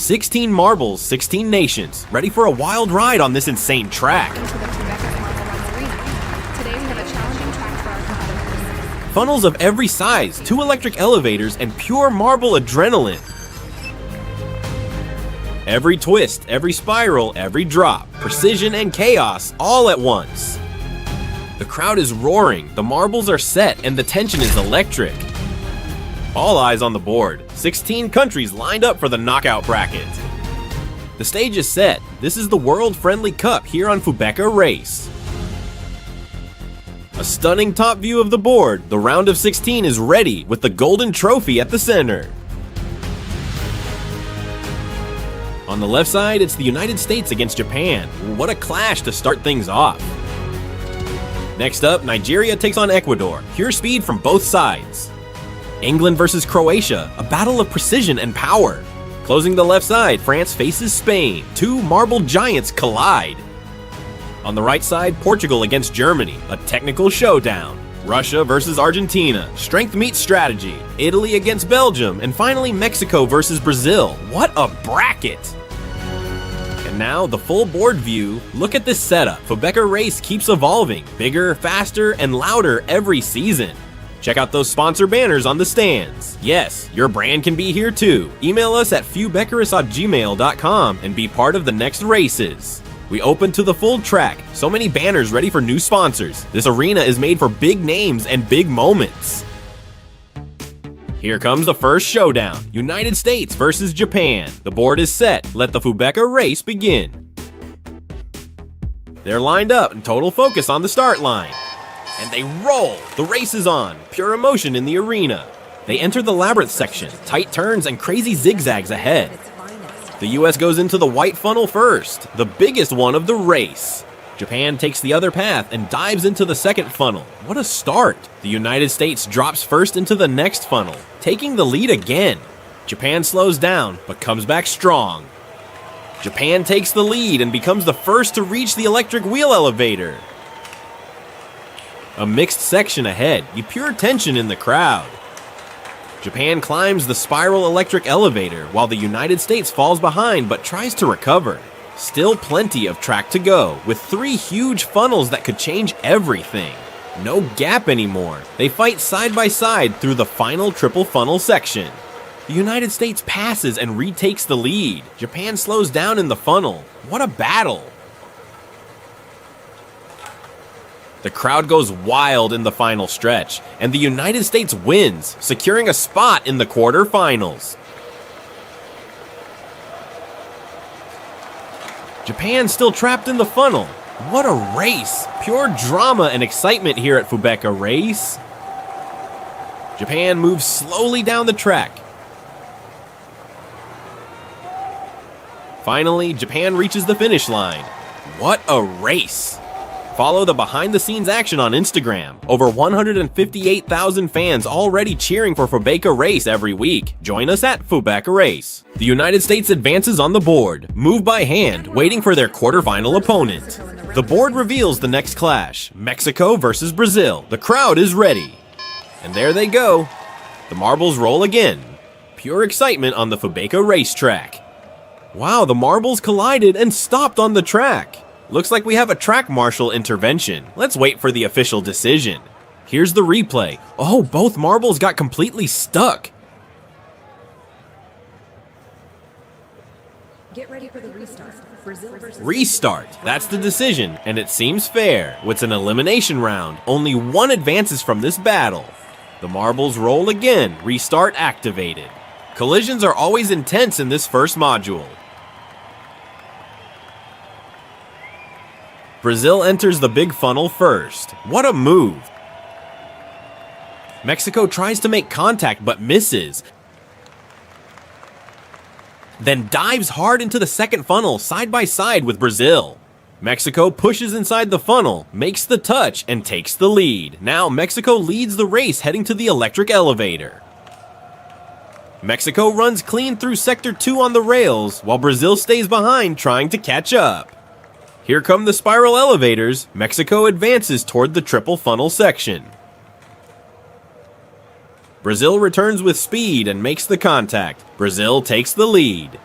16 marbles, 16 nations, ready for a wild ride on this insane track. Into the Fubeca Marble Runs Arena. Today we have a challenging track for our competitors. Funnels of every size, 2 electric elevators, and pure marble adrenaline. Every twist, every spiral, every drop, precision and chaos all at once. The crowd is roaring, the marbles are set, and the tension is electric. All eyes on the board, 16 countries lined up for the knockout bracket. The stage is set. This is the world-friendly cup here on Fubeca Race. A stunning top view of the board, the round of 16 is ready with the golden trophy at the center. On the left side, it's the United States against Japan. What a clash to start things off. Next up, Nigeria takes on Ecuador. Pure speed from both sides. England versus Croatia, a battle of precision and power. Closing the left side, France faces Spain. 2 marble giants collide. On the right side, Portugal against Germany, a technical showdown. Russia versus Argentina, strength meets strategy. Italy against Belgium, and finally Mexico versus Brazil. What a bracket! And now, the full board view. Look at this setup. Fubeca Race keeps evolving, bigger, faster, and louder every season. Check out those sponsor banners on the stands. Yes, your brand can be here too. Email us at fubecarous@gmail.com and be part of the next races. We open to the full track, so many banners ready for new sponsors. This arena is made for big names and big moments. Here comes the first showdown, United States versus Japan. The board is set, let the Fubeca Race begin. They're lined up in total focus on the start line. And they roll! The race is on, pure emotion in the arena. They enter the labyrinth section, tight turns and crazy zigzags ahead. The US goes into the white funnel first, the biggest one of the race. Japan takes the other path and dives into the second funnel. What a start! The United States drops first into the next funnel, taking the lead again. Japan slows down, but comes back strong. Japan takes the lead and becomes the first to reach the electric wheel elevator. A mixed section ahead, you pure tension in the crowd. Japan climbs the spiral electric elevator while the United States falls behind but tries to recover. Still plenty of track to go, with 3 huge funnels that could change everything. No gap anymore. They fight side by side through the final triple funnel section. The United States passes and retakes the lead. Japan slows down in the funnel. What a battle! The crowd goes wild in the final stretch, and the United States wins, securing a spot in the quarterfinals. Japan still trapped in the funnel. What a race! Pure drama and excitement here at Fubeca Race. Japan moves slowly down the track. Finally, Japan reaches the finish line. What a race! Follow the behind-the-scenes action on Instagram. Over 158,000 fans already cheering for Fubeca Race every week. Join us at Fubeca Race. The United States advances on the board, move by hand, waiting for their quarterfinal opponent. The board reveals the next clash, Mexico versus Brazil. The crowd is ready. And there they go. The marbles roll again. Pure excitement on the Fubeca racetrack. Wow, the marbles collided and stopped on the track. Looks like we have a track marshal intervention. Let's wait for the official decision. Here's the replay. Oh, both marbles got completely stuck. Get ready for the restart. Brazil versus Restart. That's the decision, and it seems fair. It's an elimination round. Only one advances from this battle. The marbles roll again. Restart activated. Collisions are always intense in this first module. Brazil enters the big funnel first. What a move! Mexico tries to make contact but misses. Then dives hard into the second funnel side by side with Brazil. Mexico pushes inside the funnel, makes the touch, and takes the lead. Now Mexico leads the race heading to the electric elevator. Mexico runs clean through Sector 2 on the rails, while Brazil stays behind trying to catch up. Here come the spiral elevators. Mexico advances toward the triple funnel section. Brazil returns with speed and makes the contact. Brazil takes the lead.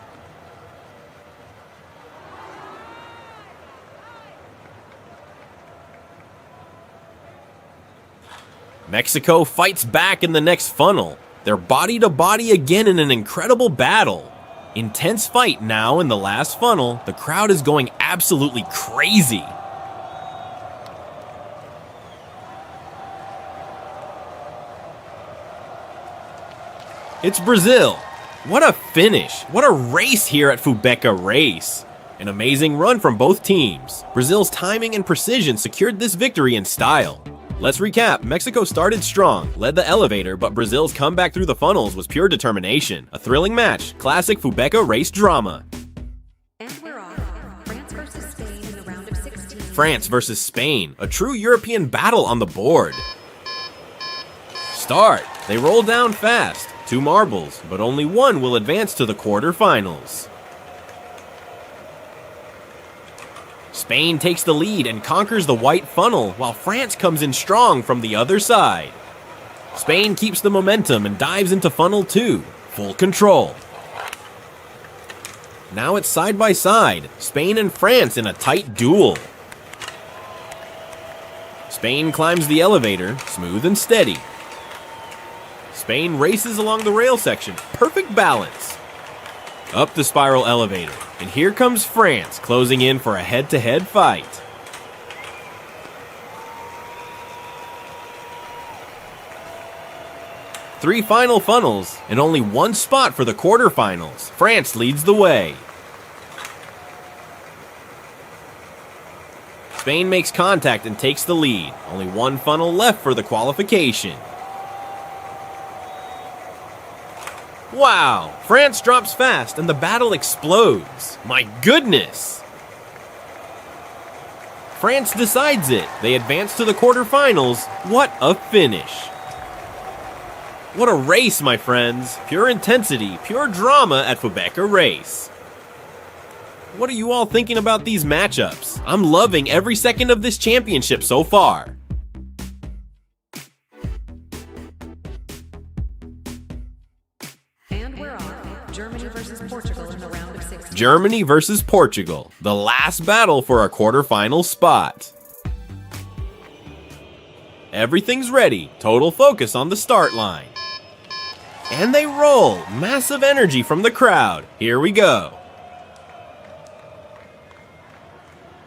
Mexico fights back in the next funnel. They're body to body again in an incredible battle. Intense fight now in the last funnel. The crowd is going absolutely crazy. It's Brazil. What a finish. What a race here at Fubeca Race. An amazing run from both teams. Brazil's timing and precision secured this victory in style. Let's recap. Mexico started strong, led the elevator, but Brazil's comeback through the funnels was pure determination. A thrilling match, classic Fubeca race drama. And we're off. France versus Spain in the round of 16. France versus Spain, a true European battle on the board. Start. They roll down fast. 2 marbles, but only one will advance to the quarterfinals. Spain takes the lead and conquers the white funnel, while France comes in strong from the other side. Spain keeps the momentum and dives into funnel 2, full control. Now it's side by side, Spain and France in a tight duel. Spain climbs the elevator, smooth and steady. Spain races along the rail section, perfect balance. Up the spiral elevator, and here comes France closing in for a head-to-head fight. Three final funnels, and only one spot for the quarterfinals. France leads the way. Spain makes contact and takes the lead. Only one funnel left for the qualification. Wow! France drops fast and the battle explodes. My goodness! France decides it. They advance to the quarterfinals. What a finish! What a race, my friends. Pure intensity, pure drama at Fubeca Race. What are you all thinking about these matchups? I'm loving every second of this championship so far. And we're off. Germany versus Portugal in the round of 16. Germany versus Portugal, the last battle for a quarterfinal spot. Everything's ready, total focus on the start line. And they roll, massive energy from the crowd. Here we go.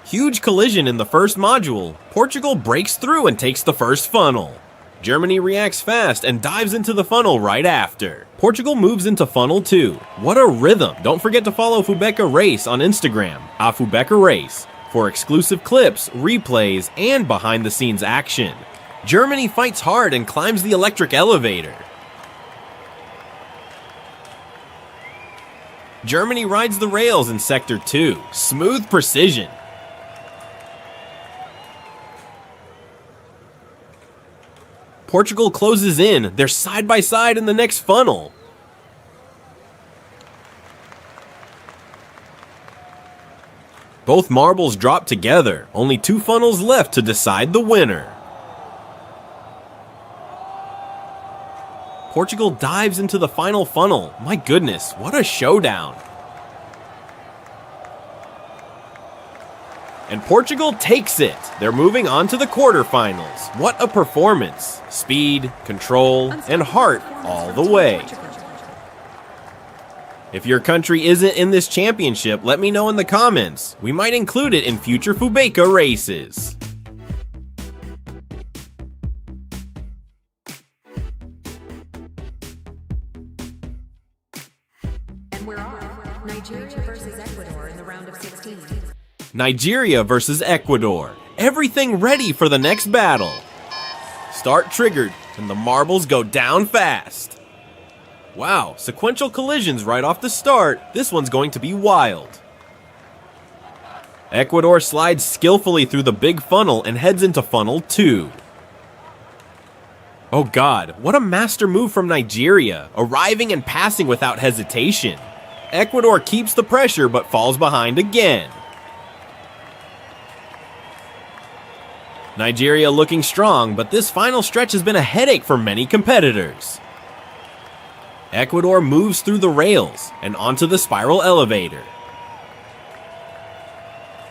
Huge collision in the first module. Portugal breaks through and takes the first funnel. Germany reacts fast and dives into the funnel right after. Portugal moves into funnel 2. What a rhythm. Don't forget to follow Fubeca Race on Instagram, @Fubeca Race, for exclusive clips, replays, and behind the scenes action. Germany fights hard and climbs the electric elevator. Germany rides the rails in Sector 2. Smooth precision. Portugal closes in. They're side by side in the next funnel. Both marbles drop together. Only 2 funnels left to decide the winner. Portugal dives into the final funnel. My goodness, what a showdown. And Portugal takes it. They're moving on to the quarterfinals. What a performance. Speed, control, and heart all the way. If your country isn't in this championship, let me know in the comments. We might include it in future Fubeca races. And we're off. Nigeria versus Ecuador in the round of 16. Nigeria versus Ecuador. Everything ready for the next battle. Start triggered, and the marbles go down fast. Wow, sequential collisions right off the start. This one's going to be wild. Ecuador slides skillfully through the big funnel and heads into funnel 2. Oh god, what a master move from Nigeria, arriving and passing without hesitation. Ecuador keeps the pressure but falls behind again. Nigeria looking strong, but this final stretch has been a headache for many competitors. Ecuador moves through the rails and onto the spiral elevator.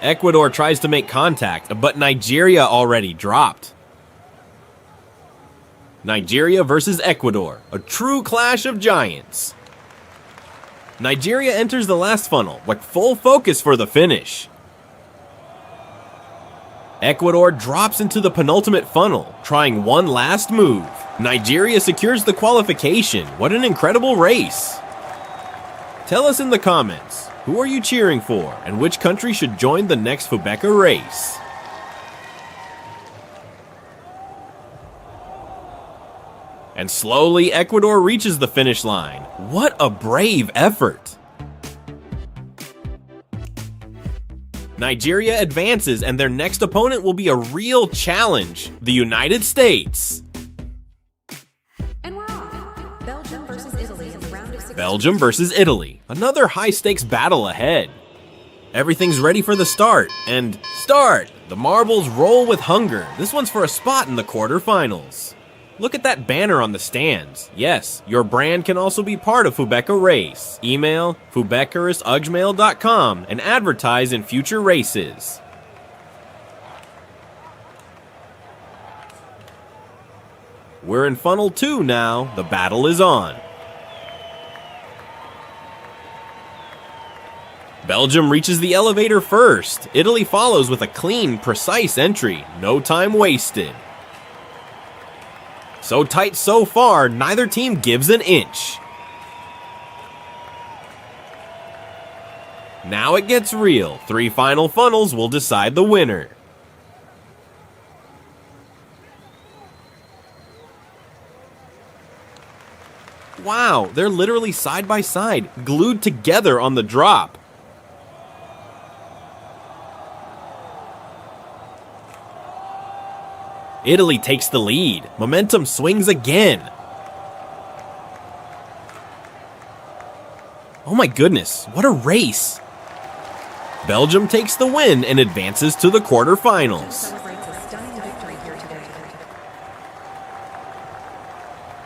Ecuador tries to make contact, but Nigeria already dropped. Nigeria versus Ecuador, a true clash of giants. Nigeria enters the last funnel with full focus for the finish. Ecuador drops into the penultimate funnel, trying one last move. Nigeria secures the qualification. What an incredible race. Tell us in the comments, who are you cheering for and which country should join the next Fubeca race? And slowly Ecuador reaches the finish line. What a brave effort! Nigeria advances and their next opponent will be a real challenge, the United States. And we're off. Belgium versus Italy in the round of 16. Belgium versus Italy, another high-stakes battle ahead. Everything's ready for the start, and start! The marbles roll with hunger. This one's for a spot in the quarterfinals. Look at that banner on the stands. Yes, your brand can also be part of Fubeca Race. Email fubecarusugmail.com and advertise in future races. We're in Funnel 2 now. The battle is on. Belgium reaches the elevator first. Italy follows with a clean, precise entry. No time wasted. So tight so far, neither team gives an inch. Now it gets real. 3 final funnels will decide the winner. Wow, they're literally side by side, glued together on the drop. Italy takes the lead. Momentum swings again. Oh my goodness, what a race! Belgium takes the win and advances to the quarterfinals.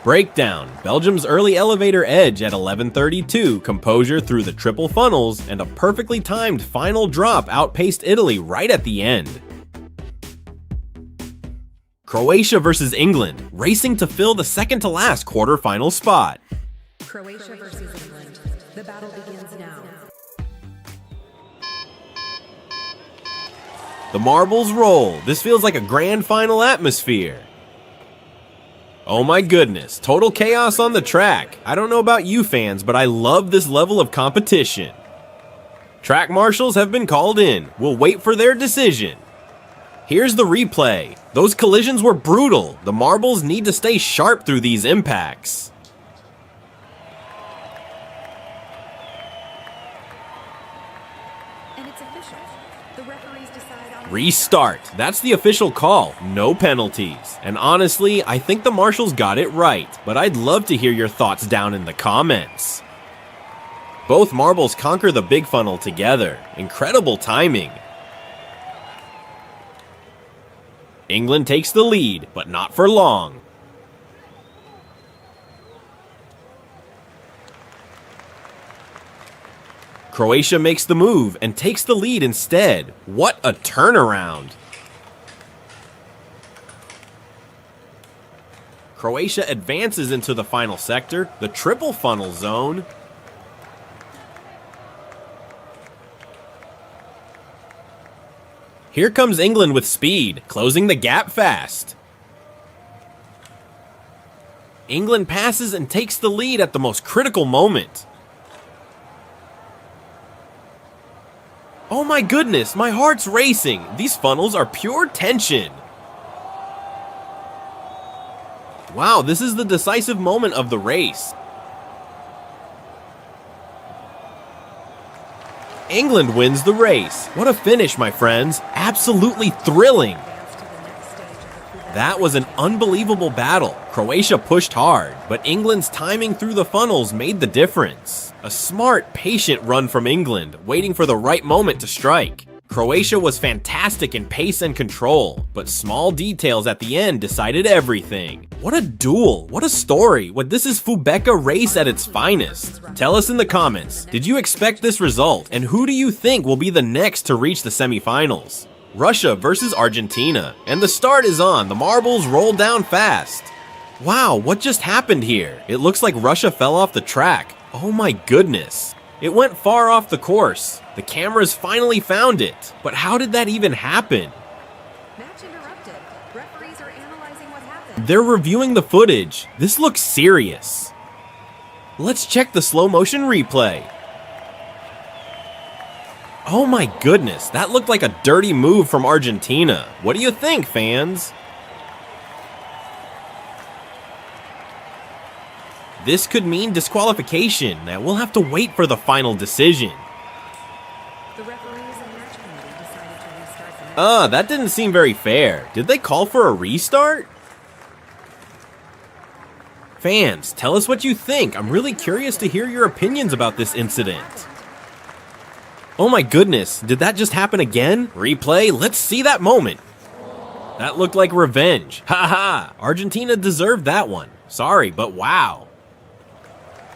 Breakdown. Belgium's early elevator edge at 11:32, composure through the triple funnels, and a perfectly timed final drop outpaced Italy right at the end. Croatia versus England, racing to fill the second-to-last quarterfinal spot. Croatia versus England. The battle begins now. The marbles roll. This feels like a grand final atmosphere. Oh my goodness, total chaos on the track. I don't know about you fans, but I love this level of competition. Track marshals have been called in. We'll wait for their decision. Here's the replay. Those collisions were brutal. The marbles need to stay sharp through these impacts. And it's official. The referees decide on Restart. That's the official call. No penalties. And honestly, I think the marshals got it right, but I'd love to hear your thoughts down in the comments. Both marbles conquer the big funnel together. Incredible timing. England takes the lead, but not for long. Croatia makes the move and takes the lead instead. What a turnaround! Croatia advances into the final sector, the triple funnel zone. Here comes England with speed, closing the gap fast. England passes and takes the lead at the most critical moment. Oh my goodness, my heart's racing. These funnels are pure tension. Wow, this is the decisive moment of the race. England wins the race. What a finish, my friends. Absolutely thrilling. That was an unbelievable battle. Croatia pushed hard, but England's timing through the funnels made the difference. A smart, patient run from England, waiting for the right moment to strike. Croatia was fantastic in pace and control, but small details at the end decided everything. What a duel, what a story, this is Fubeca Race at its finest. Tell us in the comments, did you expect this result, and who do you think will be the next to reach the semifinals? Russia versus Argentina, and the start is on, the marbles roll down fast. Wow, what just happened here? It looks like Russia fell off the track. Oh my goodness. It went far off the course. The cameras finally found it. But how did that even happen? Match interrupted. Referees are analyzing what happened. They're reviewing the footage. This looks serious. Let's check the slow motion replay. Oh my goodness, that looked like a dirty move from Argentina. What do you think, fans? This could mean disqualification. Now we'll have to wait for the final decision. The referees and match committee decided to restart the match. That didn't seem very fair. Did they call for a restart? Fans, tell us what you think. I'm really curious to hear your opinions about this incident. Oh my goodness, did that just happen again? Replay, let's see that moment. That looked like revenge. Haha, Argentina deserved that one. Sorry, but wow.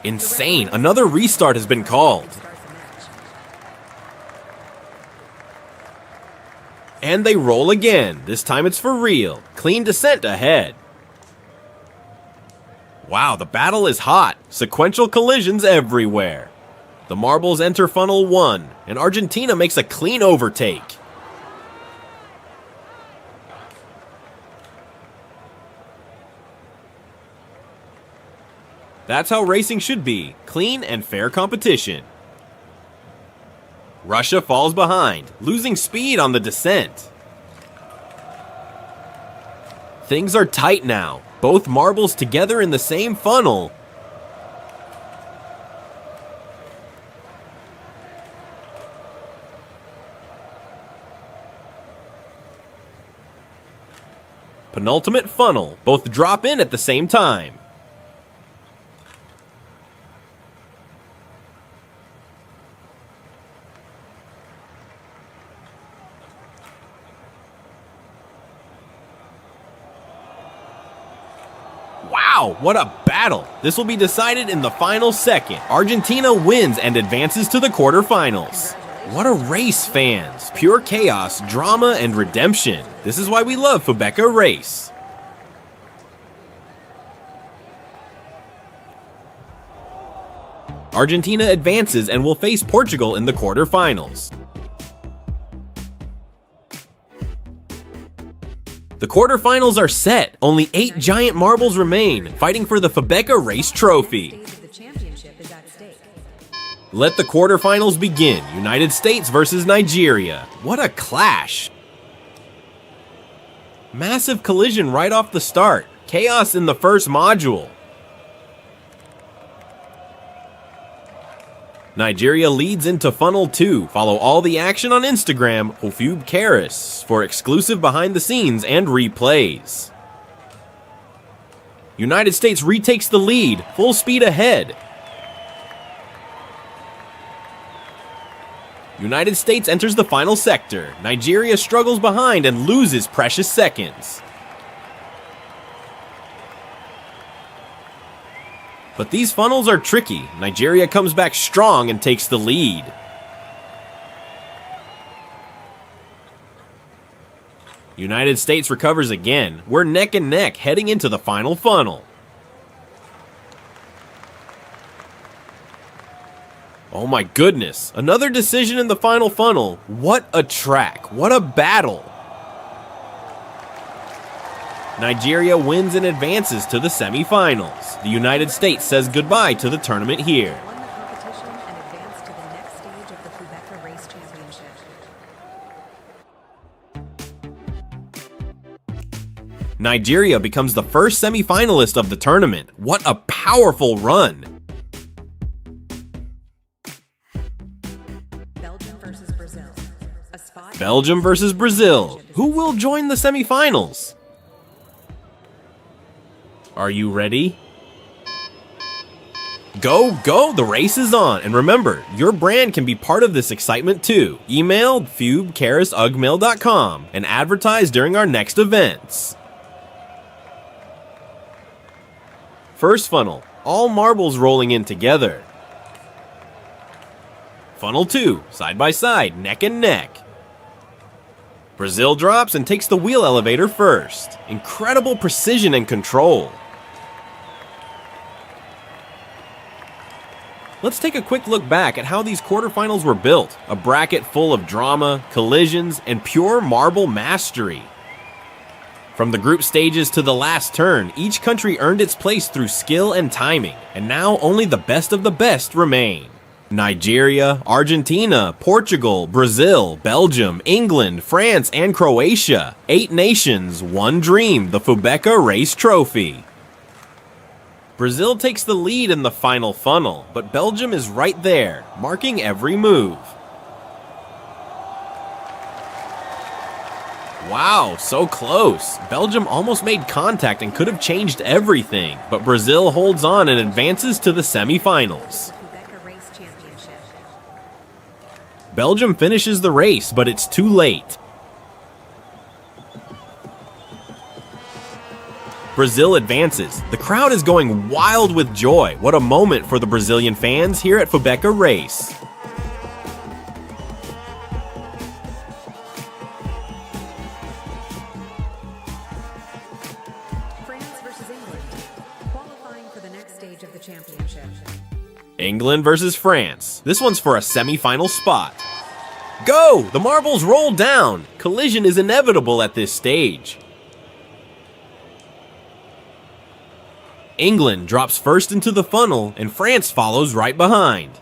Insane, another restart has been called. And they roll again. This time it's for real. Clean descent ahead. Wow, the battle is hot. Sequential collisions everywhere. The marbles enter funnel 1, and Argentina makes a clean overtake. That's how racing should be, clean and fair competition. Russia falls behind, losing speed on the descent. Things are tight now, both marbles together in the same funnel. Penultimate funnel, both drop in at the same time. Wow, what a battle! This will be decided in the final second. Argentina wins and advances to the quarterfinals. What a race, fans! Pure chaos, drama, and redemption. This is why we love Fubeca Race. Argentina advances and will face Portugal in the quarterfinals. The quarterfinals are set. Only 8 giant marbles remain, fighting for the Fubeca Race trophy. The championship is at stake. Let the quarterfinals begin. United States versus Nigeria. What a clash. Massive collision right off the start. Chaos in the first module. Nigeria leads into Funnel 2. Follow all the action on Instagram, Fubeca, for exclusive behind the scenes and replays. United States retakes the lead, full speed ahead. United States enters the final sector. Nigeria struggles behind and loses precious seconds. But these funnels are tricky. Nigeria comes back strong and takes the lead. United States recovers again. We're neck and neck heading into the final funnel. Oh my goodness, another decision in the final funnel. What a track, what a battle. Nigeria wins and advances to the semifinals. The United States says goodbye to the tournament here. Won the competition and advanced to the next stage of the Fubeca Race Championship. Nigeria becomes the first semifinalist of the tournament. What a powerful run. Belgium versus Brazil. A spot. Belgium versus Brazil. Who will join the semifinals? Are you ready? Go, go, the race is on. And remember, your brand can be part of this excitement too. Email fubeca@ugmail.com and advertise during our next events. First funnel, all marbles rolling in together. Funnel 2, side by side, neck and neck. Brazil drops and takes the wheel elevator first. Incredible precision and control. Let's take a quick look back at how these quarterfinals were built. A bracket full of drama, collisions, and pure marble mastery. From the group stages to the last turn, each country earned its place through skill and timing, and now only the best of the best remain. Nigeria, Argentina, Portugal, Brazil, Belgium, England, France, and Croatia. 8 nations, one dream, the Fubeca Race Trophy. Brazil takes the lead in the final funnel, but Belgium is right there, marking every move. Wow, so close. Belgium almost made contact and could have changed everything, but Brazil holds on and advances to the semifinals. Belgium finishes the race, but it's too late. Brazil advances. The crowd is going wild with joy. What a moment for the Brazilian fans here at Fubeca Race. France versus England, qualifying for the next stage of the championship. England versus France. This one's for a semi-final spot. Go! The marbles roll down. Collision is inevitable at this stage. England drops first into the funnel, and France follows right behind.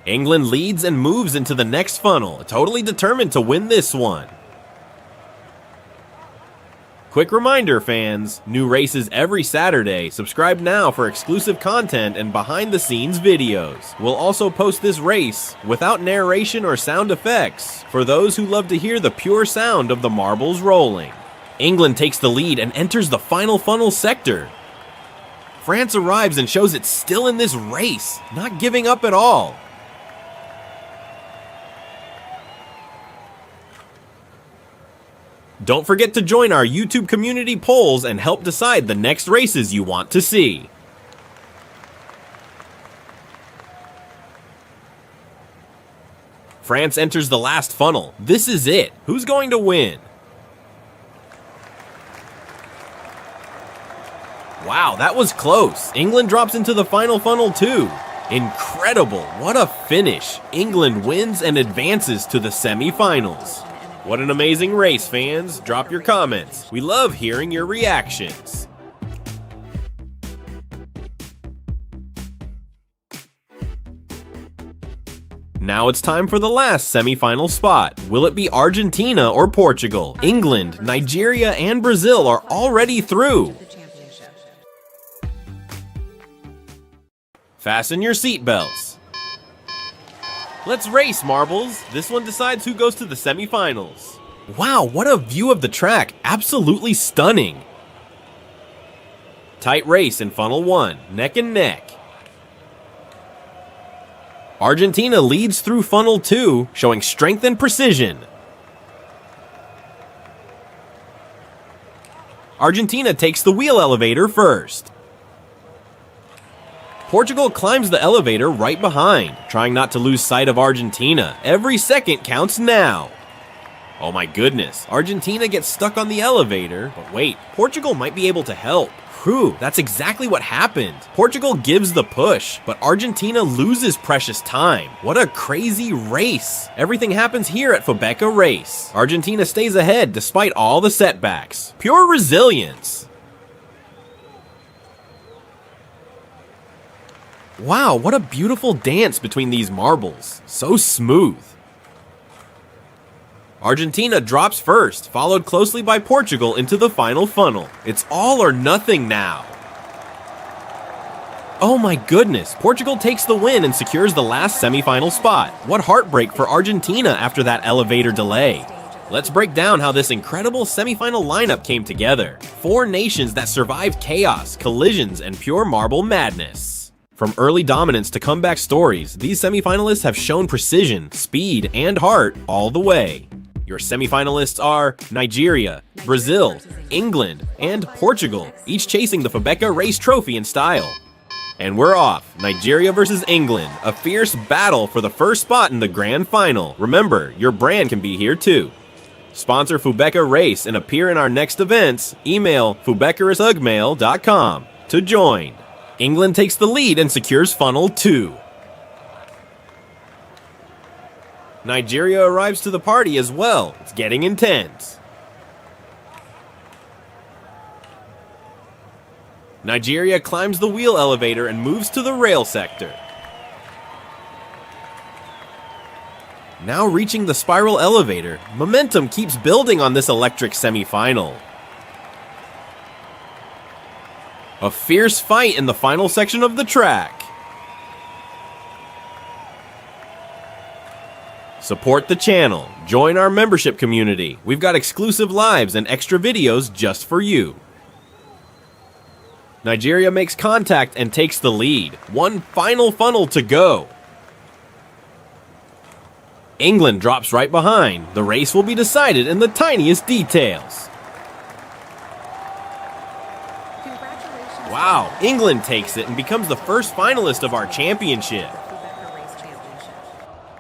England leads and moves into the next funnel, totally determined to win this one. Quick reminder, fans, new races every Saturday. Subscribe now for exclusive content and behind-the-scenes videos. We'll also post this race without narration or sound effects for those who love to hear the pure sound of the marbles rolling. England takes the lead and enters the final funnel sector. France arrives and shows it's still in this race, not giving up at all. Don't forget to join our YouTube community polls and help decide the next races you want to see. France enters the last funnel. This is it. Who's going to win? Wow, that was close. England drops into the final funnel too. Incredible. What a finish. England wins and advances to the semi-finals. What an amazing race, fans. Drop your comments. We love hearing your reactions. Now it's time for the last semi-final spot. Will it be Argentina or Portugal? England, Nigeria, and Brazil are already through. Fasten your seatbelts. Let's race, marbles. This one decides who goes to the semifinals. Wow, what a view of the track. Absolutely stunning. Tight race in funnel 1, neck and neck. Argentina leads through funnel 2, showing strength and precision. Argentina takes the wheel elevator first. Portugal climbs the elevator right behind, trying not to lose sight of Argentina. Every second counts now. Oh my goodness, Argentina gets stuck on the elevator, but wait, Portugal might be able to help. Whew, that's exactly what happened. Portugal gives the push, but Argentina loses precious time. What a crazy race. Everything happens here at Fubeca Race. Argentina stays ahead despite all the setbacks. Pure resilience. Wow, what a beautiful dance between these marbles. So smooth. Argentina drops first, followed closely by Portugal into the final funnel. It's all or nothing now. Oh my goodness, Portugal takes the win and secures the last semifinal spot. What heartbreak for Argentina after that elevator delay. Let's break down how this incredible semifinal lineup came together. 4 nations that survived chaos, collisions, and pure marble madness. From early dominance to comeback stories, these semifinalists have shown precision, speed, and heart all the way. Your semifinalists are Nigeria, Brazil, England, and Portugal, each chasing the Fubeca Race Trophy in style. And we're off. Nigeria versus England, a fierce battle for the first spot in the grand final. Remember, your brand can be here too. Sponsor Fubeca Race and appear in our next events. Email fubecarusugmail.com to join. England takes the lead and secures funnel 2. Nigeria arrives to the party as well. It's getting intense. Nigeria climbs the wheel elevator and moves to the rail sector. Now reaching the spiral elevator, momentum keeps building on this electric semi-final. A fierce fight in the final section of the track. Support the channel, join our membership community. We've got exclusive lives and extra videos just for you. Nigeria makes contact and takes the lead. One final funnel to go. England drops right behind. The race will be decided in the tiniest details. Wow, England takes it and becomes the first finalist of our championship.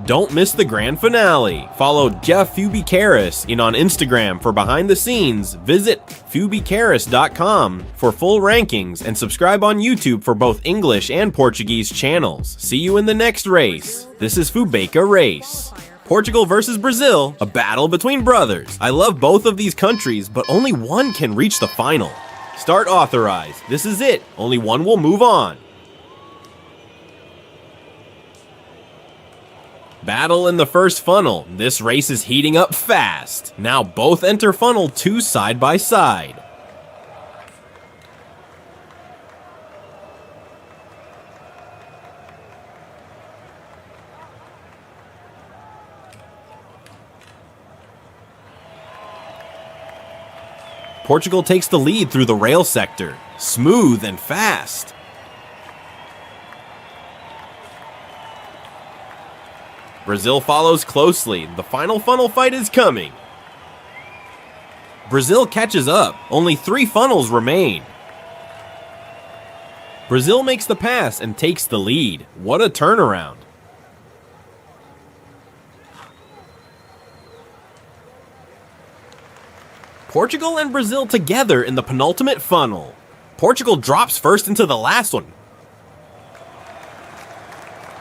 Don't miss the grand finale. Follow Jeff Fubeca on Instagram for behind the scenes. Visit fubecaris.com for full rankings and subscribe on YouTube for both English and Portuguese channels. See you in the next race. This is Fubeca Race. Portugal versus Brazil, a battle between brothers. I love both of these countries, but only one can reach the final. Start authorized. This is it. Only one will move on. Battle in the first funnel. This race is heating up fast. Now both enter funnel 2 side by side. Portugal takes the lead through the rail sector. Smooth and fast. Brazil follows closely. The final funnel fight is coming. Brazil catches up. Only 3 funnels remain. Brazil makes the pass and takes the lead. What a turnaround. Portugal and Brazil together in the penultimate funnel. Portugal drops first into the last one.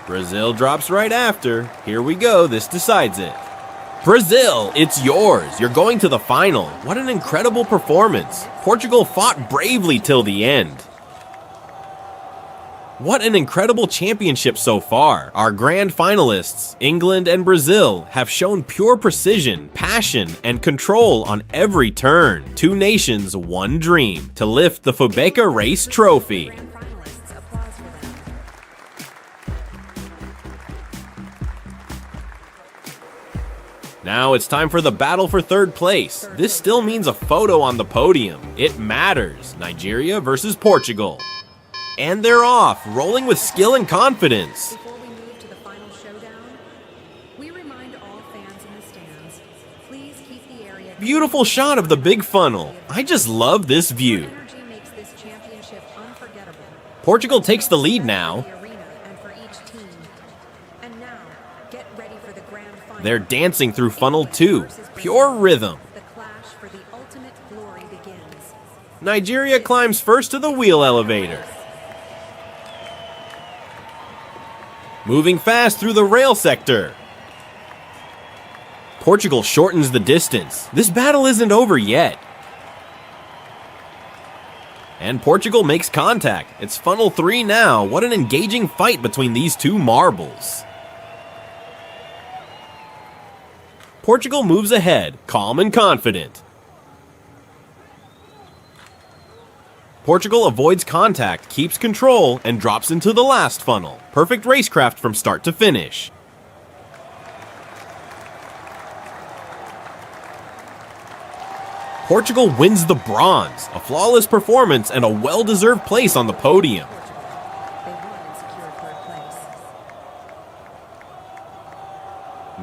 Brazil drops right after. Here we go, this decides it. Brazil, it's yours. You're going to the final. What an incredible performance. Portugal fought bravely till the end. What an incredible championship so far. Our grand finalists, England and Brazil, have shown pure precision, passion, and control on every turn. 2 nations, 1 dream, to lift the Fubeca Race Trophy. Now it's time for the battle for 3rd place. This still means a photo on the podium. It matters. Nigeria versus Portugal. And they're off, rolling with skill and confidence. Before we move to the final showdown, we remind all fans in the stands, please keep the area. Beautiful shot of the big funnel. I just love this view. Energy makes this championship unforgettable. Portugal takes the lead now. The arena and for each team. And now, get ready for the grand final. They're dancing through funnel 2. Pure rhythm. The clash for the ultimate glory begins. Nigeria climbs first to the wheel elevator. Moving fast through the rail sector. Portugal shortens the distance. This battle isn't over yet. And Portugal makes contact. It's funnel 3 now. What an engaging fight between these 2 marbles. Portugal moves ahead, calm and confident. Portugal avoids contact, keeps control, and drops into the last funnel. Perfect racecraft from start to finish. Portugal wins the bronze, a flawless performance and a well-deserved place on the podium. They won and secured 3rd place.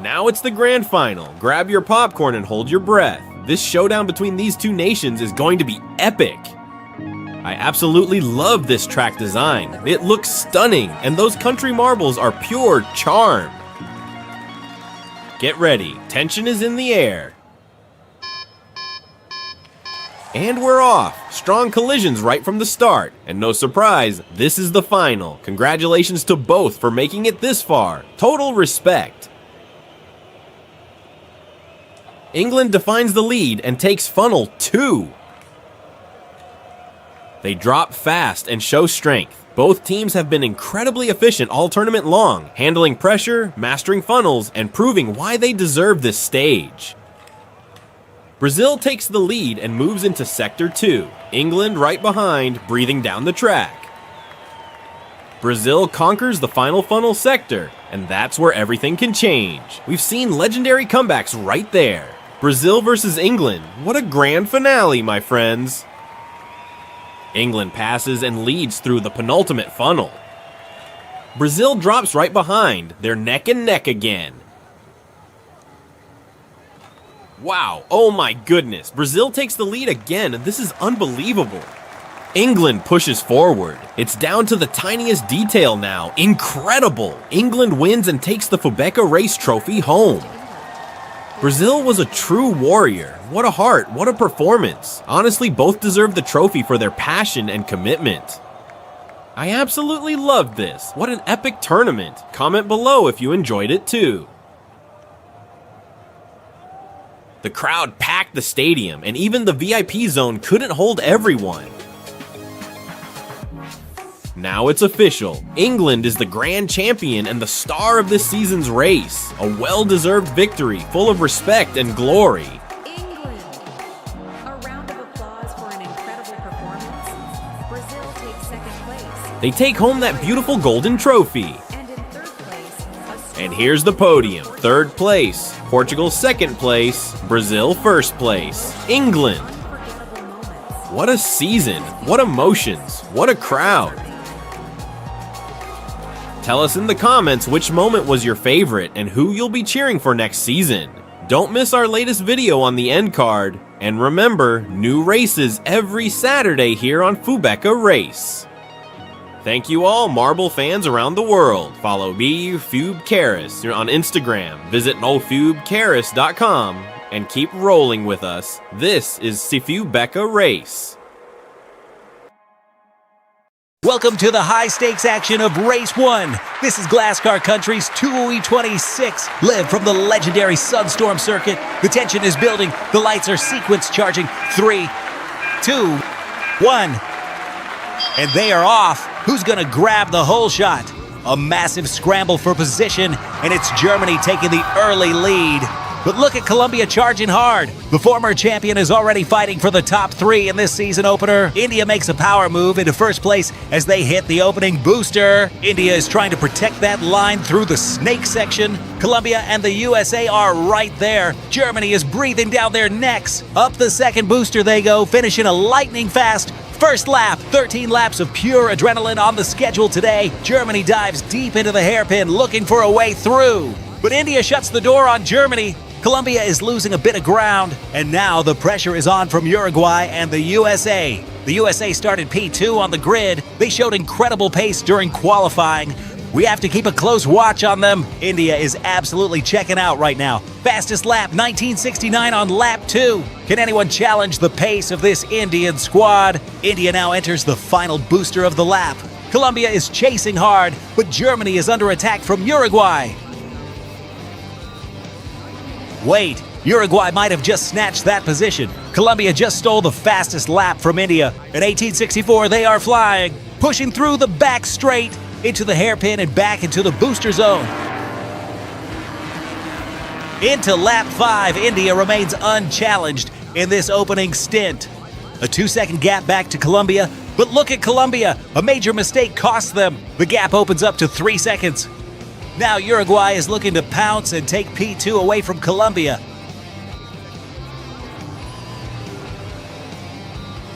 Now it's the grand final. Grab your popcorn and hold your breath. This showdown between these 2 nations is going to be epic. I absolutely love this track design. It looks stunning, and those country marbles are pure charm. Get ready, tension is in the air. And we're off. Strong collisions right from the start, and no surprise, this is the final. Congratulations to both for making it this far. Total respect. England defines the lead and takes funnel 2. They drop fast and show strength. Both teams have been incredibly efficient all tournament long, handling pressure, mastering funnels, and proving why they deserve this stage. Brazil takes the lead and moves into Sector 2. England right behind, breathing down the track. Brazil conquers the final funnel sector, and that's where everything can change. We've seen legendary comebacks right there. Brazil versus England. What a grand finale, my friends. England passes and leads through the penultimate funnel. Brazil drops right behind. They're neck and neck again. Wow, oh my goodness. Brazil takes the lead again, and this is unbelievable. England pushes forward. It's down to the tiniest detail now. Incredible! England wins and takes the Fubeca race trophy home. Brazil was a true warrior. What a heart, what a performance. Honestly, both deserve the trophy for their passion and commitment. I absolutely loved this. What an epic tournament. Comment below if you enjoyed it too. The crowd packed the stadium, and even the VIP zone couldn't hold everyone. Now it's official. England is the grand champion and the star of this season's race. A well-deserved victory, full of respect and glory. England. A round of applause for an incredible performance. Brazil takes second place. They take home that beautiful golden trophy. And in third place, And here's the podium. Third place, Portugal second place, Brazil first place. England. unforgettable moments. What a season, what emotions, what a crowd. Tell us in the comments which moment was your favorite and who you'll be cheering for next season. Don't miss our latest video on the end card. And remember, new races every Saturday here on Fubeca Race. Thank you all, marble fans around the world. Follow me, Fubecaris, on Instagram. Visit nofubecaris.com and keep rolling with us. This is Fubeca Race. Welcome to the high-stakes action of Race 1. This is Glasscar Country's 2E26, live from the legendary Sunstorm circuit. The tension is building. The lights are sequence charging. 3, 2, 1. And they are off. Who's going to grab the hole shot? A massive scramble for position, and it's Germany taking the early lead. But look at Colombia charging hard. The former champion is already fighting for the top 3 in this season opener. India makes a power move into first place as they hit the opening booster. India is trying to protect that line through the snake section. Colombia and the USA are right there. Germany is breathing down their necks. Up the second booster they go, finishing a lightning fast first lap. 13 laps of pure adrenaline on the schedule today. Germany dives deep into the hairpin looking for a way through. But India shuts the door on Germany. Colombia is losing a bit of ground, and now the pressure is on from Uruguay and the USA. The USA started P2 on the grid. They showed incredible pace during qualifying. We have to keep a close watch on them. India is absolutely checking out right now. Fastest lap, 1969 on lap 2. Can anyone challenge the pace of this Indian squad? India now enters the final booster of the lap. Colombia is chasing hard, but Germany is under attack from Uruguay. Wait, Uruguay might have just snatched that position. Colombia just stole the fastest lap from India. At 1864, they are flying, pushing through the back straight, into the hairpin and back into the booster zone. Into lap 5, India remains unchallenged in this opening stint. A 2-second gap back to Colombia, but look at Colombia. A major mistake costs them. The gap opens up to 3 seconds. Now Uruguay is looking to pounce and take P2 away from Colombia.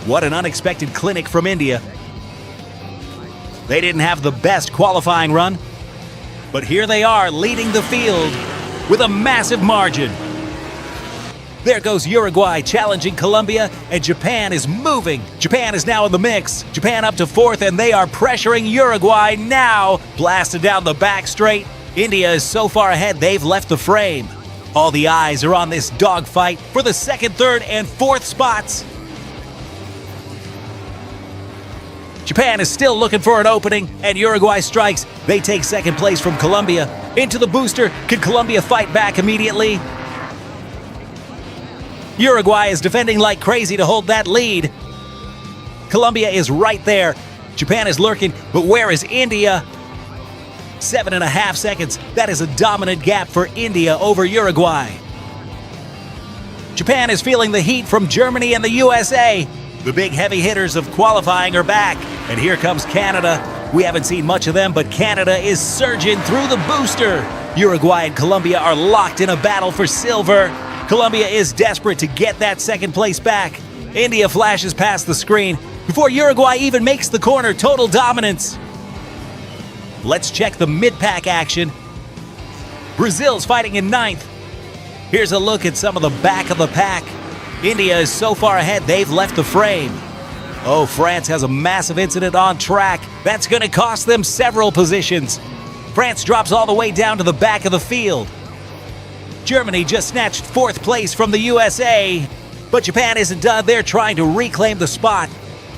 What an unexpected clinic from India. They didn't have the best qualifying run, but here they are leading the field with a massive margin. There goes Uruguay challenging Colombia, and Japan is moving. Japan is now in the mix. Japan up to 4th, and they are pressuring Uruguay now. Blasted down the back straight. India is so far ahead, they've left the frame. All the eyes are on this dogfight for the 2nd, 3rd, and 4th spots. Japan is still looking for an opening, and Uruguay strikes. They take second place from Colombia. Into the booster. Can Colombia fight back immediately? Uruguay is defending like crazy to hold that lead. Colombia is right there. Japan is lurking, but where is India? 7.5 seconds. That is a dominant gap for India over Uruguay. Japan is feeling the heat from Germany and the USA. The big heavy hitters of qualifying are back. And here comes Canada. We haven't seen much of them, but Canada is surging through the booster. Uruguay and Colombia are locked in a battle for silver. Colombia is desperate to get that second place back. India flashes past the screen before Uruguay even makes the corner. Total dominance. Let's check the mid-pack action. Brazil's fighting in ninth. Here's a look at some of the back of the pack. India is so far ahead, they've left the frame. Oh, France has a massive incident on track. That's going to cost them several positions. France drops all the way down to the back of the field. Germany just snatched fourth place from the USA. But Japan isn't done. They're trying to reclaim the spot.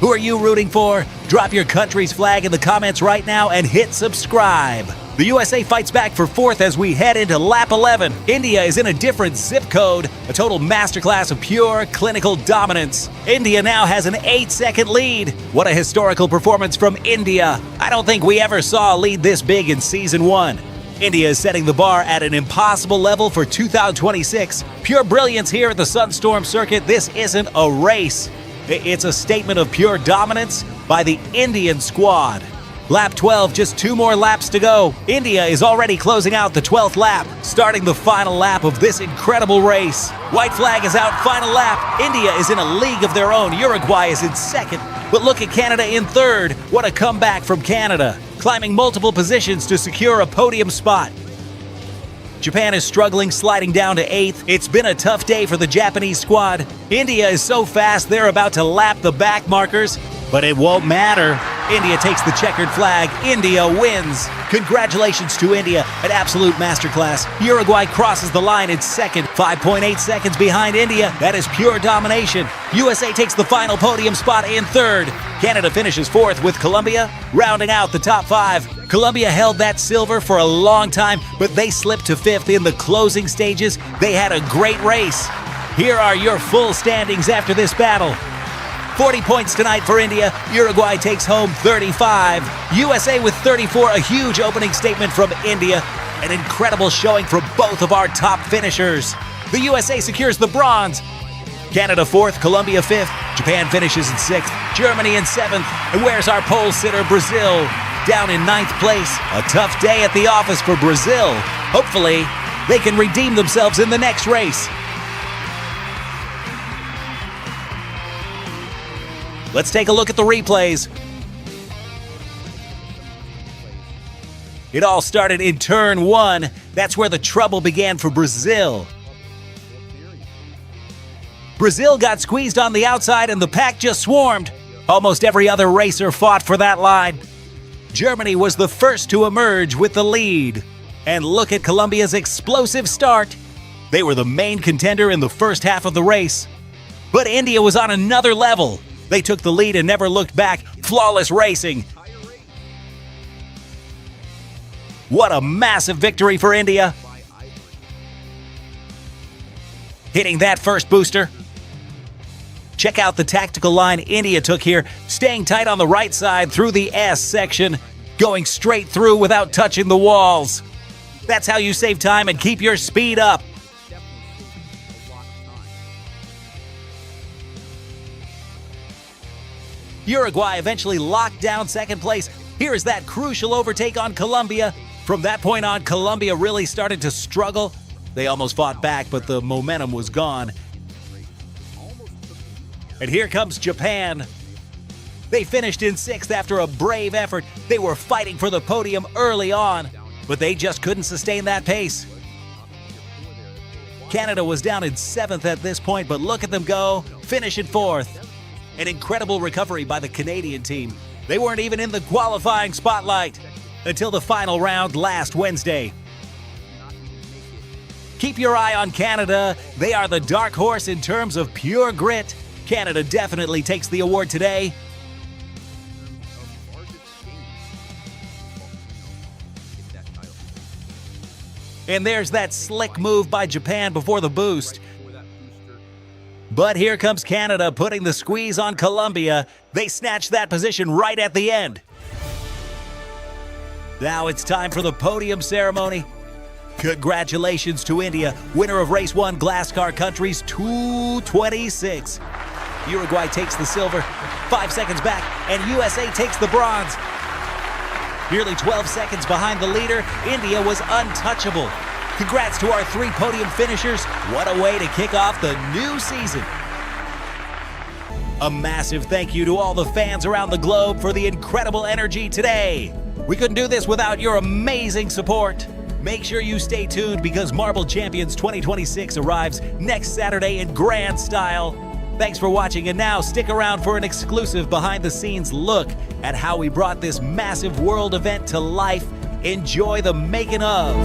Who are you rooting for? Drop your country's flag in the comments right now and hit subscribe. The USA fights back for fourth as we head into lap 11. India is in a different zip code, a total masterclass of pure clinical dominance. India now has an 8-second lead. What a historical performance from India. I don't think we ever saw a lead this big in Season 1. India is setting the bar at an impossible level for 2026. Pure brilliance here at the Sunstorm Circuit. This isn't a race. It's a statement of pure dominance by the Indian squad. Lap 12, just 2 more laps to go. India is already closing out the 12th lap, starting the final lap of this incredible race. White flag is out, final lap. India is in a league of their own. Uruguay is in second. But look at Canada in third. What a comeback from Canada, climbing multiple positions to secure a podium spot. Japan is struggling, sliding down to 8th. It's been a tough day for the Japanese squad. India is so fast, they're about to lap the back markers, but it won't matter. India takes the checkered flag. India wins. Congratulations to India, an absolute masterclass. Uruguay crosses the line in second, 5.8 seconds behind India. That is pure domination. USA takes the final podium spot in third. Canada finishes fourth with Colombia rounding out the top 5. Colombia held that silver for a long time, but they slipped to fifth in the closing stages. They had a great race. Here are your full standings after this battle. 40 points tonight for India. Uruguay takes home 35. USA with 34, a huge opening statement from India. An incredible showing from both of our top finishers. The USA secures the bronze. Canada 4th, Colombia 5th. Japan finishes in 6th. Germany in 7th. And where's our pole sitter, Brazil? Down in 9th place. A tough day at the office for Brazil. Hopefully, they can redeem themselves in the next race. Let's take a look at the replays. It all started in turn 1. That's where the trouble began for Brazil. Brazil got squeezed on the outside and the pack just swarmed. Almost every other racer fought for that line. Germany was the first to emerge with the lead. And look at Colombia's explosive start. They were the main contender in the first half of the race. But India was on another level. They took the lead and never looked back. Flawless racing. What a massive victory for India. Hitting that first booster. Check out the tactical line India took here, staying tight on the right side through the S section, going straight through without touching the walls. That's how you save time and keep your speed up. Uruguay eventually locked down second place. Here is that crucial overtake on Colombia. From that point on, Colombia really started to struggle. They almost fought back, but the momentum was gone. And here comes Japan. They finished in 6th after a brave effort. They were fighting for the podium early on, but they just couldn't sustain that pace. Canada was down in 7th at this point, but look at them go, finish in 4th. An incredible recovery by the Canadian team. They weren't even in the qualifying spotlight until the final round last Wednesday. Keep your eye on Canada. They are the dark horse in terms of pure grit. Canada definitely takes the award today. And there's that slick move by Japan before the boost. But here comes Canada putting the squeeze on Colombia. They snatch that position right at the end. Now it's time for the podium ceremony. Congratulations to India, winner of Race 1 Glass Car Countries 226. Uruguay takes the silver, 5 seconds back, and USA takes the bronze. Nearly 12 seconds behind the leader, India was untouchable. Congrats to our 3 podium finishers. What a way to kick off the new season. A massive thank you to all the fans around the globe for the incredible energy today. We couldn't do this without your amazing support. Make sure you stay tuned because Marble Champions 2026 arrives next Saturday in grand style. Thanks for watching, and now stick around for an exclusive behind-the-scenes look at how we brought this massive world event to life. Enjoy the making of.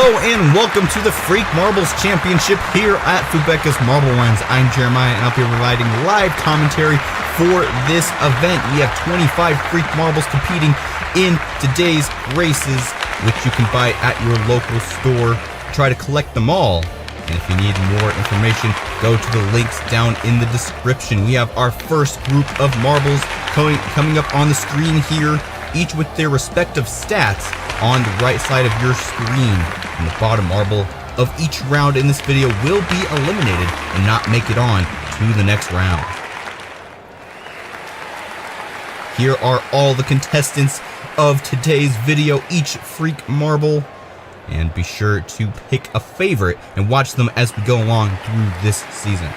Hello and welcome to the Freak Marbles Championship here at Fubeca's Marble Runs. I'm Jeremiah and I'll be providing live commentary for this event. We have 25 Freak Marbles competing in today's races, which you can buy at your local store. Try to collect them all. And if you need more information, go to the links down in the description. We have our first group of marbles coming up on the screen here, each with their respective stats on the right side of your screen. And the bottom marble of each round in this video will be eliminated and not make it on to the next round. Here are all the contestants of today's video, each freak marble. And be sure to pick a favorite and watch them as we go along through this season.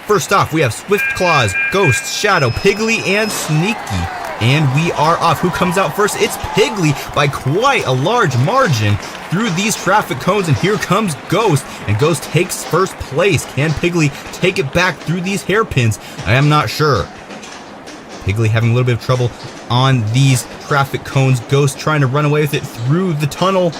First off, we have Swift Claws, Ghost, Shadow, Piggly, and Sneaky. And we are off. Who comes out first? It's Piggly by quite a large margin through these traffic cones. And here comes Ghost. And Ghost takes first place. Can Piggly take it back through these hairpins? I am not sure. Piggly having a little bit of trouble on these traffic cones. Ghost trying to run away with it through the tunnel.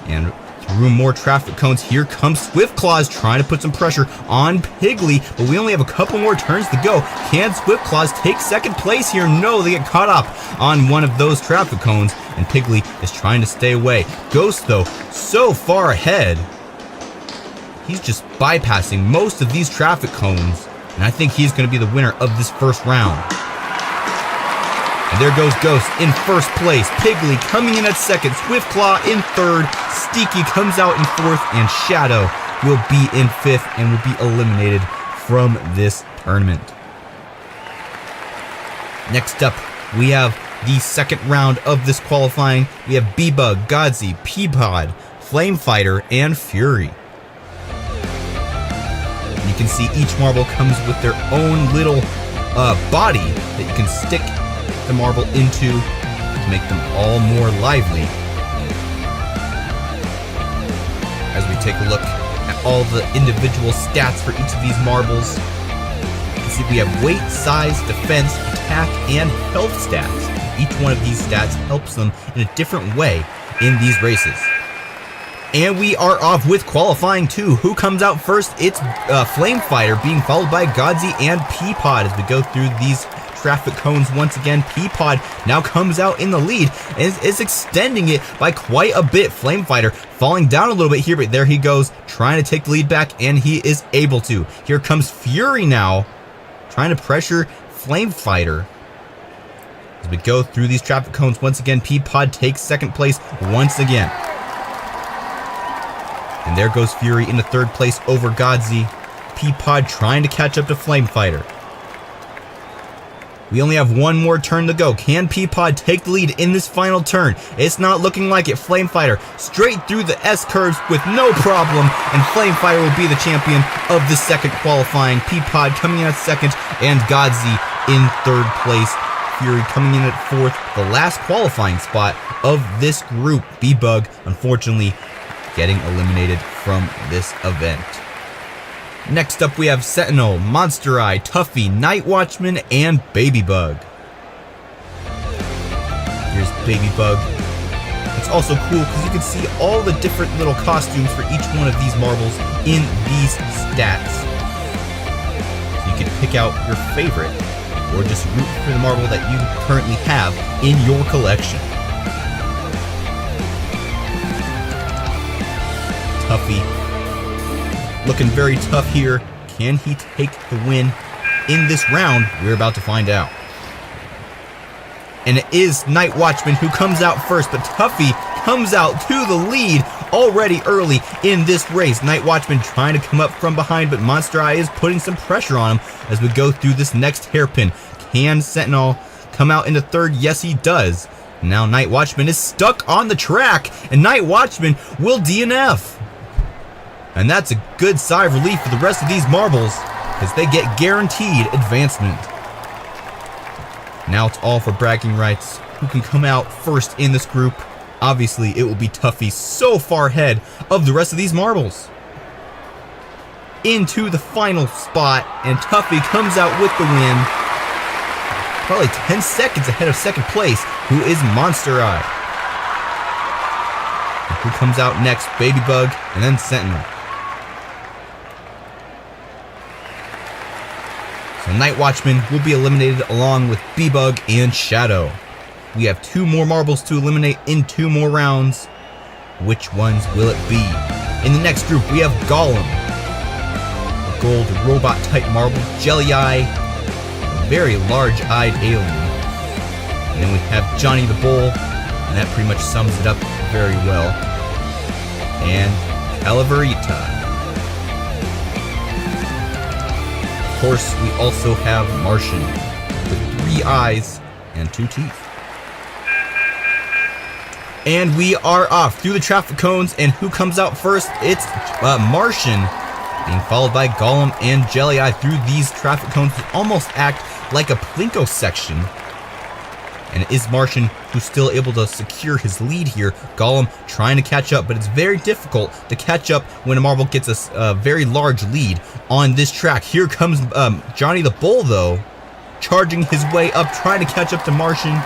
And through more traffic cones, here comes Swift Claws trying to put some pressure on Piggly, but we only have a couple more turns to go. Can Swift Claws take second place here? No, they get caught up on one of those traffic cones, and Piggly is trying to stay away. Ghost, though, so far ahead. He's just bypassing most of these traffic cones, and I think he's going to be the winner of this first round. And there goes Ghost in first place. Piggly coming in at second. Swiftclaw in third. Sneaky comes out in fourth. And Shadow will be in fifth and will be eliminated from this tournament. Next up, we have the second round of this qualifying. We have B-Bug, Godsey, Peapod, Flamefighter, and Fury. You can see each marble comes with their own little body that you can stick the marble into to make them all more lively. As we take a look at all the individual stats for each of these marbles, you can see we have weight, size, defense, attack, and health stats. Each one of these stats helps them in a different way in these races. And we are off with qualifying 2. Who comes out first? It's Flamefighter being followed by Godsey and Peapod as we go through these traffic cones once again. Peapod now comes out in the lead and is extending it by quite a bit. Flamefighter falling down a little bit here, but there he goes, trying to take the lead back, and he is able to. Here comes Fury now, trying to pressure Flamefighter. As we go through these traffic cones once again, Peapod takes second place once again. And there goes Fury into third place over Godsey. Peapod trying to catch up to Flamefighter. We only have one more turn to go. Can Peapod take the lead in this final turn? It's not looking like it. Flamefighter straight through the S-curves with no problem, and Flamefighter will be the champion of the second qualifying. Peapod coming in at second, and Godsey in third place. Fury coming in at fourth, the last qualifying spot of this group. B-Bug, unfortunately, getting eliminated from this event. Next up, we have Sentinel, Monster Eye, Tuffy, Night Watchman, and Baby Bug. Here's Baby Bug. It's also cool because you can see all the different little costumes for each one of these marbles in these stats. So you can pick out your favorite or just root for the marble that you currently have in your collection. Tuffy looking very tough here. Can he take the win in this round? We're about to find out. And it is Night Watchman who comes out first, but Tuffy comes out to the lead already early in this race. Night Watchman trying to come up from behind, but Monster Eye is putting some pressure on him as we go through this next hairpin. Can Sentinel come out into third? Yes, he does. Now Night Watchman is stuck on the track, and Night Watchman will DNF. And that's a good sigh of relief for the rest of these marbles, because they get guaranteed advancement. Now it's all for bragging rights. Who can come out first in this group? Obviously, it will be Tuffy, so far ahead of the rest of these marbles. Into the final spot, and Tuffy comes out with the win. Probably 10 seconds ahead of second place, who is Monster Eye. Who comes out next? Babybug and then Sentinel. So Night Watchman will be eliminated along with B-Bug and Shadow. We have 2 more marbles to eliminate in 2 more rounds. Which ones will it be? In the next group, we have Golem, a gold robot-type marble, Jelly Eye, a very large-eyed alien. And then we have Johnny the Bull, and that pretty much sums it up very well. And Calaverita. Of course, we also have Martian, with 3 eyes and 2 teeth. And we are off through the traffic cones, and who comes out first? It's Martian, being followed by Golem and Jelly Eye through these traffic cones that almost act like a Plinko section. And it is Martian who's still able to secure his lead here. Golem trying to catch up, but it's very difficult to catch up when a marble gets a very large lead on this track. Here comes Johnny the Bull, though, charging his way up, trying to catch up to Martian.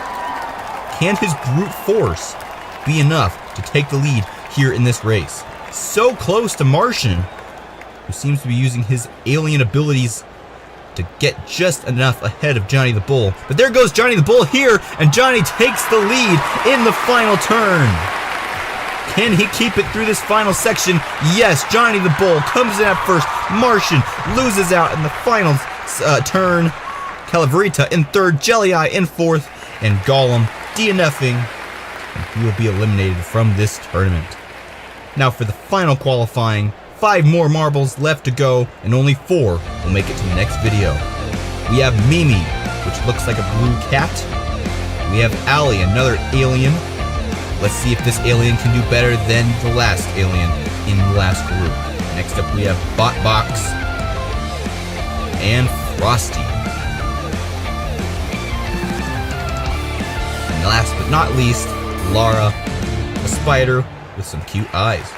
Can his brute force be enough to take the lead here in this race? So close to Martian, who seems to be using his alien abilities to get just enough ahead of Johnny the Bull. But there goes Johnny the Bull here, and Johnny takes the lead in the final turn. Can he keep it through this final section? Yes, Johnny the Bull comes in at first. Martian loses out in the final turn. Calaverita in third, Jelly Eye in fourth, and Golem DNFing, and he will be eliminated from this tournament. Now for the final qualifying, 5 more marbles left to go, and only 4 will make it to the next video. We have Mimi, which looks like a blue cat. We have Ali, another alien. Let's see if this alien can do better than the last alien in the last group. Next up we have Botbox and Frosty. And last but not least, Lara, a spider with some cute eyes.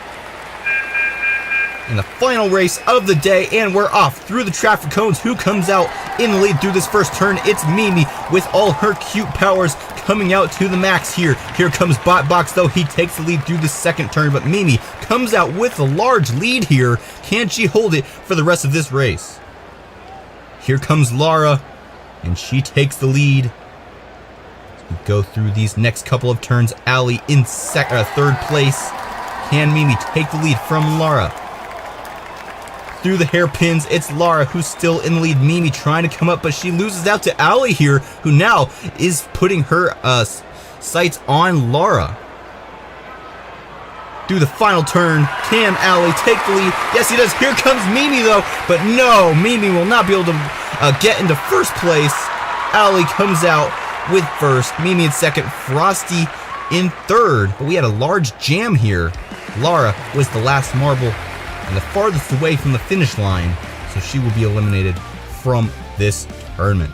In the final race of the day, and we're off through the traffic cones. Who comes out in the lead through this first turn? It's Mimi with all her cute powers coming out to the max here. Here comes Botbox, though. He takes the lead through the second turn, but Mimi comes out with a large lead here. Can she hold it for the rest of this race? Here comes Lara, and she takes the lead. We go through these next couple of turns. Ali in third place. Can Mimi take the lead from Lara? Through the hairpins, it's Lara who's still in the lead. Mimi trying to come up, but she loses out to Ali here, who now is putting her sights on Lara. Through the final turn, can Ali take the lead? Yes, he does. Here comes Mimi, though, but no, Mimi will not be able to get into first place. Ali comes out with first, Mimi in second, Frosty in third, but we had a large jam here. Lara was the last marble and the farthest away from the finish line, so she will be eliminated from this tournament.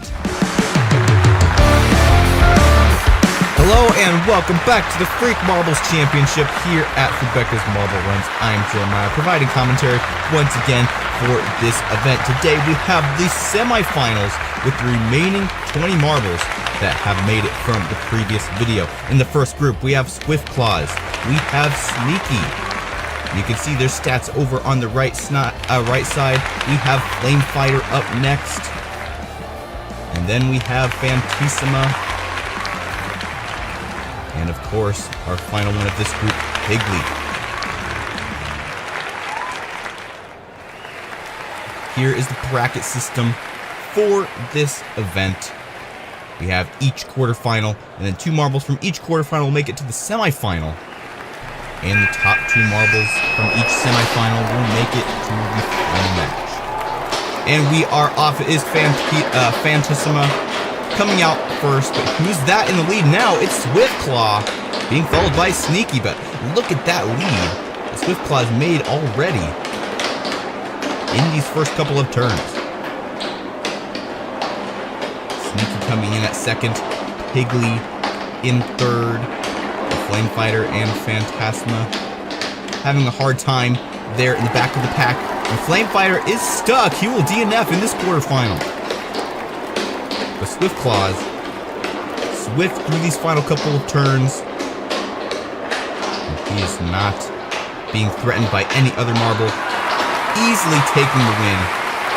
Hello and welcome back to the Freak Marbles Championship here at Fubeca's Marble Runs. I'm Jeremiah, providing commentary once again for this event. Today we have the semifinals with the remaining 20 marbles that have made it from the previous video. In the first group, we have Swift Claws, we have Sneaky. You can see their stats over on the right side. We have Flame Fighter up next. And then we have Fantissima. And of course, our final one of this group, Higley. Here is the bracket system for this event. We have each quarterfinal, and then 2 marbles from each quarterfinal will make it to the semifinal. And the top 2 marbles from each semifinal will make it to the final match. And we are off. It is Fantissima coming out first, but who's that in the lead now? It's Swiftclaw being followed by Sneaky, but look at that lead that Swiftclaw's made already in these first couple of turns. Sneaky coming in at second, Higley in third, Flame Fighter and Phantasma having a hard time there in the back of the pack. And Flame Fighter is stuck. He will DNF in this quarterfinal. But Swift Claws, swift through these final couple of turns. He is not being threatened by any other marble. Easily taking the win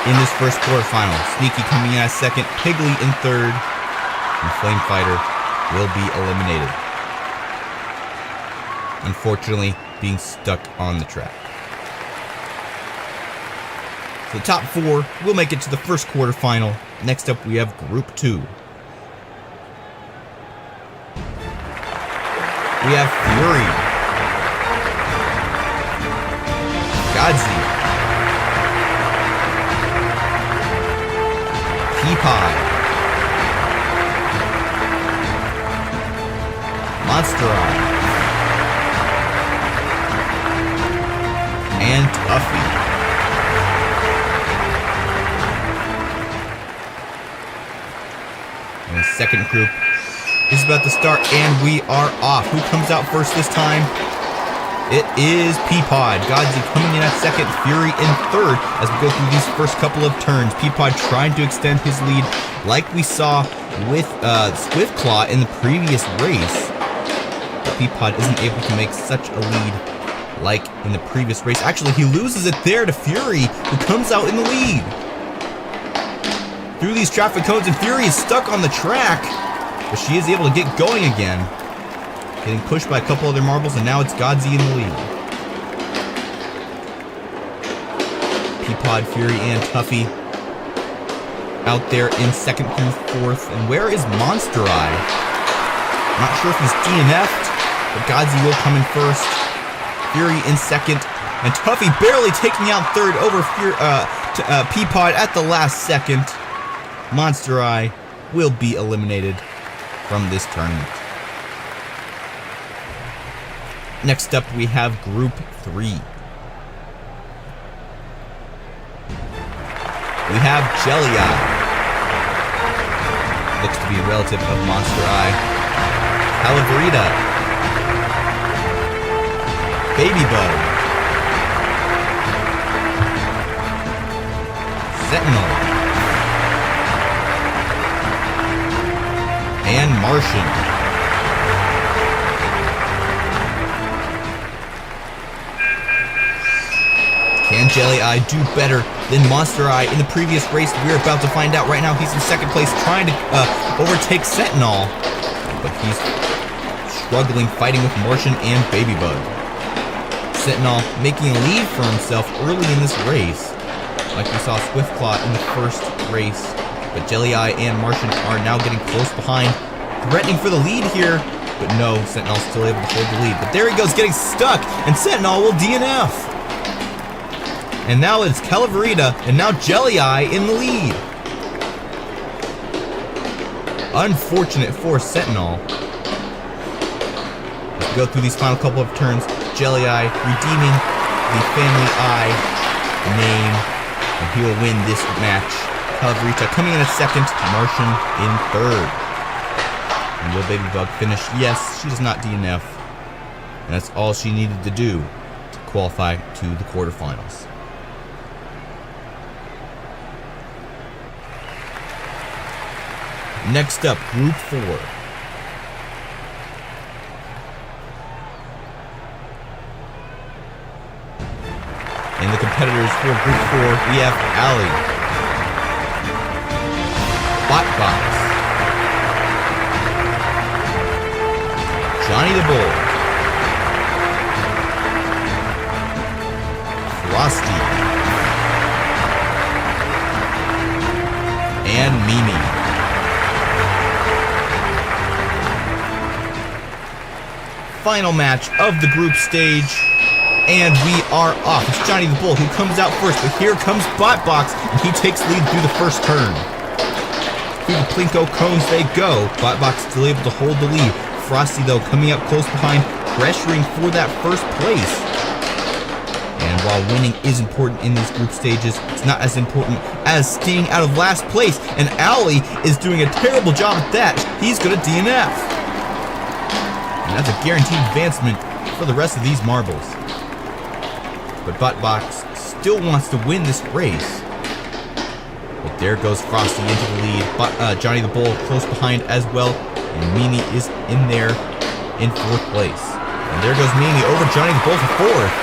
in this first quarterfinal. Sneaky coming in at second, Piggly in third, and Flame Fighter will be eliminated. Unfortunately, being stuck on the track. So the top 4 will make it to the first quarterfinal. Next up, we have Group 2. We have Fury, Godzi, Peapod, Monsterai, and Tuffy. And the second group is about to start, and we are off. Who comes out first this time? It is Peapod. Godzi coming in at second, Fury in third as we go through these first couple of turns. Peapod trying to extend his lead like we saw with Swiftclaw in the previous race. But Peapod isn't able to make such a lead like in the previous race. Actually, he loses it there to Fury, who comes out in the lead. Through these traffic cones, and Fury is stuck on the track, but she is able to get going again. Getting pushed by a couple other marbles, and now it's Godzi in the lead. Peapod, Fury, and Tuffy out there in second through fourth. And where is Monsterai? Not sure if he's DNF'd, but Godzi will come in first. Fury in second, and Tuffy barely taking out third over Peapod at the last second. Monsterai will be eliminated from this tournament. Next up, we have Group 3. We have Jelly-Eye. Looks to be a relative of Monsterai. Calaverita. Babybug. Sentinel. And Martian. Can Jelly-Eye do better than Monsterai in the previous race? We're about to find out right now. He's in second place trying to overtake Sentinel, but he's struggling, fighting with Martian and Babybug. Sentinel making a lead for himself early in this race, like we saw Swiftclaw in the first race, but Jelly-Eye and Martian are now getting close behind, threatening for the lead here, but no, Sentinel's still able to hold the lead. But there he goes, getting stuck, and Sentinel will DNF. And now it's Calaverita, and now Jelly-Eye in the lead. Unfortunate for Sentinel. As we go through these final couple of turns, Jelly-Eye redeeming the Family Eye name, and he will win this match. Calaverita coming in at second, Martian in third. And will Babybug finish? Yes, she does not DNF. And that's all she needed to do to qualify to the quarterfinals. Next up, Group 4. And the competitors for Group 4, we have Ali, Botbox, Johnny the Bull, Frosty, and Mimi. Final match of the group stage, and we are off. It's Johnny the Bull who comes out first, but here comes Botbox, and he takes lead through the first turn. Through the Plinko cones they go. Botbox still able to hold the lead. Frosty, though, coming up close behind, pressuring for that first place. And while winning is important in these group stages, it's not as important as staying out of last place, and Ali is doing a terrible job at that. He's going to DNF. And that's a guaranteed advancement for the rest of these marbles. But Botbox still wants to win this race. But there goes Frosty into the lead. Johnny the Bull close behind as well. And Mimi is in there in fourth place. And there goes Mimi over Johnny the Bull for fourth.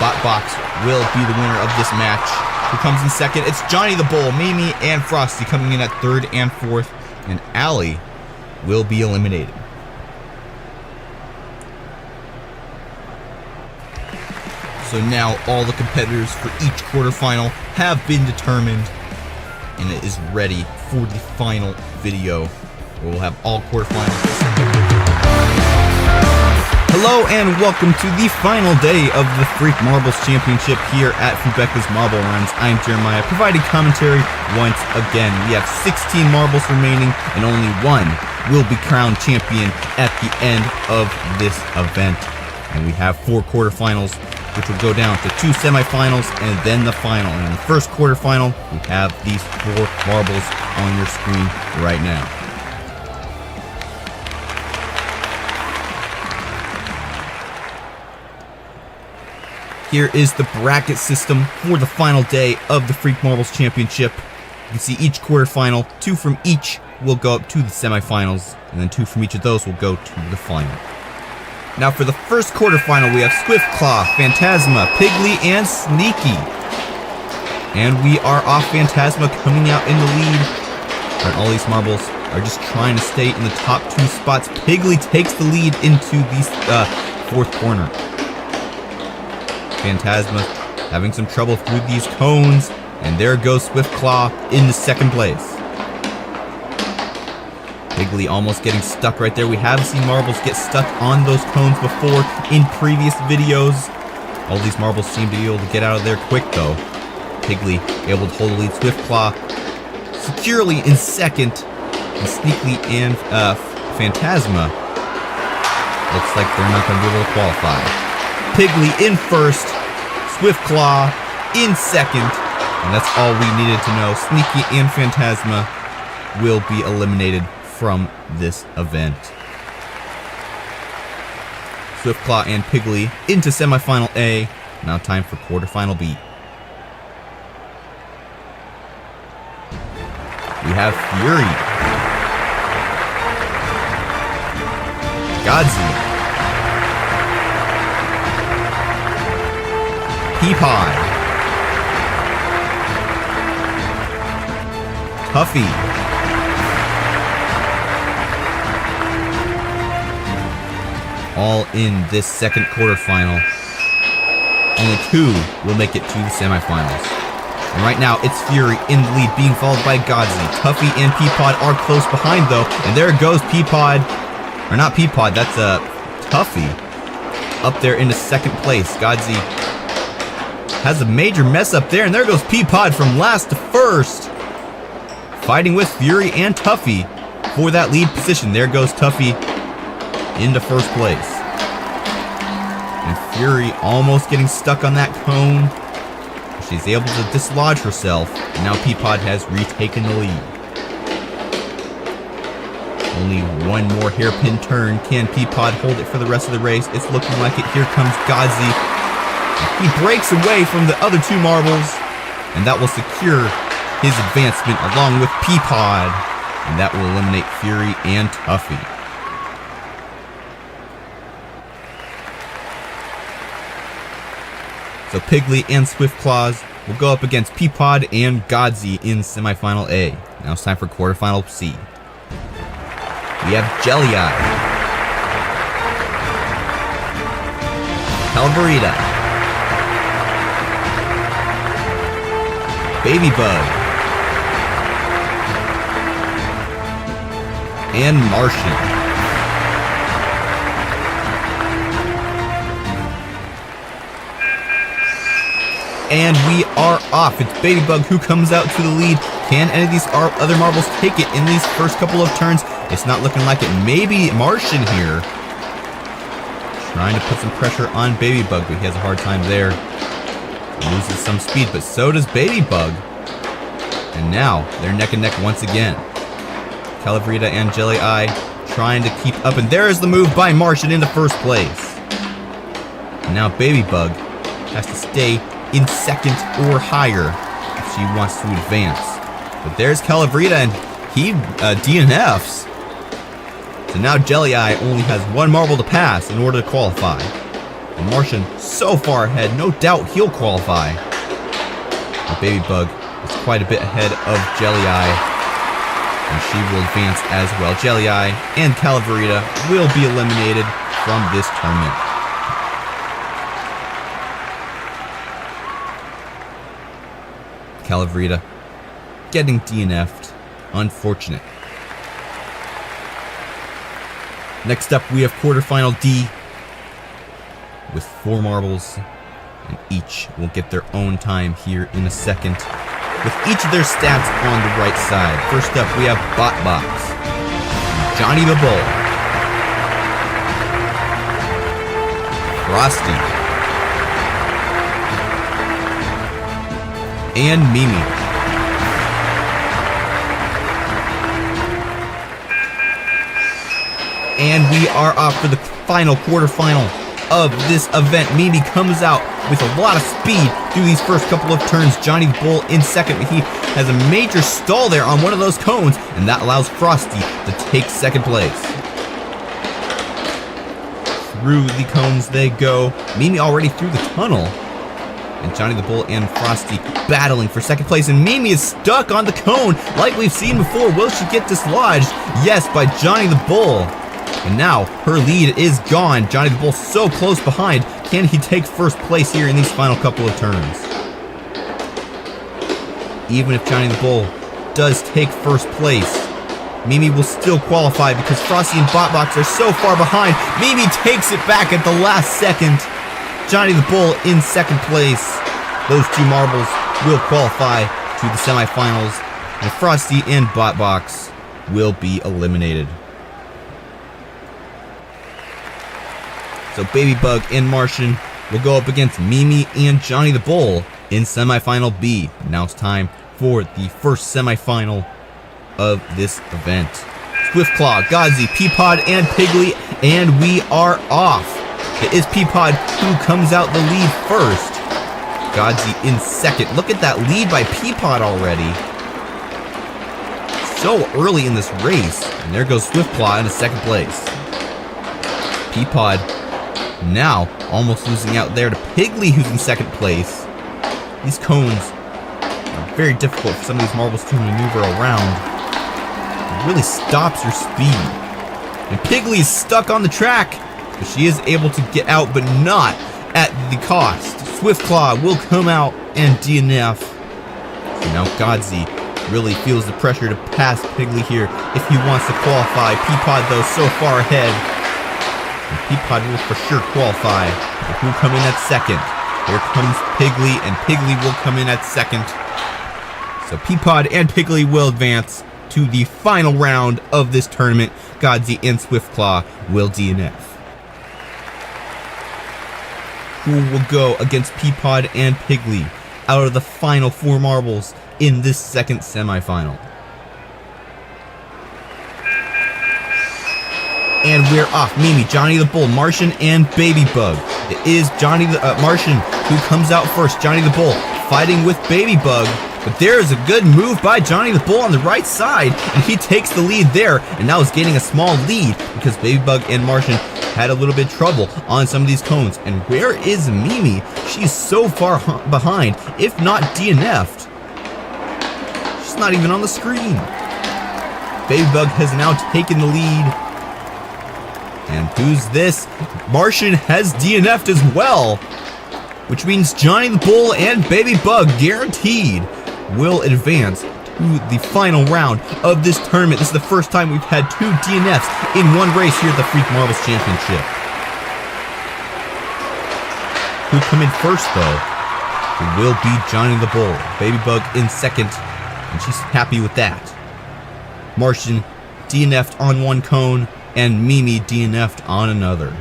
Botbox will be the winner of this match. Who comes in second? It's Johnny the Bull, Mimi, and Frosty coming in at third and fourth. And Allie will be eliminated. So now all the competitors for each quarterfinal have been determined, and it is ready for the final video, where we'll have all quarterfinals. Hello and welcome to the final day of the Freak Marbles Championship here at Fubeca's Marble Runs. I'm Jeremiah, providing commentary once again. We have 16 marbles remaining, and only one will be crowned champion at the end of this event. And we have 4 quarterfinals, which will go down to 2 semifinals and then the final. And in the first quarterfinal, we have these 4 marbles on your screen right now. Here is the bracket system for the final day of the Freak Marbles Championship. You can see each quarterfinal, 2 from each will go up to the semifinals, and then 2 from each of those will go to the final. Now for the first quarterfinal, we have Swiftclaw, Phantasma, Piggly, and Sneaky. And we are off Phantasma coming out in the lead. And all these marbles are just trying to stay in the top 2 spots. Piggly takes the lead into the 4th corner. Phantasma having some trouble through these cones, and there goes Swiftclaw into 2nd place. Piggly almost getting stuck right there. We have seen marbles get stuck on those cones before in previous videos. All these marbles seem to be able to get out of there quick though. Piggly able to hold the lead. Swiftclaw securely in 2nd, and Sneaky and Phantasma looks like they're not going to be able to qualify. Piggly in 1st, Swiftclaw in 2nd, and that's all we needed to know. Sneaky and Phantasma will be eliminated from this event. Swiftclaw and Piggly into semifinal A. Now time for quarterfinal B. We have Fury, Godzi, Peapod, Tuffy, all in this 2nd quarterfinal. Only 2 will make it to the semifinals. And right now, it's Fury in the lead, being followed by Godzi. Tuffy and Peapod are close behind though, and there goes Peapod, or not Peapod, that's Tuffy, up there into 2nd place. Godzi has a major mess up there, and there goes Peapod from last to 1st, fighting with Fury and Tuffy for that lead position. There goes Tuffy into 1st place, and Fury almost getting stuck on that cone. She's able to dislodge herself, and now Peapod has retaken the lead. Only one more hairpin turn. Can Peapod hold it for the rest of the race? It's looking like it. Here comes Godzi. He breaks away from the other 2 marbles, and that will secure his advancement along with Peapod, and that will eliminate Fury and Tuffy. So Piggly and Swiftclaws will go up against Peapod and Godzi in semifinal A. Now it's time for quarterfinal C. We have Jelly Eye, Calvarita, Baby Bug, and Martian. And we are off. It's Baby Bug who comes out to the lead. Can any of these other marbles take it in these first couple of turns? It's not looking like it. Maybe Martian here, trying to put some pressure on Baby Bug, but he has a hard time there. He loses some speed, but so does Baby Bug. And now they're neck and neck once again. Calavrita and Jelly Eye trying to keep up, and there is the move by Martian in the 1st place. And now Baby Bug has to stay in 2nd or higher if she wants to advance. But there's Calavrita, and he DNFs. So now Jelly Eye only has one marble to pass in order to qualify. And Martian so far ahead, no doubt he'll qualify. But Baby Bug is quite a bit ahead of Jelly Eye, and she will advance as well. Jelly Eye and Calaverita will be eliminated from this tournament. Calaverita getting DNF'd. Unfortunate. Next up, we have quarterfinal D with 4 marbles, and each will get their own time here in a second, with each of their stats on the right side. First up, we have Botbox, Johnny the Bull, Frosty, and Mimi. And we are off for the final quarterfinal of this event. Mimi comes out with a lot of speed through these first couple of turns. Johnny the Bull in second, but he has a major stall there on one of those cones, and that allows Frosty to take second place. Through the cones they go. Mimi already through the tunnel, and Johnny the Bull and Frosty battling for second place, and Mimi is stuck on the cone like we've seen before. Will she get dislodged? Yes, by Johnny the Bull. And now her lead is gone. Johnny the Bull so close behind. Can he take first place here in these final couple of turns? Even if Johnny the Bull does take first place, Mimi will still qualify because Frosty and Botbox are so far behind. Mimi takes it back at the last second. Johnny the Bull in second place. Those 2 marbles will qualify to the semifinals, and Frosty and Botbox will be eliminated. So Baby Bug and Martian will go up against Mimi and Johnny the Bull in semifinal B. Now it's time for the first semifinal of this event. Swiftclaw, Godsey, Peapod, and Piggly, and we are off. It is Peapod who comes out the lead first. Godsey in second. Look at that lead by Peapod already. So early in this race. And there goes Swiftclaw in second place. Peapod now almost losing out there to Piggly, who's in second place. These cones are very difficult for some of these marbles to maneuver around. It really stops your speed. And Piggly is stuck on the track, but she is able to get out, but not at the cost. Swiftclaw will come out and DNF. So now Godsey really feels the pressure to pass Piggly here if he wants to qualify. Peapod, though, so far ahead. And Peapod will for sure qualify. But who will come in at second? Here comes Piggly, and Piggly will come in at second. So Peapod and Piggly will advance to the final round of this tournament. Godsey and Swiftclaw will DNF. Who will go against Peapod and Piggly out of the final 4 marbles in this second semifinal? And we're off. Mimi, Johnny the Bull, Martian, and Baby Bug. It is Johnny the Martian who comes out first. Johnny the Bull fighting with Baby Bug, but there is a good move by Johnny the Bull on the right side, and he takes the lead there, and now is gaining a small lead because Baby Bug and Martian had a little bit of trouble on some of these cones. And where is Mimi? She's so far behind, if not DNF'd. She's not even on the screen. Baby Bug has now taken the lead. And who's this? Martian has DNF'd as well, which means Johnny the Bull and Baby Bug guaranteed will advance to the final round of this tournament. This is the first time we've had 2 DNFs in one race here at the Freak Marbles Championship. Who come in first, though? It will be Johnny the Bull. Baby Bug in second, and she's happy with that. Martian DNF'd on one cone, and Mimi DNF'd on another.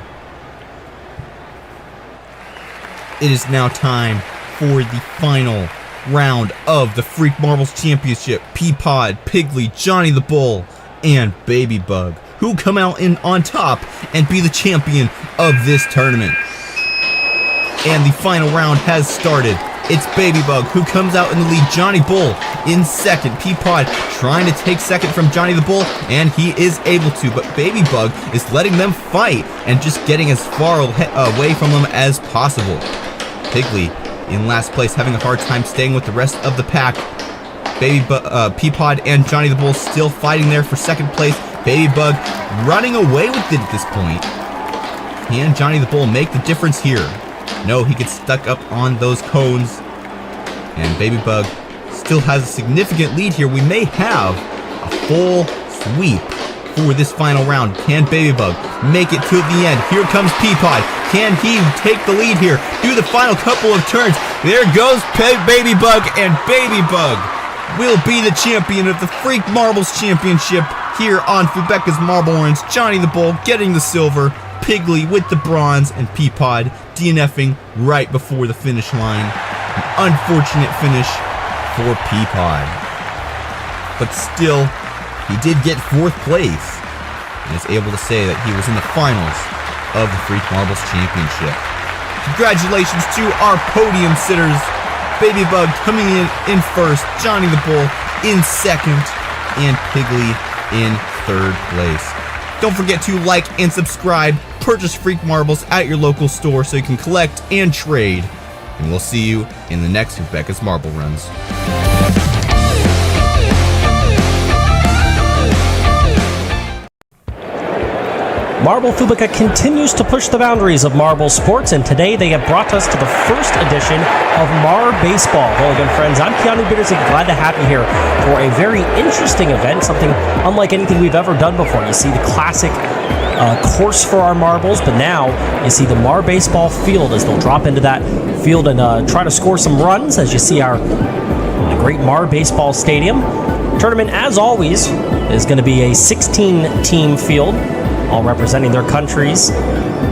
It is now time for the final round of the Freak Marbles Championship. Peapod, Piggly, Johnny the Bull, and Baby Bug, who come out on top and be the champion of this tournament. And the final round has started. it's Baby Bug who comes out in the lead. Johnny Bull in second. Peapod trying to take second from Johnny the Bull, and he is able to, but Baby Bug is letting them fight and just getting as far away from them as possible. Piggly in last place, having a hard time staying with the rest of the pack. Peapod and Johnny the Bull still fighting there for second place. Baby Bug running away with it at this point. He and Johnny the Bull make the difference here. No, he gets stuck up on those cones. And Baby Bug still has a significant lead here. We may have a full sweep for this final round. Can Baby Bug make it to the end? Here comes Peapod. Can he take the lead here? Do the final couple of turns. There goes Baby Bug, and Baby Bug will be the champion of the Freak Marbles Championship here on Fubeca's Marble Runs. Johnny the Bull getting the silver, Piggly with the bronze, and Peapod DNFing right before the finish line. An unfortunate finish for Peapod. But still, he did get 4th place and is able to say that he was in the finals of the Freak Marbles Championship. Congratulations to our podium sitters. Baby Bug coming in first, Johnny the Bull in second, and Piggly in 3rd place. Don't forget to like and subscribe, purchase Freak Marbles at your local store so you can collect and trade. And we'll see you in the next Fubeca's Marble Runs. Marble Fubeca continues to push the boundaries of marble sports, and today they have brought us to the first edition of Mar Baseball. Well, again, friends, I'm Keanu Bittersig, glad to have you here for a very interesting event, something unlike anything we've ever done before. You see the classic course for our marbles, but now you see the Mar Baseball field as they'll drop into that field and try to score some runs, as you see the great Mar Baseball Stadium. Tournament, as always, is going to be a 16-team field, all representing their countries,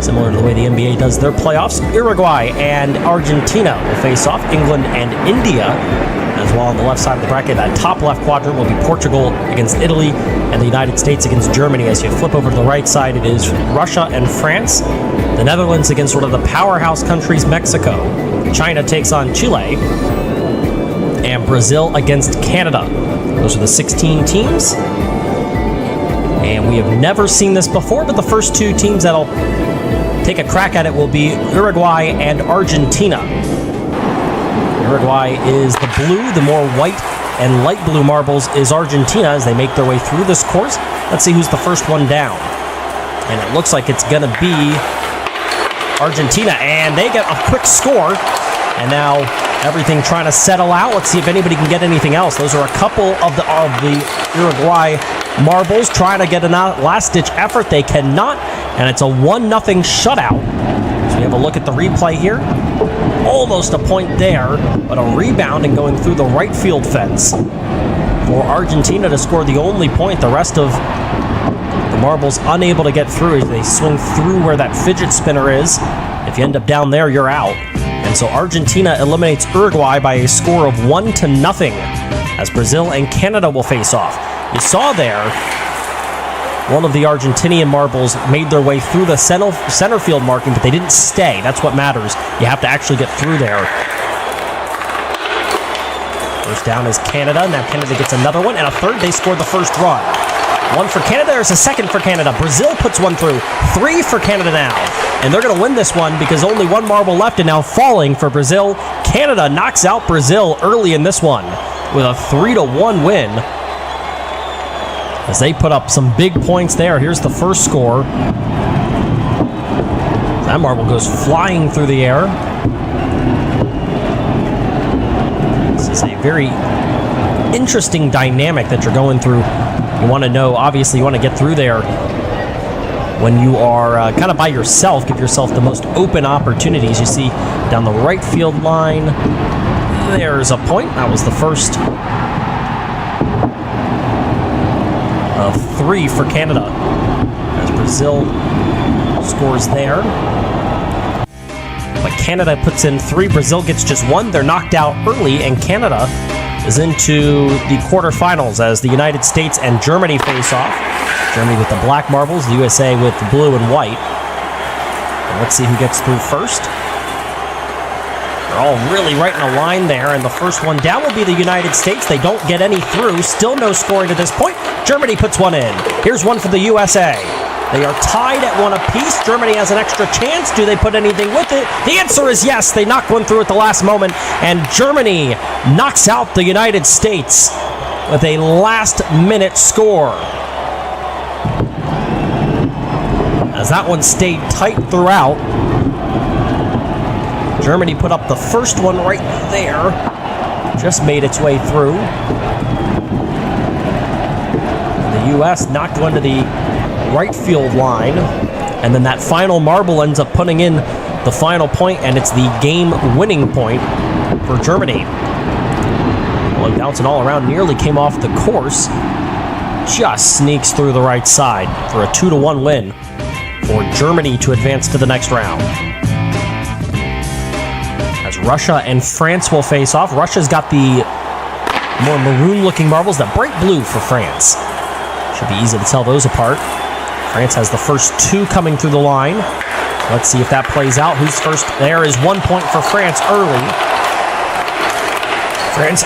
similar to the way the NBA does their playoffs. Uruguay and Argentina will face off, England and India, as well on the left side of the bracket. That top left quadrant will be Portugal against Italy and the United States against Germany. As you flip over to the right side, it is Russia and France, the Netherlands against one of the powerhouse countries, Mexico. China takes on Chile, and Brazil against Canada. Those are the 16 teams. And we have never seen this before, but the first 2 teams that'll take a crack at it will be Uruguay and Argentina. Uruguay is the blue, the more white and light blue marbles is Argentina as they make their way through this course. Let's see who's the first one down. And it looks like it's going to be Argentina, and they get a quick score. And now everything trying to settle out. Let's see if anybody can get anything else. Those are a couple of the Uruguay marbles trying to get a last-ditch effort. They cannot, and it's a 1-0 shutout. So we have a look at the replay here. Almost a point there, but a rebound and going through the right field fence for Argentina to score the only point. The rest of the marbles unable to get through as they swing through where that fidget spinner is. If you end up down there, you're out. And so Argentina eliminates Uruguay by a score of 1-0 as Brazil and Canada will face off. You saw there, one of the Argentinian marbles made their way through the center field marking, but they didn't stay. That's what matters. You have to actually get through there. First down is Canada. Now Canada gets another one, and a third. They scored the first run. 1 for Canada. There's a second for Canada. Brazil puts one through. 3 for Canada now. And they're going to win this one because only one marble left and now falling for Brazil. Canada knocks out Brazil early in this one with a 3-1 win as they put up some big points there. Here's the first score. That marble goes flying through the air. This is a very interesting dynamic that you're going through. You want to know, obviously, you want to get through there when you are kind of by yourself. Give yourself the most open opportunities. You see down the right field line, there's a point. That was the first of 3 for Canada as Brazil scores there. But Canada puts in 3. Brazil gets just 1. They're knocked out early, and Canada is into the quarterfinals as the United States and Germany face off. Germany with the black marbles, the USA with the blue and white. And let's see who gets through first. They're all really right in a line there, and the first one down will be the United States. They don't get any through. Still no scoring to this point. Germany puts one in. Here's one for the USA. They are tied at one apiece. Germany has an extra chance. Do they put anything with it? The answer is yes. They knock one through at the last moment, and Germany knocks out the United States with a last-minute score. As that one stayed tight throughout. Germany put up the first one right there. Just made its way through. The U.S. knocked one to the right field line. And then that final marble ends up putting in the final point, and it's the game-winning point for Germany. Well, bouncing all around, nearly came off the course. Just sneaks through the right side for a 2-1 win for Germany to advance to the next round. As Russia and France will face off. Russia's got the more maroon-looking marbles that break blue for France. Should be easy to tell those apart. France has the first two coming through the line. Let's see if that plays out. Who's first? There is 1 point for France early. France,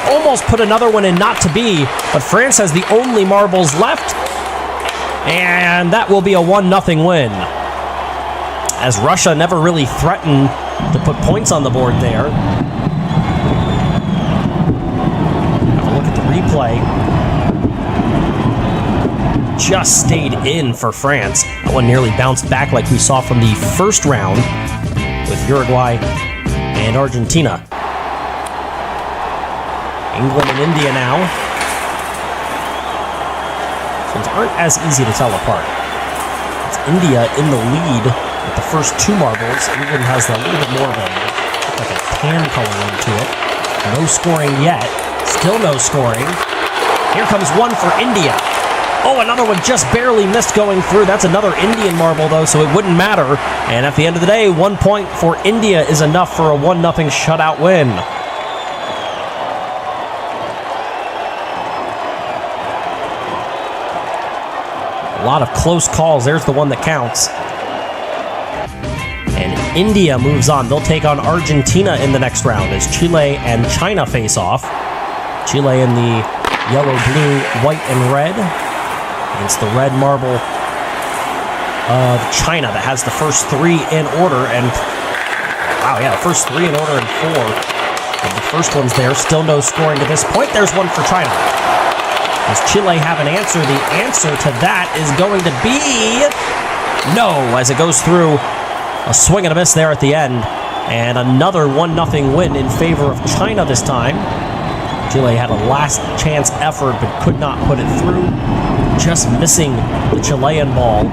almost put another one in, not to be, but France has the only marbles left, and that will be a 1-0 win. As Russia never really threatened to put points on the board there. Have a look at the replay. Just stayed in for France. That one nearly bounced back like we saw from the first round with Uruguay and Argentina. England and India now. These ones aren't as easy to tell apart. It's India in the lead with the first two marbles. England has a little bit more of like a tan coloring to it. No scoring yet. Still no scoring. Here comes one for India. Oh, another one just barely missed going through. That's another Indian marble, though, so it wouldn't matter. And at the end of the day, 1 point for India is enough for a 1-0 shutout win. A lot of close calls. There's the one that counts. And India moves on. They'll take on Argentina in the next round as Chile and China face off. Chile in the yellow, blue, white, and red. Against the red marble of China that has the first three in order. And wow, yeah, the first three in order and four. And the first one's there. Still no scoring to this point. There's one for China. Does Chile have an answer? The answer to that is going to be no, as it goes through a swing and a miss there at the end. And another 1-0 win in favor of China this time. Chile had a last chance effort but could not put it through. Just missing the Chilean ball.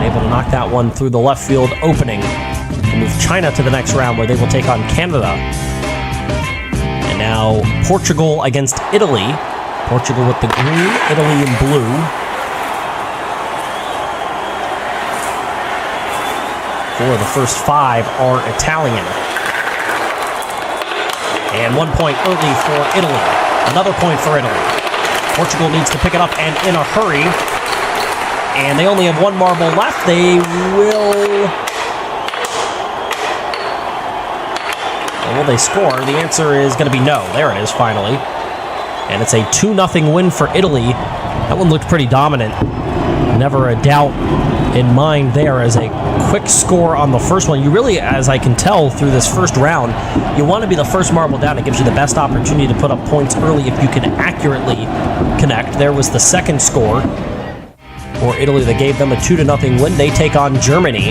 Able to knock that one through the left field opening to move China to the next round where they will take on Canada. And now Portugal against Italy. Portugal with the green, Italy in blue. Four of the first five are Italian. And 1 point early for Italy. Another point for Italy. Portugal needs to pick it up and in a hurry. And they only have one marble left. They will they score? The answer is going to be no. There it is, finally. And it's a 2-0 win for Italy. That one looked pretty dominant. Never a doubt in mind there as a quick score on the first one. You really, as I can tell through this first round, you want to be the first marble down. It gives you the best opportunity to put up points early if you can accurately connect. There was the second score for Italy that gave them a 2-0 win. They take on Germany.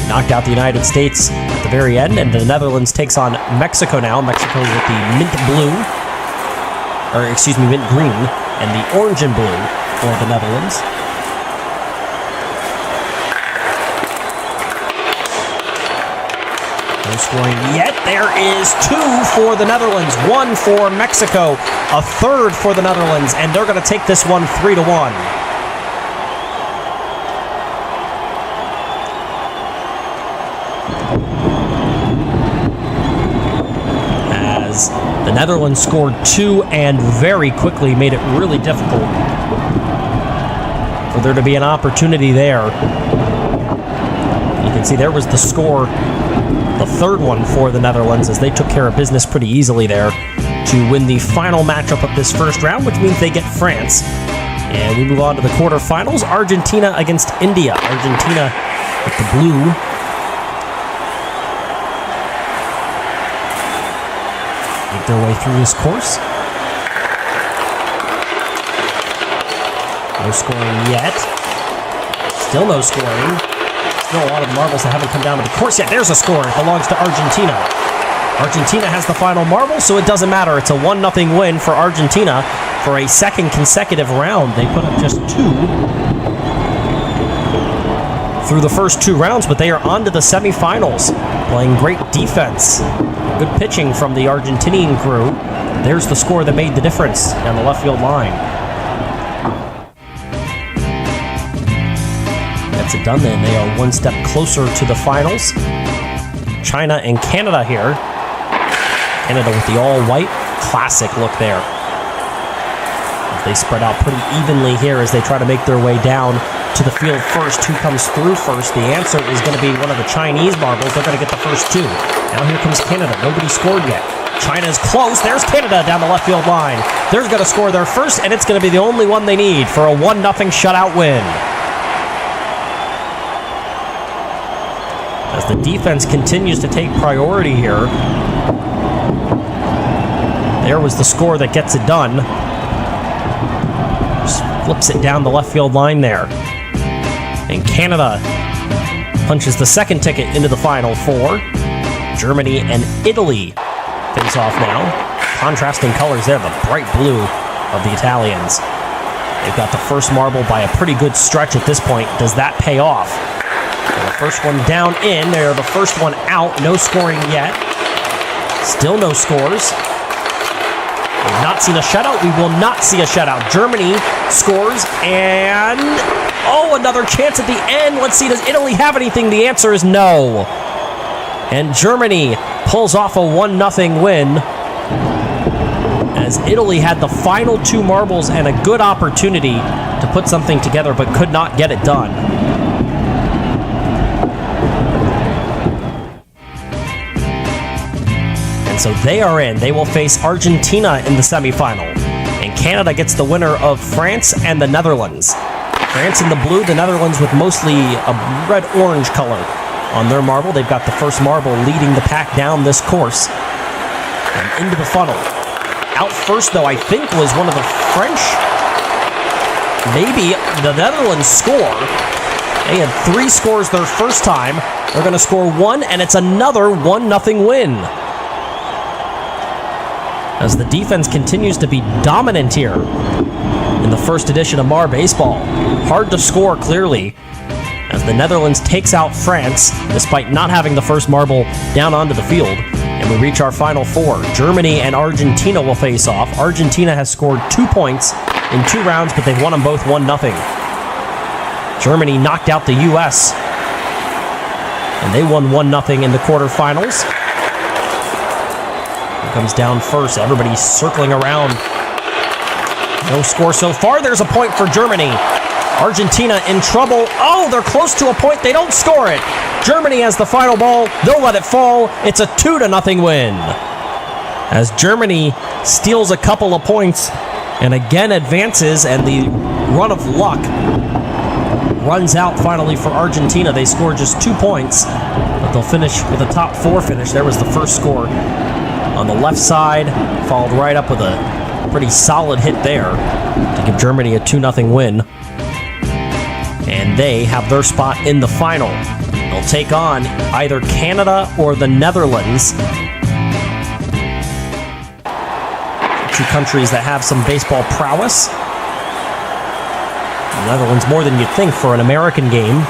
Knocked out the United States at the very end, and the Netherlands takes on Mexico now. Mexico with the mint green, and the orange and blue for the Netherlands. No scoring yet. There is two for the Netherlands, one for Mexico, a third for the Netherlands, and they're going to take this one 3-1. As the Netherlands scored two and very quickly made it really difficult for there to be an opportunity there. You can see there was the score the third one for the Netherlands, as they took care of business pretty easily there to win the final matchup of this first round, which means they get France. And we move on to the quarterfinals. Argentina against India. Argentina with the blue. Make their way through this course. No scoring yet. Still no scoring. Still a lot of marbles that haven't come down to the course yet. There's a score. It belongs to Argentina. Argentina has the final marble, so it doesn't matter. It's a 1-0 win for Argentina for a second consecutive round. They put up just 2 through the first 2 rounds, but they are on to the semifinals, playing great defense. Good pitching from the Argentinian crew. There's the score that made the difference down the left field line. That's it done then. They are 1 step closer to the finals. China and Canada here. Canada with the all-white, classic look there. They spread out pretty evenly here as they try to make their way down to the field first. Who comes through first? The answer is going to be one of the Chinese marbles. They're going to get the first 2. Now here comes Canada. Nobody scored yet. China's close. There's Canada down the left field line. They're going to score their first, and it's going to be the only one they need for a 1-0 shutout win. As the defense continues to take priority here, there was the score that gets it done. Just flips it down the left field line there. And Canada punches the second ticket into the Final Four. Germany and Italy face off now. Contrasting colors there, the bright blue of the Italians. They've got the first marble by a pretty good stretch at this point. Does that pay off? And the first one down in. They're the first one out. No scoring yet. Still no scores. We've not seen a shutout. We will not see a shutout. Germany scores, and another chance at the end. Let's see, does Italy have anything? The answer is no. And Germany pulls off a 1-0 win, as Italy had the final 2 marbles and a good opportunity to put something together, but could not get it done. So they are in. They will face Argentina in the semifinal. And Canada gets the winner of France and the Netherlands. France in the blue, the Netherlands with mostly a red-orange color on their marble. They've got the first marble leading the pack down this course and into the funnel. Out first, though, I think was one of the French. Maybe the Netherlands score. They had 3 scores their first time. They're going to score 1, and it's another 1-0 win. As the defense continues to be dominant here in the first edition of Mar Baseball. Hard to score, clearly, as the Netherlands takes out France, despite not having the first marble down onto the field. And we reach our Final Four. Germany and Argentina will face off. Argentina has scored 2 points in 2 rounds, but they've won them both 1-0. Germany knocked out the U.S., and they won 1-0 in the quarterfinals. Comes down first. Everybody's circling around. No score so far. There's a point for Germany. Argentina in trouble. Oh, they're close to a point. They don't score it. Germany has the final ball. They'll let it fall. It's a 2-0 win. As Germany steals a couple of points and again advances, and the run of luck runs out finally for Argentina. They score just 2 points, but they'll finish with a top 4 finish. There was the first score on the left side, followed right up with a pretty solid hit there to give Germany a 2-0 win. And they have their spot in the final. They'll take on either Canada or the Netherlands. 2 countries that have some baseball prowess. The Netherlands more than you'd think for an American game.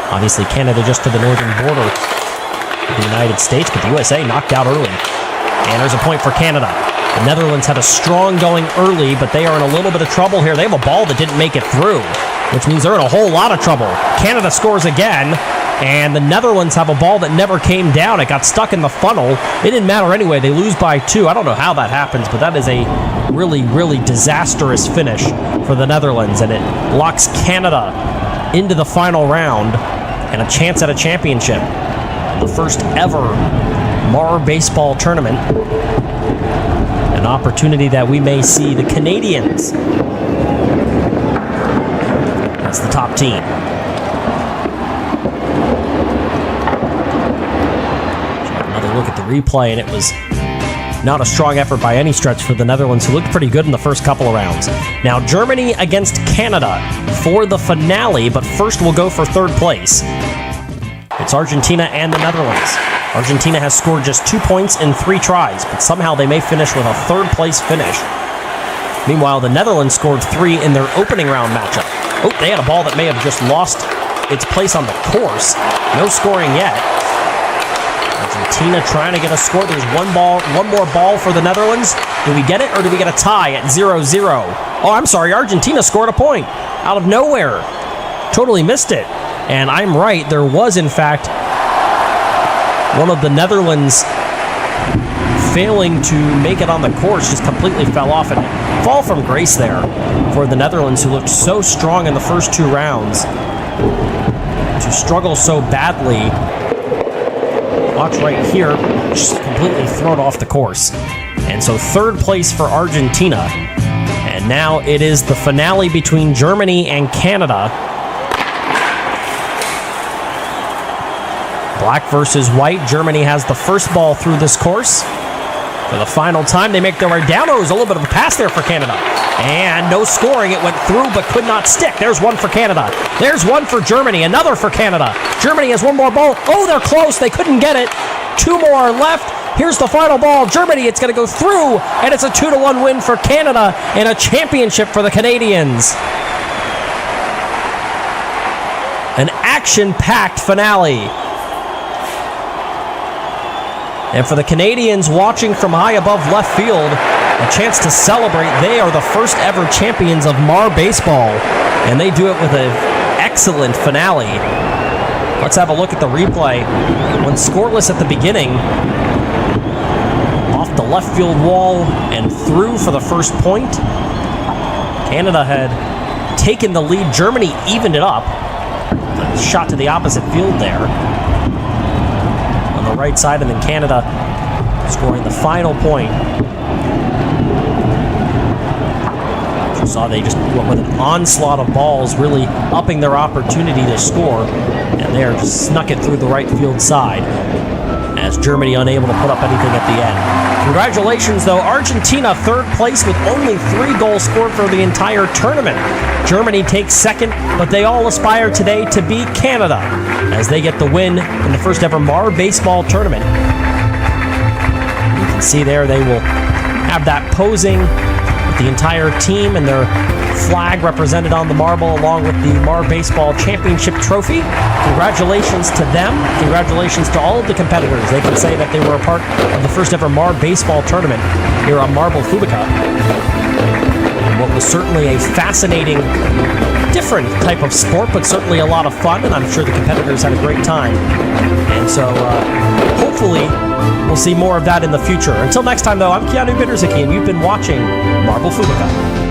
Obviously Canada just to the northern border of the United States, but the USA knocked out early. And there's a point for Canada. The Netherlands had a strong going early, but they are in a little bit of trouble here. They have a ball that didn't make it through, which means they're in a whole lot of trouble. Canada scores again, and the Netherlands have a ball that never came down. It got stuck in the funnel. It didn't matter anyway. They lose by 2. I don't know how that happens, but that is a really, really disastrous finish for the Netherlands, and it locks Canada into the final round and a chance at a championship. the first ever Mar Baseball Tournament. An opportunity that we may see the Canadians as the top team. Another look at the replay, and it was not a strong effort by any stretch for the Netherlands, who looked pretty good in the first couple of rounds. Now, Germany against Canada for the finale, but first we'll go for third place. It's Argentina and the Netherlands. Argentina has scored just 2 points in 3 tries, but somehow they may finish with a third-place finish. Meanwhile, the Netherlands scored 3 in their opening round matchup. Oh, they had a ball that may have just lost its place on the course. No scoring yet. Argentina trying to get a score. There's one more ball for the Netherlands. Do we get it, or do we get a tie at 0-0? Oh, I'm sorry, Argentina scored a point out of nowhere. Totally missed it. And I'm right, there was, in fact, one of the Netherlands failing to make it on the course, just completely fell off, and fall from grace there for the Netherlands, who looked so strong in the first 2 rounds, to struggle so badly. Watch right here, just completely thrown off the course. And so third place for Argentina, and now it is the finale between Germany and Canada. Black versus white. Germany has the first ball through this course. For the final time, they make their way down. Oh, it was a little bit of a pass there for Canada. And no scoring. It went through but could not stick. There's one for Canada. There's one for Germany. Another for Canada. Germany has one more ball. Oh, they're close. They couldn't get it. 2 more are left. Here's the final ball. Germany, it's going to go through. And it's a 2-1 win for Canada and a championship for the Canadians. An action-packed finale. And for the Canadians watching from high above left field, a chance to celebrate. They are the first ever champions of Mar Baseball, and they do it with an excellent finale. Let's have a look at the replay. When scoreless at the beginning, off the left field wall and through for the first point. Canada had taken the lead. Germany evened it up. A shot to the opposite field there on the right side, and then Canada scoring the final point. You saw they just went with an onslaught of balls, really upping their opportunity to score, and there just snuck it through the right field side, as Germany unable to put up anything at the end. Congratulations, though. Argentina third place with only 3 goals scored for the entire tournament. Germany takes second, but they all aspire today to beat Canada as they get the win in the first ever Mar Baseball Tournament. You can see there they will have that posing with the entire team and their flag represented on the marble, along with the Mar Baseball Championship trophy. Congratulations to them. Congratulations to all of the competitors. They can say that they were a part of the first ever Mar Baseball Tournament here on Marble Fubeca. And what was certainly a fascinating, different type of sport, but certainly a lot of fun, and I'm sure the competitors had a great time. And so hopefully we'll see more of that in the future. Until next time, though, I'm Keanu Bitterzicki, and you've been watching Marble Fubeca.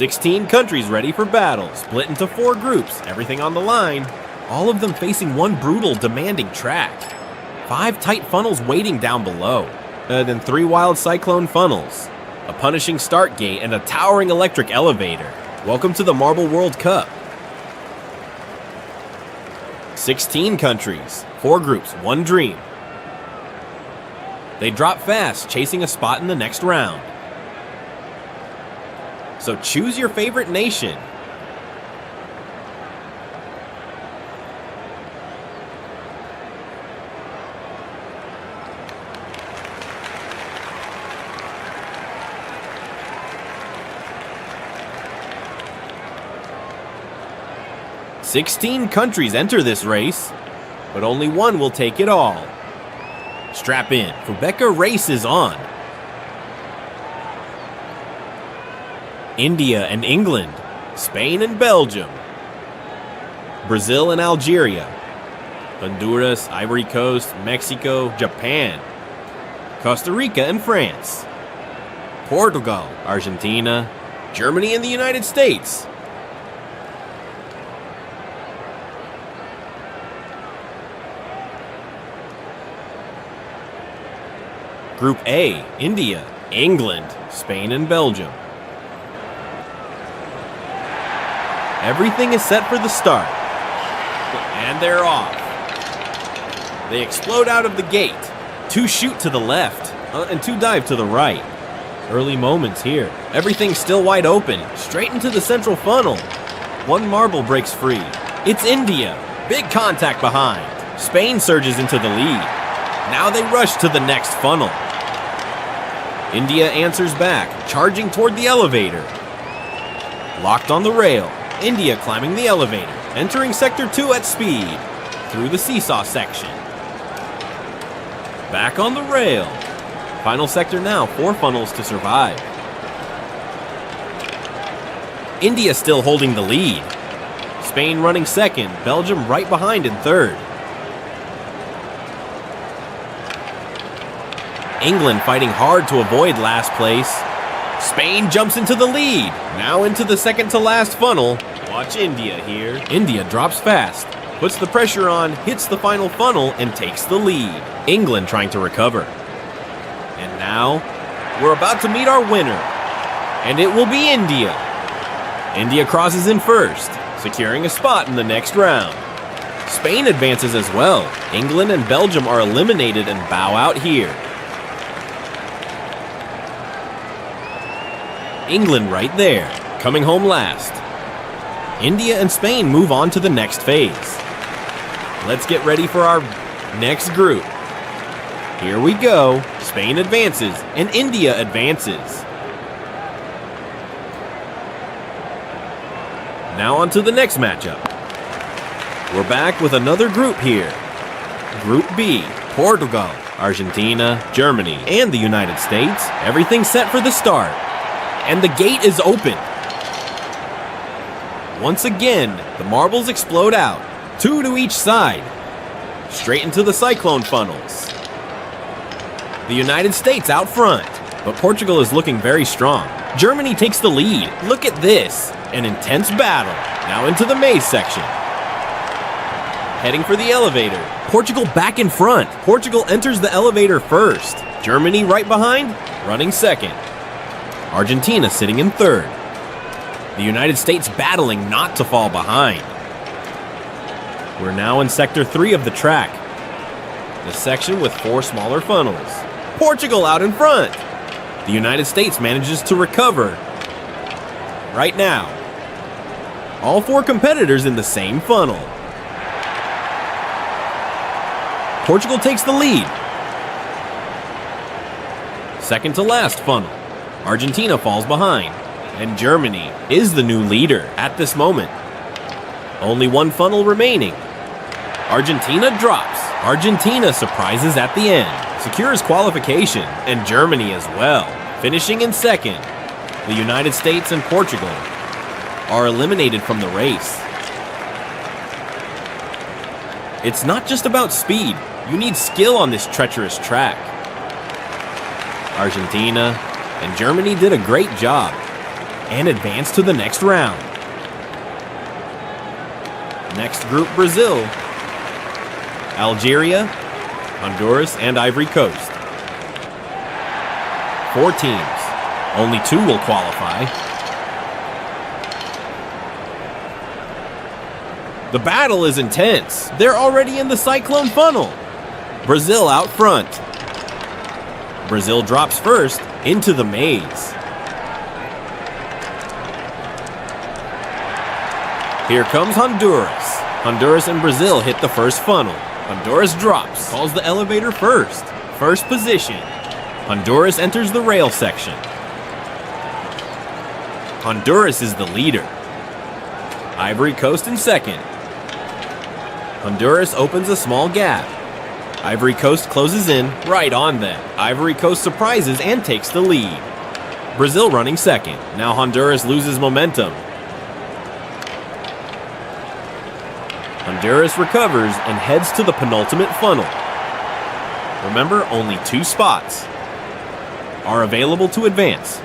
16 countries ready for battle, split into 4 groups, everything on the line. All of them facing one brutal, demanding track. 5 tight funnels waiting down below. Then 3 wild cyclone funnels. A punishing start gate and a towering electric elevator. Welcome to the Marble World Cup. 16 countries, 4 groups, 1 dream. They drop fast, chasing a spot in the next round. So choose your favorite nation. "16 countries enter this race, but only one will take it all. Strap in, Fubeca race is on. India and England, Spain and Belgium, Brazil and Algeria, Honduras, Ivory Coast, Mexico, Japan, Costa Rica and France, Portugal, Argentina, Germany and the United States. Group A, India, England, Spain and Belgium. Everything is set for the start. And they're off. They explode out of the gate. 2 shoot to the left, and 2 dive to the right. Early moments here. Everything's still wide open, straight into the central funnel. 1 marble breaks free. It's India. Big contact behind. Spain surges into the lead. Now they rush to the next funnel. India answers back, charging toward the elevator. Locked on the rail. India climbing the elevator, entering Sector 2 at speed, through the seesaw section. Back on the rail. Final sector now, 4 funnels to survive. India still holding the lead. Spain running second, Belgium right behind in third. England fighting hard to avoid last place. Spain jumps into the lead, now into the second to last funnel. Watch India here. India drops fast, puts the pressure on, hits the final funnel, and takes the lead. England trying to recover. And now, we're about to meet our winner. And it will be India. India crosses in first, securing a spot in the next round. Spain advances as well. England and Belgium are eliminated and bow out here. England right there, coming home last. India and Spain move on to the next phase. Let's get ready for our next group. Here we go. Spain advances and India advances. Now on to the next matchup. We're back with another group here. Group B, Portugal, Argentina, Germany, and the United States. Everything set for the start. And the gate is open. Once again, the marbles explode out, 2 to each side, straight into the cyclone funnels. The United States out front, but Portugal is looking very strong. Germany takes the lead. Look at this, an intense battle. Now into the maze section. Heading for the elevator. Portugal back in front. Portugal enters the elevator first. Germany right behind, running second. Argentina sitting in third. The United States battling not to fall behind. We're now in Sector 3 of the track. The section with 4 smaller funnels. Portugal out in front. The United States manages to recover. Right now. All 4 competitors in the same funnel. Portugal takes the lead. Second to last funnel. Argentina falls behind, and Germany is the new leader at this moment. Only 1 funnel remaining. Argentina drops. Argentina surprises at the end, secures qualification, and Germany as well, finishing in second. The United States and Portugal are eliminated from the race. It's not just about speed. You need skill on this treacherous track. Argentina and Germany did a great job. and advance to the next round. Next group, Brazil, Algeria, Honduras, and Ivory Coast. 4 teams. Only 2 will qualify. The battle is intense. They're already in the cyclone funnel. Brazil out front. Brazil drops first into the maze. Here comes Honduras. Honduras and Brazil hit the first funnel. Honduras drops, calls the elevator first. First position. Honduras enters the rail section. Honduras is the leader. Ivory Coast in second. Honduras opens a small gap. Ivory Coast closes in right on them. Ivory Coast surprises and takes the lead. Brazil running second. Now Honduras loses momentum. Honduras recovers and heads to the penultimate funnel. Remember, only 2 spots are available to advance.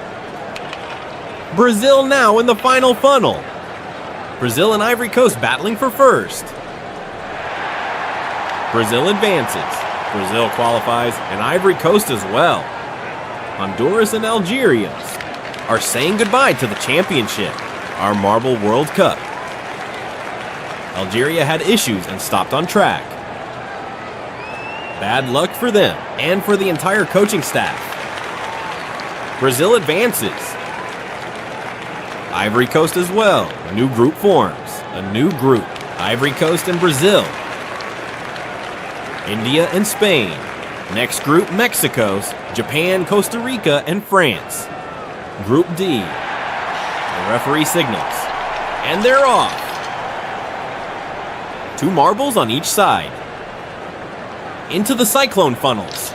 Brazil now in the final funnel. Brazil and Ivory Coast battling for first. Brazil advances. Brazil qualifies, and Ivory Coast as well. Honduras and Algeria are saying goodbye to the championship, our Marble World Cup. Algeria had issues and stopped on track. Bad luck for them and for the entire coaching staff. Brazil advances. Ivory Coast as well. A new group forms. A new group. Ivory Coast and Brazil. India and Spain. Next group, Mexico, Japan, Costa Rica, and France. Group D. The referee signals. And they're off. 2 marbles on each side. Into the cyclone funnels.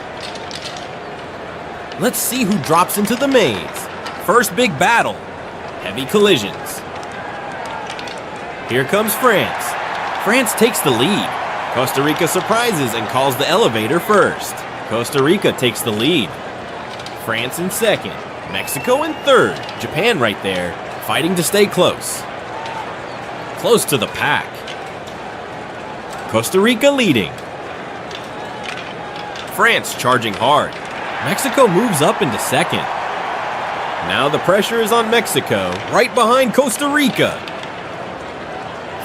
Let's see who drops into the maze. First big battle. Heavy collisions. Here comes France. France takes the lead. Costa Rica surprises and calls the elevator first. Costa Rica takes the lead. France in second. Mexico in third. Japan right there, fighting to stay close. Close to the pack. Costa Rica leading. France charging hard. Mexico moves up into second. Now the pressure is on Mexico, right behind Costa Rica.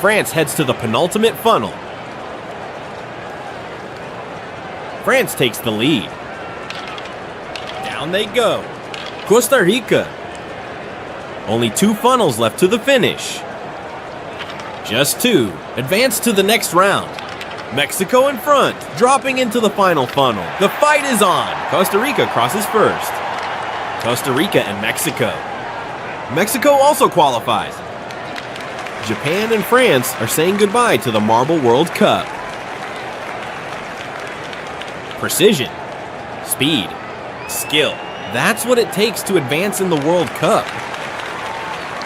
France heads to the penultimate funnel. France takes the lead. Down they go. Costa Rica. Only 2 funnels left to the finish. Just 2. Advance to the next round. Mexico in front, dropping into the final funnel. The fight is on. Costa Rica crosses first. Costa Rica and Mexico. Mexico also qualifies. Japan and France are saying goodbye to the Marble World Cup. Precision, speed, skill. That's what it takes to advance in the World Cup.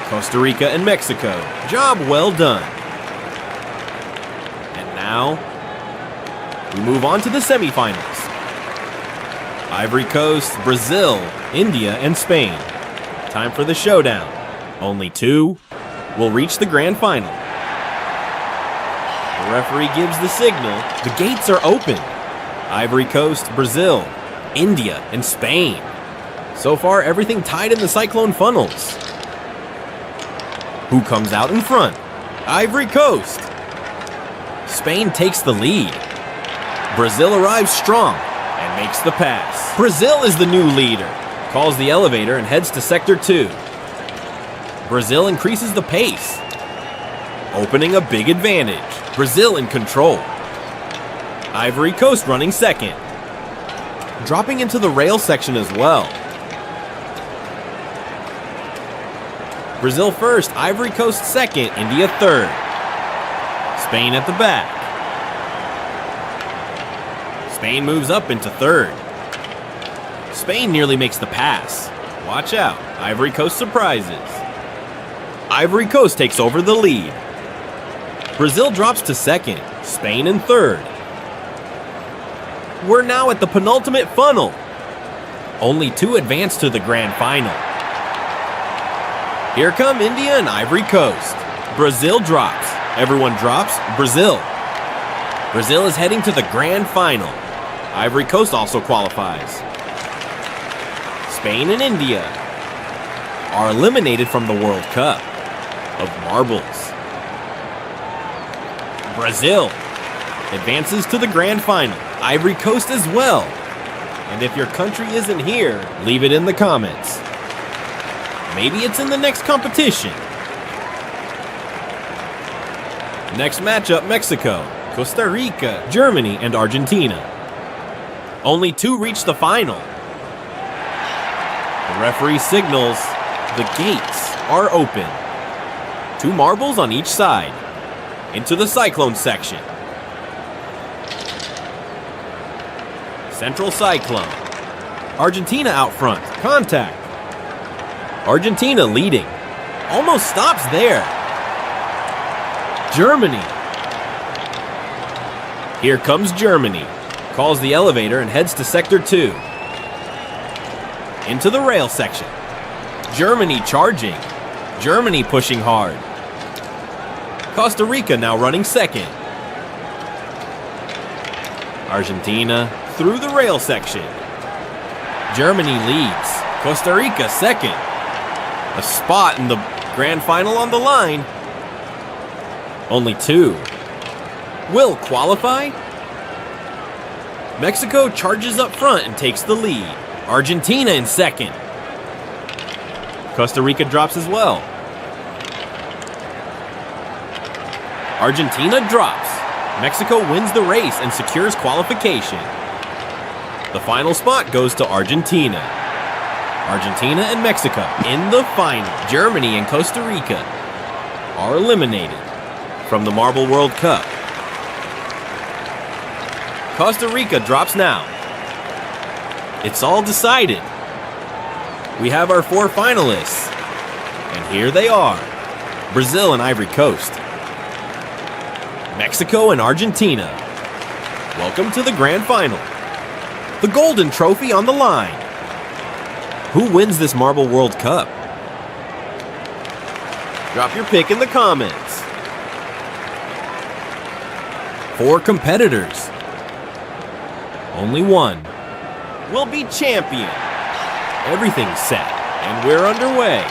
Costa Rica and Mexico. Job well done. And now, we move on to the semifinals. Ivory Coast, Brazil, India, and Spain. Time for the showdown. Only 2 will reach the grand final. The referee gives the signal. The gates are open. Ivory Coast, Brazil, India, and Spain. So far, everything tied in the cyclone funnels. Who comes out in front? Ivory Coast. Spain takes the lead. Brazil arrives strong and makes the pass. Brazil is the new leader. Calls the elevator and heads to Sector 2. Brazil increases the pace, opening a big advantage. Brazil in control. Ivory Coast running second. Dropping into the rail section as well. Brazil first, Ivory Coast second, India third. Spain at the back. Spain moves up into third. Spain nearly makes the pass. Watch out, Ivory Coast surprises. Ivory Coast takes over the lead. Brazil drops to second, Spain in third. We're now at the penultimate funnel. Only 2 advance to the grand final. Here come India and Ivory Coast. Brazil drops. Everyone drops. Brazil. Brazil is heading to the grand final. Ivory Coast also qualifies. Spain and India are eliminated from the World Cup of Marbles. Brazil advances to the grand final. Ivory Coast as well. And if your country isn't here, leave it in the comments. Maybe it's in the next competition. Next matchup, Mexico, Costa Rica, Germany, and Argentina. Only 2 reach the final. The referee signals the gates are open. 2 marbles on each side. Into the cyclone section. Central cyclone. Argentina out front. Contact. Argentina leading. Almost stops there. Germany. Here comes Germany. Calls the elevator and heads to Sector 2. Into the rail section. Germany charging. Germany pushing hard. Costa Rica now running second. Argentina through the rail section. Germany leads. Costa Rica second. A spot in the grand final on the line. Only 2. Will qualify? Mexico charges up front and takes the lead. Argentina in second. Costa Rica drops as well. Argentina drops. Mexico wins the race and secures qualification. The final spot goes to Argentina. Argentina and Mexico in the final. Germany and Costa Rica are eliminated from the Marble World Cup. Costa Rica drops now. It's all decided. We have our 4 finalists. And here they are. Brazil and Ivory Coast. Mexico and Argentina. Welcome to the grand final. The golden trophy on the line. Who wins this Marble World Cup? Drop your pick in the comments. 4 competitors. Only one will be champion. Everything's set, and we're underway.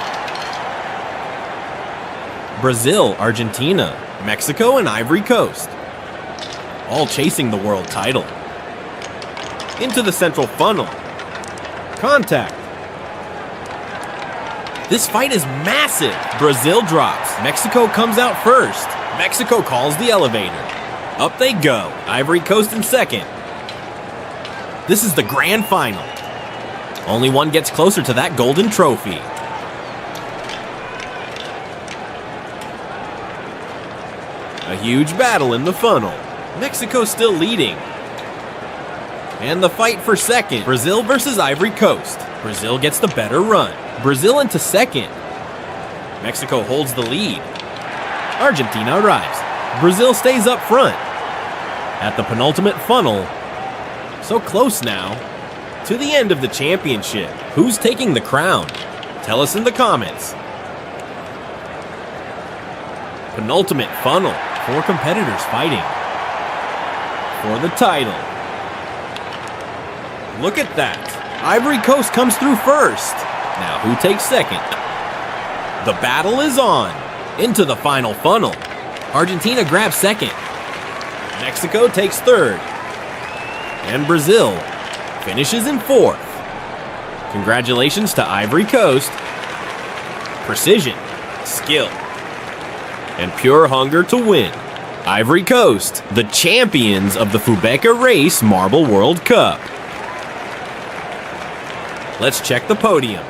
Brazil, Argentina, Mexico, and Ivory Coast. All chasing the world title. Into the central funnel. Contact. This fight is massive. Brazil drops. Mexico comes out first. Mexico calls the elevator. Up they go. Ivory Coast in second. This is the grand final. Only one gets closer to that golden trophy. A huge battle in the funnel. Mexico still leading. And the fight for second. Brazil versus Ivory Coast. Brazil gets the better run. Brazil into second. Mexico holds the lead. Argentina arrives. Brazil stays up front. At the penultimate funnel. So close now to the end of the championship. Who's taking the crown? Tell us in the comments. Penultimate funnel. 4 competitors fighting for the title. Look at that. Ivory Coast comes through first. Now who takes second? The battle is on. Into the final funnel. Argentina grabs second. Mexico takes third. And Brazil finishes in 4th. Congratulations to Ivory Coast. Precision, skill, and pure hunger to win. Ivory Coast, the champions of the Fubeca Race Marble World Cup. Let's check the podium.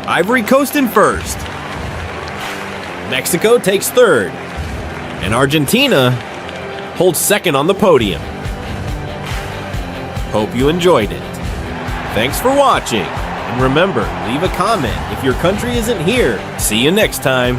Ivory Coast in first. Mexico takes third. And Argentina holds second on the podium. Hope you enjoyed it. Thanks for watching. And remember, leave a comment if your country isn't here. See you next time.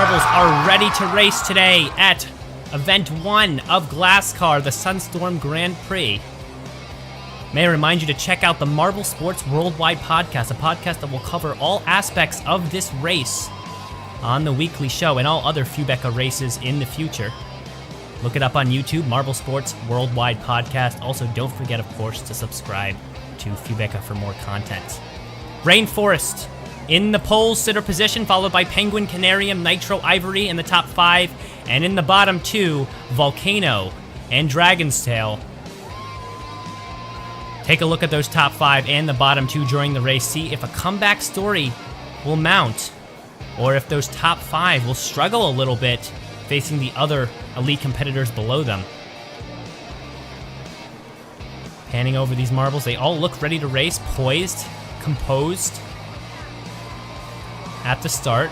marbles are ready to race today at Event 1 of Glasscar, the Sunstorm Grand Prix. May I remind you to check out the Marble Sports Worldwide podcast, a podcast that will cover all aspects of this race on the weekly show and all other Fubeca races in the future. Look it up on YouTube, Marble Sports Worldwide podcast. Also, don't forget, of course, to subscribe to Fubeca for more content. Rainforest in the pole sitter position, followed by Penguin, Canarium, Nitro, Ivory in the top 5. And in the bottom 2, Volcano and Dragon's Tail. Take a look at those top 5 and the bottom 2 during the race. See if a comeback story will mount, or if those top 5 will struggle a little bit facing the other elite competitors below them. Panning over these marbles, they all look ready to race, poised, composed at the start.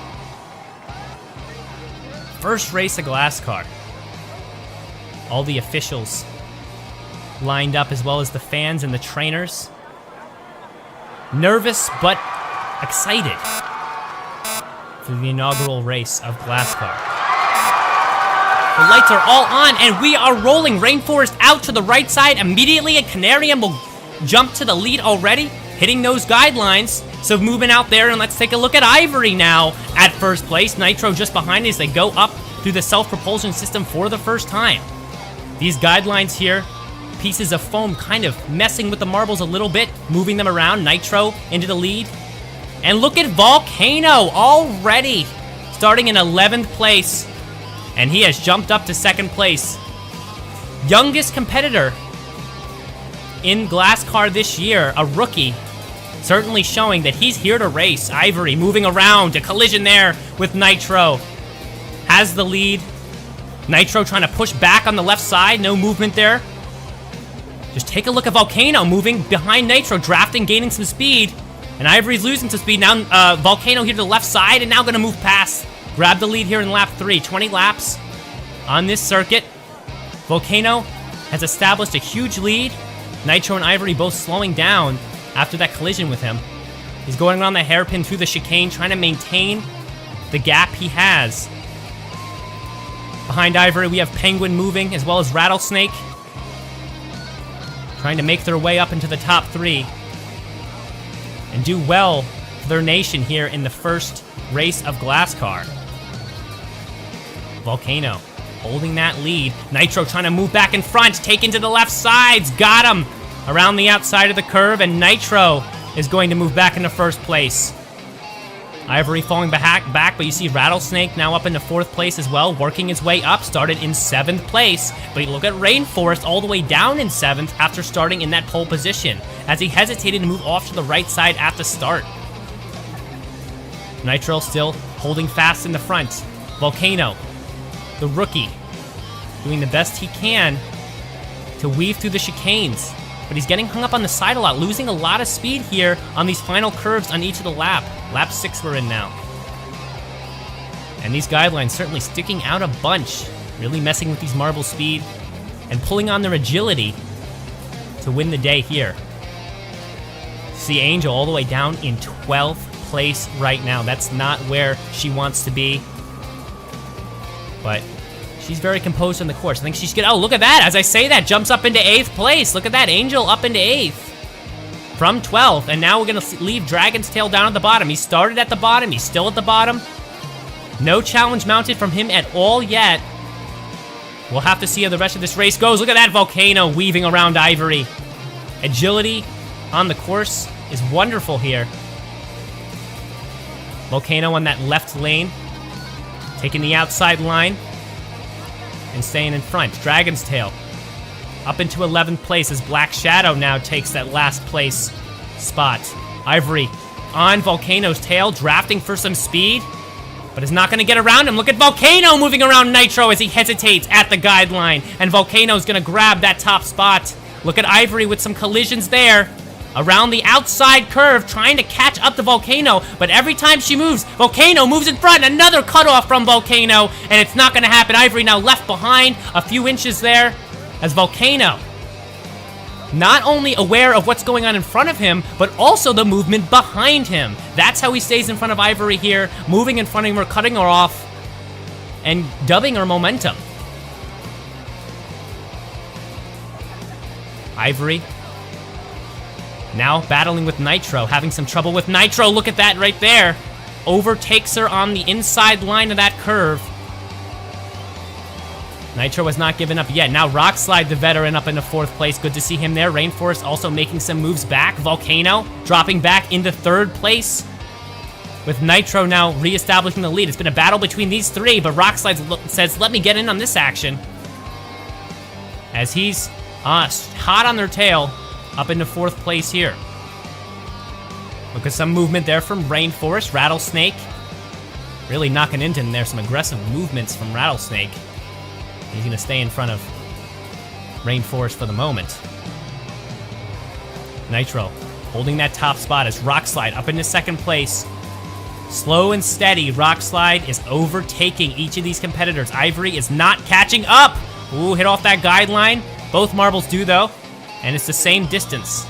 First race of Glasscar. All the officials lined up, as well as the fans and the trainers. Nervous but excited for the inaugural race of Glasscar. The lights are all on and we are rolling. Rainforest out to the right side immediately, and Canarium will jump to the lead already, hitting those guidelines. So moving out there, and let's take a look at Ivory now at first place. Nitro just behind as they go up through the self-propulsion system for the first time. These guidelines here, pieces of foam kind of messing with the marbles a little bit, moving them around. Nitro into the lead. And look at Volcano already starting in 11th place. And he has jumped up to 2nd place. Youngest competitor in Glasscar this year, a rookie. Certainly showing that he's here to race. Ivory moving around, a collision there with Nitro. Has the lead. Nitro trying to push back on the left side, no movement there. Just take a look at Volcano moving behind Nitro, drafting, gaining some speed. And Ivory's losing some speed. Now Volcano here to the left side and now gonna move past. Grab the lead here in lap 3, 20 laps on this circuit. Volcano has established a huge lead. Nitro and Ivory both slowing down after that collision with him. He's going around the hairpin through the chicane, trying to maintain the gap he has. Behind Ivory, we have Penguin moving, as well as Rattlesnake, trying to make their way up into the top 3 and do well for their nation here in the first race of Glasscar. Volcano holding that lead. Nitro trying to move back in front, taken to the left sides, got him around the outside of the curve, and Nitro is going to move back into first place. Ivory falling back, but you see Rattlesnake now up into 4th place as well, working his way up, started in 7th place. But you look at Rainforest all the way down in 7th after starting in that pole position, as he hesitated to move off to the right side at the start. Nitro still holding fast in the front. Volcano, the rookie, doing the best he can to weave through the chicanes. But he's getting hung up on the side a lot, losing a lot of speed here on these final curves on each of the lap. Lap 6 we're in now. And these guidelines certainly sticking out a bunch, really messing with these marble speed and pulling on their agility to win the day here. See Angel all the way down in 12th place right now. That's not where she wants to be. But she's very composed on the course. I think she's good. Oh, look at that. As I say that, jumps up into 8th place. Look at that. Angel up into 8th from 12th. And now we're going to leave Dragon's Tail down at the bottom. He started at the bottom. He's still at the bottom. No challenge mounted from him at all yet. We'll have to see how the rest of this race goes. Look at that Volcano weaving around Ivory. Agility on the course is wonderful here. Volcano on that left lane, taking the outside line and staying in front. Dragon's Tail up into 11th place as Black Shadow now takes that last place spot. Ivory on Volcano's tail, drafting for some speed, but is not going to get around him. Look at Volcano moving around Nitro as he hesitates at the guideline, and Volcano's going to grab that top spot. Look at Ivory with some collisions there. Around the outside curve, trying to catch up to Volcano, but every time she moves, Volcano moves in front. Another cutoff from Volcano, and it's not going to happen. Ivory now left behind a few inches there, as Volcano not only aware of what's going on in front of him, but also the movement behind him. That's how he stays in front of Ivory here, moving in front of her, cutting her off, and dubbing our momentum. Ivory now battling with Nitro, having some trouble with Nitro. Look at that right there. Overtakes her on the inside line of that curve. Nitro has not given up yet. Now Rockslide, the veteran, up into 4th place. Good to see him there. Rainforest also making some moves back. Volcano dropping back into 3rd place, with Nitro now reestablishing the lead. It's been a battle between these three, but Rockslide says, let me get in on this action, as he's hot on their tail up into 4th place here. Look at some movement there from Rainforest. Rattlesnake really knocking into him there. Some aggressive movements from Rattlesnake. He's going to stay in front of Rainforest for the moment. Nitro holding that top spot as Rockslide up into 2nd place. Slow and steady, Rockslide is overtaking each of these competitors. Ivory is not catching up. Ooh, hit off that guideline. Both marbles do, though, and it's the same distance.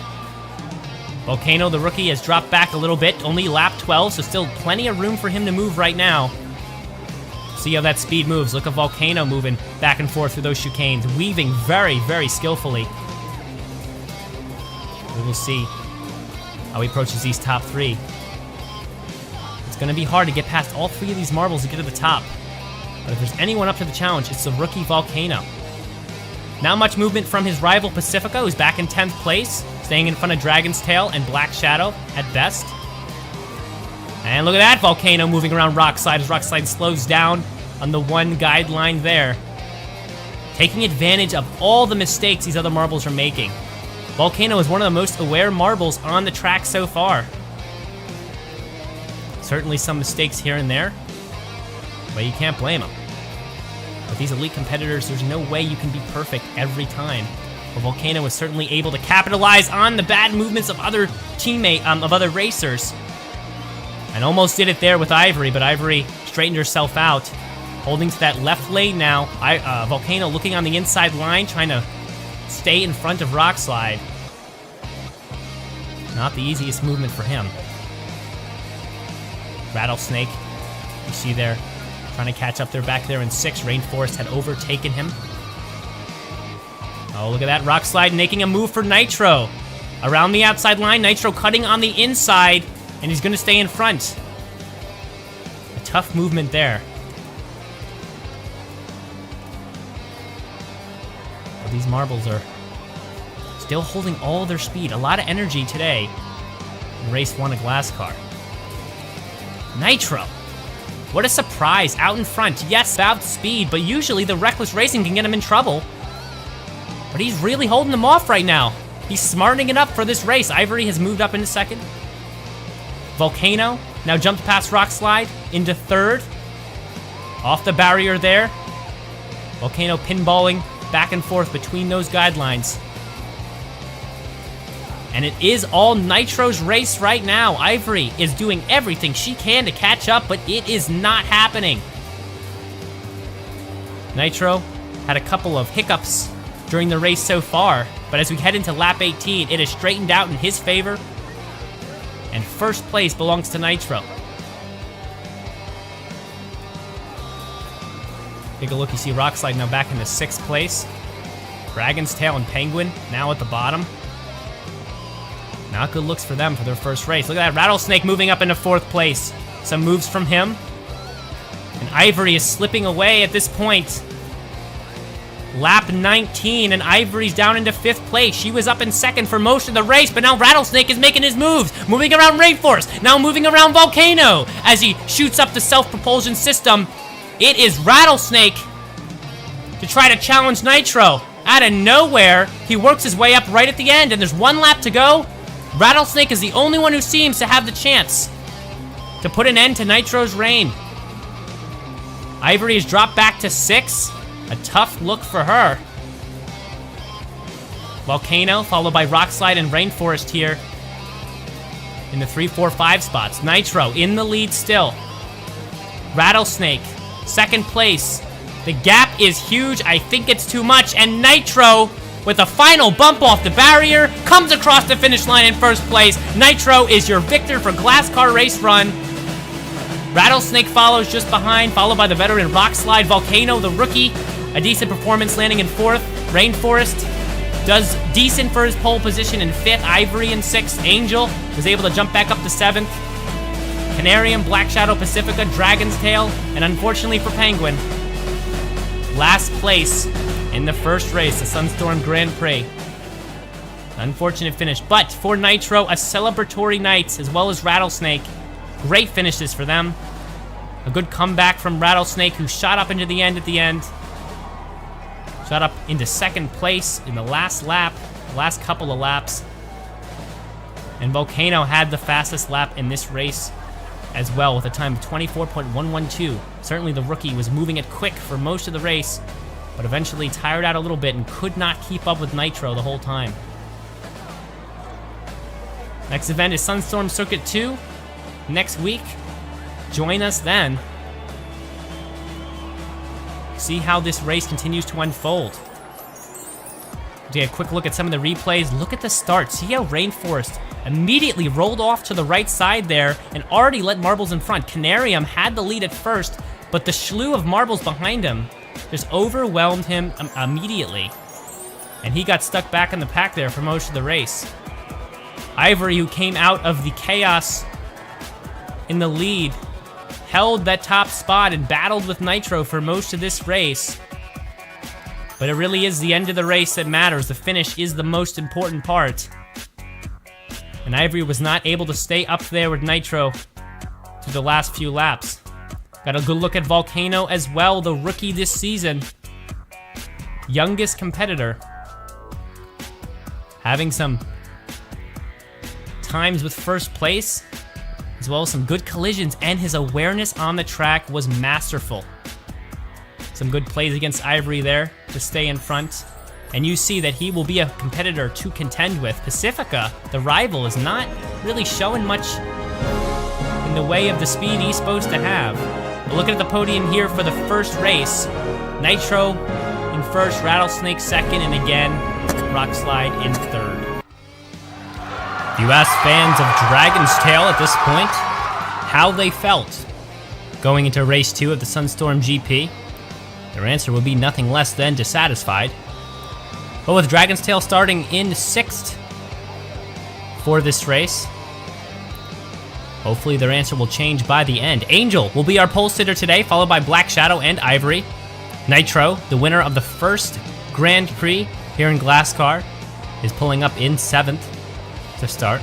Volcano, the rookie, has dropped back a little bit. Only lap 12, so still plenty of room for him to move right now. See how that speed moves. Look at Volcano moving back and forth through those chicanes, weaving very, very skillfully. We will see how he approaches these top 3. It's going to be hard to get past all 3 of these marbles to get to the top. But if there's anyone up to the challenge, it's the rookie Volcano. Not much movement from his rival Pacifica, who's back in 10th place, staying in front of Dragon's Tail and Black Shadow at best. And look at that, Volcano moving around Rockslide as Rockslide slows down on the 1 guideline there, taking advantage of all the mistakes these other marbles are making. Volcano is one of the most aware marbles on the track so far. Certainly some mistakes here and there, but you can't blame him. With these elite competitors, there's no way you can be perfect every time. But Volcano was certainly able to capitalize on the bad movements of other racers. And almost did it there with Ivory, but Ivory straightened herself out, holding to that left lane now. Volcano looking on the inside line, trying to stay in front of Rockslide. Not the easiest movement for him. Rattlesnake, you see there, trying to catch up there back there in 6th. Rainforest had overtaken him. Oh, look at that. Rockslide making a move for Nitro. Around the outside line, Nitro cutting on the inside, and he's going to stay in front. A tough movement there. Well, these marbles are still holding all their speed. A lot of energy today in race 1 of Glasscar. Nitro. What a surprise, out in front. Yes, about speed, but usually the reckless racing can get him in trouble. But he's really holding them off right now. He's smartening it up for this race. Ivory has moved up into 2nd. Volcano now jumped past Rockslide into 3rd. Off the barrier there. Volcano pinballing back and forth between those guidelines. And it is all Nitro's race right now. Ivory is doing everything she can to catch up, but it is not happening. Nitro had a couple of hiccups during the race so far, but as we head into lap 18, it is straightened out in his favor, and 1st place belongs to Nitro. Take a look, you see Rockslide now back into 6th place. Dragon's Tail and Penguin now at the bottom. Not good looks for them for their first race. Look at that, Rattlesnake moving up into 4th place. Some moves from him. And Ivory is slipping away at this point. Lap 19, and Ivory's down into 5th place. She was up in 2nd for most of the race, but now Rattlesnake is making his moves. Moving around Rainforest, now moving around Volcano as he shoots up the self-propulsion system. It is Rattlesnake to try to challenge Nitro. Out of nowhere, he works his way up right at the end, and there's 1 lap to go. Rattlesnake is the only one who seems to have the chance to put an end to Nitro's reign. Ivory has dropped back to 6. A tough look for her. Volcano, followed by Rockslide and Rainforest here in the 3, 4, 5 spots. Nitro in the lead still. Rattlesnake, 2nd place. The gap is huge. I think it's too much. And Nitro, with a final bump off the barrier, comes across the finish line in 1st place. Nitro is your victor for Glasscar Race Run. Rattlesnake follows just behind, followed by the veteran Rock Slide. Volcano, the rookie, a decent performance landing in 4th. Rainforest does decent for his pole position in 5th. Ivory in 6th. Angel was able to jump back up to 7th. Canarium, Black Shadow, Pacifica, Dragon's Tail, and unfortunately for Penguin, last place in the first race, the Sunstorm Grand Prix. Unfortunate finish, but for Nitro, a celebratory night, as well as Rattlesnake. Great finishes for them. A good comeback from Rattlesnake, who shot up into the end at the end. Shot up into 2nd place in the last lap, the last couple of laps. And Volcano had the fastest lap in this race as well, with a time of 24.112. Certainly the rookie was moving it quick for most of the race, but eventually tired out a little bit and could not keep up with Nitro the whole time. Next event is Sunstorm Circuit 2 next week. Join us then. See how this race continues to unfold. Take a quick look at some of the replays. Look at the start. See how Rainforest immediately rolled off to the right side there and already let Marbles in front. Canarium had the lead at first, but the slew of Marbles behind him just overwhelmed him immediately. And he got stuck back in the pack there for most of the race. Ivory, who came out of the chaos in the lead, held that top spot and battled with Nitro for most of this race. But it really is the end of the race that matters. The finish is the most important part. And Ivory was not able to stay up there with Nitro through the last few laps. Got a good look at Volcano as well, the rookie this season. Youngest competitor. Having some times with first place, as well as some good collisions, and his awareness on the track was masterful. Some good plays against Ivory there to stay in front. And you see that he will be a competitor to contend with. Pacifica, the rival, is not really showing much in the way of the speed he's supposed to have. But looking at the podium here for the first race, Nitro in first, Rattlesnake second, and again, Rock Slide in third. If you ask fans of Dragon's Tail at this point how they felt going into race 2 of the Sunstorm GP, their answer would be nothing less than dissatisfied. But with Dragon's Tail starting in 6th for this race, hopefully their answer will change by the end. Angel will be our pole sitter today, followed by Black Shadow and Ivory. Nitro, the winner of the first Grand Prix here in Glasscar, is pulling up in 7th to start.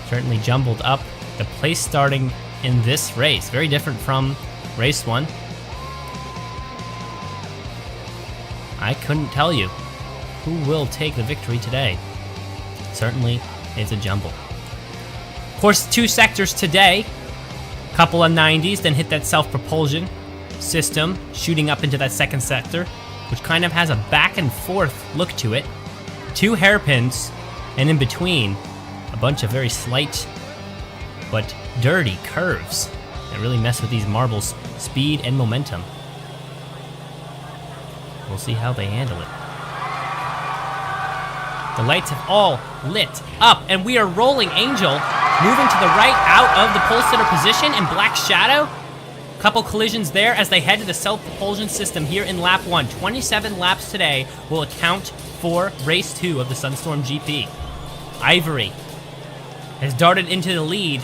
Certainly jumbled up the place starting in this race. Very different from race 1. I couldn't tell you who will take the victory today. Certainly, it's a jumble. Of course, 2 sectors today. Couple of 90s, then hit that self-propulsion system, shooting up into that 2nd sector, which kind of has a back and forth look to it. 2 hairpins, and in between, a bunch of very slight but dirty curves that really mess with these marbles' speed and momentum. We'll see how they handle it. The lights have all lit up, and we are rolling. Angel moving to the right out of the pole sitter position, and Black Shadow. Couple collisions there as they head to the self-propulsion system here in lap 1. 27 laps today will account for race 2 of the Sunstorm GP. Ivory has darted into the lead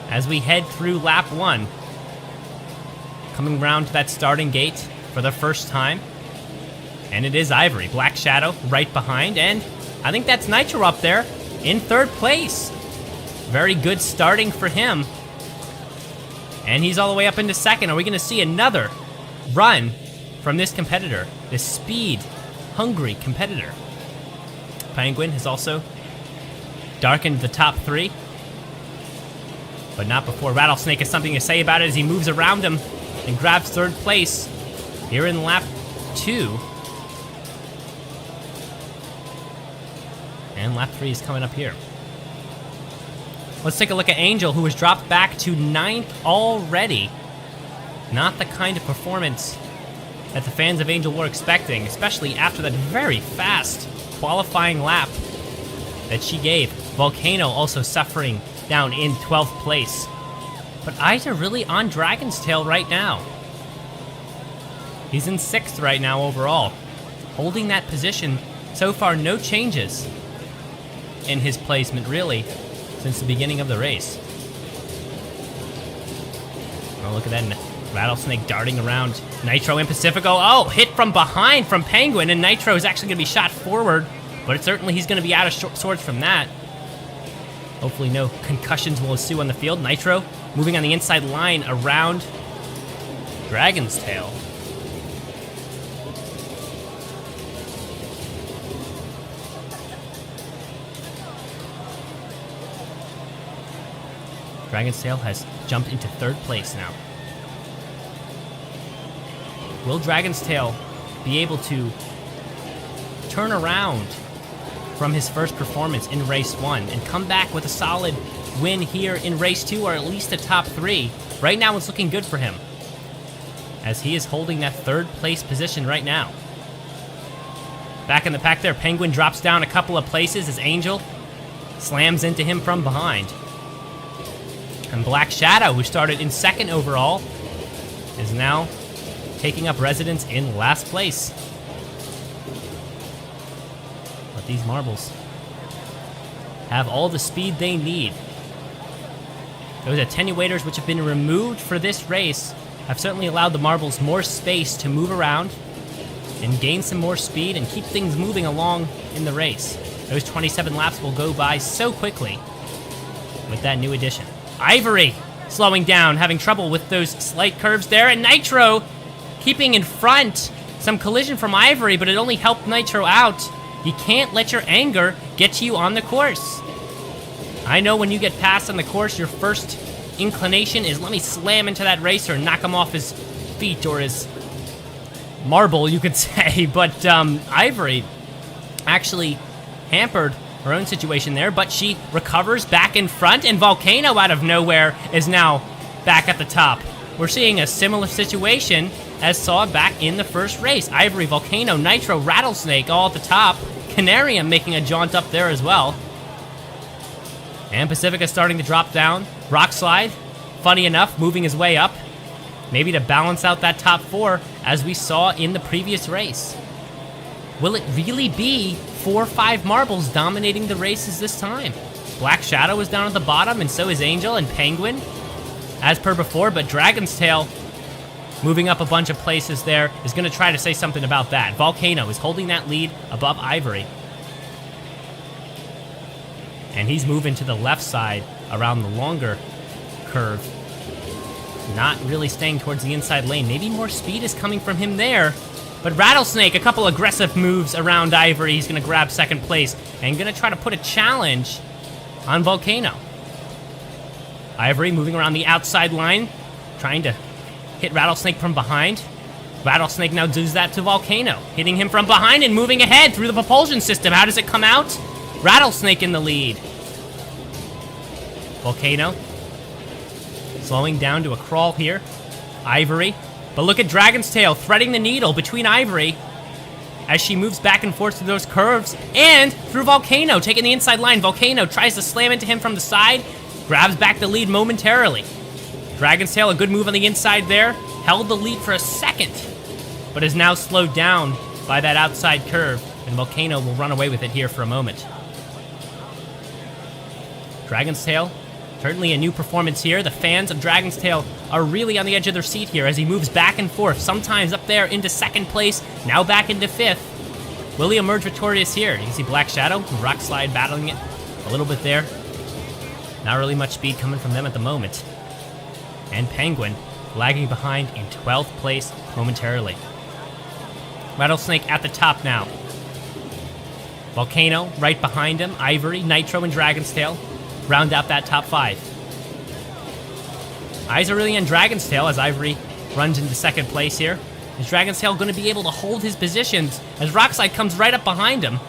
as we head through lap 1. Coming round to that starting gate for the first time. And it is Ivory. Black Shadow right behind, and I think that's Nitro up there in 3rd place. Very good starting for him. And he's all the way up into 2nd. Are we going to see another run from this competitor, this speed-hungry competitor? Penguin has also darkened the top 3, but not before Rattlesnake has something to say about it as he moves around him and grabs 3rd place here in lap 2. And lap 3 is coming up here. Let's take a look at Angel, who has dropped back to 9th already. Not the kind of performance that the fans of Angel were expecting, especially after that very fast qualifying lap that she gave. Volcano also suffering down in 12th place. But eyes are really on Dragon's Tail right now. He's in 6th right now overall. Holding that position. So far, no changes in his placement, really, since the beginning of the race. Oh, look at that Rattlesnake darting around Nitro and Pacifico. Oh, hit from behind from Penguin, and Nitro is actually going to be shot forward, but certainly he's going to be out of sorts from that. Hopefully no concussions will ensue on the field. Nitro moving on the inside line around Dragon's Tail. Dragon's Tail has jumped into 3rd place now. Will Dragon's Tail be able to turn around from his first performance in race 1 and come back with a solid win here in race 2, or at least a top 3? Right now it's looking good for him, as he is holding that 3rd place position right now. Back in the pack there, Penguin drops down a couple of places as Angel slams into him from behind. And Black Shadow, who started in 2nd overall, is now taking up residence in last place. But these marbles have all the speed they need. Those attenuators which have been removed for this race have certainly allowed the marbles more space to move around and gain some more speed and keep things moving along in the race. Those 27 laps will go by so quickly with that new addition. Ivory slowing down, having trouble with those slight curves there, and Nitro keeping in front. Some collision from Ivory, but it only helped Nitro out. You can't let your anger get you on the course. I know when you get passed on the course, your first inclination is let me slam into that racer and knock him off his feet, or his marble, you could say. But Ivory actually hampered her own situation there, but she recovers back in front, and Volcano out of nowhere is now back at the top. We're seeing a similar situation as saw back in the first race. Ivory, Volcano, Nitro, Rattlesnake all at the top. Canarium making a jaunt up there as well. And Pacifica starting to drop down. Rock Slide, funny enough, moving his way up. Maybe to balance out that top 4 as we saw in the previous race. Will it really be 4 or 5 marbles dominating the races this time? Black Shadow is down at the bottom, and so is Angel and Penguin, as per before, but Dragon's Tail, moving up a bunch of places there, is going to try to say something about that. Volcano is holding that lead above Ivory. And he's moving to the left side around the longer curve. Not really staying towards the inside lane. Maybe more speed is coming from him there. But Rattlesnake, a couple aggressive moves around Ivory. He's going to grab 2nd place and going to try to put a challenge on Volcano. Ivory moving around the outside line, trying to hit Rattlesnake from behind. Rattlesnake now does that to Volcano, hitting him from behind and moving ahead through the propulsion system. How does it come out? Rattlesnake in the lead. Volcano slowing down to a crawl here. Ivory. But look at Dragon's Tail threading the needle between Ivory as she moves back and forth through those curves and through Volcano, taking the inside line. Volcano tries to slam into him from the side, grabs back the lead momentarily. Dragon's Tail, a good move on the inside there, held the lead for a second, but is now slowed down by that outside curve, and Volcano will run away with it here for a moment. Dragon's Tail, certainly a new performance here. The fans of Dragon's Tail are really on the edge of their seat here as he moves back and forth, sometimes up there into 2nd place, now back into 5th. Will he emerge victorious here? You can see Black Shadow and Rock Slide battling it a little bit there. Not really much speed coming from them at the moment. And Penguin lagging behind in 12th place momentarily. Rattlesnake at the top now. Volcano right behind him. Ivory, Nitro, and Dragon's Tail round out that top 5. Eyes are really on Dragon's Tail as Ivory runs into 2nd place here. Is Dragon's Tail going to be able to hold his positions as Rockslide comes right up behind him?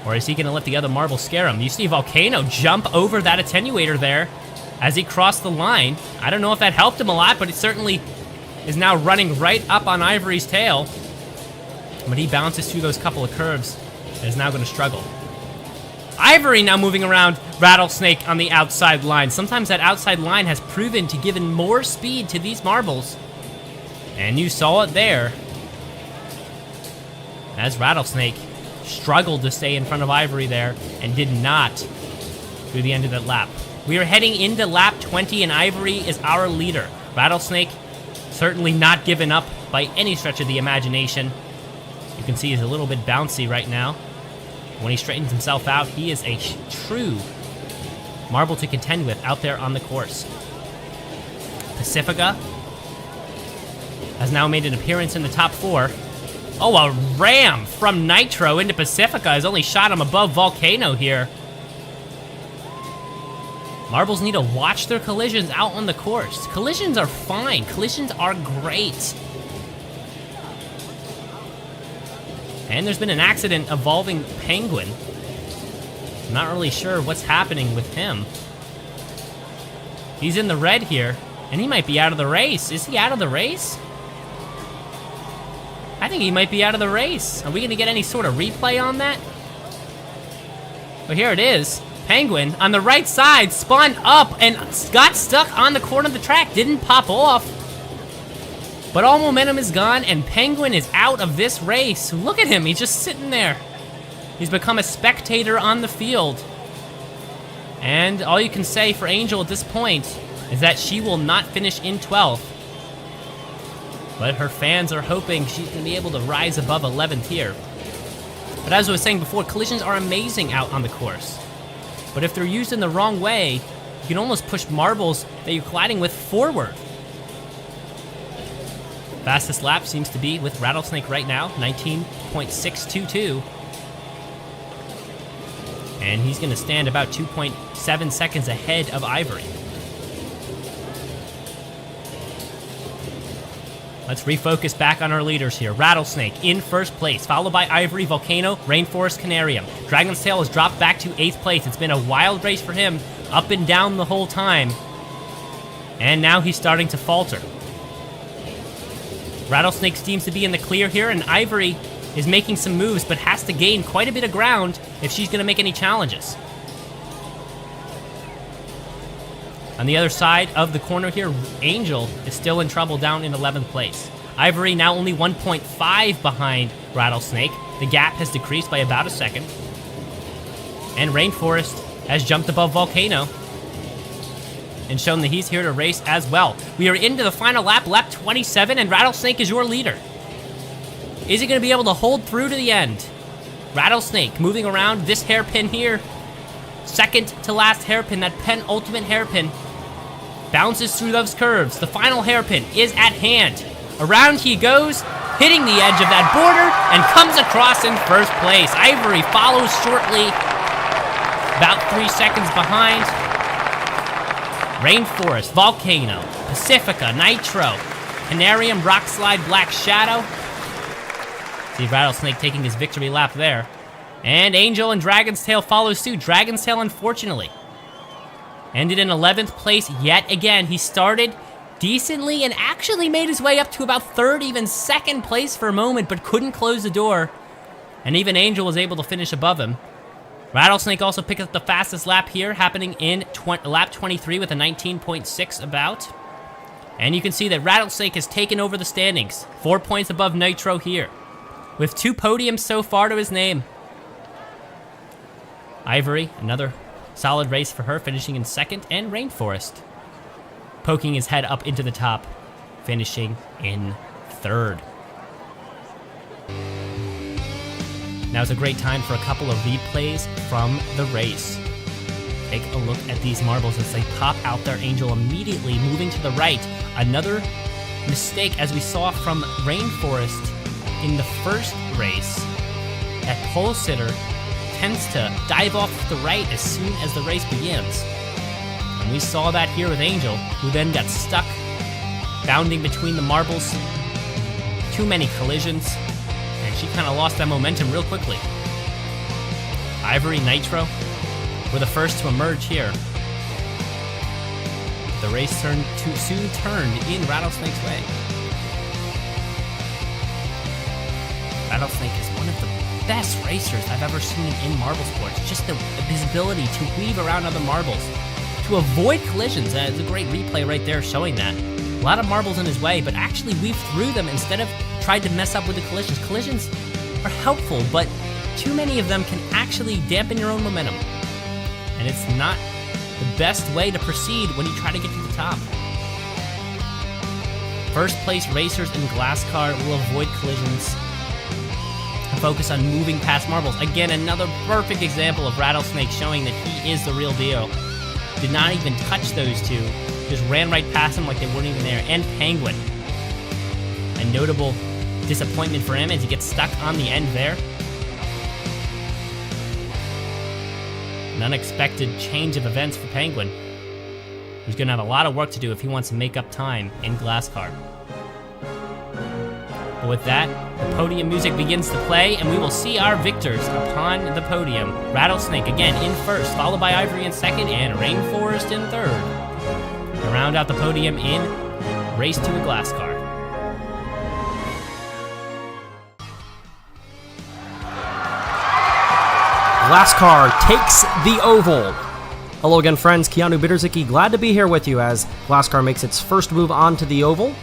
Or is he going to let the other marble scare him? You see Volcano jump over that attenuator there as he crossed the line. I don't know if that helped him a lot, but it certainly is now running right up on Ivory's tail. But he bounces through those couple of curves and is now going to struggle. Ivory now moving around Rattlesnake on the outside line. Sometimes that outside line has proven to give more speed to these marbles. And you saw it there. As Rattlesnake struggled to stay in front of Ivory there and did not through the end of that lap. We are heading into lap 20 and Ivory is our leader. Rattlesnake certainly not given up by any stretch of the imagination. You can see he's a little bit bouncy right now. When he straightens himself out, he is a true marble to contend with out there on the course. Pacifica has now made an appearance in the top 4. Oh, a ram from Nitro into Pacifica has only shot him above Volcano here. Marbles need to watch their collisions out on the course. Collisions are fine. Collisions are great. And there's been an accident involving Penguin. I'm not really sure what's happening with him. He's in the red here, and he might be out of the race. Is he out of the race? I think he might be out of the race. Are we gonna get any sort of replay on that? But here it is. Penguin on the right side spun up and got stuck on the corner of the track. Didn't pop off. But all momentum is gone and Penguin is out of this race. Look at him, he's just sitting there. He's become a spectator on the field. And all you can say for Angel at this point is that she will not finish in 12th. But her fans are hoping she's gonna be able to rise above 11th here. But as I was saying before, collisions are amazing out on the course. But if they're used in the wrong way, you can almost push marbles that you're colliding with forward. Fastest lap seems to be with Rattlesnake right now, 19.622. And he's gonna stand about 2.7 seconds ahead of Ivory. Let's refocus back on our leaders here. Rattlesnake in first place, followed by Ivory, Volcano, Rainforest, Canarium. Dragon's Tail has dropped back to 8th place. It's been a wild race for him, up and down the whole time. And now he's starting to falter. Rattlesnake seems to be in the clear here, and Ivory is making some moves, but has to gain quite a bit of ground if she's gonna make any challenges. On the other side of the corner here, Angel is still in trouble down in 11th place. Ivory now only 1.5 behind Rattlesnake. The gap has decreased by about a second. And Rainforest has jumped above Volcano and shown that he's here to race as well. We are into the final lap, lap 27, and Rattlesnake is your leader. Is he gonna be able to hold through to the end? Rattlesnake moving around this hairpin here. Second to last hairpin, that penultimate hairpin. Bounces through those curves. The final hairpin is at hand. Around he goes, hitting the edge of that border, and comes across in first place. Ivory follows shortly, about 3 seconds behind. Rainforest, Volcano, Pacifica, Nitro, Canarium, Rockslide, Black Shadow. See Rattlesnake taking his victory lap there. And Angel and Dragon's Tail follows suit. Dragon's Tail, unfortunately, ended in 11th place yet again. He started decently and actually made his way up to about 3rd, even 2nd place for a moment, but couldn't close the door. And even Angel was able to finish above him. Rattlesnake also picked up the fastest lap here, happening in lap 23 with a 19.6 about. And you can see that Rattlesnake has taken over the standings, 4 points above Nitro here, with 2 podiums so far to his name. Ivory, another solid race for her, finishing in 2nd, and Rainforest poking his head up into the top, finishing in 3rd. Now's a great time for a couple of replays from the race. Take a look at these marbles as they pop out there. Angel immediately moving to the right. Another mistake, as we saw from Rainforest in the first race. That pole sitter tends to dive off to the right as soon as the race begins. And we saw that here with Angel, who then got stuck bounding between the marbles. Too many collisions, and she kind of lost that momentum real quickly. Ivory, Nitro were the first to emerge here. The race soon turned in Rattlesnake's way. Rattlesnake is one of the best racers I've ever seen in marble sports. Just his ability to weave around other marbles, to avoid collisions. It's a great replay right there showing that. A lot of marbles in his way, but actually weave through them instead of tried to mess up with the collisions. Collisions are helpful, but too many of them can actually dampen your own momentum. And it's not the best way to proceed when you try to get to the top. First place racers in Glass Car will avoid collisions and focus on moving past marbles. Again, another perfect example of Rattlesnake showing that he is the real deal. Did not even touch those two. Just ran right past them like they weren't even there. And Penguin. A notable disappointment for him as he gets stuck on the end there. An unexpected change of events for Penguin, who's going to have a lot of work to do if he wants to make up time in Glass Car. But with that, the podium music begins to play, and we will see our victors upon the podium. Rattlesnake again in first, followed by Ivory in second, and Rainforest in third. To round out the podium in Race to a Glass Car. Glass Car takes the oval. Hello again, friends. Keanu Bitterzicki, glad to be here with you as Glass Car makes its first move onto the oval.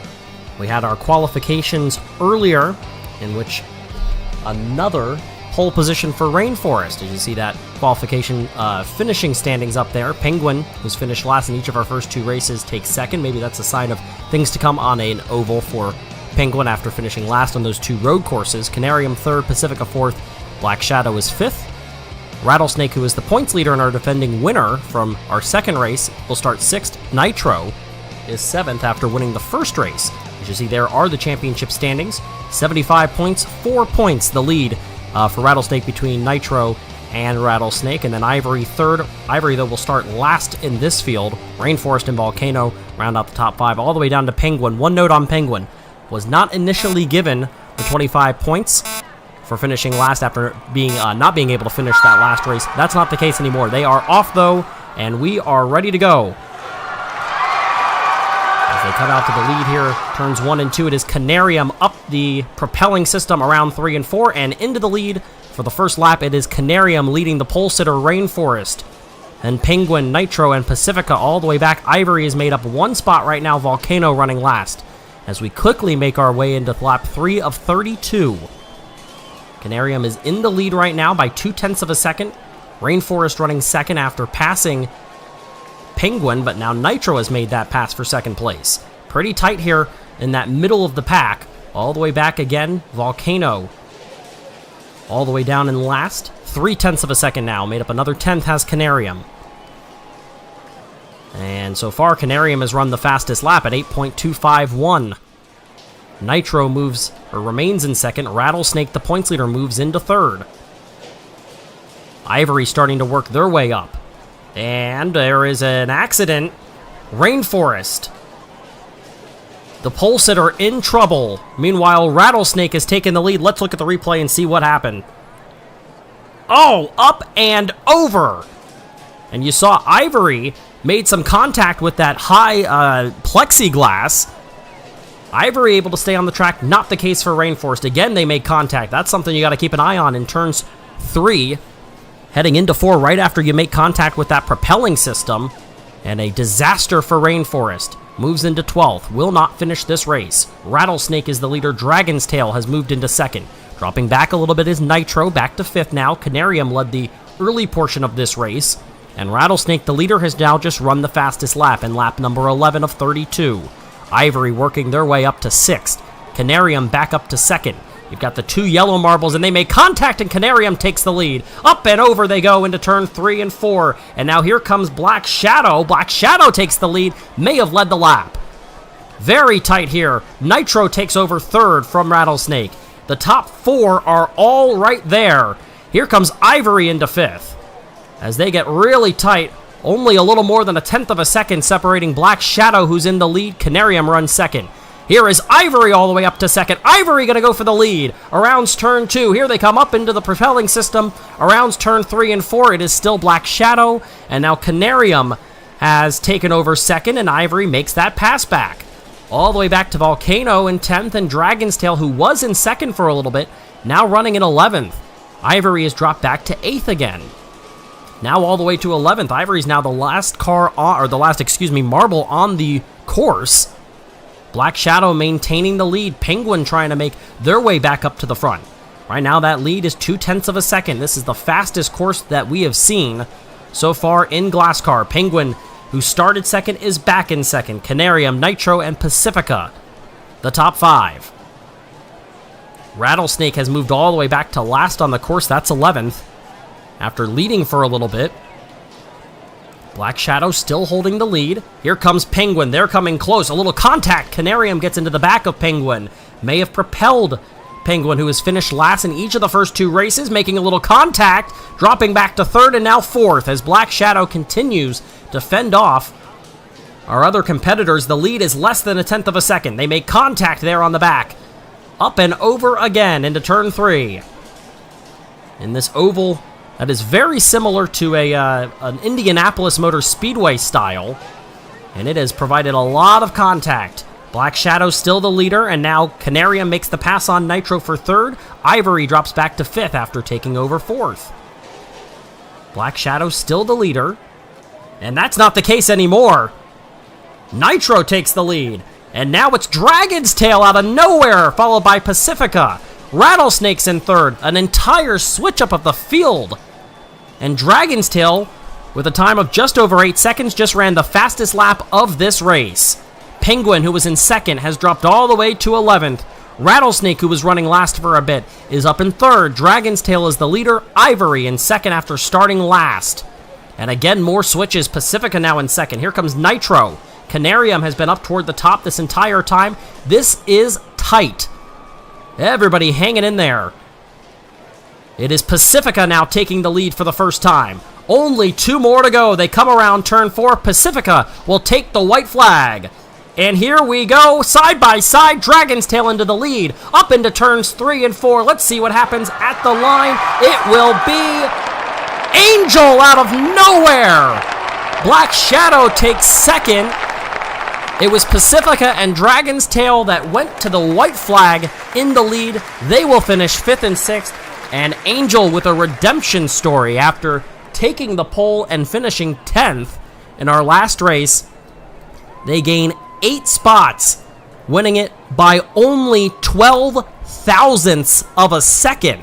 We had our qualifications earlier, in which another pole position for Rainforest. As you see that qualification finishing standings up there. Penguin, who's finished last in each of our first two races, takes second. Maybe that's a sign of things to come on an oval for Penguin after finishing last on those two road courses. Canarium third, Pacifica fourth, Black Shadow is fifth. Rattlesnake, who is the points leader and our defending winner from our second race, will start sixth. Nitro is seventh after winning the first race. As you see, there are the championship standings. 75 points, 4 points the lead for Rattlesnake between Nitro and Rattlesnake. And then Ivory third. Ivory, though, will start last in this field. Rainforest and Volcano round out the top five, all the way down to Penguin. One note on Penguin: was not initially given the 25 points for finishing last after being not being able to finish that last race. That's not the case anymore. They are off, though, and we are ready to go. As they cut out to the lead here, turns 1 and 2, it is Canarium up the propelling system around 3 and 4, and into the lead for the first lap. It is Canarium leading the pole sitter Rainforest. And Penguin, Nitro, and Pacifica all the way back. Ivory is made up one spot right now, Volcano running last, as we quickly make our way into lap 3 of 32. Canarium is in the lead right now by 0.2 of a second. Rainforest running second after passing Penguin, but now Nitro has made that pass for second place. Pretty tight here in that middle of the pack. All the way back again, Volcano all the way down in last. 0.3 of a second now. Made up another 10th has Canarium. And so far, Canarium has run the fastest lap at 8.251. Nitro moves, or remains in second. Rattlesnake, the points leader, moves into third. Ivory starting to work their way up. And there is an accident. Rainforest, the pole sitter, in trouble. Meanwhile, Rattlesnake has taken the lead. Let's look at the replay and see what happened. Oh, up and over. And you saw Ivory made some contact with that high plexiglass. Ivory able to stay on the track, not the case for Rainforest. Again, they made contact. That's something you got to keep an eye on in turns 3. Heading into 4 right after you make contact with that propelling system. And a disaster for Rainforest. Moves into 12th. Will not finish this race. Rattlesnake is the leader. Dragon's Tail has moved into second. Dropping back a little bit is Nitro, back to 5th now. Canarium led the early portion of this race. And Rattlesnake, the leader, has now just run the fastest lap in lap number 11 of 32. Ivory working their way up to 6th. Canarium back up to 2nd. You've got the 2 yellow marbles, and they make contact, and Canarium takes the lead. Up and over they go into turn 3 and 4. And now here comes Black Shadow. Black Shadow takes the lead, may have led the lap. Very tight here. Nitro takes over 3rd from Rattlesnake. The top 4 are all right there. Here comes Ivory into 5th. As they get really tight, only a little more than 1/10 of a second separating Black Shadow, who's in the lead. Canarium runs 2nd. Here is Ivory all the way up to 2nd. Ivory going to go for the lead. Around turn 2. Here they come up into the propelling system. Around turn 3 and 4. It is still Black Shadow. And now Canarium has taken over 2nd, and Ivory makes that pass back. All the way back to Volcano in 10th, and Dragon's Tail, who was in 2nd for a little bit, now running in 11th. Ivory is dropped back to 8th again. Now all the way to 11th. Ivory's now the last marble on the course. Black Shadow maintaining the lead. Penguin trying to make their way back up to the front. Right now that lead is 0.2 of a second. This is the fastest course that we have seen so far in Glasscar. Penguin, who started second, is back in second. Canarium, Nitro, and Pacifica, the top 5. Rattlesnake has moved all the way back to last on the course. That's 11th. After leading for a little bit. Black Shadow still holding the lead. Here comes Penguin. They're coming close. A little contact. Canarium gets into the back of Penguin. May have propelled Penguin, who has finished last in each of the first 2 races, making a little contact, dropping back to 3rd and now 4th as Black Shadow continues to fend off our other competitors. The lead is less than 1/10 of a second. They make contact there on the back. Up and over again into turn 3. In this oval that is very similar to an Indianapolis Motor Speedway style, and it has provided a lot of contact. Black Shadow still the leader, and now Canarium makes the pass on Nitro for 3rd. Ivory drops back to 5th after taking over 4th. Black Shadow still the leader, and that's not the case anymore. Nitro takes the lead, and now it's Dragon's Tail out of nowhere, followed by Pacifica. Rattlesnake's in 3rd, an entire switch up of the field. And Dragon's Tail, with a time of just over 8 seconds, just ran the fastest lap of this race. Penguin, who was in 2nd, has dropped all the way to 11th. Rattlesnake, who was running last for a bit, is up in 3rd. Dragon's Tail is the leader. Ivory in 2nd after starting last. And again, more switches. Pacifica now in 2nd. Here comes Nitro. Canarium has been up toward the top this entire time. This is tight. Everybody hanging in there. It is Pacifica now taking the lead for the first time. Only 2 more to go. They come around turn 4. Pacifica will take the white flag. And here we go, side by side, Dragon's Tail into the lead, up into turns 3 and 4. Let's see what happens at the line. It will be Angel out of nowhere. Black Shadow takes 2nd. It was Pacifica and Dragon's Tail that went to the white flag in the lead. They will finish 5th and 6th. And Angel with a redemption story after taking the pole and finishing 10th in our last race. They gain 8 spots, winning it by only 12 thousandths of a second.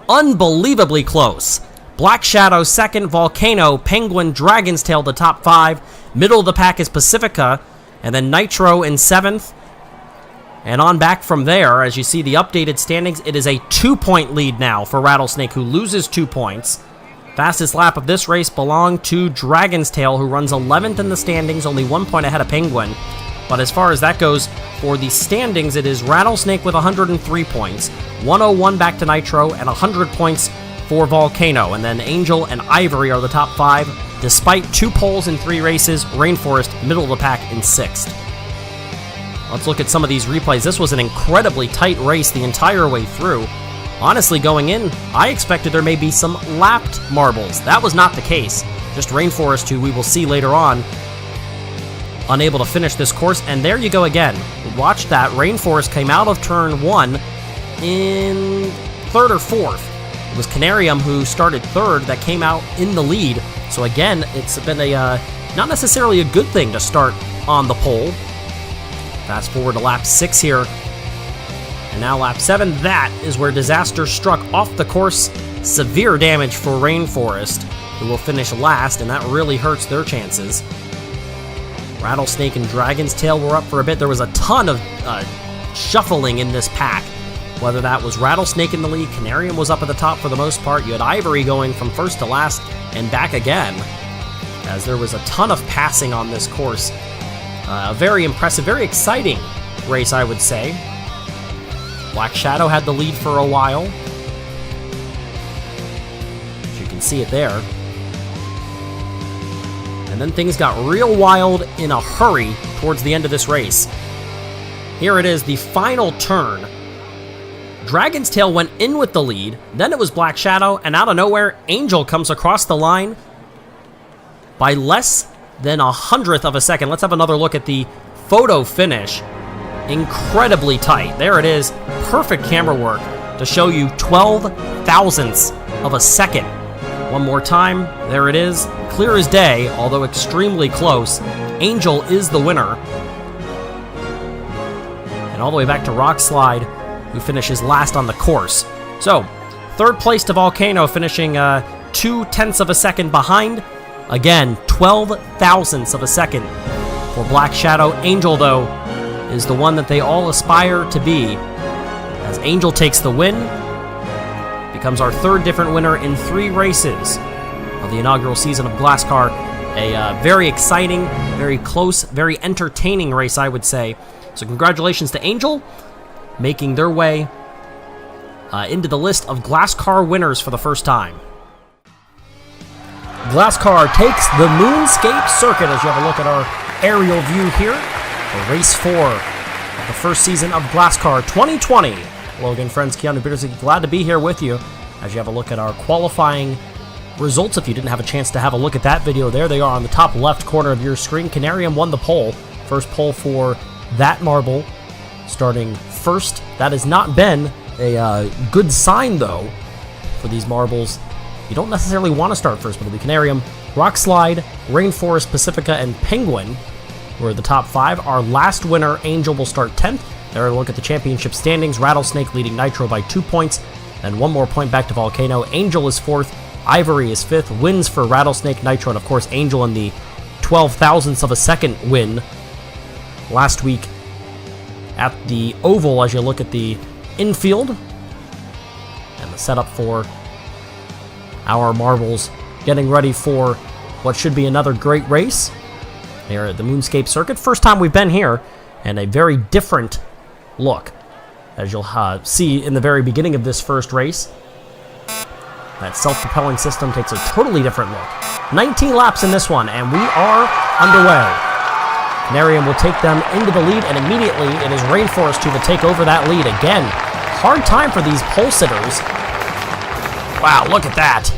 Unbelievably close. Black Shadow 2nd, Volcano, Penguin, Dragon's Tail the top 5. Middle of the pack is Pacifica, and then Nitro in 7th. And on back from there, as you see the updated standings, it is a 2-point lead now for Rattlesnake, who loses 2 points. Fastest lap of this race belonged to Dragon's Tail, who runs 11th in the standings, only 1 point ahead of Penguin. But as far as that goes, for the standings, it is Rattlesnake with 103 points, 101 back to Nitro, and 100 points for Volcano. And then Angel and Ivory are the top 5, despite 2 poles in 3 races. Rainforest, middle of the pack, in 6th. Let's look at some of these replays. This was an incredibly tight race the entire way through. Honestly, going in, I expected there may be some lapped marbles. That was not the case. Just Rainforest, who we will see later on, unable to finish this course. And there you go again. Watch that. Rainforest came out of turn 1 in 3rd or 4th. It was Canarium, who started 3rd, that came out in the lead. So again, it's been a not necessarily a good thing to start on the pole. Fast forward to lap 6 here. And now lap 7, that is where disaster struck off the course. Severe damage for Rainforest, who will finish last, and that really hurts their chances. Rattlesnake and Dragon's Tail were up for a bit. There was a ton of shuffling in this pack. Whether that was Rattlesnake in the lead, Canarium was up at the top for the most part. You had Ivory going from first to last and back again, as there was a ton of passing on this course. A very impressive, very exciting race, I would say. Black Shadow had the lead for a while. As you can see it there. And then things got real wild in a hurry towards the end of this race. Here it is, the final turn. Dragon's Tail went in with the lead, then it was Black Shadow, and out of nowhere, Angel comes across the line by less than 100th of a second. Let's have another look at the photo finish. Incredibly tight. There it is. Perfect camera work. to show you 12 thousandths of a second. One more time, there it is. Clear as day, although extremely close. Angel is the winner. And all the way back to Rock Slide, who finishes last on the course. So, third place to Volcano, finishing 0.2 of a second behind. Again, 12 thousandths of a second for Black Shadow. Angel, though, is the one that they all aspire to be. As Angel takes the win, becomes our third different winner in 3 races of the inaugural season of GlassCar. A very exciting, very close, very entertaining race, I would say. So congratulations to Angel, making their way into the list of GlassCar winners for the first time. GlassCar takes the Moonscape Circuit as you have a look at our aerial view here for race 4 of the first season of GlassCar 2020. Hello again, friends. Keanu Bittersy, glad to be here with you as you have a look at our qualifying results. If you didn't have a chance to have a look at that video, there they are on the top left corner of your screen. Canarium won the pole. First pole for that marble, starting first. That has not been a good sign, though, for these marbles. You don't necessarily want to start first, but it'll be Canarium, Rock Slide, Rainforest, Pacifica, and Penguin were the top 5. Our last winner, Angel, will start 10th. There, a look at the championship standings. Rattlesnake leading Nitro by 2 points, and 1 more point back to Volcano. Angel is 4th, Ivory is 5th. Wins for Rattlesnake, Nitro, and of course Angel in the 12 thousandths of a second win last week at the Oval as you look at the infield and the setup for our marbles, getting ready for what should be another great race here at the Moonscape Circuit. First time we've been here, and a very different look, as you'll see in the very beginning of this first race. That self-propelling system takes a totally different look. 19 laps in this one, and we are underway. Canarium will take them into the lead, and immediately it is Rainforest who will take over that lead. Again, hard time for these pole sitters. Wow, look at that.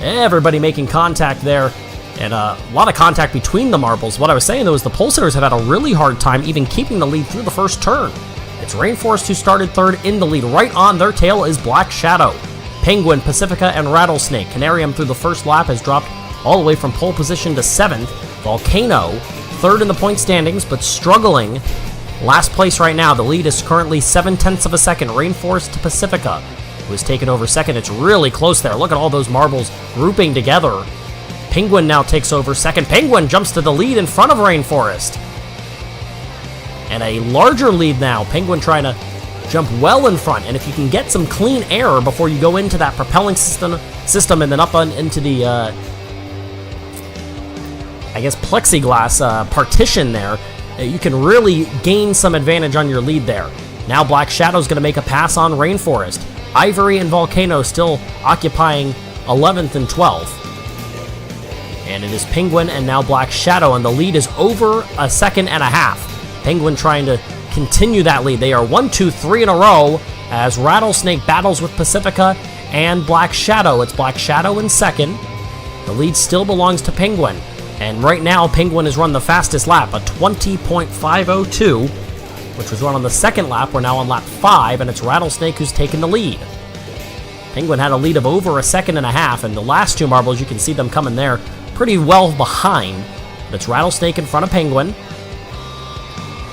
Everybody making contact there, and a lot of contact between the marbles. What I was saying, though, is the pole sitters have had a really hard time even keeping the lead through the first turn. It's Rainforest who started third in the lead. Right on their tail is Black Shadow. Penguin, Pacifica, and Rattlesnake. Canarium through the first lap has dropped all the way from pole position to 7th. Volcano, third in the point standings, but struggling. Last place right now. The lead is currently 0.7 of a second. Rainforest to Pacifica, who has taken over second. It's really close there. Look at all those marbles grouping together. Penguin now takes over second. Penguin jumps to the lead in front of Rainforest. And a larger lead now. Penguin trying to jump well in front. And if you can get some clean air before you go into that propelling system and then up into the, I guess, plexiglass partition there, you can really gain some advantage on your lead there. Now Black Shadow's going to make a pass on Rainforest. Ivory and Volcano still occupying 11th and 12th. And it is Penguin and now Black Shadow, and the lead is over 1.5 seconds. Penguin trying to continue that lead. They are 1, 2, 3 in a row as Rattlesnake battles with Pacifica and Black Shadow. It's Black Shadow in second. The lead still belongs to Penguin. And right now, Penguin has run the fastest lap, a 20.502, which was run on the second lap. We're now on lap 5, and it's Rattlesnake who's taken the lead. Penguin had a lead of over 1.5 seconds, and the last 2 marbles, you can see them coming there pretty well behind. But it's Rattlesnake in front of Penguin,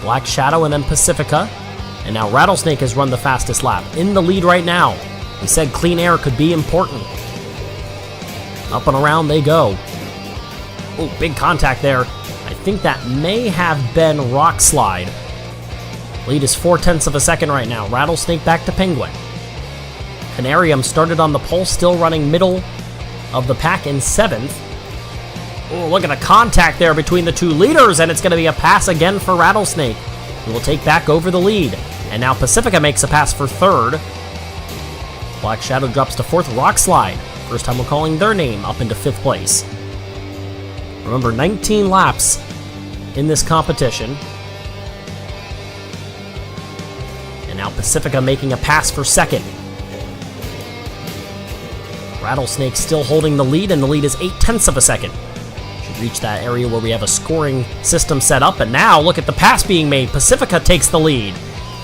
Black Shadow, and then Pacifica. And now Rattlesnake has run the fastest lap. In the lead right now. We said clean air could be important. Up and around they go. Oh, big contact there. I think that may have been Rock Slide. Lead is 0.4 of a second right now. Rattlesnake back to Penguin. Canarium started on the pole, still running middle of the pack in 7th. Oh, look at the contact there between the 2 leaders, and it's going to be a pass again for Rattlesnake, who will take back over the lead. And now Pacifica makes a pass for 3rd. Black Shadow drops to 4th. Rock Slide, first time we're calling their name, up into 5th place. Remember, 19 laps in this competition. And now Pacifica making a pass for 2nd. Rattlesnake still holding the lead, and the lead is 0.8 of a second. Should reach that area where we have a scoring system set up, and now look at the pass being made. Pacifica takes the lead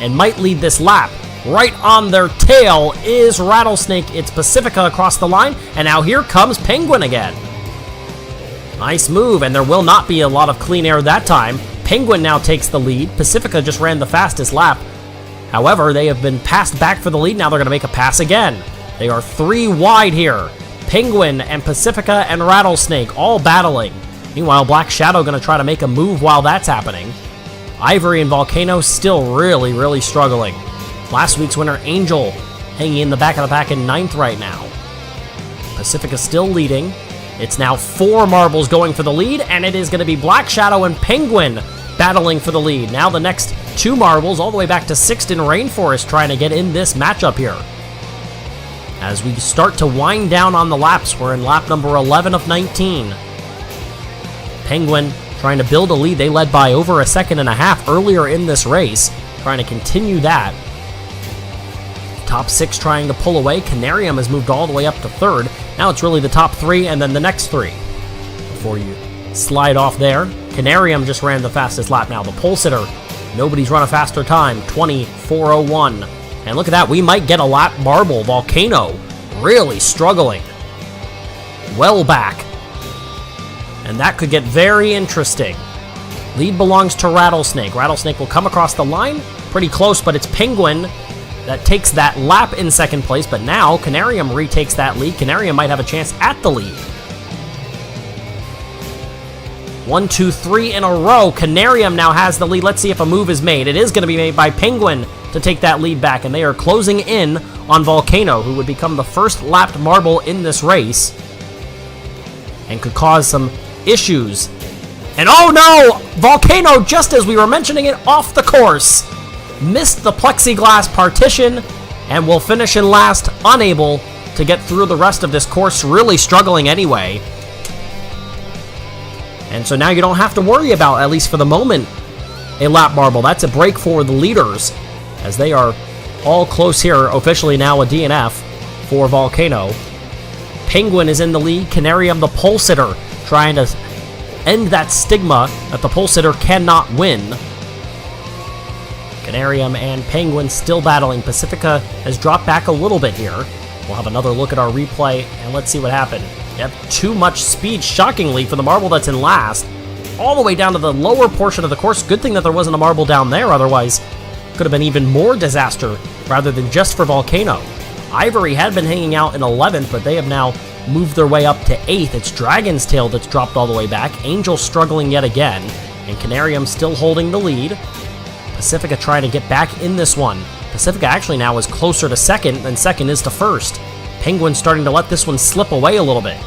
and might lead this lap. Right on their tail is Rattlesnake. It's Pacifica across the line, and now here comes Penguin again. Nice move, and there will not be a lot of clean air that time. Penguin now takes the lead. Pacifica just ran the fastest lap. However, they have been passed back for the lead. Now they're going to make a pass again. They are 3 wide here. Penguin and Pacifica and Rattlesnake all battling. Meanwhile, Black Shadow going to try to make a move while that's happening. Ivory and Volcano still really struggling. Last week's winner, Angel, hanging in the back of the pack in 9th right now. Pacifica still leading. It's now 4 marbles going for the lead, and it is going to be Black Shadow and Penguin battling for the lead. Now the next 2 marbles all the way back to 6th in Rainforest trying to get in this matchup here. As we start to wind down on the laps, we're in lap number 11 of 19. Penguin trying to build a lead. They led by over 1.5 seconds earlier in this race, trying to continue that. Top 6 trying to pull away. Canarium has moved all the way up to 3rd. Now it's really the top 3 and then the next 3. Before you slide off there, Canarium just ran the fastest lap now. The pole sitter, nobody's run a faster time, 24:01. And look at that, we might get a lap marble. Volcano really struggling. Well back. And that could get very interesting. Lead belongs to Rattlesnake. Rattlesnake will come across the line. Pretty close, but it's Penguin that takes that lap in 2nd place, but now Canarium retakes that lead. Canarium might have a chance at the lead. 1, 2, 3 in a row. Canarium now has the lead. Let's see if a move is made. It is going to be made by Penguin to take that lead back, and they are closing in on Volcano, who would become the first lapped marble in this race and could cause some issues. And oh no! Volcano, just as we were mentioning it, off the course. Missed the plexiglass partition and will finish in last, unable to get through the rest of this course, really struggling anyway. And so now you don't have to worry about, at least for the moment, a lap marble. That's a break for the leaders, as they are all close here, officially now a DNF for Volcano. Penguin is in the lead. Canarium, the pole sitter, trying to end that stigma that the pole sitter cannot win. Canarium and Penguin still battling. Pacifica has dropped back a little bit here. We'll have another look at our replay, and let's see what happened. Yep, too much speed, shockingly, for the marble that's in last. All the way down to the lower portion of the course. Good thing that there wasn't a marble down there, otherwise could have been even more disaster rather than just for Volcano. Ivory had been hanging out in 11th, but they have now moved their way up to 8th. It's Dragon's Tail that's dropped all the way back. Angel struggling yet again, and Canarium still holding the lead. Pacifica trying to get back in this one. Pacifica actually now is closer to 2nd than 2nd is to 1st. Penguin starting to let this one slip away a little bit.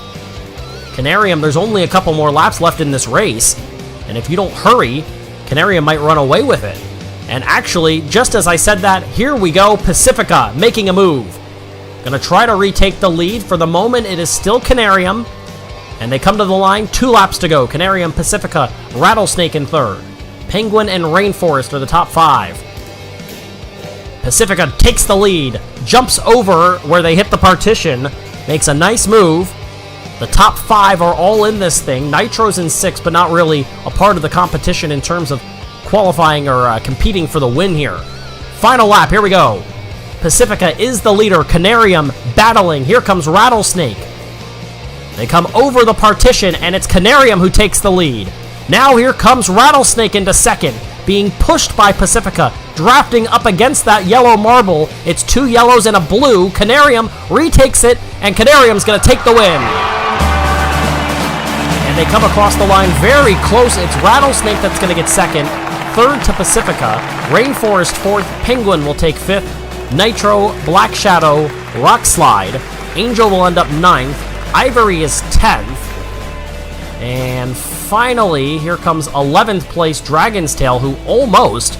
Canarium, there's only a couple more laps left in this race, and if you don't hurry, Canarium might run away with it. And actually, just as I said that, here we go, Pacifica making a move. Gonna try to retake the lead. For the moment, it is still Canarium, and they come to the line, 2 laps to go. Canarium, Pacifica, Rattlesnake in 3rd. Penguin and Rainforest are the top 5. Pacifica takes the lead, jumps over where they hit the partition, makes a nice move. The top 5 are all in this thing. Nitro's in 6th, but not really a part of the competition in terms of qualifying or competing for the win here. Final lap, here we go. Pacifica is the leader. Canarium battling. Here comes Rattlesnake. They come over the partition, and it's Canarium who takes the lead. Now here comes Rattlesnake into 2nd, being pushed by Pacifica, drafting up against that yellow marble. It's 2 yellows and a blue. Canarium retakes it, and Canarium's going to take the win. And they come across the line very close. It's Rattlesnake that's going to get 2nd, 3rd to Pacifica, Rainforest 4th, Penguin will take 5th, Nitro, Black Shadow, Rock Slide, Angel will end up 9th, Ivory is 10th, and finally, here comes 11th place Dragon's Tail, who almost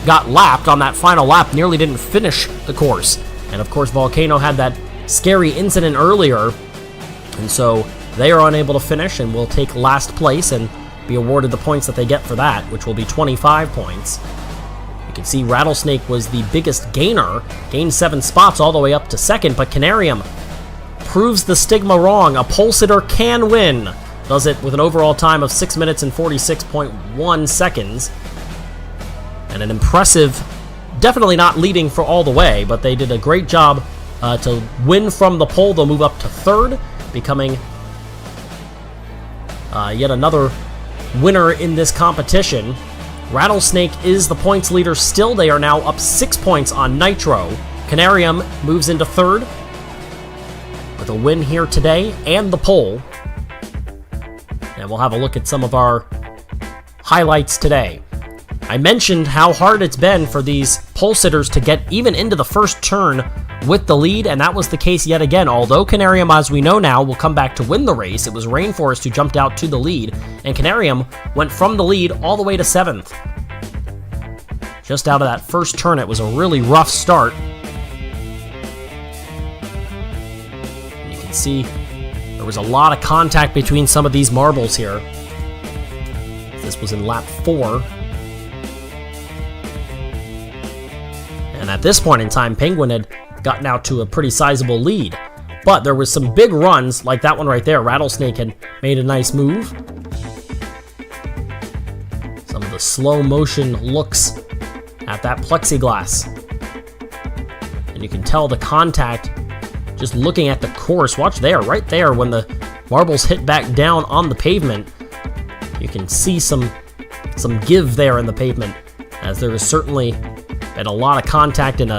got lapped on that final lap, nearly didn't finish the course. And of course, Volcano had that scary incident earlier, and so they are unable to finish and will take last place and be awarded the points that they get for that, which will be 25 points. You can see Rattlesnake was the biggest gainer, gained 7 spots all the way up to 2nd, but Canarium proves the stigma wrong. A pole sitter can win. Does it with an overall time of 6 minutes and 46.1 seconds. And an impressive definitely not leading for all the way, but they did a great job to win from the pole. They'll move up to third, becoming yet another winner in this competition. Rattlesnake is the points leader still. They are now up 6 points on Nitro. Canarium moves into third with a win here today and the pole. And we'll have a look at some of our highlights today. I mentioned how hard it's been for these pole sitters to get even into the first turn with the lead, and that was the case yet again. Although Canarium, as we know now, will come back to win the race, it was Rainforest who jumped out to the lead, and Canarium went from the lead all the way to 7th. Just out of that first turn, it was a really rough start. You can see there was a lot of contact between some of these marbles here. This was in lap 4. And at this point in time, Penguin had gotten out to a pretty sizable lead. But there was some big runs, like that one right there. Rattlesnake had made a nice move. Some of the slow motion looks at that plexiglass. And you can tell the contact just looking at the course. Watch there, right there, when the marbles hit back down on the pavement. You can see some give there in the pavement, as there is certainly been a lot of contact and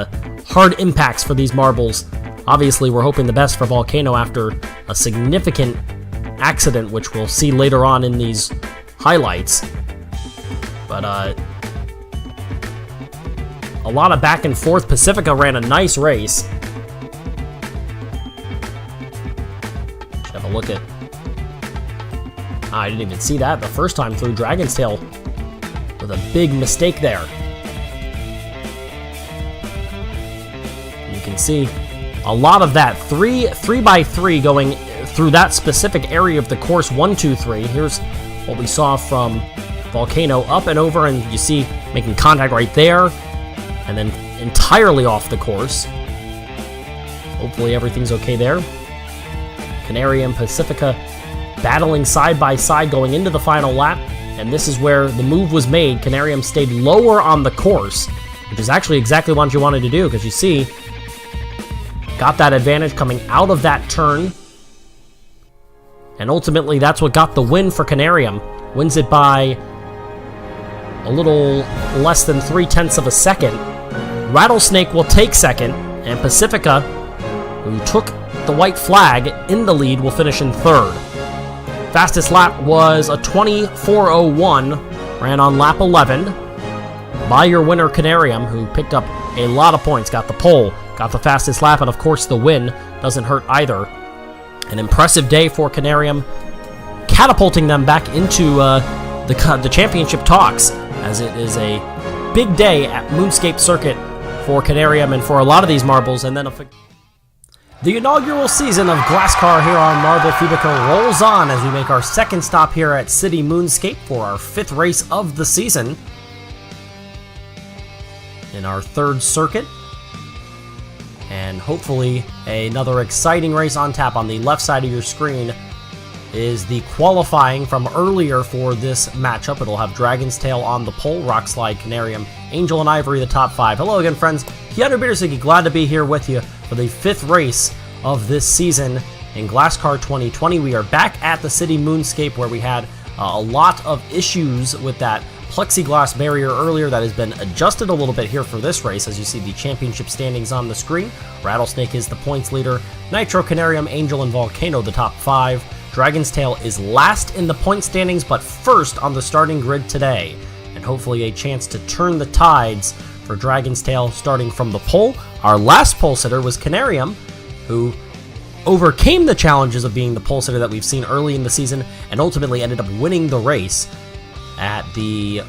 hard impacts for these marbles. Obviously, we're hoping the best for Volcano after a significant accident, which we'll see later on in these highlights. But a lot of back and forth. Pacifica ran a nice race. Let's have a look at... I didn't even see that the first time through. Dragon's Tail with a big mistake there. You can see a lot of that 3x3 going through that specific area of the course. 1, 2, 3. Here's what we saw from Volcano, up and over, and you see making contact right there, and then entirely off the course. Hopefully everything's okay there. Canary and Pacifica battling side by side going into the final lap, and this is where the move was made. Canarium stayed lower on the course, which is actually exactly what you wanted to do, because you see, got that advantage coming out of that turn, and ultimately that's what got the win for Canarium. Wins it by a little less than 0.3 of a second. Rattlesnake will take second, and Pacifica, who took the white flag in the lead, will finish in third. Fastest lap was a 24:01, ran on lap 11 by your winner Canarium, who picked up a lot of points, got the pole, got the fastest lap, and of course the win doesn't hurt either. An impressive day for Canarium, catapulting them back into the championship talks, as it is a big day at Moonscape Circuit for Canarium and for a lot of these marbles. And then the inaugural season of Glasscar here on Marble Fubeca rolls on as we make our second stop here at City Moonscape for our 5th race of the season. In our 3rd circuit, and hopefully another exciting race on tap. On the left side of your screen is the qualifying from earlier for this matchup. It'll have Dragon's Tail on the pole, Rockslide, Canarium, Angel, and Ivory the top 5. Hello again, friends. Keanu Bittersigi, glad to be here with you for the 5th race of this season in Glasscar 2020. We are back at the City Moonscape, where we had a lot of issues with that plexiglass barrier earlier. That has been adjusted a little bit here for this race, as you see the championship standings on the screen. Rattlesnake is the points leader, Nitro, Canarium, Angel, and Volcano the top 5. Dragon's Tail is last in the point standings, but first on the starting grid today, and hopefully a chance to turn the tides for Dragon's Tail starting from the pole. Our last pole sitter was Canarium, who overcame the challenges of being the pole sitter that we've seen early in the season and ultimately ended up winning the race at the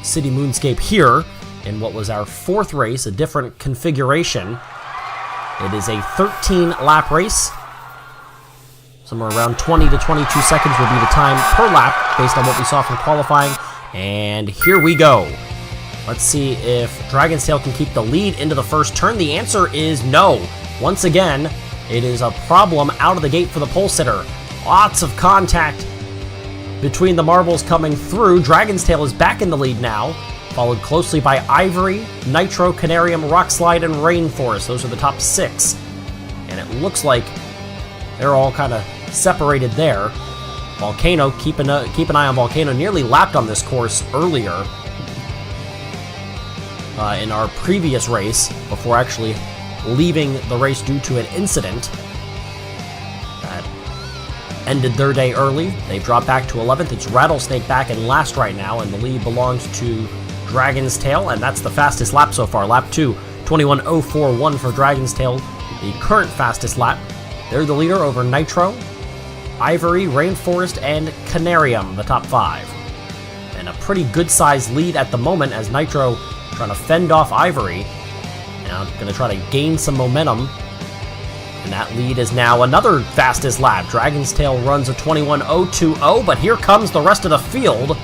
City Moonscape here in what was our 4th race, a different configuration. It is a 13-lap race. Somewhere around 20 to 22 seconds will be the time per lap based on what we saw from qualifying. And here we go. Let's see if Dragon's Tail can keep the lead into the first turn. The answer is no. Once again, it is a problem out of the gate for the pole sitter. Lots of contact between the marbles coming through. Dragon's Tail is back in the lead now. followed closely by Ivory, Nitro, Canarium, Rockslide, and Rainforest. Those are the top 6. And it looks like they're all kind of separated there. Volcano, keep an eye on Volcano, nearly lapped on this course earlier in our previous race before actually leaving the race due to an incident that ended their day early. They've dropped back to 11th. It's Rattlesnake back in last right now, and the lead belongs to Dragon's Tail, and that's the fastest lap so far. Lap 2, 21.041 for Dragon's Tail, the current fastest lap. They're the leader over Nitro, Ivory, Rainforest, and Canarium, the top 5. And a pretty good-sized lead at the moment as Nitro trying to fend off Ivory. Now going to try to gain some momentum. And that lead is now another fastest lap. Dragon's Tail runs a 21.020, but here comes the rest of the field.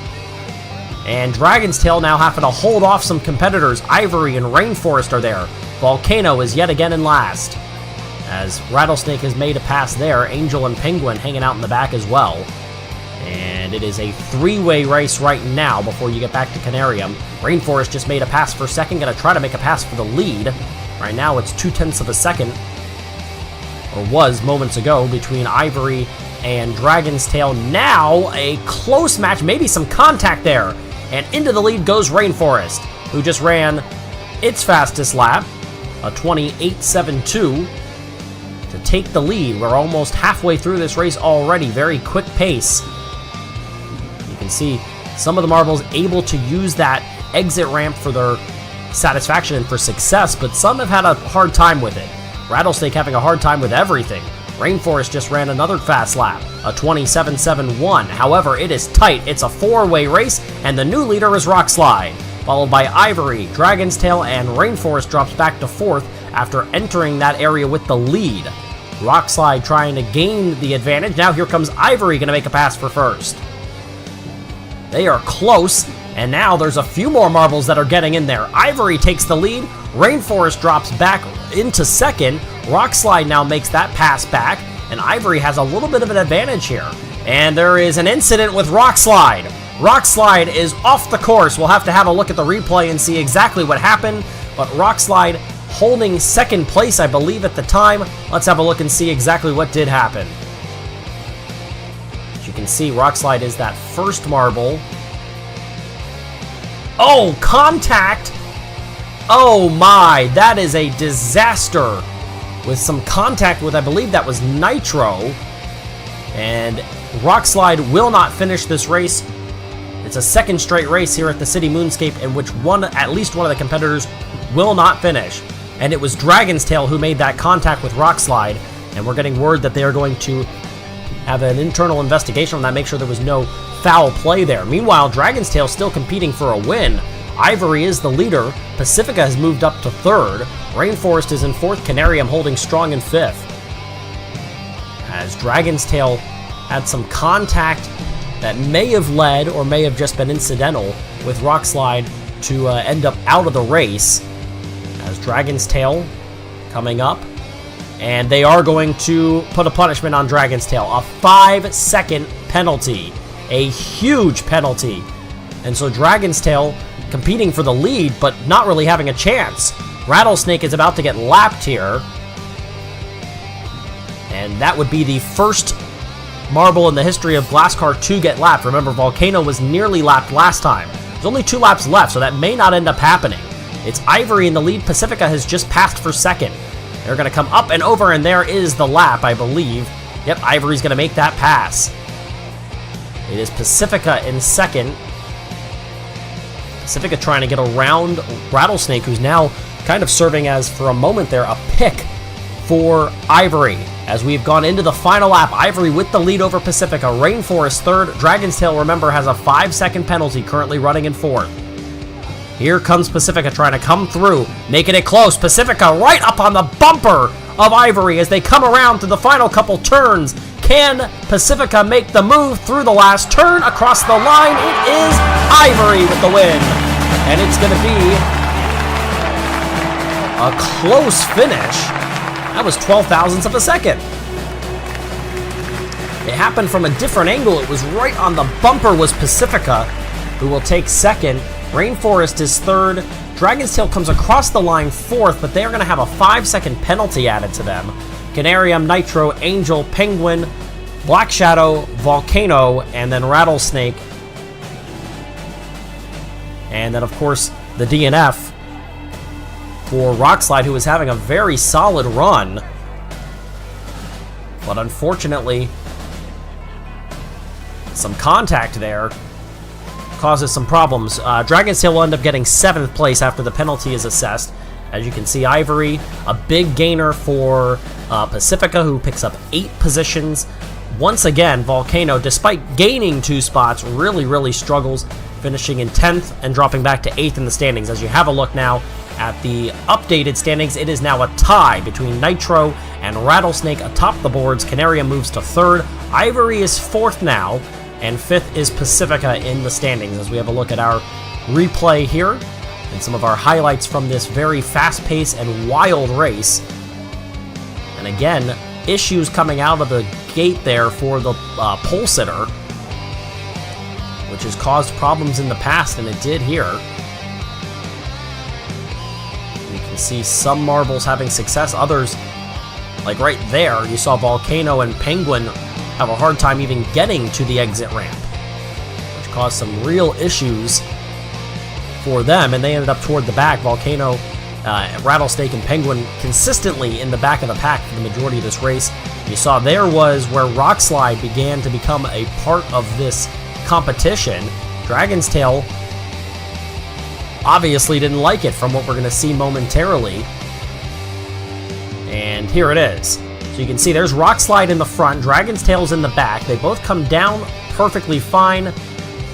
And Dragon's Tail now having to hold off some competitors. Ivory and Rainforest are there. Volcano is yet again in last, as Rattlesnake has made a pass there. Angel and Penguin hanging out in the back as well. And it is a 3-way race right now before you get back to Canarium. Rainforest just made a pass for second, going to try to make a pass for the lead. Right now it's 0.2 of a second, or was moments ago, between Ivory and Dragon's Tail. Now a close match, maybe some contact there. And into the lead goes Rainforest, who just ran its fastest lap, a 28.72. to take the lead. We're almost halfway through this race already. Very quick pace. You can see some of the marbles able to use that exit ramp for their satisfaction and for success, but some have had a hard time with it. Rattlesnake having a hard time with everything. Rainforest just ran another fast lap, a 27.71. However, it is tight. It's a 4-way race, and the new leader is Rockslide, followed by Ivory, Dragon's Tail, and Rainforest drops back to 4th after entering that area with the lead. Rockslide trying to gain the advantage. Now here comes Ivory, going to make a pass for first. They are close, and now there's a few more marbles that are getting in there. Ivory takes the lead. Rainforest drops back into second. Rockslide now makes that pass back, and Ivory has a little bit of an advantage here. And there is an incident with Rockslide. Rockslide is off the course. We'll have to have a look at the replay and see exactly what happened, but Rockslide holding second place, I believe, at the time. Let's have a look and see exactly what did happen. As you can see, Rockslide is that first marble. Oh, contact! Oh my, that is a disaster. With some contact with, I believe that was Nitro. And Rockslide will not finish this race. It's a second straight race here at the City Moonscape in which at least one of the competitors will not finish. And it was Dragon's Tail who made that contact with Rockslide, and we're getting word that they are going to have an internal investigation on that, make sure there was no foul play there. Meanwhile, Dragon's Tail still competing for a win. Ivory is the leader. Pacifica has moved up to 3rd. Rainforest is in 4th. Canarium holding strong in 5th. As Dragon's Tail had some contact that may have led or may have just been incidental with Rockslide to end up out of the race. As Dragon's Tail coming up, and they are going to put a punishment on Dragon's Tail, a 5-second penalty, a huge penalty. And so Dragon's Tail competing for the lead, but not really having a chance. Rattlesnake is about to get lapped here, and that would be the first marble in the history of Glasscar to get lapped. Remember, Volcano was nearly lapped last time. There's only 2 laps left, so that may not end up happening. It's Ivory in the lead. Pacifica has just passed for second. They're going to come up and over, and there is the lap, I believe. Yep, Ivory's going to make that pass. It is Pacifica in second. Pacifica trying to get around Rattlesnake, who's now kind of serving as, for a moment there, a pick for Ivory. As we've gone into the final lap, Ivory with the lead over Pacifica. Rainforest 3rd. Dragon's Tail, remember, has a 5-second penalty, currently running in 4th. Here comes Pacifica trying to come through, making it close. Pacifica right up on the bumper of Ivory as they come around to the final couple turns. Can Pacifica make the move through the last turn across the line? It is Ivory with the win. And it's going to be a close finish. That was 12 thousandths of a second. It happened from a different angle. It was right on the bumper was Pacifica, who will take second. Rainforest is third. Dragon's Tail comes across the line fourth, but they are going to have a 5-second penalty added to them. Canarium, Nitro, Angel, Penguin, Black Shadow, Volcano, and then Rattlesnake. And then, of course, the DNF for Rockslide, who was having a very solid run. But unfortunately, some contact there causes some problems. Dragon's Tail will end up getting 7th place after the penalty is assessed. As you can see, Ivory, a big gainer for Pacifica, who picks up 8 positions. Once again, Volcano, despite gaining 2 spots, really struggles, finishing in 10th and dropping back to 8th in the standings. As you have a look now at the updated standings, it is now a tie between Nitro and Rattlesnake atop the boards. Canarium moves to 3rd. Ivory is 4th now, and 5th is Pacifica in the standings. As we have a look at our replay here and some of our highlights from this very fast-paced and wild race. And again, issues coming out of the gate there for the pole sitter, which has caused problems in the past, and it did here. You can see some marbles having success, others, like right there, you saw Volcano and Penguin have a hard time even getting to the exit ramp, which caused some real issues for them, and they ended up toward the back. Volcano, Rattlesnake, and Penguin consistently in the back of the pack for the majority of this race. You saw there was where Rockslide began to become a part of this competition. Dragon's Tail obviously didn't like it from what we're going to see momentarily. And here it is. So you can see there's Rockslide in the front, Dragon's Tail's in the back. They both come down perfectly fine.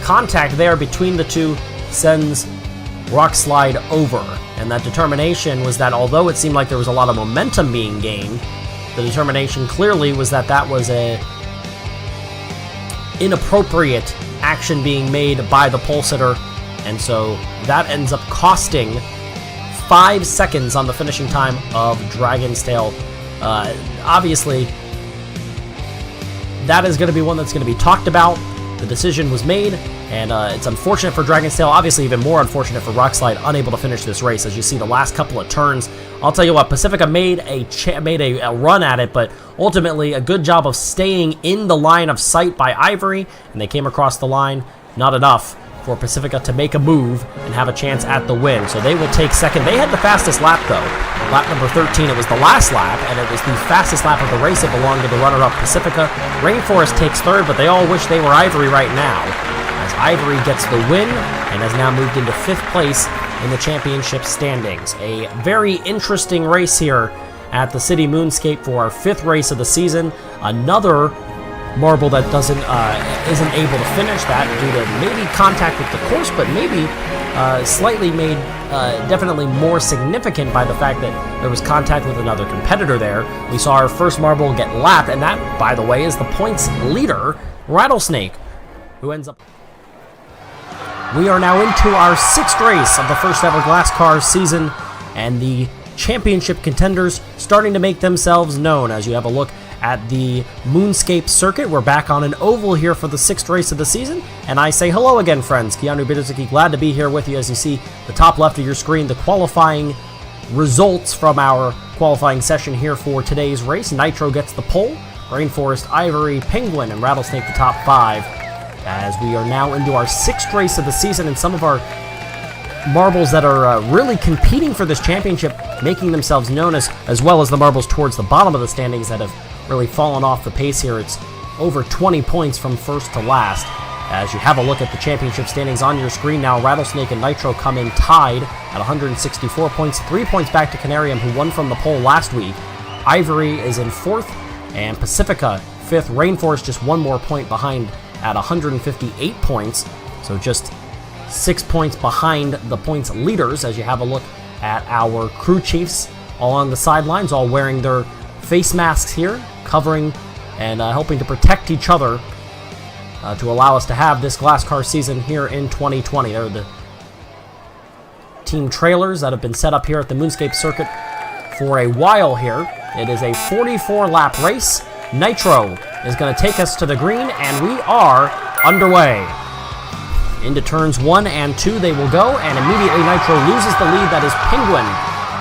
Contact there between the two sends Rockslide over. And that determination was that although it seemed like there was a lot of momentum being gained, the determination clearly was that that was a inappropriate action being made by the pole sitter. And so that ends up costing 5 seconds on the finishing time of Dragon's Tail. Obviously, that is going to be one that's going to be talked about. The decision was made, and it's unfortunate for Dragon's Tail. Obviously, even more unfortunate for Rockslide, unable to finish this race. As you see the last couple of turns, I'll tell you what, Pacifica made a run at it, but ultimately a good job of staying in the line of sight by Ivory, and they came across the line. Not enough for Pacifica to make a move and have a chance at the win. So they will take second. They had the fastest lap, though. Lap number 13, it was the last lap, and it was the fastest lap of the race. It belonged to the runner-up Pacifica. Rainforest takes third, but they all wish they were Ivory right now, as Ivory gets the win and has now moved into 5th place in the championship standings. A very interesting race here at the City Moonscape for our 5th race of the season. Another marble that isn't able to finish that due to maybe contact with the course, but maybe slightly made definitely more significant by the fact that there was contact with another competitor there. We saw our first marble get lapped, and that, by the way, is the points leader, Rattlesnake, who ends up... We are now into our 6th race of the first ever Glass Cars season, and the championship contenders starting to make themselves known. As you have a look at the Moonscape circuit, we're back on an oval here for the 6th race of the season, and I say hello again, friends. Keanu Biderzycki, glad to be here with you. As you see the top left of your screen, the qualifying results from our qualifying session here for today's race. Nitro gets the pole, Rainforest, Ivory, Penguin, and Rattlesnake the top 5, as we are now into our 6th race of the season, and some of our marbles that are really competing for this championship making themselves known, as well as the marbles towards the bottom of the standings that have really fallen off the pace here. It's over 20 points from first to last. As you have a look at the championship standings on your screen now, Rattlesnake and Nitro come in tied at 164 points, 3 points back to Canarium, who won from the pole last week. Ivory is in 4th, and Pacifica 5th. Rainforest just 1 more point behind at 158 points, so just 6 points behind the points leaders. As you have a look at our crew chiefs all on the sidelines, all wearing their face masks here, covering and helping to protect each other to allow us to have this Glass Car season here in 2020. They're the team trailers that have been set up here at the Moonscape circuit for a while here. It is a 44-lap race. Nitro is going to take us to the green, and we are underway. Into turns 1 and 2 they will go, and immediately Nitro loses the lead. That is Penguin.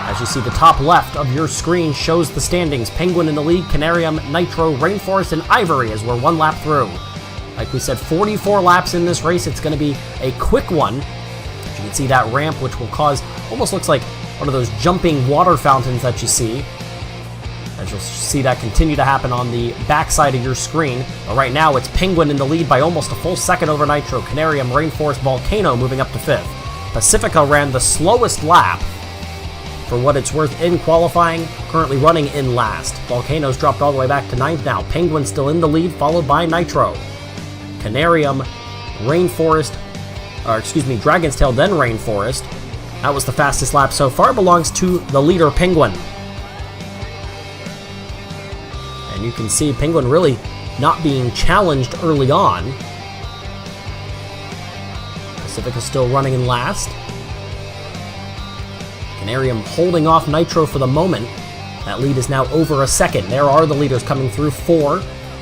As you see, the top left of your screen shows the standings. Penguin in the lead, Canarium, Nitro, Rainforest, and Ivory as we're 1 lap through. Like we said, 44 laps in this race. It's going to be a quick one. You can see that ramp, which will cause, almost looks like one of those jumping water fountains that you see. As you'll see that continue to happen on the backside of your screen. But right now, it's Penguin in the lead by almost a full second over Nitro. Canarium, Rainforest, Volcano moving up to 5th. Pacifica ran the slowest lap, for what it's worth, in qualifying, currently running in last. Volcano's dropped all the way back to 9th now. Penguin still in the lead, followed by Nitro. Canarium, Rainforest, Dragon's Tail, then Rainforest. That was the fastest lap so far, belongs to the leader, Penguin. And you can see Penguin really not being challenged early on. Pacifica still running in last. Canarium holding off Nitro for the moment. That lead is now over a second. There are the leaders coming through, 4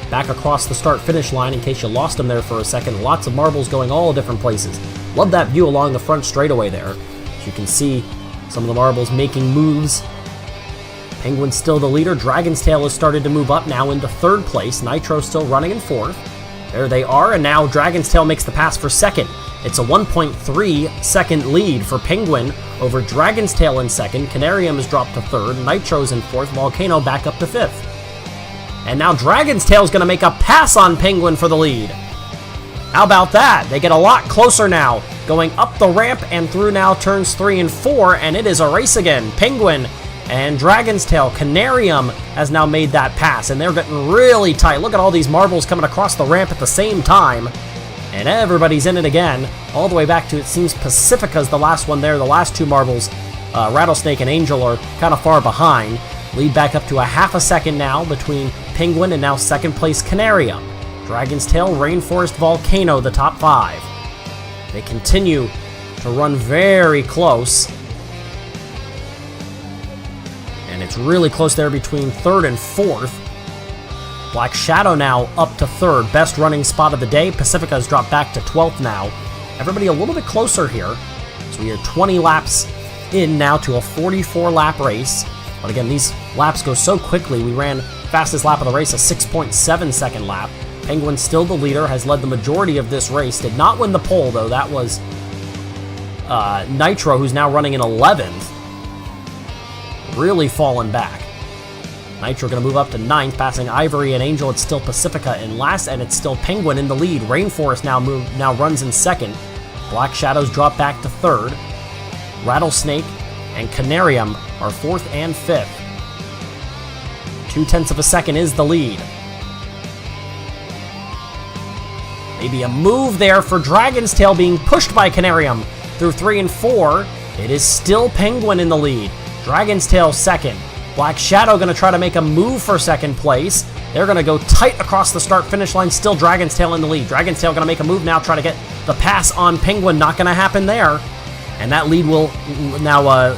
back across the start-finish line in case you lost them there for a second. Lots of marbles going all different places. Love that view along the front straightaway there. As you can see, some of the marbles making moves. Penguin's still the leader. Dragon's Tail has started to move up now into 3rd place. Nitro still running in 4th. There they are, and now Dragon's Tail makes the pass for 2nd. It's a 1.3 second lead for Penguin over Dragon's Tail in 2nd. Canarium has dropped to 3rd. Nitro's in 4th. Volcano back up to 5th. And now Dragon's Tail is going to make a pass on Penguin for the lead. How about that? They get a lot closer now, going up the ramp and through now turns 3 and 4, and it is a race again. Penguin and Dragon's Tail. Canarium has now made that pass, and they're getting really tight. Look at all these marbles coming across the ramp at the same time. And everybody's in it again, all the way back to, it seems, Pacifica's the last one there. The last 2 marbles, Rattlesnake and Angel, are kind of far behind. Lead back up to a half a second now between Penguin and now 2nd place Canarium. Dragon's Tail, Rainforest, Volcano, the top 5. They continue to run very close. And it's really close there between 3rd and 4th. Black Shadow now up to 3rd. Best running spot of the day. Pacifica has dropped back to 12th now. Everybody a little bit closer here. So we are 20 laps in now to a 44-lap race. But again, these laps go so quickly. We ran fastest lap of the race, a 6.7 second lap. Penguin still the leader, has led the majority of this race. Did not win the pole, though. That was Nitro, who's now running in 11th. Really fallen back. Nitro going to move up to 9th, passing Ivory and Angel. It's still Pacifica in last, and it's still Penguin in the lead. Rainforest now runs in 2nd. Black Shadows drop back to 3rd. Rattlesnake and Canarium are 4th and 5th. 0.2 of a second is the lead. Maybe a move there for Dragon's Tail, being pushed by Canarium through 3 and 4. It is still Penguin in the lead. Dragon's Tail 2nd. Black Shadow going to try to make a move for 2nd place. They're going to go tight across the start-finish line. Still Dragon's Tail in the lead. Dragon's Tail going to make a move now, try to get the pass on Penguin. Not going to happen there. And that lead will now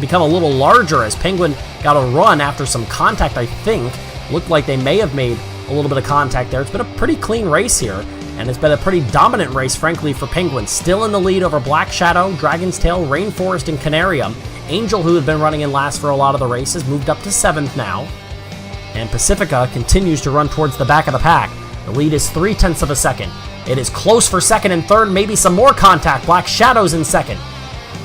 become a little larger as Penguin got a run after some contact, I think. Looked like they may have made a little bit of contact there. It's been a pretty clean race here, and it's been a pretty dominant race, frankly, for Penguin. Still in the lead over Black Shadow, Dragon's Tail, Rainforest, and Canarium. Angel, who had been running in last for a lot of the races, moved up to 7th now. And Pacifica continues to run towards the back of the pack. The lead is 0.3 of a second. It is close for 2nd and 3rd, maybe some more contact. Black Shadow's in 2nd.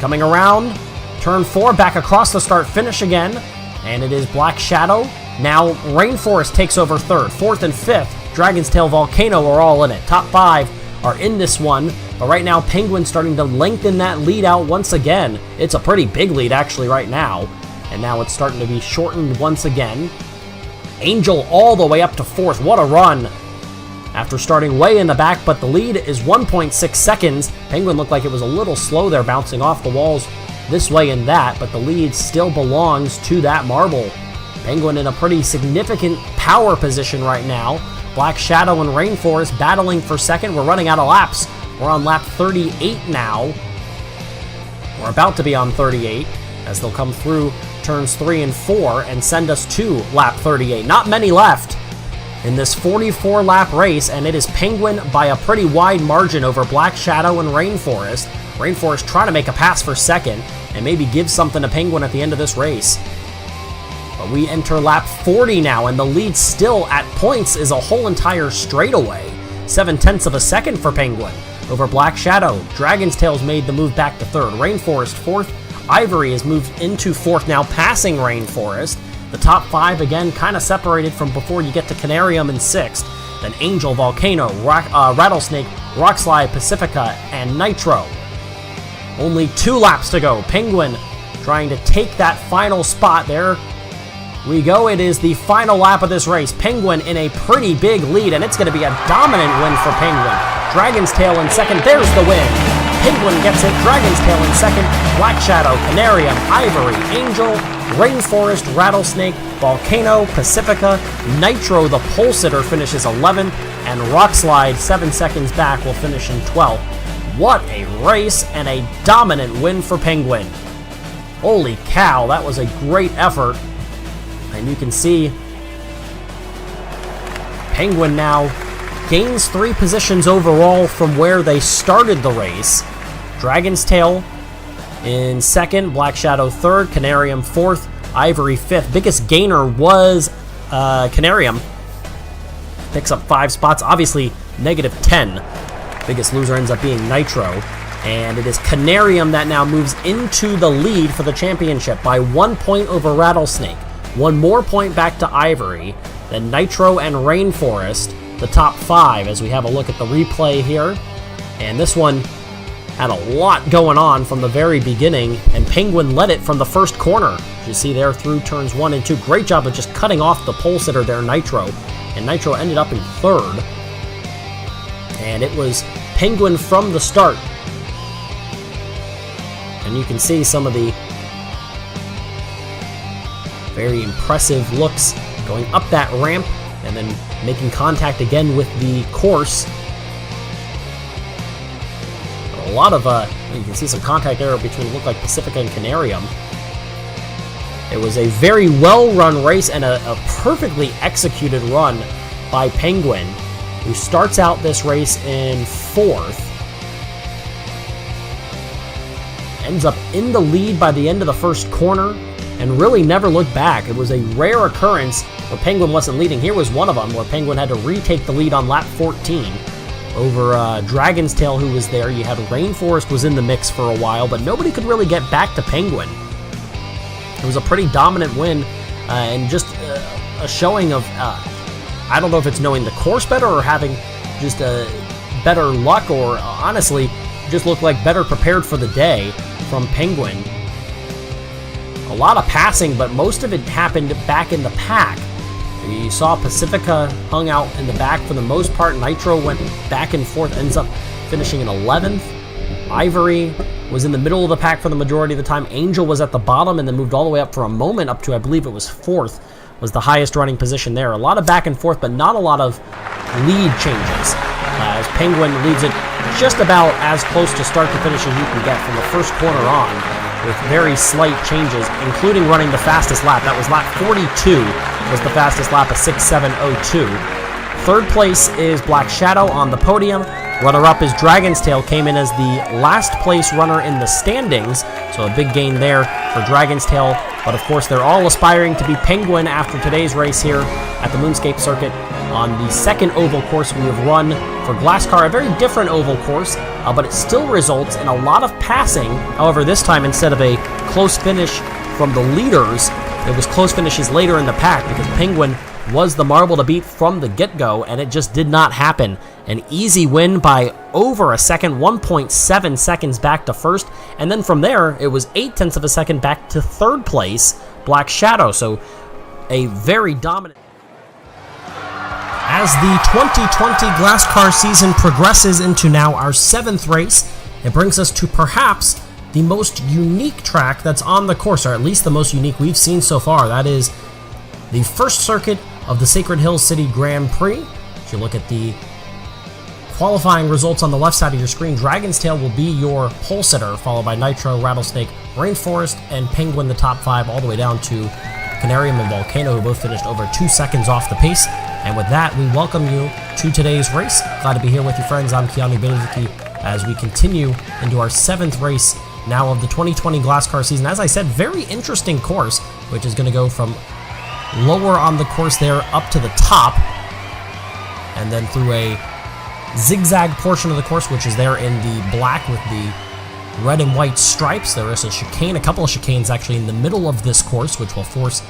Coming around, turn 4, back across the start-finish again. And it is Black Shadow. Now Rainforest takes over 3rd. 4th and 5th, Dragon's Tail, Volcano are all in it. Top 5 are in this one. But right now, Penguin starting to lengthen that lead out once again. It's a pretty big lead, actually, right now. And now it's starting to be shortened once again. Angel all the way up to 4th. What a run. After starting way in the back, but the lead is 1.6 seconds. Penguin looked like it was a little slow there, bouncing off the walls this way and that, but the lead still belongs to that marble. Penguin in a pretty significant power position right now. Black Shadow and Rainforest battling for 2nd. We're running out of laps. We're on lap 38 now. We're about to be on 38 as they'll come through turns 3 and 4 and send us to lap 38. Not many left. in this 44-lap race, and it is Penguin by a pretty wide margin over Black Shadow and Rainforest. Rainforest trying to make a pass for second and maybe give something to Penguin at the end of this race. But we enter lap 40 now, and the lead still at points is a whole entire straightaway. 7/10 of a second for Penguin over Black Shadow. Dragon's Tail's made the move back to third. Rainforest fourth. Ivory has moved into fourth now, passing Rainforest. The top five, again, kind of separated from before you get to Canarium in sixth. Then Angel, Volcano, Rattlesnake, Rockslide, Pacifica, and Nitro. Only 2 laps to go. Penguin trying to take that final spot. There we go. It is the final lap of this race. Penguin in a pretty big lead, and it's going to be a dominant win for Penguin. Dragon's Tail in second. There's the win. Penguin gets it. Dragon's Tail in second. Black Shadow, Canarium, Ivory, Angel, Rainforest, Rattlesnake, Volcano, Pacifica, Nitro, the pole sitter, finishes 11th, and Rockslide, 7 seconds back, will finish in 12th. What a race and a dominant win for Penguin. Holy cow, that was a great effort. And you can see Penguin now gains 3 positions overall from where they started the race. Dragon's Tail in second, Black Shadow third, Canarium fourth, Ivory fifth. Biggest gainer was Canarium. Picks up 5 spots, obviously -10. Biggest loser ends up being Nitro. And it is Canarium that now moves into the lead for the championship by 1 point over Rattlesnake. 1 more point back to Ivory. Then Nitro and Rainforest, the top 5, as we have a look at the replay here. And this one had a lot going on from the very beginning, and Penguin led it from the first corner. As you see there through turns 1 and 2. Great job of just cutting off the pole sitter there, Nitro. And Nitro ended up in third. And it was Penguin from the start. And you can see some of the very impressive looks going up that ramp and then making contact again with the course. A lot of, you can see some contact there between, look like Pacifica and Canarium. It was a very well-run race and a perfectly executed run by Penguin, who starts out this race in 4th. Ends up in the lead by the end of the first corner and really never looked back. It was a rare occurrence where Penguin wasn't leading. Here was one of them where Penguin had to retake the lead on lap 14 over Dragon's Tail, who was there. You had Rainforest was in the mix for a while, but nobody could really get back to Penguin. It was a pretty dominant win and just a showing of, I don't know if it's knowing the course better or having just better luck, or honestly, just looked like better prepared for the day from Penguin. A lot of passing, but most of it happened back in the pack. You saw Pacifica hung out in the back for the most part. Nitro went back and forth, ends up finishing in 11th. Ivory was in the middle of the pack for the majority of the time. Angel was at the bottom and then moved all the way up for a moment up to, I believe it was 4th, was the highest running position there. A lot of back and forth, but not a lot of lead changes. As Penguin leads it just about as close to start to finish as you can get from the first corner on, with very slight changes, including running the fastest lap. That was lap 42, was the fastest lap of 6:7:02. Third place is Black Shadow on the podium. Runner-up is Dragon's Tail, came in as the last place runner in the standings, so a big gain there for Dragon's Tail. But of course, they're all aspiring to be Penguin after today's race here at the Moonscape Circuit on the second oval course we have run for Glasscar. A very different oval course, but it still results in a lot of passing. However, this time, instead of a close finish from the leaders, it was close finishes later in the pack because Penguin was the marble to beat from the get-go, and it just did not happen. An easy win by over a second, 1.7 seconds back to first, and then from there, it was 0.8 of a second back to third place, Black Shadow. So a very dominant. As the 2020 Glasscar season progresses into now our 7th race, it brings us to perhaps the most unique track that's on the course, or at least the most unique we've seen so far. That is the first circuit of the Sacred Hills City Grand Prix. If you look at the qualifying results on the left side of your screen, Dragon's Tail will be your pole sitter, followed by Nitro, Rattlesnake, Rainforest, and Penguin, the top 5, all the way down to Canarium and Volcano, who both finished over 2 seconds off the pace. And with that, we welcome you to today's race. Glad to be here with you, friends. I'm Keanu Biddicki as we continue into our 7th race now of the 2020 GlassCar season. As I said, very interesting course, which is going to go from lower on the course there up to the top, and then through a zigzag portion of the course, which is there in the black with the red and white stripes. There is a chicane, a couple of chicanes actually in the middle of this course, which will force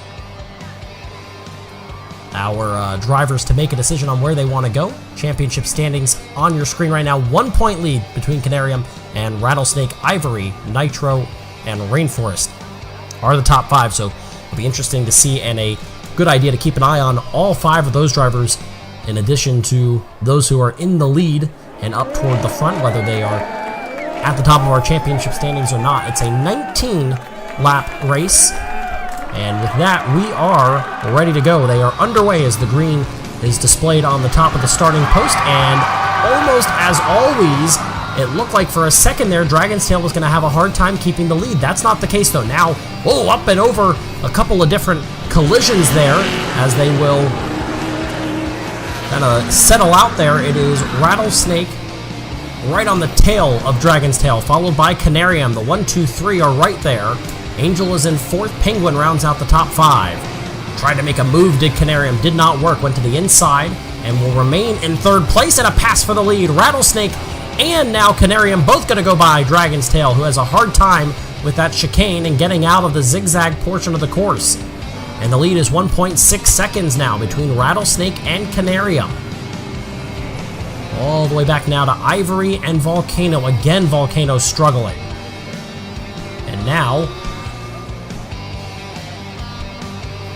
our drivers to make a decision on where they want to go. Championship standings on your screen right now. 1 point lead between Canarium and Rattlesnake. Ivory, Nitro, and Rainforest are the top 5, so it'll be interesting to see and a good idea to keep an eye on all 5 of those drivers in addition to those who are in the lead and up toward the front, whether they are at the top of our championship standings or not. It's a 19-lap race. And with that, we are ready to go. They are underway as the green is displayed on the top of the starting post. And almost as always, it looked like for a second there, Dragon's Tail was going to have a hard time keeping the lead. That's not the case, though. Now, up and over a couple of different collisions there as they will kind of settle out there. It is Rattlesnake right on the tail of Dragon's Tail, followed by Canarium. The 1, 2, 3 are right there. Angel is in 4th. Penguin rounds out the top 5. Tried to make a move, did Canarium. Did not work. Went to the inside and will remain in 3rd place, and a pass for the lead. Rattlesnake and now Canarium both going to go by Dragon's Tail, who has a hard time with that chicane and getting out of the zigzag portion of the course. And the lead is 1.6 seconds now between Rattlesnake and Canarium. All the way back now to Ivory and Volcano. Again, Volcano struggling. And now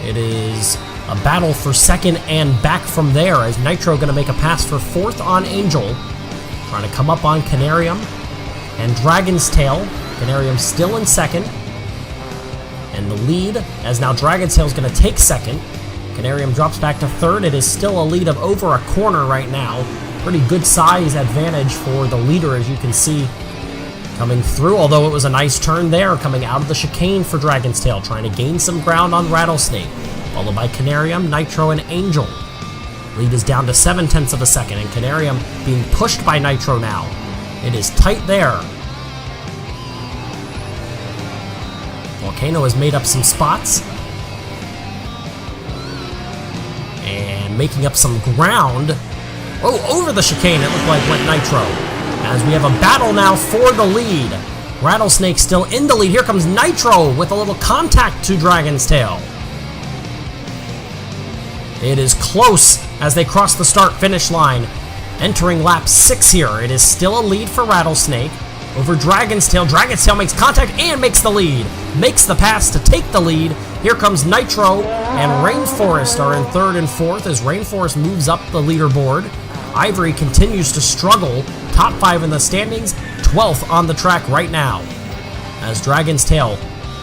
it is a battle for 2nd and back from there as Nitro going to make a pass for 4th on Angel. Trying to come up on Canarium and Dragon's Tail. Canarium still in 2nd. And the lead, as now Dragon's Tail is going to take 2nd. Canarium drops back to 3rd. It is still a lead of over a corner right now. Pretty good size advantage for the leader, as you can see, coming through, although it was a nice turn there, coming out of the chicane for Dragon's Tail, trying to gain some ground on Rattlesnake, followed by Canarium, Nitro, and Angel. Lead is down to 0.7 of a second, and Canarium being pushed by Nitro now. It is tight there. Volcano has made up some spots, and making up some ground. Over the chicane it looked like went Nitro. As we have a battle now for the lead. Rattlesnake still in the lead. Here comes Nitro with a little contact to Dragon's Tail. It is close as they cross the start-finish line. Entering lap 6 here. It is still a lead for Rattlesnake over Dragon's Tail. Dragon's Tail makes contact and makes the lead. Makes the pass to take the lead. Here comes Nitro and Rainforest are in 3rd and 4th as Rainforest moves up the leaderboard. Ivory continues to struggle. Top 5 in the standings, 12th on the track right now. As Dragon's Tail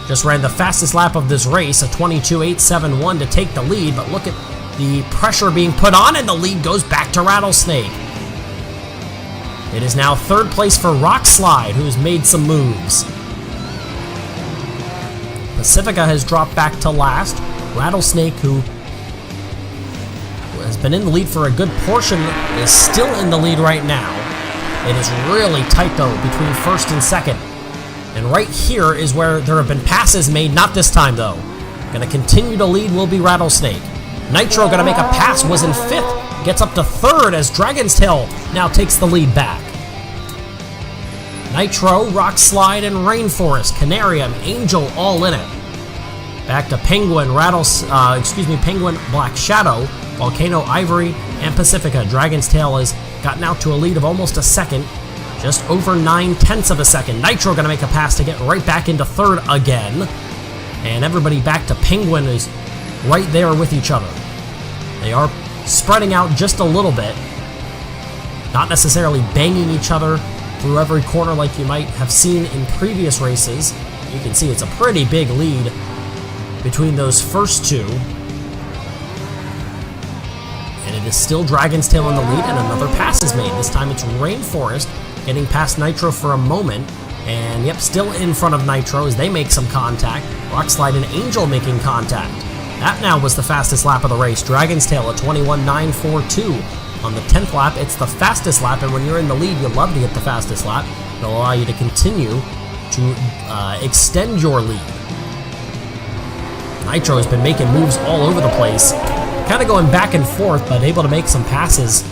just ran the fastest lap of this race, a 22.871 to take the lead, but look at the pressure being put on, and the lead goes back to Rattlesnake. It is now 3rd place for Rock Slide, who's made some moves. Pacifica has dropped back to last. Rattlesnake, who has been in the lead for a good portion, is still in the lead right now. It is really tight, though, between 1st and 2nd. And right here is where there have been passes made, not this time, though. Going to continue to lead will be Rattlesnake. Nitro going to make a pass, was in 5th, gets up to 3rd as Dragon's Tail now takes the lead back. Nitro, Rock Slide, and Rainforest, Canarium, Angel all in it. Back to Penguin, Penguin, Black Shadow, Volcano, Ivory, and Pacifica. Dragon's Tail has gotten out to a lead of almost a second, just over 0.9 of a second. Nitro going to make a pass to get right back into 3rd again. And everybody back to Penguin is right there with each other. They are spreading out just a little bit, not necessarily banging each other through every corner like you might have seen in previous races. You can see it's a pretty big lead between those first two. And it is still Dragon's Tail in the lead, and another pass is made. This time it's Rainforest getting past Nitro for a moment. And yep, still in front of Nitro as they make some contact. Rockslide and Angel making contact. That now was the fastest lap of the race. Dragon's Tail at 21.942. On the 10th lap, it's the fastest lap, and when you're in the lead, you love to get the fastest lap. It'll allow you to continue to extend your lead. Nitro has been making moves all over the place, kind of going back and forth, but able to make some passes.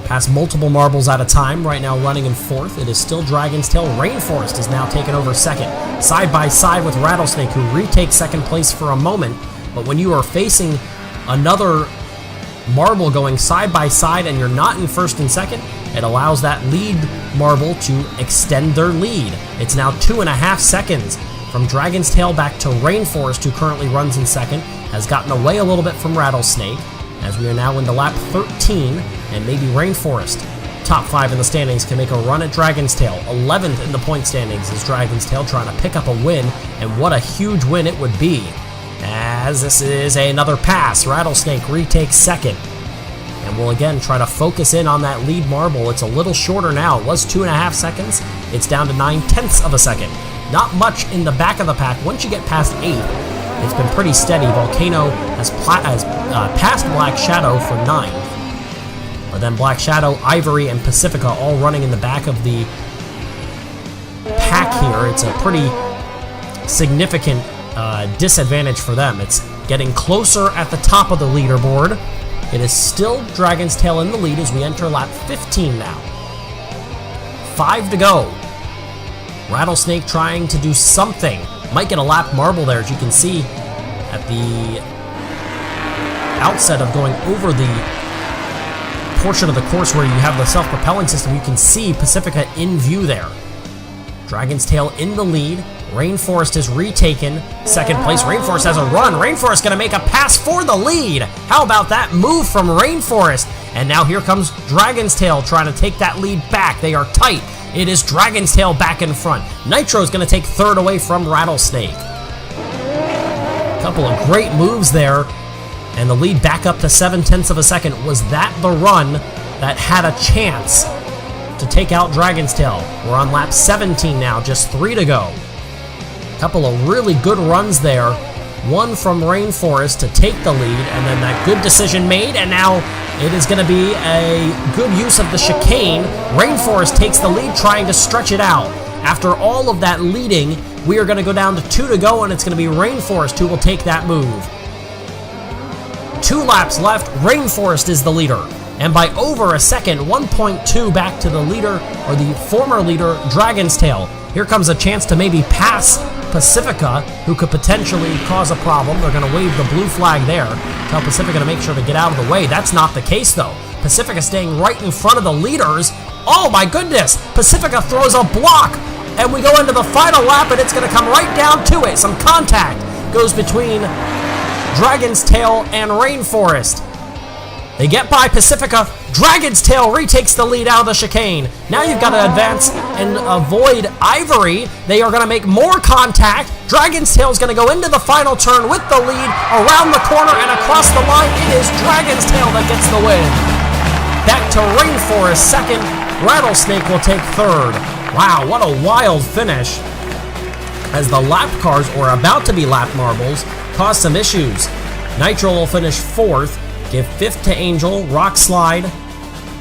Pass multiple marbles at a time. Right now running in 4th. It is still Dragon's Tail. Rainforest is now taking over 2nd. Side by side with Rattlesnake, who retakes 2nd place for a moment. But when you are facing another marble going side by side and you're not in 1st and 2nd, it allows that lead marble to extend their lead. It's now 2.5 seconds from Dragon's Tail back to Rainforest, who currently runs in 2nd, has gotten away a little bit from Rattlesnake, as we are now into lap 13, and maybe Rainforest, top 5 in the standings, can make a run at Dragon's Tail. 11th in the point standings is Dragon's Tail, trying to pick up a win, and what a huge win it would be, as this is another pass. Rattlesnake retakes 2nd, and we'll again try to focus in on that lead marble. It's a little shorter now. It was 2.5 seconds. It's down to 9/10 of a second. Not much in the back of the pack. Once you get past 8th, it's been pretty steady. Volcano has passed Black Shadow for 9th. But then Black Shadow, Ivory, and Pacifica all running in the back of the pack here. It's a pretty significant disadvantage for them. It's getting closer at the top of the leaderboard. It is still Dragon's Tail in the lead as we enter lap 15 now. 5 to go. Rattlesnake trying to do something. Might get a lap marble there, as you can see at the outset of going over the portion of the course where you have the self-propelling system. You can see Pacifica in view there. Dragon's Tail in the lead. Rainforest is retaken 2nd place. Rainforest has a run. Rainforest going to make a pass for the lead. How about that move from Rainforest? And now here comes Dragon's Tail trying to take that lead back. They are tight. It is Dragon's Tail back in front. Nitro is going to take 3rd away from Rattlesnake. A couple of great moves there. And the lead back up to 7/10 of a second. Was that the run that had a chance to take out Dragon's Tail? We're on lap 17 now, just 3 to go. A couple of really good runs there. One from Rainforest to take the lead, and then that good decision made, and now it is going to be a good use of the chicane. Rainforest takes the lead, trying to stretch it out. After all of that leading, we are going to go down to 2 to go, and it's going to be Rainforest who will take that move. 2 laps left. Rainforest is the leader, and by over a second, 1.2 back to the leader, or the former leader, Dragon's Tail. Here comes a chance to maybe pass Pacifica, who could potentially cause a problem. They're going to wave the blue flag there. Tell Pacifica to make sure to get out of the way. That's not the case, though. Pacifica staying right in front of the leaders. Oh, my goodness. Pacifica throws a block, and we go into the final lap, and it's going to come right down to it. Some contact goes between Dragon's Tail and Rainforest. They get by Pacifica. Dragon's Tail retakes the lead out of the chicane. Now you've got to advance and avoid Ivory. They are going to make more contact. Dragon's Tail is going to go into the final turn with the lead around the corner and across the line. It is Dragon's Tail that gets the win. Back to Rainforest 2nd. Rattlesnake will take 3rd. Wow, what a wild finish. As the lap cars, or about to be lap marbles, cause some issues. Nitro will finish 4th. Give 5th to Angel, Rock Slide,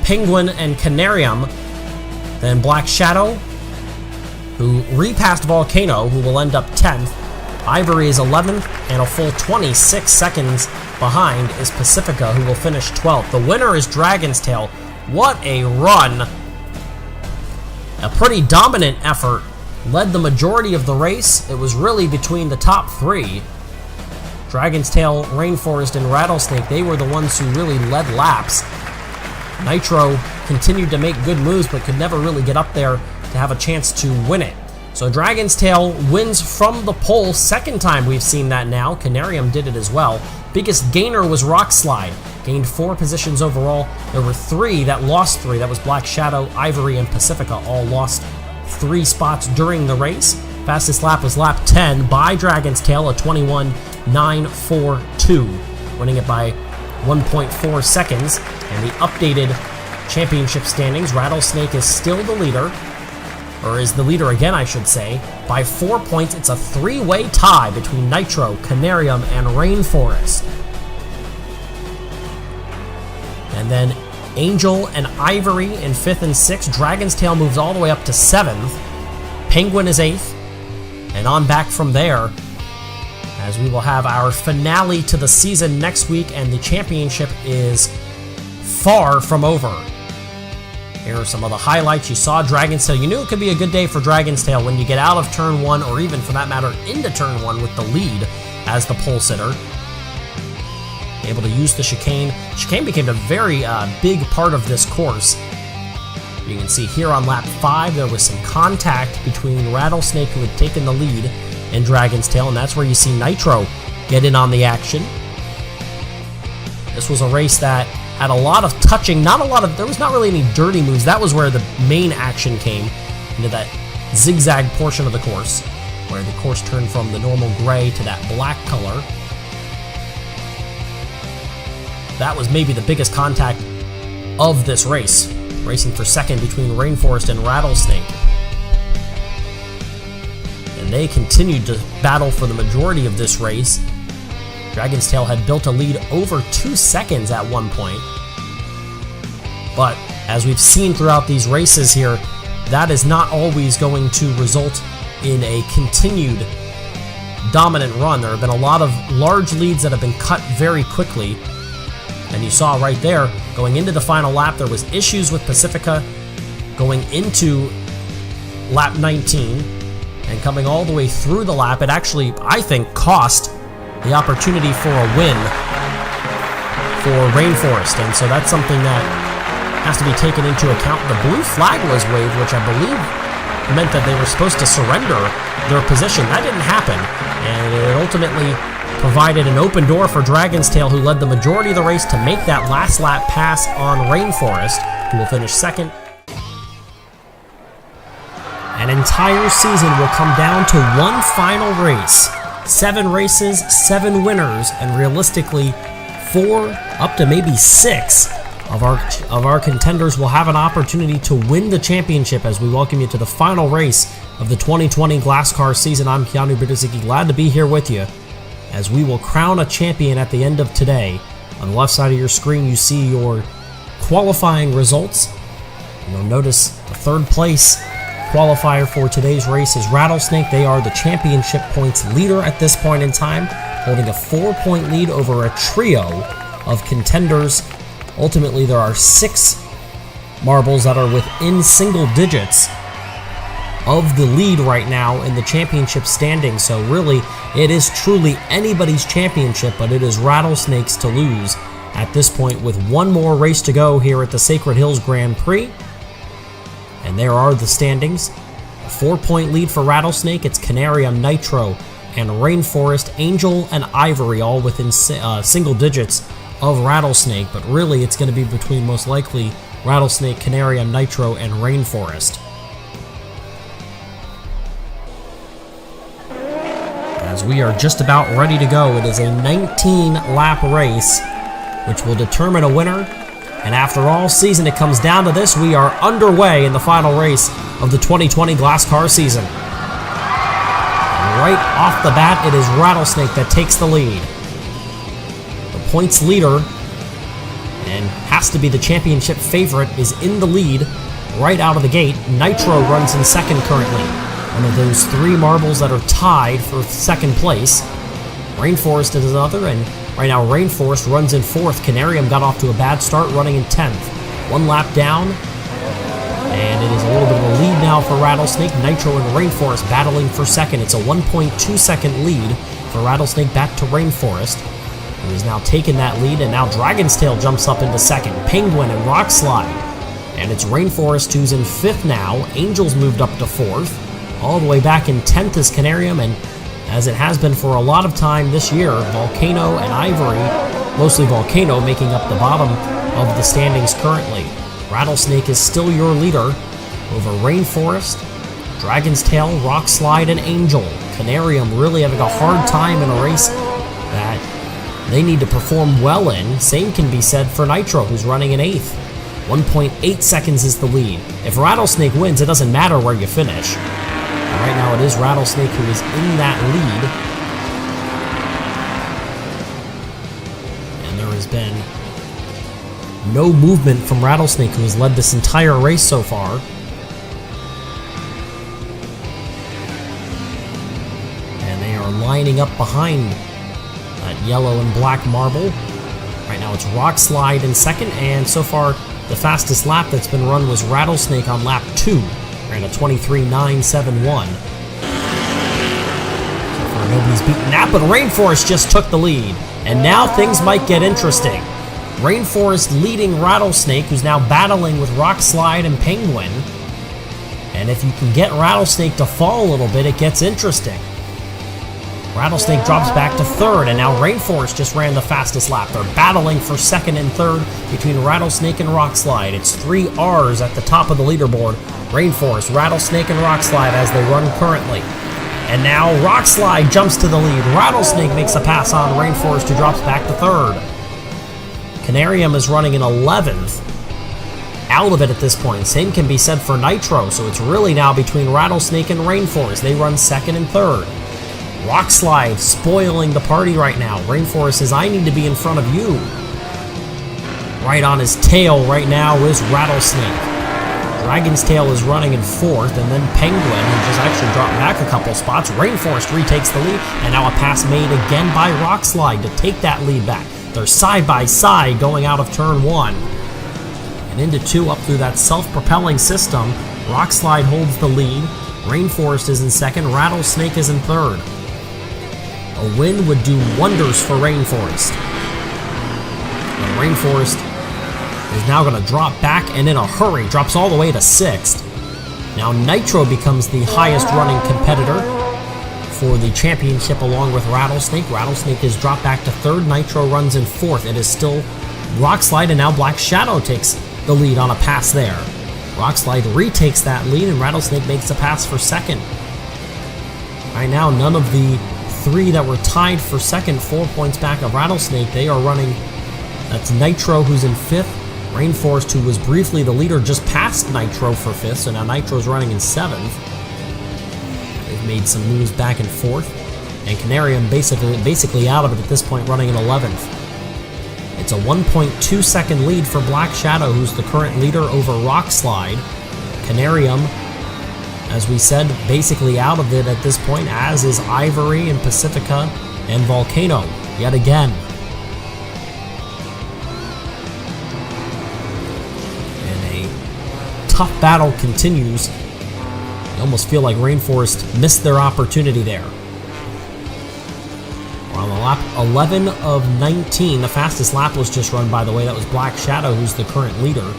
Penguin, and Canarium. Then Black Shadow, who repassed Volcano, who will end up 10th. Ivory is 11th, and a full 26 seconds behind is Pacifica, who will finish 12th. The winner is Dragon's Tail. What a run. A pretty dominant effort. Led the majority of the race. It was really between the top 3. Dragon's Tail, Rainforest, and Rattlesnake, they were the ones who really led laps. Nitro continued to make good moves, but could never really get up there to have a chance to win it. So Dragon's Tail wins from the pole. 2nd time we've seen that now. Canarium did it as well. Biggest gainer was Rock Slide. Gained 4 positions overall. There were 3 that lost 3. That was Black Shadow, Ivory, and Pacifica. All lost 3 spots during the race. Fastest lap was lap 10 by Dragon's Tail, a 21.942, winning it by 1.4 seconds. And the updated championship standings, Rattlesnake is still the leader. or is the leader again, I should say, by 4 points. It's a three-way tie between Nitro, Canarium, and Rainforest. And then Angel and Ivory in 5th and 6th. Dragon's Tail moves all the way up to 7th. Penguin is 8th. And on back from there, as we will have our finale to the season next week, and the championship is far from over. Here are some of the highlights. You saw Dragon's Tail. You knew it could be a good day for Dragon's Tail when you get out of turn 1, or even for that matter into turn 1 with the lead as the pole sitter. Able to use the chicane. Chicane became a very big part of this course. You can see here on lap 5 there was some contact between Rattlesnake, who had taken the lead, and Dragon's Tail, and that's where you see Nitro get in on the action. This was a race that had a lot of touching, there was not really any dirty moves. That was where the main action came, into that zigzag portion of the course, where the course turned from the normal gray to that black color. That was maybe the biggest contact of this race, racing for second between Rainforest and Rattlesnake. And they continued to battle for the majority of this race. Dragon's Tail had built a lead over 2 seconds at one point. But as we've seen throughout these races here, that is not always going to result in a continued dominant run. There have been a lot of large leads that have been cut very quickly. And you saw right there, going into the final lap, there was issues with Pacifica going into lap 19 and coming all the way through the lap. It actually, I think, cost the opportunity for a win for Rainforest. And so that's something that has to be taken into account. The blue flag was waved, which I believe meant that they were supposed to surrender their position. That didn't happen, and it ultimately provided an open door for Dragon's Tail, who led the majority of the race, to make that last lap pass on Rainforest, who will finish second. An entire season will come down to one final race. 7 races, 7 winners, and realistically 4 up to maybe 6 of our contenders will have an opportunity to win the championship, as we welcome you to the final race of the 2020 Glasscar season. I'm Keanu Bittersicki, glad to be here with you as we will crown a champion at the end of today. On the left side of your screen, you see your qualifying results. You'll notice the 3rd place qualifier for today's race is Rattlesnake. They are the championship points leader at this point in time, holding a 4-point lead over a trio of contenders. Ultimately, there are 6 marbles that are within single digits of the lead right now in the championship standing. So really, it is truly anybody's championship, but it is Rattlesnake's to lose at this point, with one more race to go here at the Sacred Hills Grand Prix. And there are the standings. A 4-point lead for Rattlesnake. It's Canarium, Nitro, and Rainforest. Angel and Ivory all within single digits of Rattlesnake, but really it's going to be between, most likely, Rattlesnake, Canarium, Nitro, and Rainforest. As we are just about ready to go, it is a 19-lap race, which will determine a winner. And after all season, it comes down to this. We are underway in the final race of the 2020 Glasscar season. Right off the bat, it is Rattlesnake that takes the lead. The points leader, and has to be the championship favorite, is in the lead right out of the gate. Nitro runs in second currently, one of those 3 marbles that are tied for second place. Rainforest is another, and right now Rainforest runs in 4th. Canarium got off to a bad start, running in 10th. 1 lap down, and it is a little bit of a lead now for Rattlesnake. Nitro and Rainforest battling for second. It's a 1.2 second lead for Rattlesnake back to Rainforest, who has now taken that lead, and now Dragon's Tail jumps up into second. Penguin and Rockslide, and it's Rainforest who's in 5th now. Angel's moved up to 4th. All the way back in 10th is Canarium, and as it has been for a lot of time this year, Volcano and Ivory, mostly Volcano, making up the bottom of the standings currently. Rattlesnake is still your leader over Rainforest, Dragon's Tail, Rockslide, and Angel. Canarium really having a hard time in a race that they need to perform well in. Same can be said for Nitro, who's running in 8th. 1.8 seconds is the lead. If Rattlesnake wins, it doesn't matter where you finish. And right now it is Rattlesnake who is in that lead. And there has been no movement from Rattlesnake, who has led this entire race so far. And they are lining up behind that yellow and black marble. Right now it's Rock Slide in second, and so far the fastest lap that's been run was Rattlesnake on lap 2. Ran a 23.971. So far nobody's beaten that, but Rainforest just took the lead. And now things might get interesting. Rainforest leading Rattlesnake, who's now battling with Rock Slide and Penguin. And if you can get Rattlesnake to fall a little bit, it gets interesting. Rattlesnake drops back to third, and now Rainforest just ran the fastest lap. They're battling for second and third between Rattlesnake and Rock Slide. It's 3 R's at the top of the leaderboard. Rainforest, Rattlesnake, and Rock Slide as they run currently. And now Rock Slide jumps to the lead. Rattlesnake makes a pass on Rainforest, who drops back to third. Canarium is running in 11th. Out of it at this point. Same can be said for Nitro, so it's really now between Rattlesnake and Rainforest. They run second and third. Rock Slide spoiling the party right now. Rainforest says, I need to be in front of you. Right on his tail right now is Rattlesnake. Dragon's Tail is running in 4th, and then Penguin, who just actually dropped back a couple spots. Rainforest retakes the lead, and now a pass made again by Rock Slide to take that lead back. They're side by side going out of turn 1. And into 2 up through that self-propelling system. Rock Slide holds the lead. Rainforest is in second. Rattlesnake is in third. A win would do wonders for Rainforest. And Rainforest is now going to drop back, and in a hurry, drops all the way to 6th. Now Nitro becomes the highest running competitor for the championship along with Rattlesnake. Rattlesnake is dropped back to 3rd. Nitro runs in 4th. It is still Rock Slide, and now Black Shadow takes the lead on a pass there. Rock Slide retakes that lead, and Rattlesnake makes a pass for 2nd. Right now, none of the 3 that were tied for 2nd, 4 points back of Rattlesnake, they are running. That's Nitro, who's in 5th. Rainforest, who was briefly the leader, just passed Nitro for 5th, so now Nitro's running in 7th. They've made some moves back and forth. And Canarium basically out of it at this point, running in 11th. It's a 1.2 second lead for Black Shadow, who's the current leader over Rock Slide. Canarium, as we said, basically out of it at this point, as is Ivory and Pacifica and Volcano, yet again. And a tough battle continues. You almost feel like Rainforest missed their opportunity there. We're on the lap 11 of 19. The fastest lap was just run, by the way. That was Black Shadow, who's the current leader.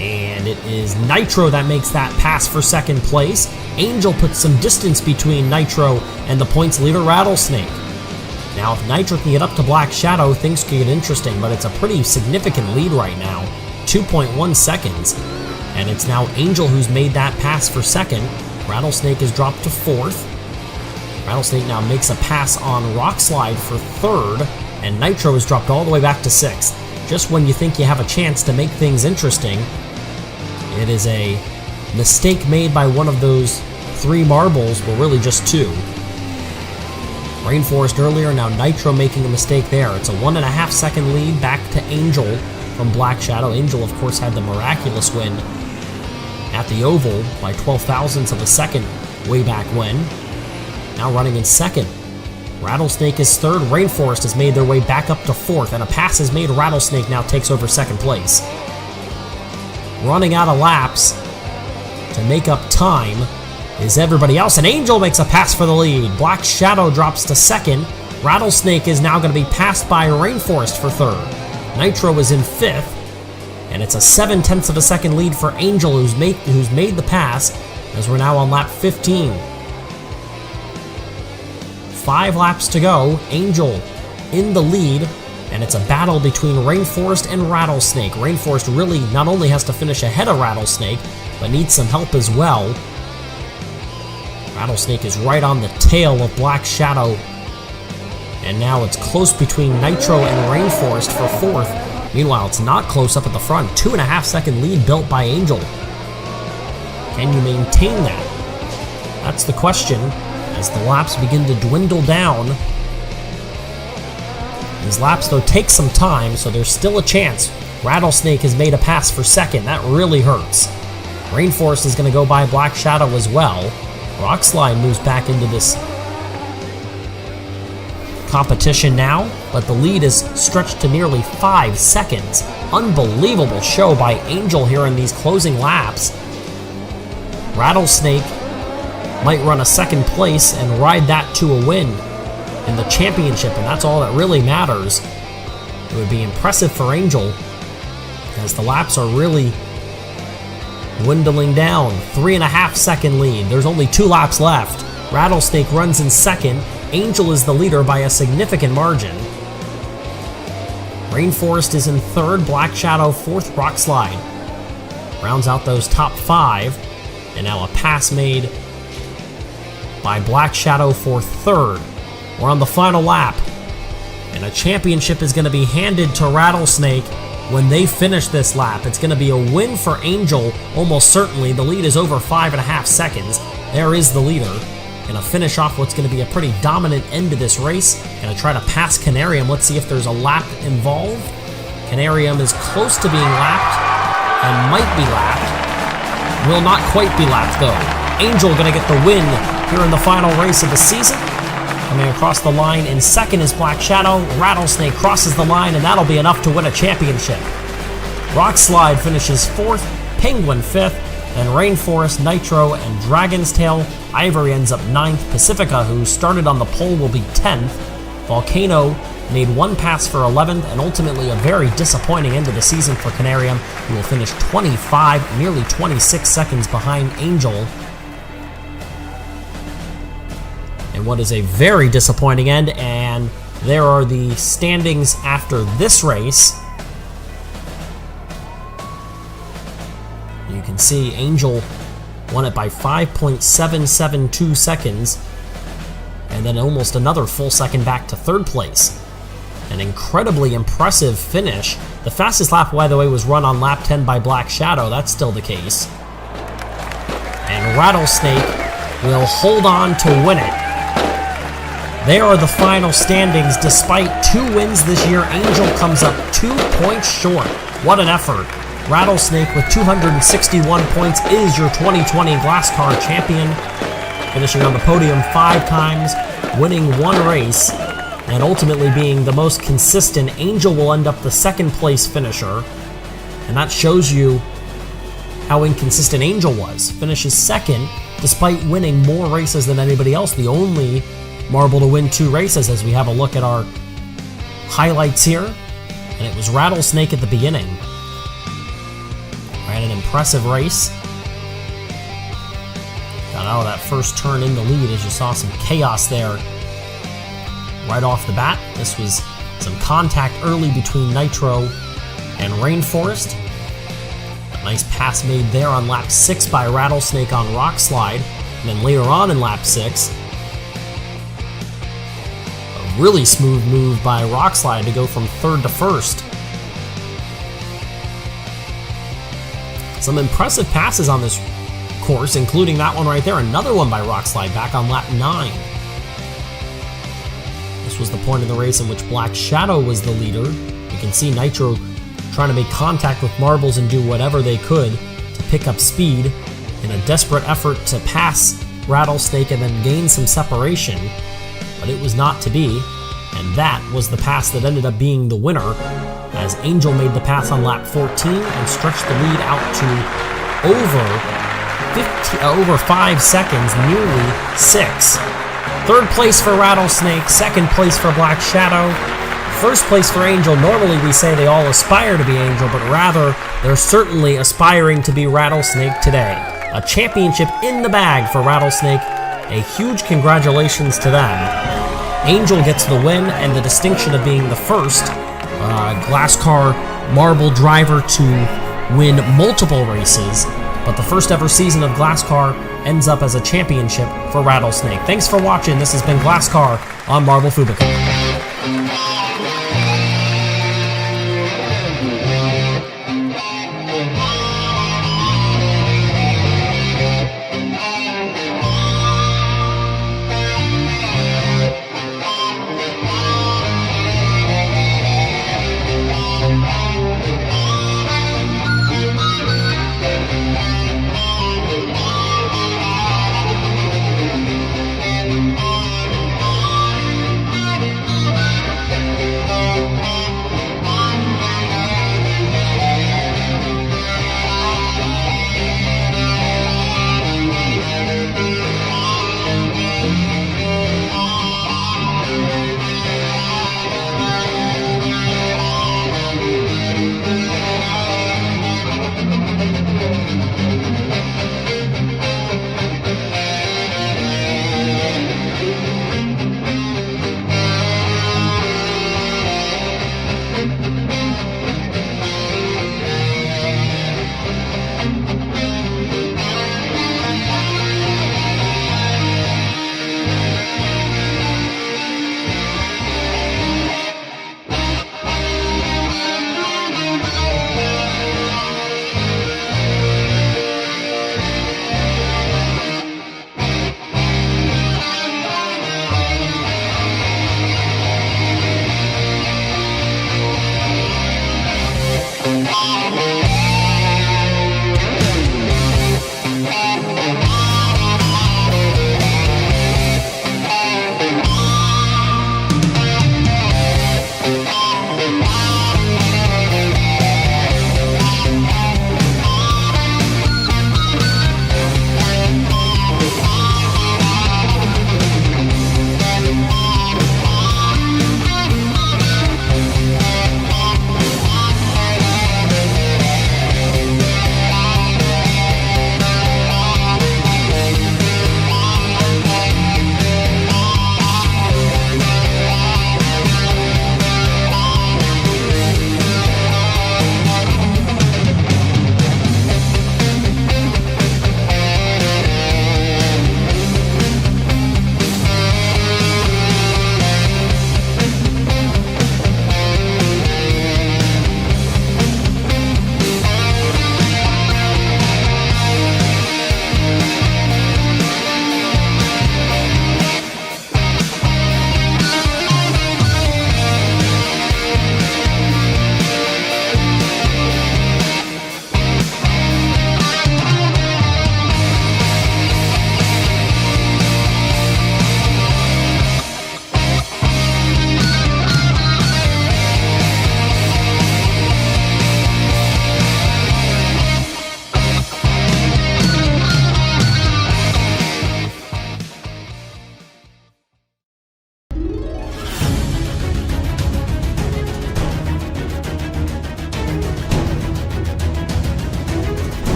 And it is Nitro that makes that pass for 2nd place. Angel puts some distance between Nitro and the points leader, Rattlesnake. Now, if Nitro can get up to Black Shadow, things could get interesting, but it's a pretty significant lead right now. 2.1 seconds. And it's now Angel who's made that pass for 2nd. Rattlesnake is dropped to 4th. Rattlesnake now makes a pass on Rock Slide for 3rd. And Nitro is dropped all the way back to 6th. Just when you think you have a chance to make things interesting, it is a mistake made by one of those 3 marbles, well, really just 2. Rainforest earlier, now Nitro making a mistake there. It's a 1.5 second lead back to Angel from Black Shadow. Angel, of course, had the miraculous win at the Oval by 12 thousandths of a second way back when. Now running in 2nd. Rattlesnake is 3rd. Rainforest has made their way back up to 4th, and a pass is made. Rattlesnake now takes over 2nd place. Running out of laps to make up time is everybody else, and Angel makes a pass for the lead. Black Shadow drops to 2nd. Rattlesnake is now going to be passed by Rainforest for 3rd. Nitro is in 5th, and it's a 0.7 of a second lead for Angel, who's made the pass, as we're now on lap 15. 5 laps to go. Angel in the lead, and it's a battle between Rainforest and Rattlesnake. Rainforest really not only has to finish ahead of Rattlesnake, but needs some help as well. Rattlesnake is right on the tail of Black Shadow, and now it's close between Nitro and Rainforest for 4th. Meanwhile, it's not close up at the front. 2.5 second lead built by Angel. Can you maintain that? That's the question as the laps begin to dwindle down. These laps, though, take some time, so there's still a chance. Rattlesnake has made a pass for second. That really hurts. Rainforest is going to go by Black Shadow as well. Rockslide moves back into this competition now, but the lead is stretched to nearly 5 seconds. Unbelievable show by Angel here in these closing laps. Rattlesnake might run a second place and ride that to a win in the championship, and that's all that really matters. It would be impressive for Angel as the laps are really dwindling down. 3.5 second lead. There's only 2 laps left. Rattlesnake runs in second. Angel is the leader by a significant margin. Rainforest is in third. Black Shadow fourth. Rockslide rounds out those top 5. And now a pass made by Black Shadow for third. We're on the final lap. And a championship is going to be handed to Rattlesnake when they finish this lap. It's going to be a win for Angel, almost certainly. The lead is over 5.5 seconds. There is the leader. Going to finish off what's going to be a pretty dominant end to this race. Going to try to pass Canarium. Let's see if there's a lap involved. Canarium is close to being lapped and might be lapped. Will not quite be lapped, though. Angel going to get the win here in the final race of the season. Coming across the line in second is Black Shadow. Rattlesnake crosses the line, and that'll be enough to win a championship. Rockslide finishes fourth, Penguin fifth, then Rainforest, Nitro, and Dragon's Tail. Ivory ends up 9th. Pacifica, who started on the pole, will be 10th. Volcano made 1 pass for 11th, and ultimately a very disappointing end of the season for Canarium, who will finish 25, nearly 26 seconds behind Angel. And what is a very disappointing end, and there are the standings after this race. You can see Angel won it by 5.772 seconds, and then almost another full second back to third place. An incredibly impressive finish. The fastest lap, by the way, was run on lap 10 by Black Shadow. That's still the case. And Rattlesnake will hold on to win it. There are the final standings. Despite 2 wins this year, Angel comes up 2 points short. What an effort. Rattlesnake with 261 points is your 2020 Glass Car champion, finishing on the podium 5 times, winning 1 race, and ultimately being the most consistent. Angel will end up the 2nd place finisher, and that shows you how inconsistent Angel was. Finishes 2nd despite winning more races than anybody else. The only Marble to win 2 races, as we have a look at our highlights here, and it was Rattlesnake at the beginning. Ran an impressive race. Got out of that first turn in the lead as you saw some chaos there right off the bat. This was some contact early between Nitro and Rainforest. A nice pass made there on lap 6 by Rattlesnake on Rockslide, and then later on in lap 6, a really smooth move by Rockslide to go from 3rd to 1st. Some impressive passes on this course, including that one right there. Another one by Rockslide back on lap 9. This was the point of the race in which Black Shadow was the leader. You can see Nitro trying to make contact with Marbles and do whatever they could to pick up speed in a desperate effort to pass Rattlesnake and then gain some separation. But it was not to be, and that was the pass that ended up being the winner, as Angel made the pass on lap 14 and stretched the lead out to over 5 seconds, nearly 6. 3rd place for Rattlesnake, 2nd place for Black Shadow, 1st place for Angel. Normally we say they all aspire to be Angel, but rather they're certainly aspiring to be Rattlesnake today. A championship in the bag for Rattlesnake. A huge congratulations to them. Angel gets the win and the distinction of being the first Glass Car Marble driver to win multiple races, but the first ever season of Glass Car ends up as a championship for Rattlesnake. Thanks for watching. This has been Glass Car on Marble Fubeca.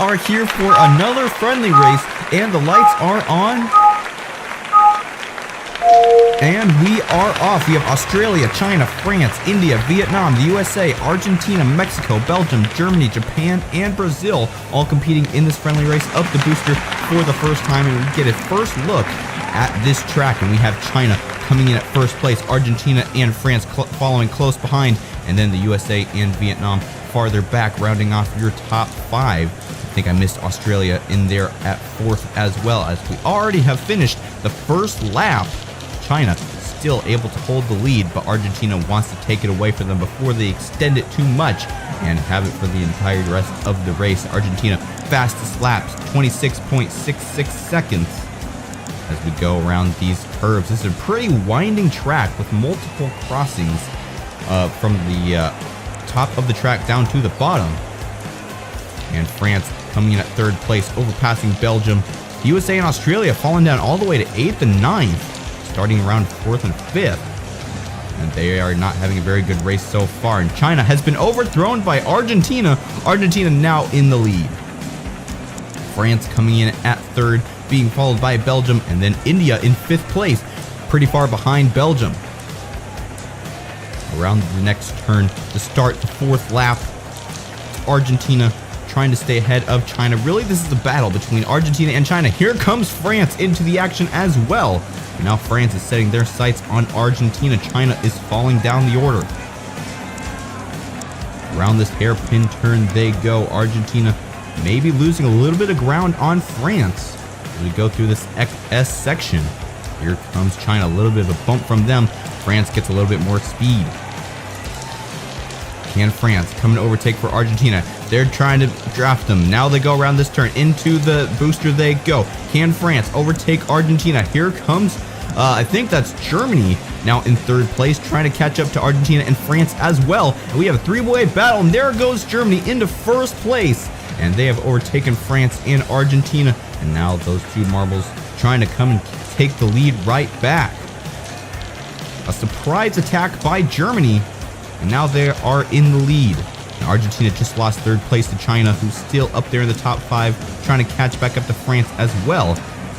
are here for another friendly race, and the lights are on. And we are off. We have Australia, China, France, India, Vietnam, the USA, Argentina, Mexico, Belgium, Germany, Japan, and Brazil all competing in this friendly race up the booster for the first time. And we get a first look at this track, and we have China coming in at first place, Argentina and France following close behind, and then the USA and Vietnam farther back, rounding off your top 5. I think I missed Australia in there at 4th as well, as we already have finished the first lap. China still able to hold the lead, but Argentina wants to take it away from them before they extend it too much and have it for the entire rest of the race. Argentina fastest laps, 26.66 seconds as we go around these curves. This is a pretty winding track with multiple crossings from the top of the track down to the bottom. And France coming in at 3rd place, overpassing Belgium. The USA and Australia falling down all the way to 8th and 9th. Starting around 4th and 5th. And they are not having a very good race so far. And China has been overthrown by Argentina. Argentina now in the lead. France coming in at 3rd, being followed by Belgium, and then India in 5th place, pretty far behind Belgium. Around the next turn to start the 4th lap, Argentina trying to stay ahead of China. Really, this is a battle between Argentina and China. Here comes France into the action as well. Now France is setting their sights on Argentina. China is falling down the order. Around this hairpin turn they go. Argentina maybe losing a little bit of ground on France. As we go through this S section, here comes China. A little bit of a bump from them. France gets a little bit more speed. Can France come to overtake for Argentina? They're trying to draft them. Now they go around this turn. Into the booster they go. Can France overtake Argentina? Here comes, I think that's Germany now in 3rd place, trying to catch up to Argentina and France as well. And we have a 3-way battle, and there goes Germany into 1st place. And they have overtaken France and Argentina. And now those two marbles trying to come and take the lead right back. A surprise attack by Germany. And now they are in the lead. And Argentina just lost 3rd place to China, who's still up there in the top 5, trying to catch back up to France as well.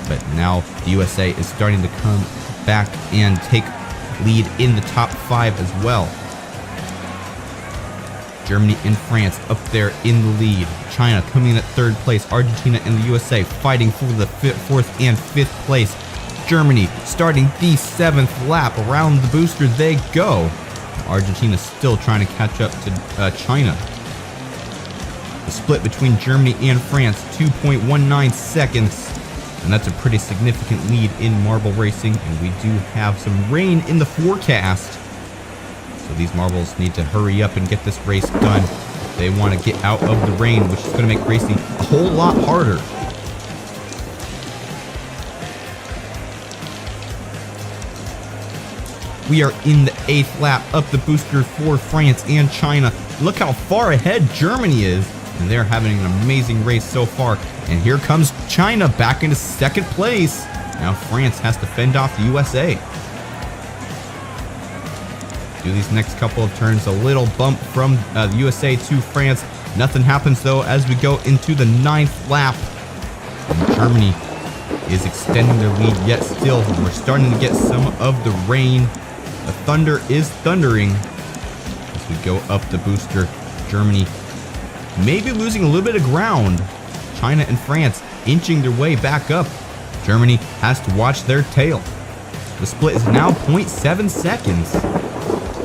But now the USA is starting to come back and take lead in the top 5 as well. Germany and France up there in the lead. China coming in at 3rd place. Argentina and the USA fighting for the 4th and 5th place. Germany starting the 7th lap. Around the booster they go. Argentina still trying to catch up to China. The split between Germany and France, 2.19 seconds. And that's a pretty significant lead in marble racing. And we do have some rain in the forecast. So these marbles need to hurry up and get this race done if they want to get out of the rain, which is going to make racing a whole lot harder. We are in the 8th lap up the booster for France and China. Look how far ahead Germany is. And they're having an amazing race so far. And here comes China back into 2nd place. Now France has to fend off the USA. Do these next couple of turns. A little bump from the USA to France. Nothing happens though as we go into the 9th lap. And Germany is extending their lead yet still. We're starting to get some of the rain. The thunder is thundering as we go up the booster. Germany maybe losing a little bit of ground. China and France inching their way back up. Germany has to watch their tail. The split is now 0.7 seconds.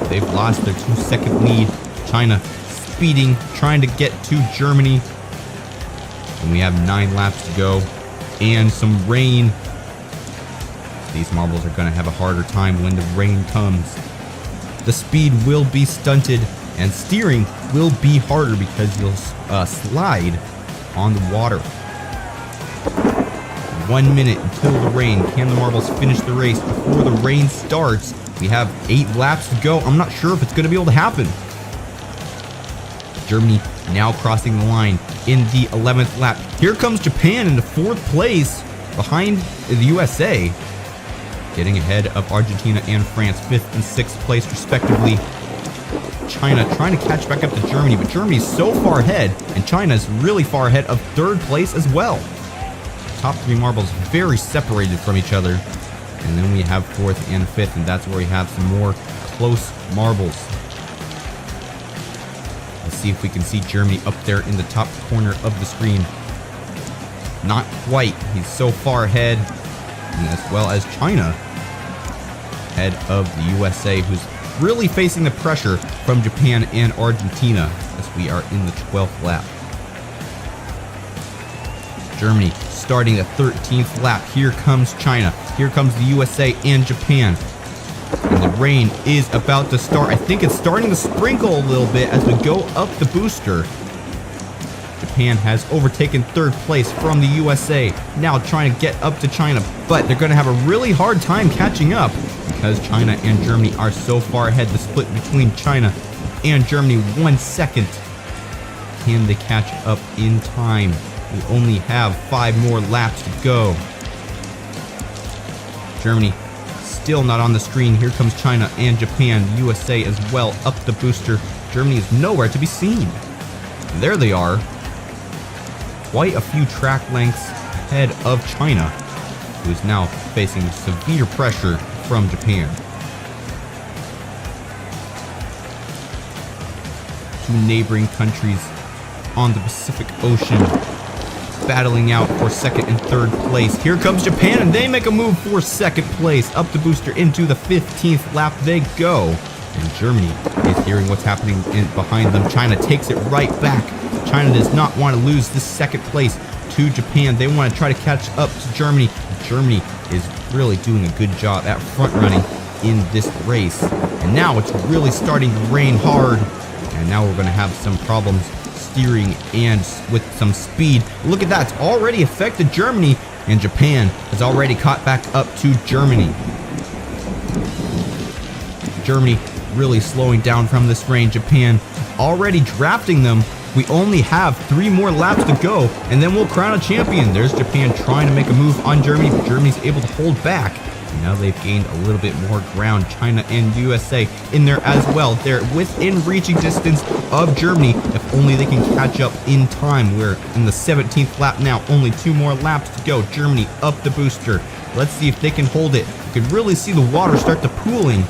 They've lost their 2-second lead. China speeding, trying to get to Germany. And we have 9 laps to go and some rain. These marbles are going to have a harder time when the rain comes. The speed will be stunted and steering will be harder because you'll slide on the water. 1 minute until the rain. Can the marbles finish the race before the rain starts? We have 8 laps to go. I'm not sure if it's going to be able to happen. Germany now crossing the line in the 11th lap. Here comes Japan into 4th place behind the USA. Getting ahead of Argentina and France, 5th and 6th place respectively. China trying to catch back up to Germany, but Germany's so far ahead, and China's really far ahead of third place as well. Top three marbles very separated from each other. And then we have fourth and fifth, and that's where we have some more close marbles. Let's see if we can see Germany up there in the top corner of the screen. Not quite. He's so far ahead, and as well as China, ahead of the USA, who's really facing the pressure from Japan and Argentina as we are in the 12th lap. Germany starting the 13th lap. Here comes China. Here comes the USA and Japan. And the rain is about to start. I think it's starting to sprinkle a little bit as we go up the booster. Japan has overtaken third place from the USA. Now trying to get up to China, but they're going to have a really hard time catching up because China and Germany are so far ahead. The split between China and Germany, 1 second. Can they catch up in time? We only have 5 more laps to go. Germany still not on the screen. Here comes China and Japan, USA as well, up the booster. Germany is nowhere to be seen. There they are. Quite a few track lengths ahead of China, who is now facing severe pressure from Japan. Two neighboring countries on the Pacific Ocean battling out for second and third place. Here comes Japan, and they make a move for second place. Up the booster into the 15th lap they go. And Germany is hearing what's happening behind them. China takes it right back. China does not want to lose this second place to Japan. They want to try to catch up to Germany. Germany is really doing a good job at front running in this race. And now it's really starting to rain hard. And now we're going to have some problems steering and with some speed. Look at that, it's already affected Germany, and Japan has already caught back up to Germany. Germany really slowing down from this rain. Japan already drafting them. We only have 3 more laps to go, and then we'll crown a champion. There's Japan trying to make a move on Germany, but Germany's able to hold back. And now they've gained a little bit more ground. China and USA in there as well. They're within reaching distance of Germany if only they can catch up in time. We're in the 17th lap now. Only 2 more laps to go. Germany up the booster. Let's see if they can hold it. You can really see the water start to pooling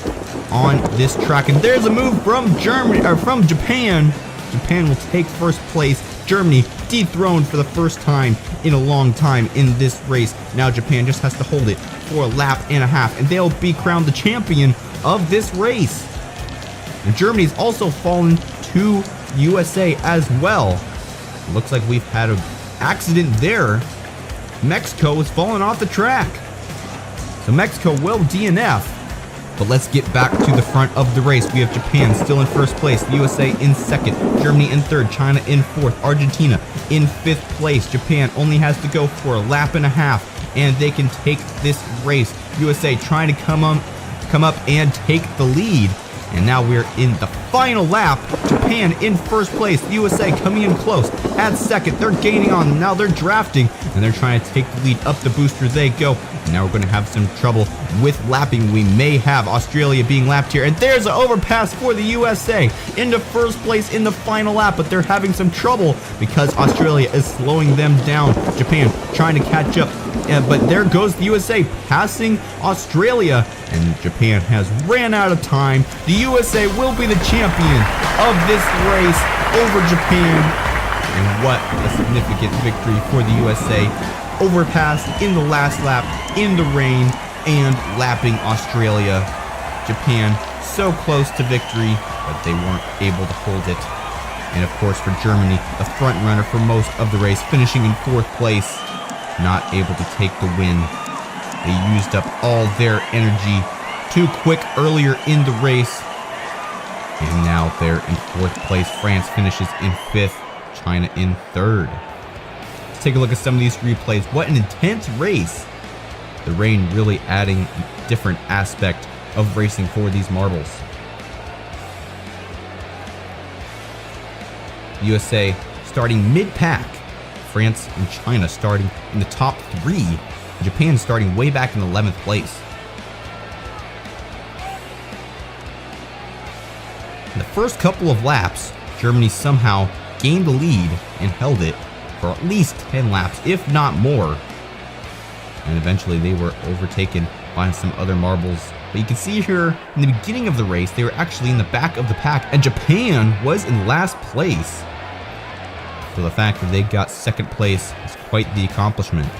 on this track. And there's a move from Japan. Japan will take first place. Germany dethroned for the first time in a long time in this race. Now Japan just has to hold it for a lap and a half, and they'll be crowned the champion of this race. And Germany's also fallen to USA as well. It looks like we've had an accident there. Mexico has fallen off the track. So Mexico will DNF. But let's get back to the front of the race. We have Japan still in first place, the USA in second, Germany in third, China in fourth, Argentina in 5th place. Japan only has to go for a lap and a half, and they can take this race. USA trying to come up and take the lead. And now we're in the final lap. Japan in first place. The USA coming in close at second. They're gaining on them. Now they're drafting, and they're trying to take the lead. Up the booster they go. And now we're going to have some trouble with lapping. We may have Australia being lapped here. And there's an overpass for the USA into first place in the final lap. But they're having some trouble because Australia is slowing them down. Japan trying to catch up. But there goes the USA passing Australia. And Japan has ran out of time. The USA will be the champion of this race over Japan. And what a significant victory for the USA. Overpassed in the last lap in the rain and lapping Australia. Japan so close to victory, but they weren't able to hold it. And of course for Germany, the front runner for most of the race, finishing in 4th place, not able to take the win. They used up all their energy too quick earlier in the race. And now they're in 4th place. France finishes in 5th, China in 3rd. Let's take a look at some of these replays. What an intense race. The rain really adding a different aspect of racing for these marbles. USA starting mid-pack. France and China starting in the top 3. Japan starting way back in 11th place. In the first couple of laps, Germany somehow gained the lead and held it for at least 10 laps, if not more. And eventually they were overtaken by some other marbles. But you can see here in the beginning of the race, they were actually in the back of the pack, and Japan was in last place. So the fact that they got second place is quite the accomplishment.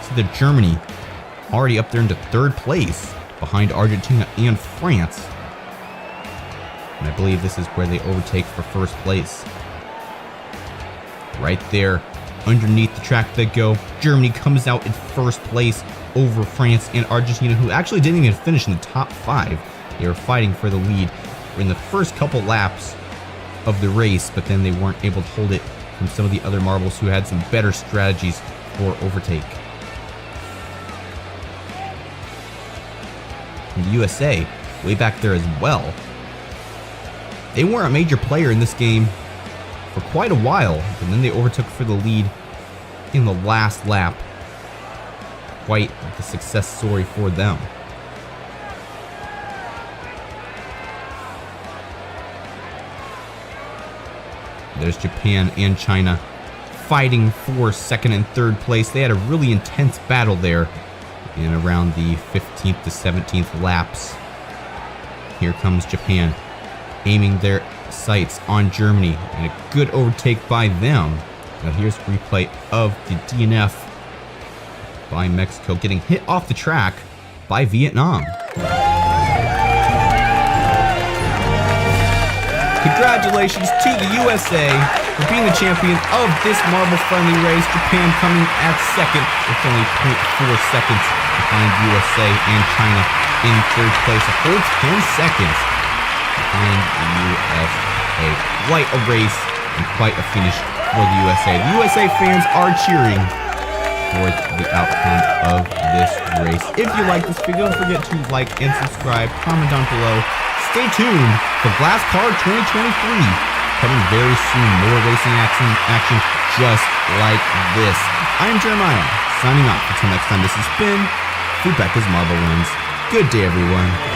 So that Germany already up there into third place behind Argentina and France. And I believe this is where they overtake for first place. Right there, underneath the track they go. Germany comes out in first place over France and Argentina, who actually didn't even finish in the top 5. They were fighting for the lead in the first couple laps of the race, but then they weren't able to hold it from some of the other marbles who had some better strategies for overtake. And the USA, way back there as well. They weren't a major player in this game for quite a while, but then they overtook for the lead in the last lap. Quite the success story for them. There's Japan and China fighting for second and third place. They had a really intense battle there in around the 15th to 17th laps. Here comes Japan, aiming their sights on Germany, and a good overtake by them. Now here's a replay of the DNF by Mexico getting hit off the track by Vietnam. Congratulations to the USA for being the champion of this marble-friendly race. Japan coming at second with only 0.4 seconds behind USA, and China in third place, a whole 10 seconds behind the USA. Quite a race and quite a finish for the USA. The USA fans are cheering for the outcome of this race. If you like this video, don't forget to like and subscribe, comment down below. Stay tuned for Glass Card 2023. Coming very soon, more racing action just like this. I'm Jeremiah, signing off. Until next time, this has been Fubeca's Marble Runs. Good day, everyone.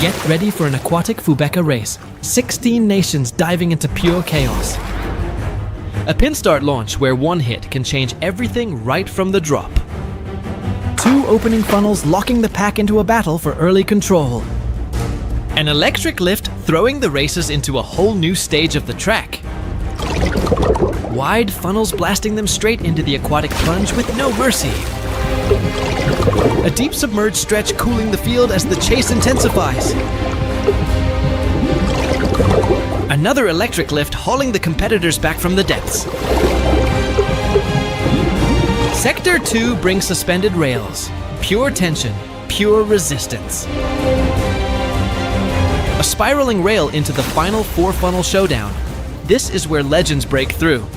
Get ready for an aquatic Fubeca race. 16 nations diving into pure chaos. A pin start launch where one hit can change everything right from the drop. 2 opening funnels locking the pack into a battle for early control. An electric lift throwing the racers into a whole new stage of the track. Wide funnels blasting them straight into the aquatic plunge with no mercy. A deep submerged stretch cooling the field as the chase intensifies. Another electric lift hauling the competitors back from the depths. Sector 2 brings suspended rails. Pure tension, pure resistance. A spiraling rail into the final 4-funnel showdown. This is where legends break through.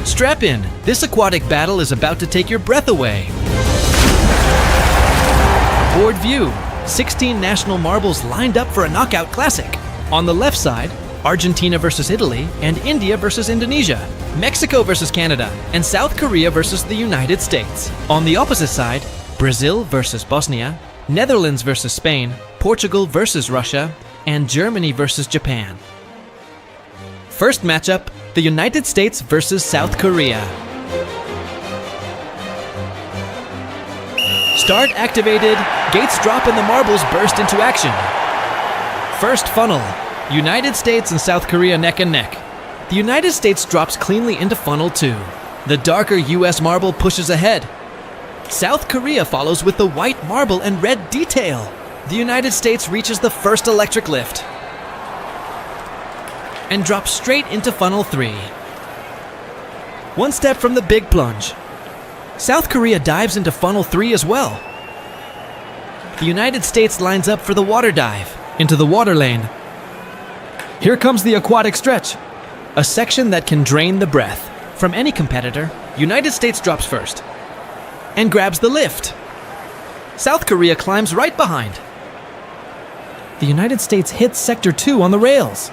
Strap in, this aquatic battle is about to take your breath away. Board view, 16 national marbles lined up for a knockout classic. On the left side, Argentina versus Italy and India versus Indonesia, Mexico versus Canada, and South Korea versus the United States. On the opposite side, Brazil versus Bosnia, Netherlands versus Spain, Portugal versus Russia, and Germany versus Japan. First matchup, the United States versus South Korea. Start activated, gates drop and the marbles burst into action. First funnel, United States and South Korea neck and neck. The United States drops cleanly into funnel 2. The darker US marble pushes ahead. South Korea follows with the white marble and red detail. The United States reaches the first electric lift and drops straight into funnel 3. One step from the big plunge. South Korea dives into funnel 3 as well. The United States lines up for the water dive into the water lane. Here comes the aquatic stretch, a section that can drain the breath. From any competitor, United States drops first and grabs the lift. South Korea climbs right behind. The United States hits sector 2 on the rails,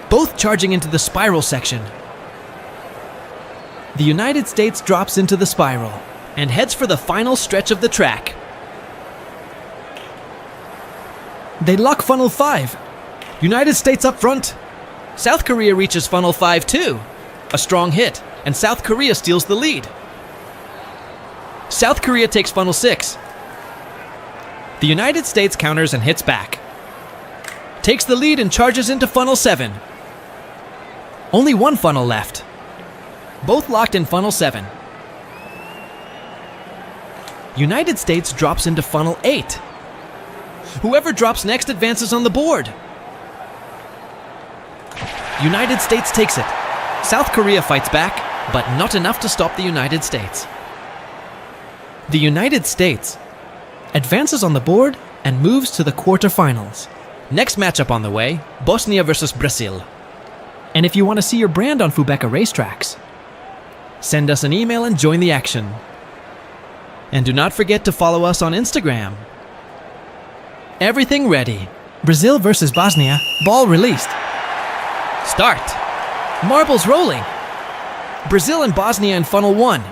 both charging into the spiral section. The United States drops into the spiral and heads for the final stretch of the track. They lock funnel 5. United States up front. South Korea reaches funnel 5 too. A strong hit, and South Korea steals the lead. South Korea takes funnel 6. The United States counters and hits back. Takes the lead and charges into funnel 7. Only one funnel left. Both locked in funnel 7. United States drops into funnel 8. Whoever drops next advances on the board. United States takes it. South Korea fights back, but not enough to stop the United States. The United States advances on the board and moves to the quarterfinals. Next matchup on the way, Bosnia versus Brazil. And if you want to see your brand on Fubeca racetracks, send us an email and join the action. And do not forget to follow us on Instagram. Everything ready. Brazil versus Bosnia, ball released. Start. Marbles rolling. Brazil and Bosnia in funnel 1.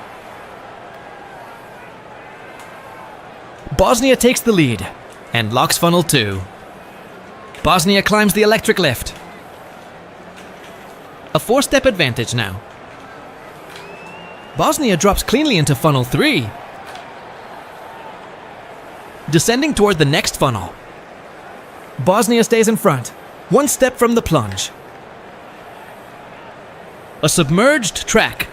Bosnia takes the lead and locks funnel 2. Bosnia climbs the electric lift. A 4-step advantage now. Bosnia drops cleanly into funnel 3. Descending toward the next funnel. Bosnia stays in front, 1 step from the plunge. A submerged track,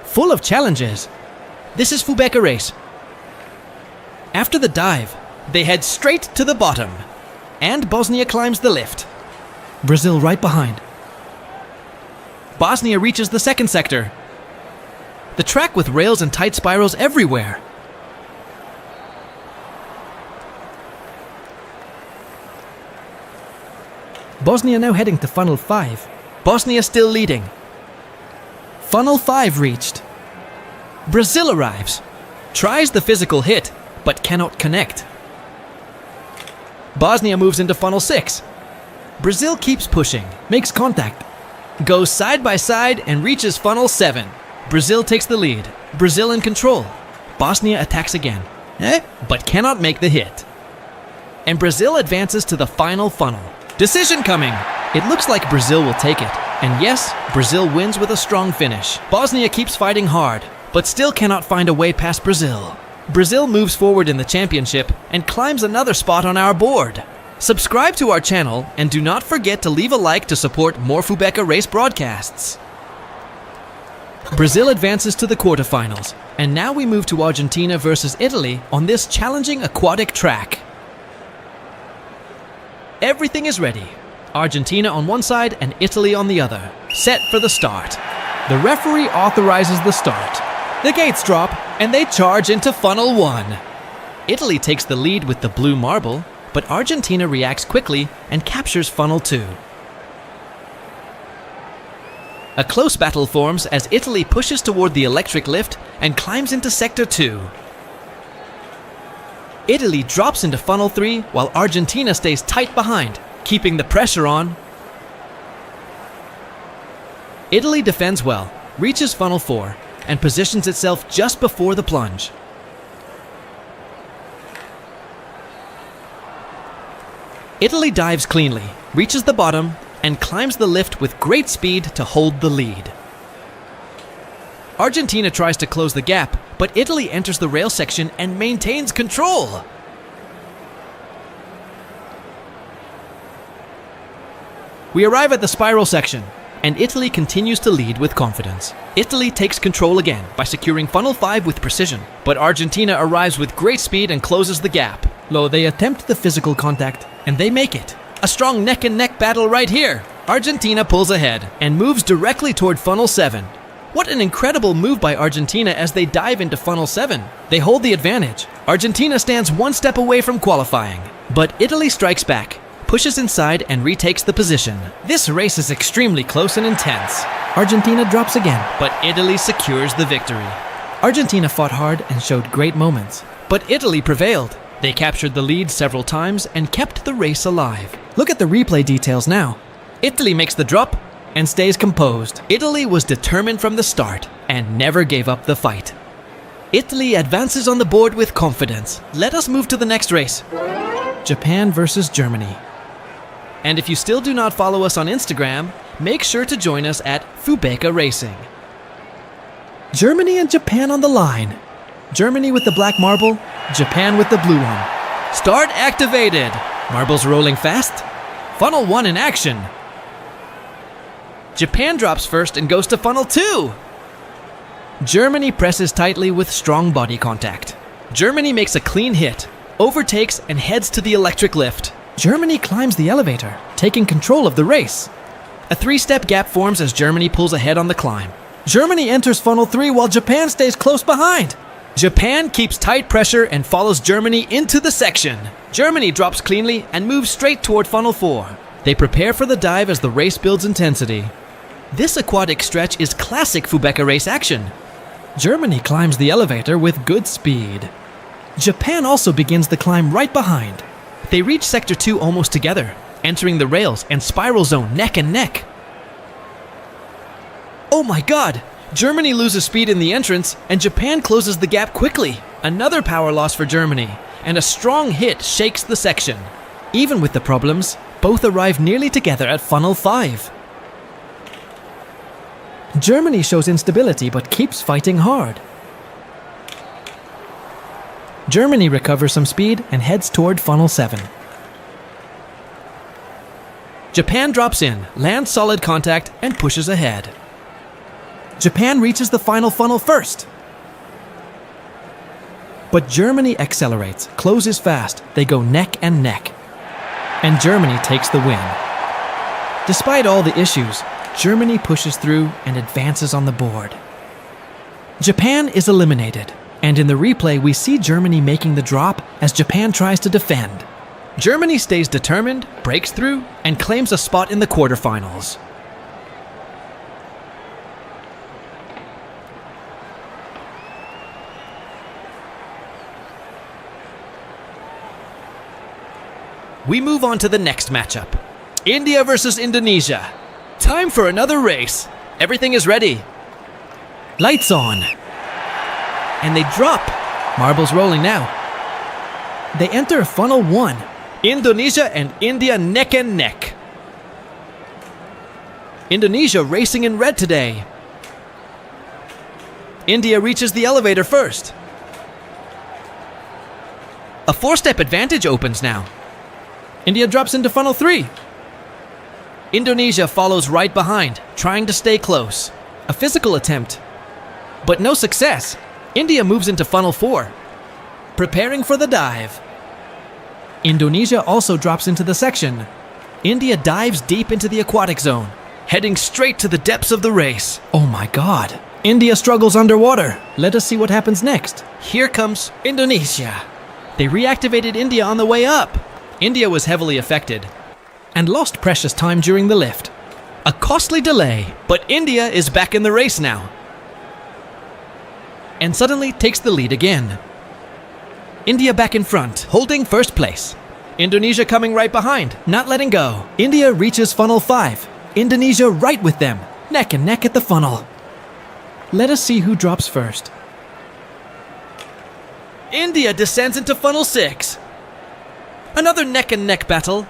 full of challenges. This is Fubeca race. After the dive, they head straight to the bottom, and Bosnia climbs the lift. Brazil right behind. Bosnia reaches the second sector. The track with rails and tight spirals everywhere. Bosnia now heading to funnel 5. Bosnia still leading. Funnel 5 reached. Brazil arrives. Tries the physical hit, but cannot connect. Bosnia moves into funnel 6. Brazil keeps pushing, makes contact, goes side by side and reaches funnel 7. Brazil takes the lead. Brazil in control. Bosnia attacks again, but cannot make the hit. And Brazil advances to the final funnel. Decision coming! It looks like Brazil will take it. And yes, Brazil wins with a strong finish. Bosnia keeps fighting hard, but still cannot find a way past Brazil. Brazil moves forward in the championship and climbs another spot on our board. Subscribe to our channel and do not forget to leave a like to support more Fubeca race broadcasts. Brazil advances to the quarterfinals, and now we move to Argentina versus Italy on this challenging aquatic track. Everything is ready. Argentina on one side and Italy on the other. Set for the start. The referee authorizes the start. The gates drop, and they charge into Funnel 1. Italy takes the lead with the blue marble, but Argentina reacts quickly and captures Funnel 2. A close battle forms as Italy pushes toward the electric lift and climbs into Sector 2. Italy drops into Funnel 3 while Argentina stays tight behind, keeping the pressure on. Italy defends well, reaches Funnel 4, and positions itself just before the plunge. Italy dives cleanly, reaches the bottom, and climbs the lift with great speed to hold the lead. Argentina tries to close the gap, but Italy enters the rail section and maintains control. We arrive at the spiral section, and Italy continues to lead with confidence. Italy takes control again by securing Funnel 5 with precision, but Argentina arrives with great speed and closes the gap. They attempt the physical contact, and they make it. A strong neck-and-neck battle right here. Argentina pulls ahead and moves directly toward Funnel 7. What an incredible move by Argentina as they dive into Funnel 7. They hold the advantage. Argentina stands one step away from qualifying, but Italy strikes back, pushes inside and retakes the position. This race is extremely close and intense. Argentina drops again, but Italy secures the victory. Argentina fought hard and showed great moments, but Italy prevailed. They captured the lead several times and kept the race alive. Look at the replay details now. Italy makes the drop and stays composed. Italy was determined from the start and never gave up the fight. Italy advances on the board with confidence. Let us move to the next race. Japan versus Germany. And if you still do not follow us on Instagram, make sure to join us at Fubeca Racing. Germany and Japan on the line. Germany with the black marble, Japan with the blue one. Start activated. Marbles rolling fast. Funnel 1 in action. Japan drops first and goes to Funnel 2. Germany presses tightly with strong body contact. Germany makes a clean hit, overtakes and heads to the electric lift. Germany climbs the elevator, taking control of the race. A 3-step gap forms as Germany pulls ahead on the climb. Germany enters Funnel 3 while Japan stays close behind. Japan keeps tight pressure and follows Germany into the section. Germany drops cleanly and moves straight toward Funnel 4. They prepare for the dive as the race builds intensity. This aquatic stretch is classic Fubeca race action. Germany climbs the elevator with good speed. Japan also begins the climb right behind. They reach Sector 2 almost together, entering the rails and spiral zone neck and neck. Oh my god! Germany loses speed in the entrance, and Japan closes the gap quickly. Another power loss for Germany, and a strong hit shakes the section. Even with the problems, both arrive nearly together at Funnel 5. Germany shows instability but keeps fighting hard. Germany recovers some speed and heads toward Funnel 7. Japan drops in, lands solid contact, and pushes ahead. Japan reaches the final funnel first. But Germany accelerates, closes fast, they go neck and neck. And Germany takes the win. Despite all the issues, Germany pushes through and advances on the board. Japan is eliminated, and in the replay we see Germany making the drop as Japan tries to defend. Germany stays determined, breaks through, and claims a spot in the quarterfinals. We move on to the next matchup. India versus Indonesia. Time for another race. Everything is ready. Lights on. And they drop Marbles rolling now. They enter funnel 1. Indonesia and India neck and neck. Indonesia racing in red today. India reaches the elevator first. A 4-step advantage opens now. India drops into funnel 3. Indonesia follows right behind, trying to stay close. A physical attempt, but no success. India moves into funnel 4, preparing for the dive. Indonesia also drops into the section. India dives deep into the aquatic zone, heading straight to the depths of the race. Oh my god. India struggles underwater. Let us see what happens next. Here comes Indonesia. They reactivated India on the way up. India was heavily affected and lost precious time during the lift. A costly delay, but India is back in the race now. And suddenly takes the lead again. India back in front, holding first place. Indonesia coming right behind, not letting go. India reaches funnel 5. Indonesia right with them, neck and neck at the funnel. Let us see who drops first. India descends into funnel 6. Another neck and neck battle.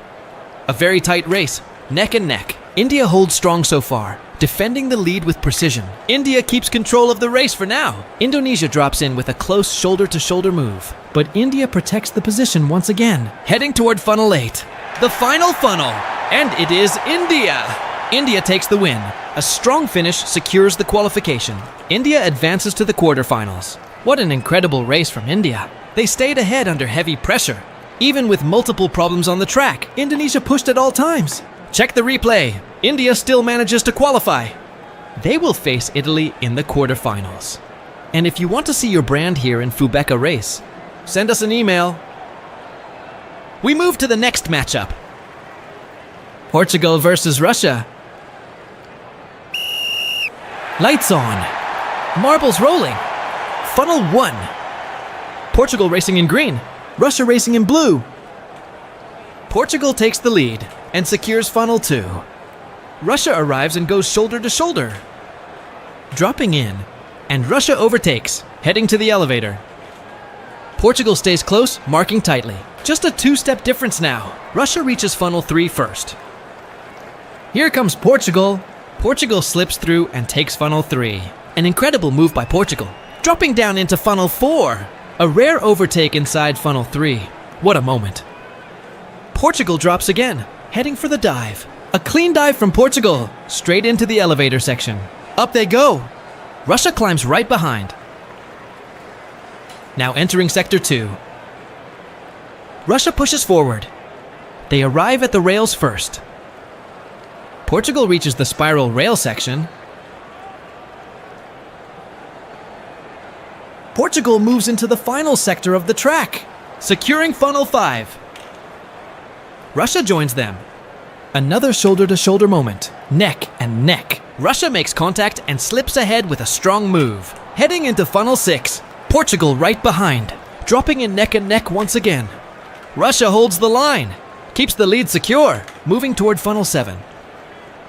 A very tight race, neck and neck. India holds strong so far, defending the lead with precision. India keeps control of the race for now. Indonesia drops in with a close shoulder-to-shoulder move, but India protects the position once again, heading toward funnel 8. The final funnel, and it is India. India takes the win. A strong finish secures the qualification. India advances to the quarterfinals. What an incredible race from India. They stayed ahead under heavy pressure. Even with multiple problems on the track, Indonesia pushed at all times. Check the replay. India still manages to qualify. They will face Italy in the quarterfinals. And if you want to see your brand here in Fubeca race, send us an email. We move to the next matchup. Portugal versus Russia. Lights on. Marbles rolling. Funnel 1. Portugal racing in green. Russia racing in blue. Portugal takes the lead and secures funnel 2. Russia arrives and goes shoulder to shoulder. Dropping in, and Russia overtakes, heading to the elevator. Portugal stays close, marking tightly. Just a 2-step difference now. Russia reaches funnel 3 first. Here comes Portugal. Portugal slips through and takes funnel 3. An incredible move by Portugal. Dropping down into funnel 4. A rare overtake inside funnel 3. What a moment. Portugal drops again, heading for the dive. A clean dive from Portugal, straight into the elevator section. Up they go. Russia climbs right behind. Now entering sector 2. Russia pushes forward. They arrive at the rails first. Portugal reaches the spiral rail section. Portugal moves into the final sector of the track, securing funnel 5. Russia joins them. Another shoulder-to-shoulder moment, neck and neck. Russia makes contact and slips ahead with a strong move. Heading into funnel 6, Portugal right behind, dropping in neck and neck once again. Russia holds the line, keeps the lead secure, moving toward funnel 7.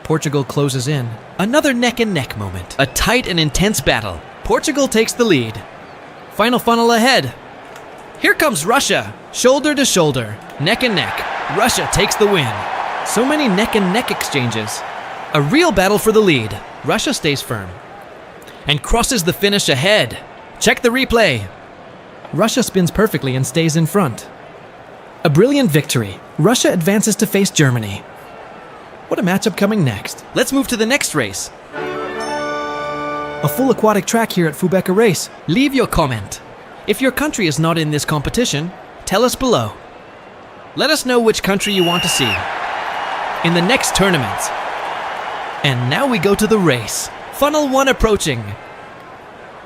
Portugal closes in. Another neck and neck moment, a tight and intense battle. Portugal takes the lead. Final funnel ahead. Here comes Russia, shoulder to shoulder, neck and neck. Russia takes the win. So many neck and neck exchanges. A real battle for the lead. Russia stays firm and crosses the finish ahead. Check the replay. Russia spins perfectly and stays in front. A brilliant victory. Russia advances to face Germany. What a matchup coming next. Let's move to the next race. A full aquatic track here at Fubeca Race. Leave your comment. If your country is not in this competition, tell us below. Let us know which country you want to see in the next tournament. And now we go to the race. Funnel 1 approaching.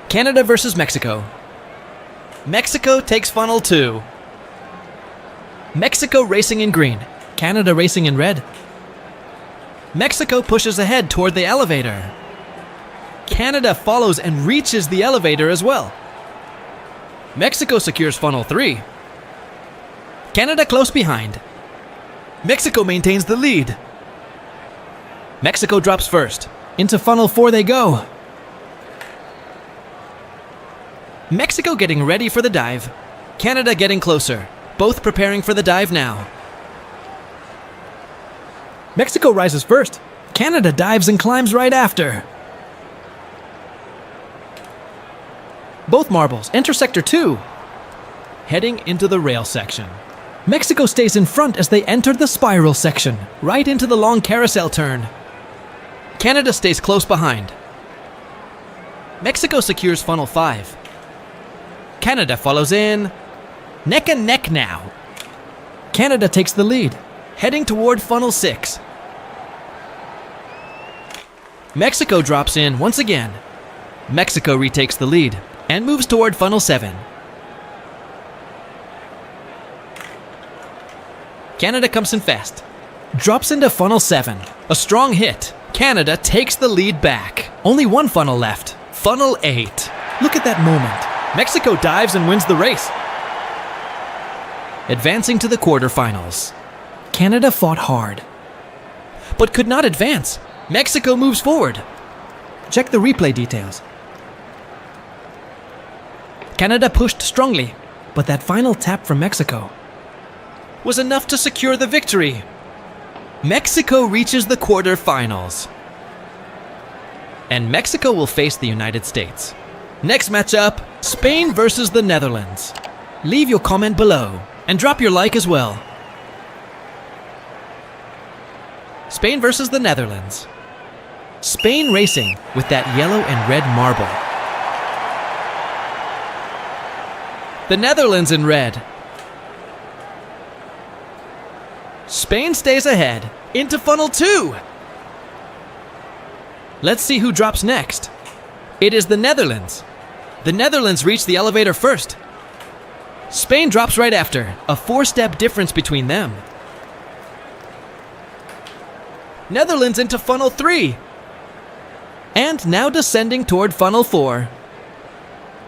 Canada versus Mexico. Mexico takes funnel 2. Mexico racing in green. Canada racing in red. Mexico pushes ahead toward the elevator. Canada follows and reaches the elevator as well. Mexico secures funnel 3. Canada close behind. Mexico maintains the lead. Mexico drops first. Into funnel 4 they go. Mexico getting ready for the dive. Canada getting closer. Both preparing for the dive now. Mexico rises first. Canada dives and climbs right after. Both marbles enter Sector 2, heading into the rail section. Mexico stays in front as they enter the spiral section, right into the long carousel turn. Canada stays close behind. Mexico secures funnel 5. Canada follows in. Neck and neck now. Canada takes the lead, heading toward funnel 6. Mexico drops in once again. Mexico retakes the lead and moves toward funnel 7. Canada comes in fast. Drops into funnel 7. A strong hit. Canada takes the lead back. Only one funnel left. Funnel 8. Look at that moment. Mexico dives and wins the race. Advancing to the quarterfinals. Canada fought hard, but could not advance. Mexico moves forward. Check the replay details. Canada pushed strongly, but that final tap from Mexico was enough to secure the victory. Mexico reaches the quarterfinals. And Mexico will face the United States. Next matchup, Spain versus the Netherlands. Leave your comment below and drop your like as well. Spain versus the Netherlands. Spain racing with that yellow and red marble. The Netherlands in red. Spain stays ahead into funnel 2. Let's see who drops next. It is the Netherlands. The Netherlands reach the elevator first. Spain drops right after, a 4-step difference between them. Netherlands into funnel 3. And now descending toward funnel 4.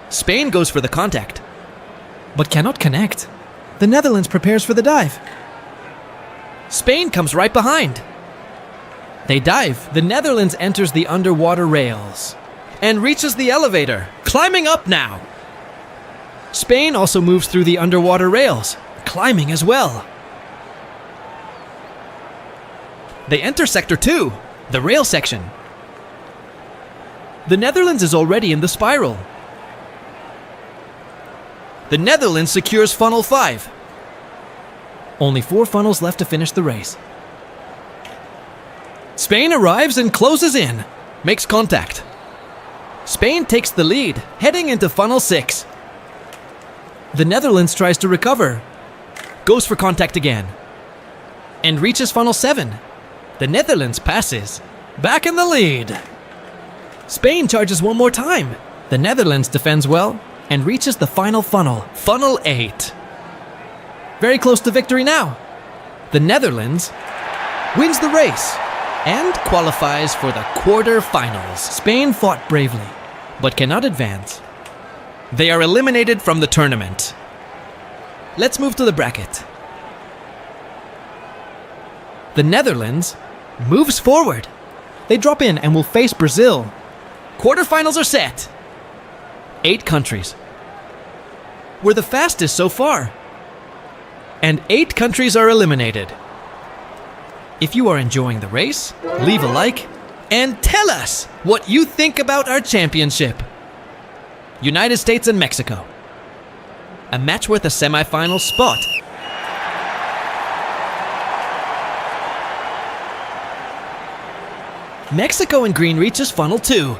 Spain goes for the contact, but cannot connect. The Netherlands prepares for the dive. Spain comes right behind. They dive. The Netherlands enters the underwater rails and reaches the elevator, climbing up now. Spain also moves through the underwater rails, climbing as well. They enter Sector 2, the rail section. The Netherlands is already in the spiral. The Netherlands secures funnel 5. Only 4 funnels left to finish the race. Spain arrives and closes in, makes contact. Spain takes the lead, heading into funnel 6. The Netherlands tries to recover, goes for contact again, and reaches funnel 7. The Netherlands passes, back in the lead. Spain charges one more time. The Netherlands defends well and reaches the final funnel, funnel 8. Very close to victory now. The Netherlands wins the race and qualifies for the quarterfinals. Spain fought bravely, but cannot advance. They are eliminated from the tournament. Let's move to the bracket. The Netherlands moves forward. They drop in and will face Brazil. Quarterfinals are set. 8 countries. We're the fastest so far. And 8 countries are eliminated. If you are enjoying the race, leave a like and tell us what you think about our championship. United States and Mexico. A match worth a semifinal spot. Mexico in green reaches funnel 2.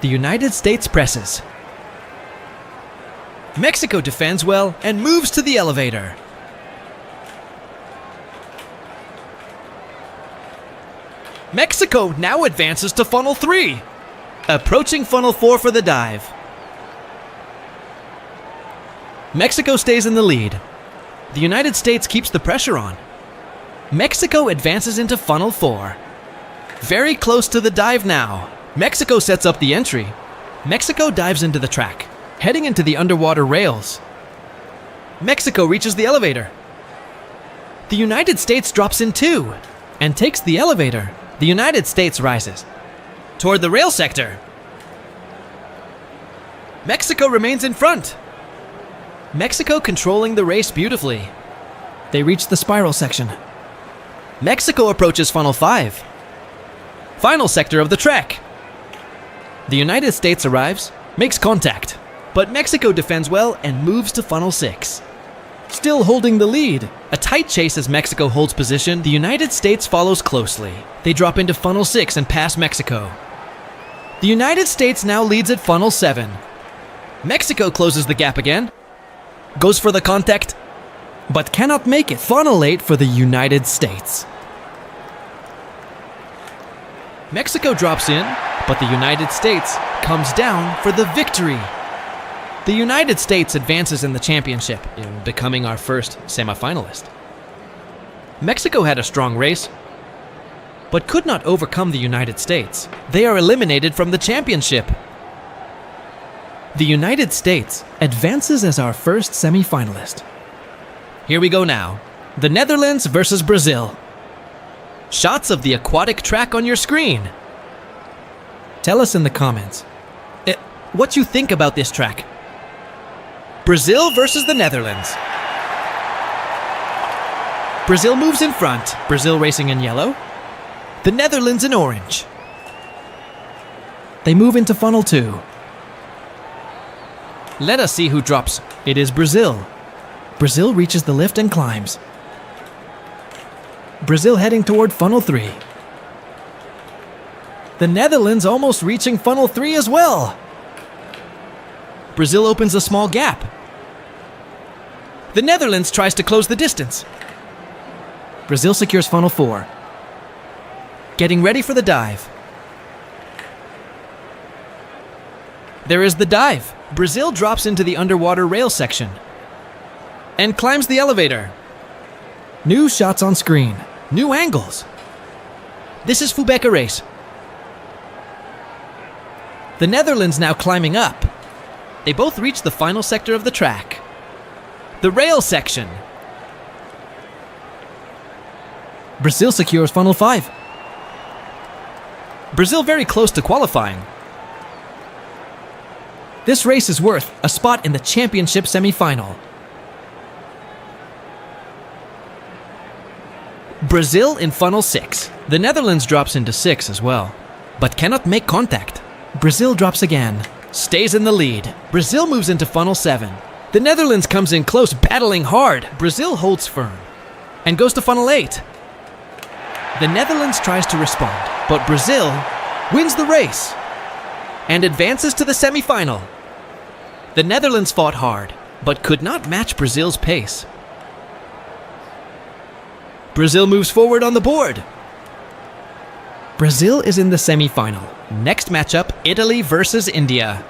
The United States presses. Mexico defends well and moves to the elevator. Mexico now advances to funnel 3, approaching funnel 4 for the dive. Mexico stays in the lead. The United States keeps the pressure on. Mexico advances into funnel 4. Very close to the dive now. Mexico sets up the entry. Mexico dives into the track, heading into the underwater rails. Mexico reaches the elevator. The United States drops in too and takes the elevator. The United States rises toward the rail sector. Mexico remains in front. Mexico controlling the race beautifully. They reach the spiral section. Mexico approaches funnel 5. Final sector of the track. The United States arrives, makes contact, but Mexico defends well and moves to funnel 6. Still holding the lead. A tight chase as Mexico holds position. The United States follows closely. They drop into funnel 6 and pass Mexico. The United States now leads at funnel 7. Mexico closes the gap again. Goes for the contact, but cannot make it. Funnel 8 for the United States. Mexico drops in, but the United States comes down for the victory. The United States advances in the championship, becoming our first semifinalist. Mexico had a strong race, but could not overcome the United States. They are eliminated from the championship. The United States advances as our first semifinalist. Here we go now. The Netherlands versus Brazil. Shots of the aquatic track on your screen. Tell us in the comments what you think about this track. Brazil versus the Netherlands. Brazil moves in front. Brazil racing in yellow. The Netherlands in orange. They move into funnel 2. Let us see who drops. It is Brazil. Brazil reaches the lift and climbs. Brazil heading toward funnel 3. The Netherlands almost reaching funnel 3 as well. Brazil opens a small gap. The Netherlands tries to close the distance. Brazil secures funnel 4. Getting ready for the dive. There is the dive. Brazil drops into the underwater rail section and climbs the elevator. New shots on screen. New angles. This is Fubeca race. The Netherlands now climbing up. They both reach the final sector of the track. The rail section. Brazil secures funnel 5. Brazil very close to qualifying. This race is worth a spot in the championship semi-final. Brazil in funnel 6. The Netherlands drops into 6 as well, but cannot make contact. Brazil drops again, stays in the lead. Brazil moves into funnel 7. The Netherlands comes in close, battling hard. Brazil holds firm and goes to funnel 8. The Netherlands tries to respond, but Brazil wins the race and advances to the semi-final. The Netherlands fought hard, but could not match Brazil's pace. Brazil moves forward on the board. Brazil is in the semi-final. Next matchup, Italy versus India.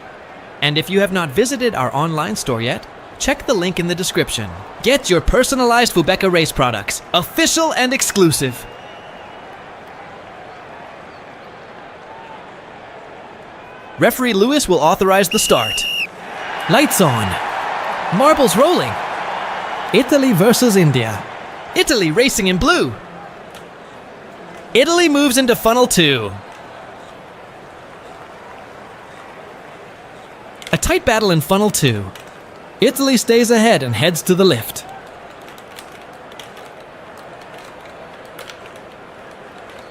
And if you have not visited our online store yet, check the link in the description. Get your personalized Fubeca race products, official and exclusive. Referee Lewis will authorize the start. Lights on. Marbles rolling. Italy versus India. Italy racing in blue. Italy moves into funnel 2. A tight battle in funnel 2. Italy stays ahead and heads to the lift.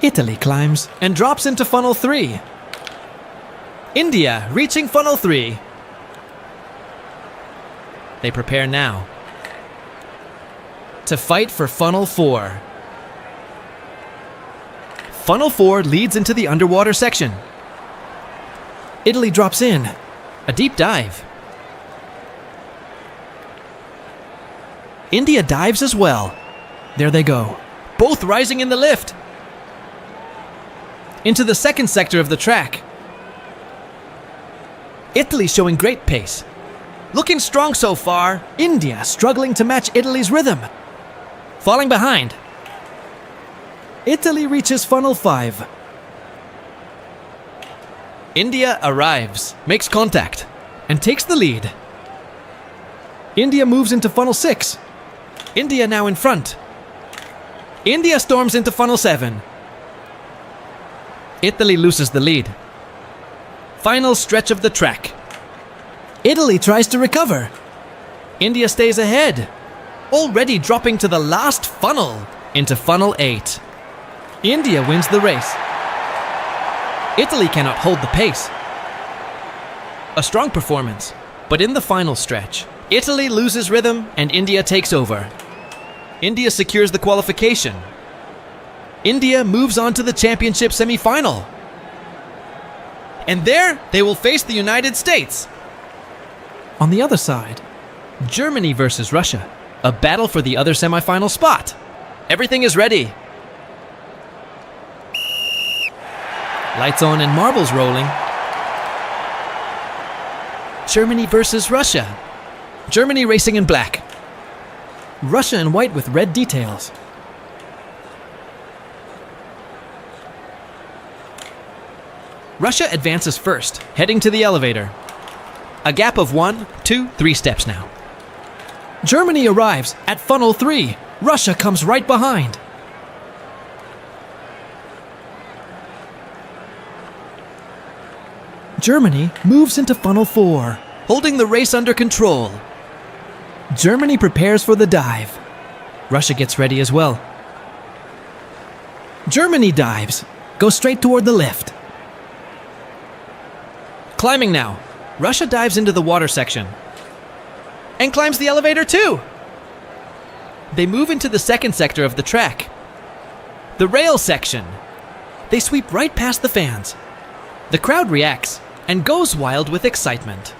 Italy climbs and drops into funnel 3. India reaching funnel 3. They prepare now to fight for funnel 4. Funnel 4 leads into the underwater section. Italy drops in. A deep dive. India dives as well. There they go, both rising in the lift. Into the second sector of the track. Italy showing great pace. Looking strong so far. India struggling to match Italy's rhythm. Falling behind. Italy reaches funnel 5. India arrives, makes contact, and takes the lead. India moves into funnel 6. India now in front. India storms into funnel 7. Italy loses the lead. Final stretch of the track. Italy tries to recover. India stays ahead, already dropping to the last funnel, into funnel 8. India wins the race. Italy cannot hold the pace. A strong performance, but in the final stretch, Italy loses rhythm and India takes over. India secures the qualification. India moves on to the championship semi-final. And there, they will face the United States. On the other side, Germany versus Russia, a battle for the other semi-final spot. Everything is ready. Lights on and marbles rolling. Germany versus Russia. Germany racing in black. Russia in white with red details. Russia advances first, heading to the elevator. A gap of 1, 2, 3 steps now. Germany arrives at funnel 3. Russia comes right behind. Germany moves into funnel 4, holding the race under control. Germany prepares for the dive. Russia gets ready as well. Germany dives, goes straight toward the lift. Climbing now. Russia dives into the water section and climbs the elevator too. They move into the second sector of the track, the rail section. They sweep right past the fans. The crowd reacts and goes wild with excitement.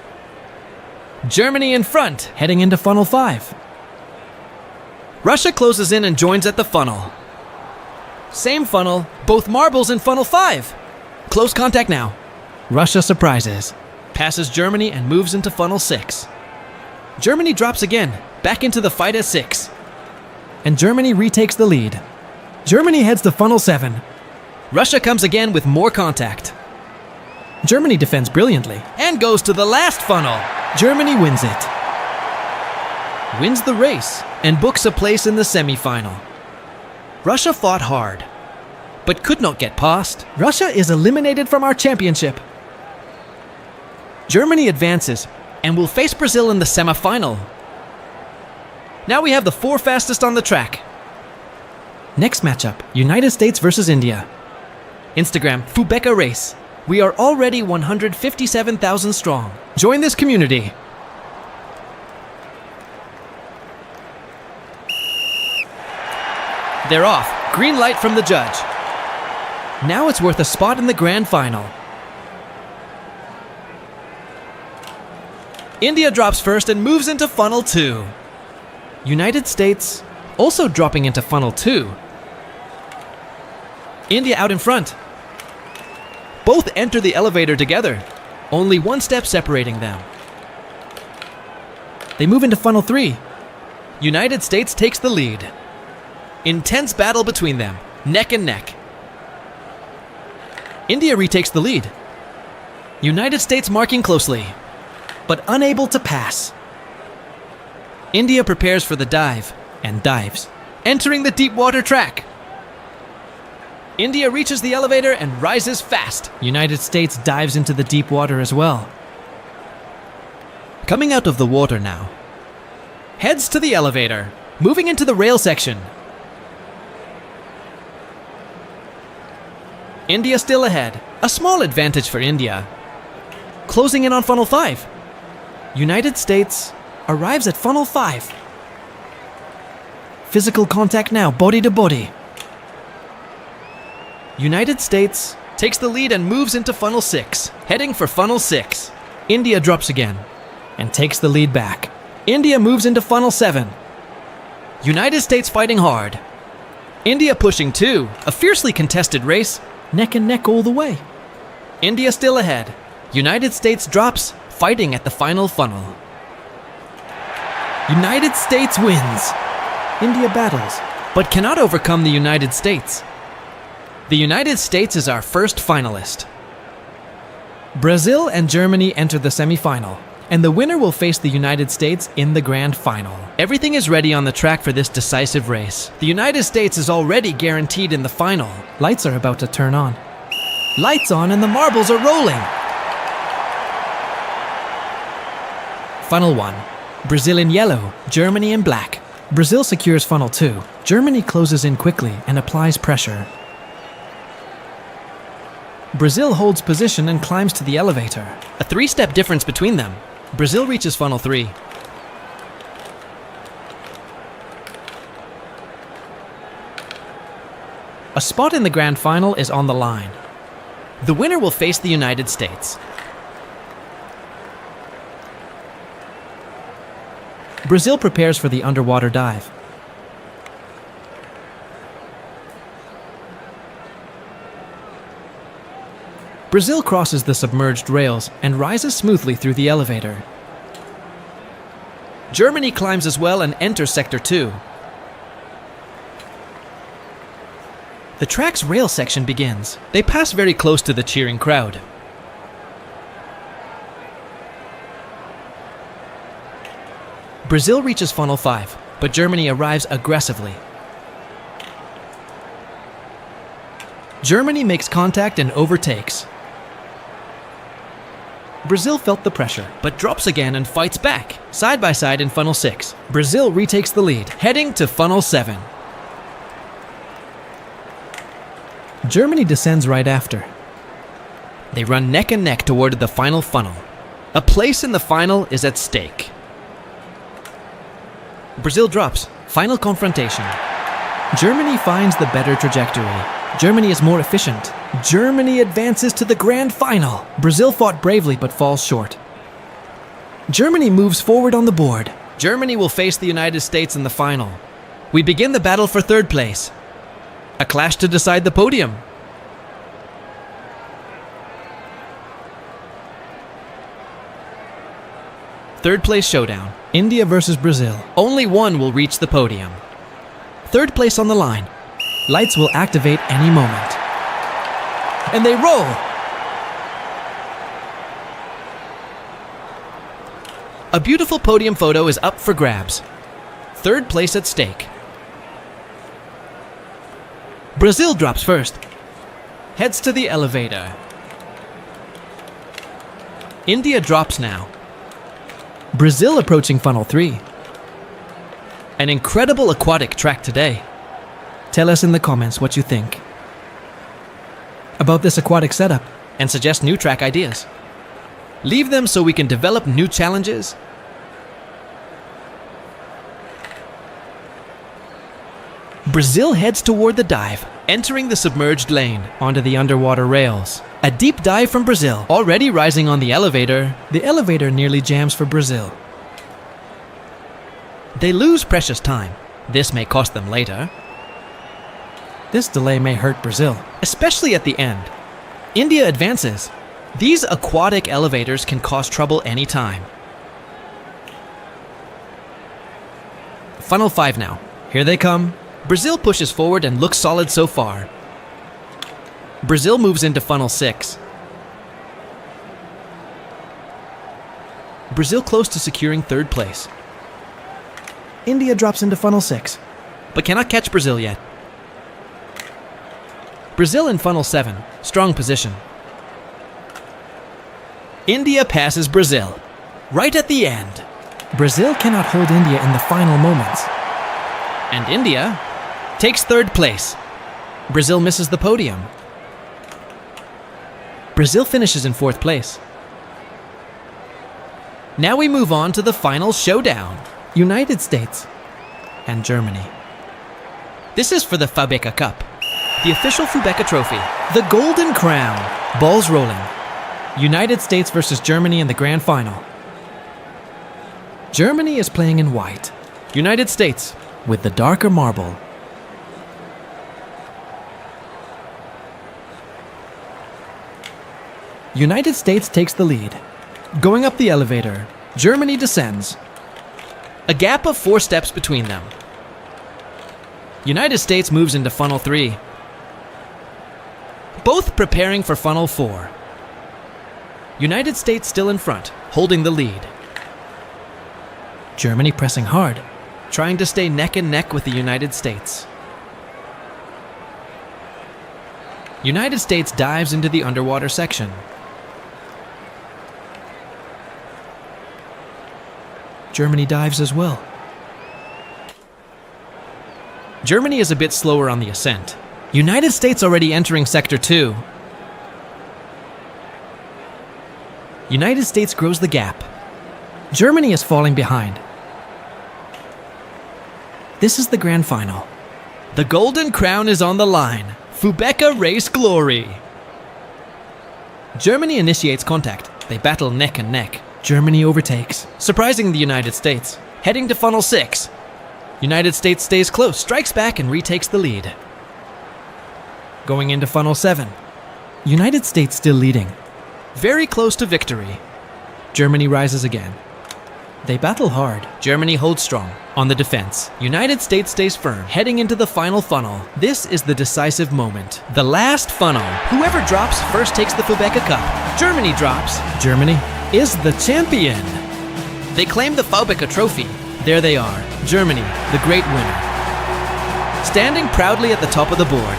Germany in front, heading into funnel 5. Russia closes in and joins at the funnel. Same funnel, both marbles in funnel 5. Close contact now. Russia surprises, passes Germany and moves into funnel 6. Germany drops again, back into the fight at 6. And Germany retakes the lead. Germany heads to funnel 7. Russia comes again with more contact. Germany defends brilliantly and goes to the last funnel. Germany wins it. Wins the race and books a place in the semi-final. Russia fought hard, but could not get past. Russia is eliminated from our championship. Germany advances and will face Brazil in the semi-final. Now we have the 4 fastest on the track. Next matchup, United States versus India. Instagram, Fubeca Race. We are already 157,000 strong. Join this community. They're off. Green light from the judge. Now it's worth a spot in the grand final. India drops first and moves into funnel 2. United States also dropping into funnel 2. India out in front. Both enter the elevator together, only 1 step separating them. They move into funnel 3. United States takes the lead. Intense battle between them, neck and neck. India retakes the lead. United States marking closely, but unable to pass. India prepares for the dive and dives, entering the deep water track. India reaches the elevator and rises fast. United States dives into the deep water as well. Coming out of the water now. Heads to the elevator, moving into the rail section. India still ahead, a small advantage for India. Closing in on funnel 5. United States arrives at funnel 5. Physical contact now, body to body. United States takes the lead and moves into funnel 6, heading for funnel 6. India drops again and takes the lead back. India moves into funnel 7. United States fighting hard. India pushing too, a fiercely contested race, neck and neck all the way. India still ahead. United States drops, fighting at the final funnel. United States wins. India battles, but cannot overcome the United States. The United States is our first finalist. Brazil and Germany enter the semi-final, and the winner will face the United States in the grand final. Everything is ready on the track for this decisive race. The United States is already guaranteed in the final. Lights are about to turn on. Lights on and the marbles are rolling. Funnel 1. Brazil in yellow, Germany in black. Brazil secures funnel 2. Germany closes in quickly and applies pressure. Brazil holds position and climbs to the elevator. A 3-step difference between them. Brazil reaches funnel 3. A spot in the grand final is on the line. The winner will face the United States. Brazil prepares for the underwater dive. Brazil crosses the submerged rails and rises smoothly through the elevator. Germany climbs as well and enters Sector 2. The track's rail section begins. They pass very close to the cheering crowd. Brazil reaches funnel 5, but Germany arrives aggressively. Germany makes contact and overtakes. Brazil felt the pressure, but drops again and fights back, side by side in funnel 6. Brazil retakes the lead, heading to funnel 7. Germany descends right after. They run neck and neck toward the final funnel. A place in the final is at stake. Brazil drops. Final confrontation. Germany finds the better trajectory. Germany is more efficient. Germany advances to the grand final. Brazil fought bravely but falls short. Germany moves forward on the board. Germany will face the United States in the final. We begin the battle for third place. A clash to decide the podium. Third place showdown. India versus Brazil. Only one will reach the podium. Third place on the line. Lights will activate any moment. And they roll! A beautiful podium photo is up for grabs. Third place at stake. Brazil drops first. Heads to the elevator. India drops now. Brazil approaching funnel 3. An incredible aquatic track today. Tell us in the comments what you think about this aquatic setup and suggest new track ideas. Leave them so we can develop new challenges. Brazil heads toward the dive, entering the submerged lane onto the underwater rails. A deep dive from Brazil, already rising on the elevator. The elevator nearly jams for Brazil. They lose precious time. This may cost them later. This delay may hurt Brazil, especially at the end. India advances. These aquatic elevators can cause trouble anytime. Funnel 5 now. Here they come. Brazil pushes forward and looks solid so far. Brazil moves into funnel 6. Brazil close to securing third place. India drops into funnel 6, but cannot catch Brazil yet. Brazil in funnel 7, strong position. India passes Brazil, right at the end. Brazil cannot hold India in the final moments. And India takes third place. Brazil misses the podium. Brazil finishes in fourth place. Now we move on to the final showdown. United States and Germany. This is for the Fubeca Cup, the official Fubeca trophy. The Golden Crown. Balls rolling. United States versus Germany in the grand final. Germany is playing in white. United States with the darker marble. United States takes the lead. Going up the elevator, Germany descends. A gap of 4 steps between them. United States moves into funnel 3. Both preparing for funnel 4. United States still in front, holding the lead. Germany pressing hard, trying to stay neck and neck with the United States. United States dives into the underwater section. Germany dives as well. Germany is a bit slower on the ascent. United States already entering Sector 2. United States grows the gap. Germany is falling behind. This is the grand final. The golden crown is on the line. Fubeca race glory. Germany initiates contact. They battle neck and neck. Germany overtakes, surprising the United States. Heading to funnel 6. United States stays close, strikes back and retakes the lead. Going into funnel 7. United States still leading. Very close to victory. Germany rises again. They battle hard. Germany holds strong. On the defense, United States stays firm. Heading into the final funnel. This is the decisive moment. The last funnel. Whoever drops first takes the Fubeca Cup. Germany drops. Germany is the champion. They claim the Fubeca trophy. There they are. Germany, the great winner. Standing proudly at the top of the board.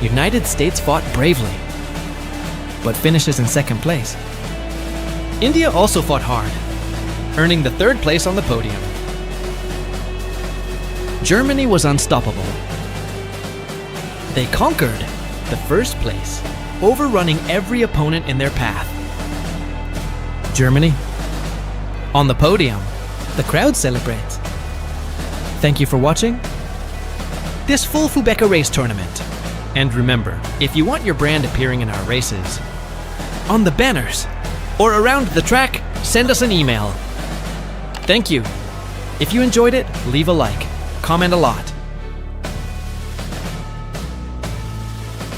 United States fought bravely, but finishes in second place. India also fought hard, earning the third place on the podium. Germany was unstoppable. They conquered the first place, overrunning every opponent in their path. Germany, on the podium, the crowd celebrates. Thank you for watching this full Fubeca race tournament. And remember, if you want your brand appearing in our races, on the banners, or around the track, send us an email. Thank you. If you enjoyed it, leave a like, comment a lot.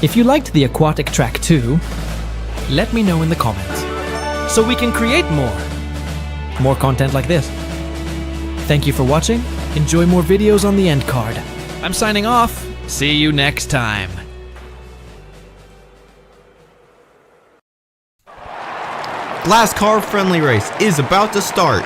If you liked the aquatic track too, let me know in the comments, so we can create more content like this. Thank you for watching. Enjoy more videos on the end card. I'm signing off. See you next time. Glass car friendly race is about to start.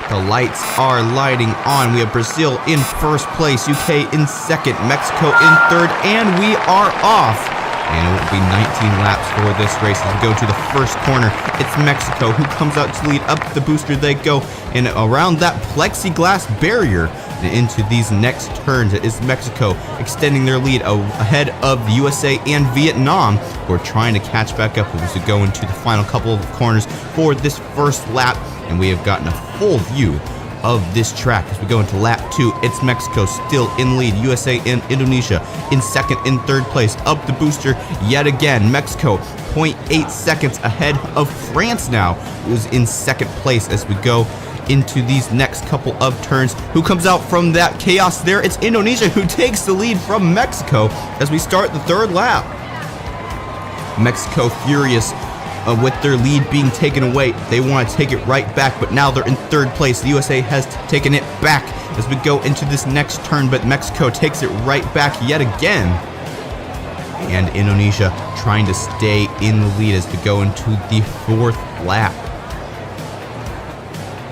The lights are lighting on. We have Brazil in first place, UK in second, Mexico in third, and we are off. And it will be 19 laps for this race as we go to the first corner. It's Mexico who comes out to lead. Up the booster they go, and around that plexiglass barrier and into these next turns. It is Mexico extending their lead ahead of the USA and Vietnam, who are trying to catch back up as we go into the final couple of corners for this first lap. And we have gotten a full view of this track as we go into lap 2. It's Mexico still in lead, USA and Indonesia in second and third place. Up the booster yet again, Mexico 0.8 seconds ahead of France now, who's in second place as we go into these next couple of turns. Who comes out from that chaos there? It's Indonesia who takes the lead from Mexico as we start the third lap. Mexico furious with their lead being taken away. They want to take it right back, but now they're in third place. The USA has taken it back as we go into this next turn, but Mexico takes it right back yet again. And Indonesia trying to stay in the lead as we go into the fourth lap.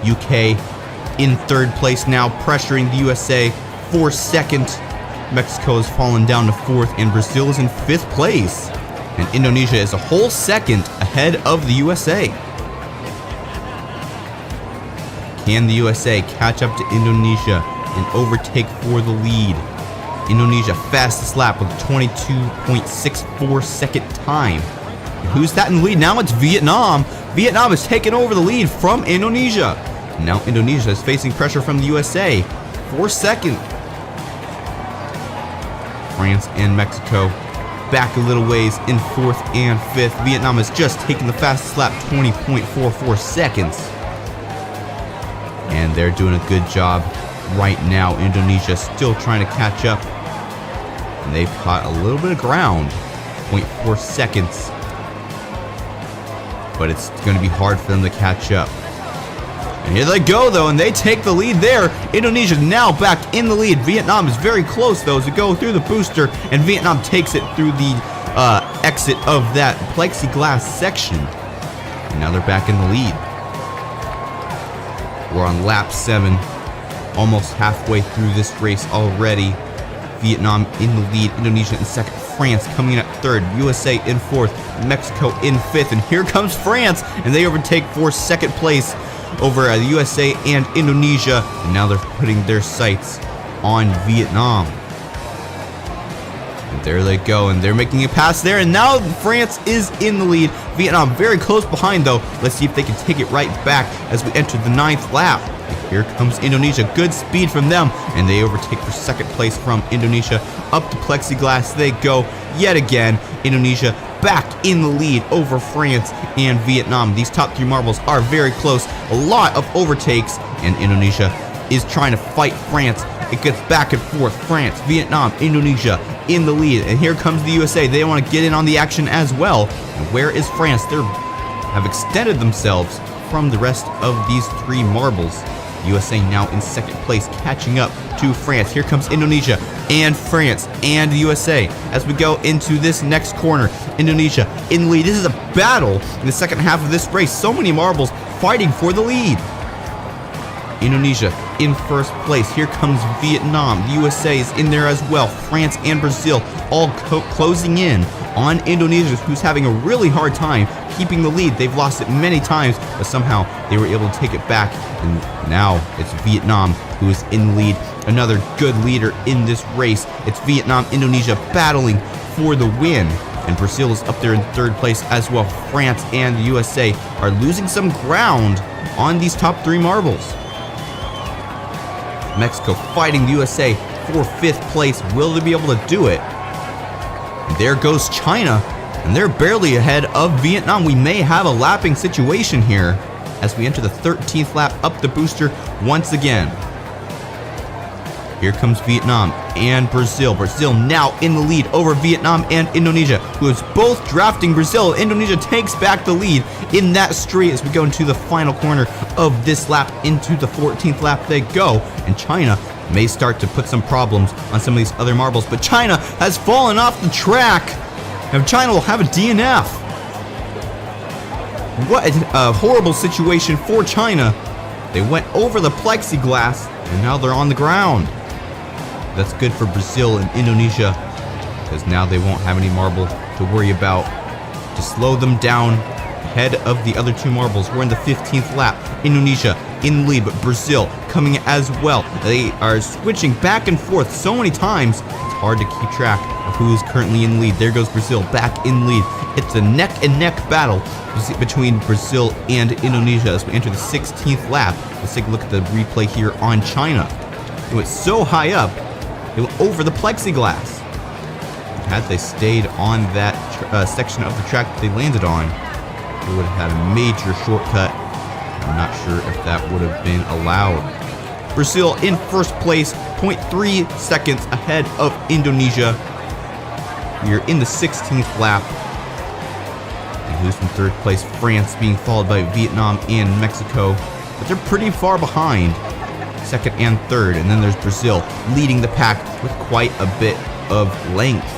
UK in third place now, pressuring the USA for second. Mexico has fallen down to fourth, and Brazil is in fifth place. And Indonesia is a whole second ahead of the USA. Can the USA catch up to Indonesia and overtake for the lead? Indonesia fastest lap with 22.64 second time. And who's that in the lead? Now it's Vietnam. Vietnam is taking over the lead from Indonesia. And now Indonesia is facing pressure from the USA for second. France and Mexico back a little ways in fourth and fifth. Vietnam has just taken the fastest lap, 20.44 seconds. And they're doing a good job right now. Indonesia still trying to catch up. And they've caught a little bit of ground, 0.4 seconds. But it's going to be hard for them to catch up. And here they go, though, and they take the lead there. Indonesia now back in the lead. Vietnam is very close, though, as we go through the booster, and Vietnam takes it through the exit of that plexiglass section. And now they're back in the lead. We're on lap 7, almost halfway through this race already. Vietnam in the lead, Indonesia in second, France coming in at third, USA in fourth, Mexico in fifth, and here comes France, and they overtake for second place over the USA and Indonesia, and now they're putting their sights on Vietnam. And there they go, and they're making a pass there, and now France is in the lead. Vietnam very close behind, though. Let's see if they can take it right back as we enter the 9th lap. Here comes Indonesia. Good speed from them, and they overtake for second place from Indonesia. Up to plexiglass they go yet again. Indonesia back in the lead over France and Vietnam. These top 3 marbles are very close. A lot of overtakes, and Indonesia is trying to fight France. It gets back and forth. France, Vietnam, Indonesia in the lead. And here comes the USA. They want to get in on the action as well. And where is France? They have extended themselves from the rest of these 3 marbles. USA now in second place, catching up to France. Here comes Indonesia and France and the USA as we go into this next corner. Indonesia in the lead. This is a battle in the second half of this race. So many marbles fighting for the lead. Indonesia in first place. Here comes Vietnam. The USA is in there as well. France and Brazil all closing in on Indonesia, who's having a really hard time keeping the lead. They've lost it many times, but somehow they were able to take it back. And now it's Vietnam who is in the lead. Another good leader in this race. It's Vietnam, Indonesia battling for the win. And Brazil is up there in third place as well. France and the USA are losing some ground on these top 3 marbles. Mexico fighting the USA for 5th place. Will they be able to do it? And there goes China, and they're barely ahead of Vietnam. We may have a lapping situation here as we enter the 13th lap up the booster once again. Here comes Vietnam and Brazil. Brazil now in the lead over Vietnam and Indonesia, who is both drafting Brazil. Indonesia takes back the lead in that straight as we go into the final corner of this lap. Into the 14th lap they go, and China may start to put some problems on some of these other marbles, but China has fallen off the track, and China will have a DNF. What a horrible situation for China. They went over the plexiglass, and now they're on the ground. That's good for Brazil and Indonesia, because now they won't have any marble to worry about to slow them down ahead of the other 2 marbles. We're in the 15th lap. Indonesia in the lead, but Brazil coming as well. They are switching back and forth so many times, it's hard to keep track of who is currently in the lead. There goes Brazil back in the lead. It's a neck-and-neck battle between Brazil and Indonesia as we enter the 16th lap. Let's take a look at the replay here on China. It was so high up, it went over the plexiglass. Had they stayed on that section of the track that they landed on, they would have had a major shortcut. I'm not sure if that would have been allowed. Brazil in first place, 0.3 seconds ahead of Indonesia. We are in the 16th lap. And who's in third place? France being followed by Vietnam and Mexico. But they're pretty far behind, second and third. And then there's Brazil leading the pack with quite a bit of length.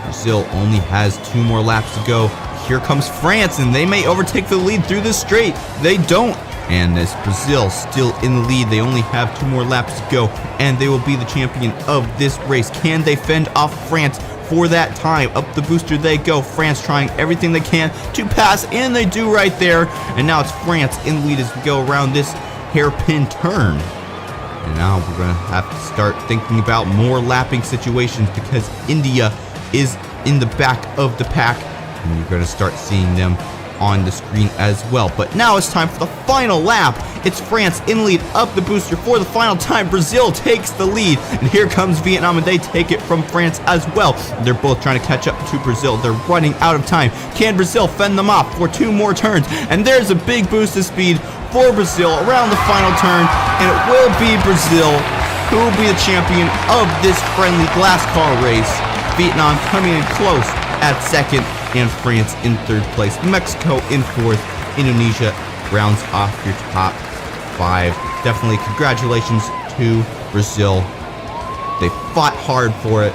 Brazil only has 2 more laps to go. Here comes France, and they may overtake the lead through this straight. They don't. And as Brazil still in the lead, they only have 2 more laps to go, and they will be the champion of this race. Can they fend off France for that time? Up the booster they go. France trying everything they can to pass, and they do right there. And now it's France in the lead as we go around this hairpin turn. And now we're going to have to start thinking about more lapping situations because India is in the back of the pack, and you're going to start seeing them on the screen as well. But now it's time for the final lap. It's France in the lead up the booster for the final time. Brazil takes the lead, and here comes Vietnam, and they take it from France as well. They're both trying to catch up to Brazil. They're running out of time. Can Brazil fend them off for 2 more turns? And there's a big boost of speed for Brazil around the final turn, and it will be Brazil who will be the champion of this friendly glass car race. Vietnam coming in close at second, and France in third place. Mexico in fourth. Indonesia rounds off your top 5. Definitely congratulations to Brazil. They fought hard for it,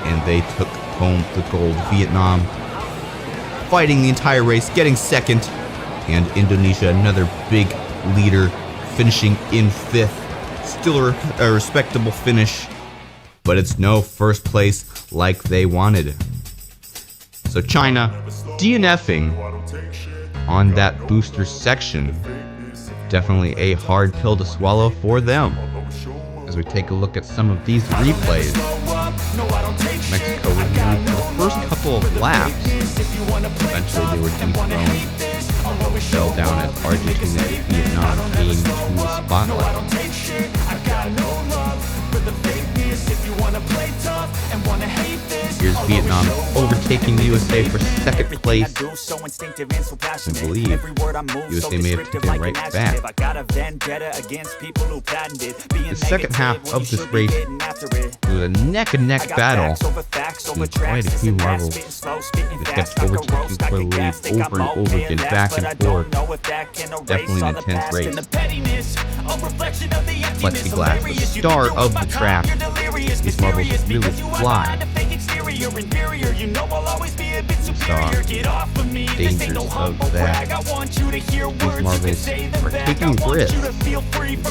and they took home the gold. Vietnam fighting the entire race, getting second, and Indonesia, another big leader, finishing in 5th. Still a respectable finish, but it's no first place like they wanted. So China DNFing on that booster section. Definitely a hard pill to swallow for them. As we take a look at some of these replays, Mexico removed for the first couple of laps. Eventually they were dethroned, fell down as Argentina and Vietnam came to the spotlight. Here's Vietnam overtaking the USA for second place. I believe USA may have taken right back. The second half of this race was a neck-and-neck battle with quite a few marbles. They kept overtaking for the lead over and over again, back and forth. Definitely an intense race. Plexiglass, the star of the track. These marbles really fly. You saw dangers of that. These marbles are taking risks in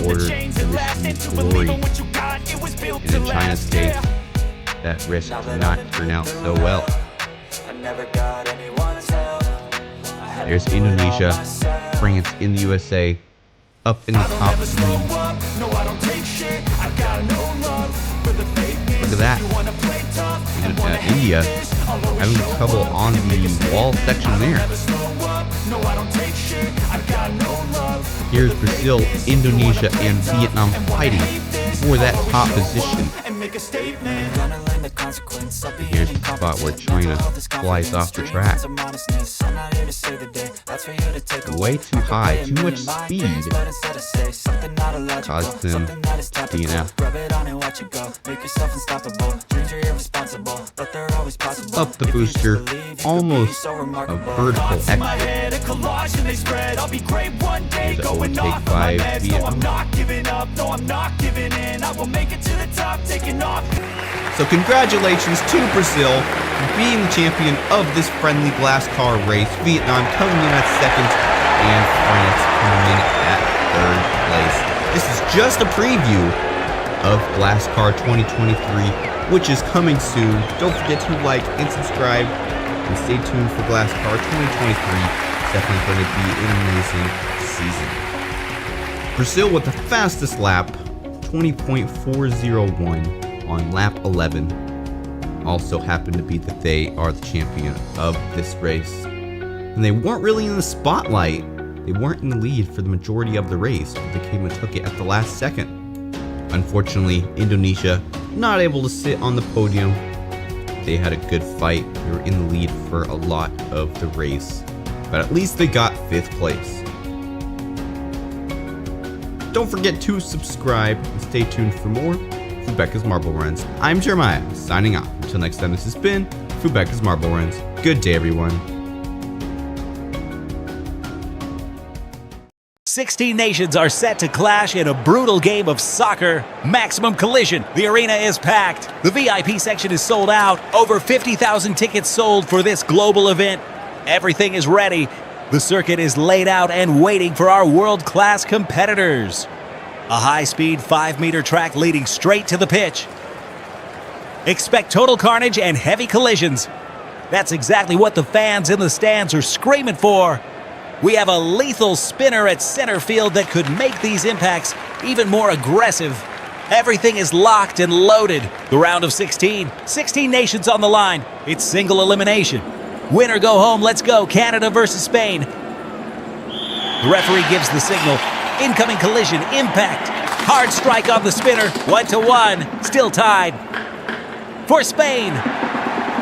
order to receive glory. And in China's case, that risk did not turn out so well. There's Indonesia, France, and the USA up in the top three. Look at that. India having trouble on the wall section there. Here's Brazil, Indonesia, and Vietnam fighting for that top position. Here's the spot where China flies off the track. Way too high, too much speed caused them DNF. Up the booster, almost a vertical exit. Here's an overtake by Vietnam. So congratulations to Brazil for being the champion of this friendly glass car race. Vietnam coming in at second and France coming in at third place. This is just a preview of Glass Car 2023, which is coming soon. Don't forget to like and subscribe and stay tuned for Glass Car 2023. It's definitely going to be an amazing season. Brazil with the fastest lap, 20.401 on lap 11. Also happened to be that they are the champion of this race. And they weren't really in the spotlight. They weren't in the lead for the majority of the race, but they came and took it at the last second. Unfortunately, Indonesia not able to sit on the podium. They had a good fight. They were in the lead for a lot of the race, but at least they got 5th place. Don't forget to subscribe and stay tuned for more Fubeca's Marble Runs. I'm Jeremiah, signing off. Until next time, this has been Fubeca's Marble Runs. Good day, everyone. 16 nations are set to clash in a brutal game of soccer. Maximum collision. The arena is packed. The VIP section is sold out. Over 50,000 tickets sold for this global event. Everything is ready. The circuit is laid out and waiting for our world-class competitors. A high-speed 5-meter track leading straight to the pitch. Expect total carnage and heavy collisions. That's exactly what the fans in the stands are screaming for. We have a lethal spinner at center field that could make these impacts even more aggressive. Everything is locked and loaded. The round of 16. 16 nations on the line. It's single elimination. Win or go home. Let's go. Canada versus Spain. The referee gives the signal. Incoming collision. Impact. Hard strike on the spinner. 1-1. Still tied. For Spain.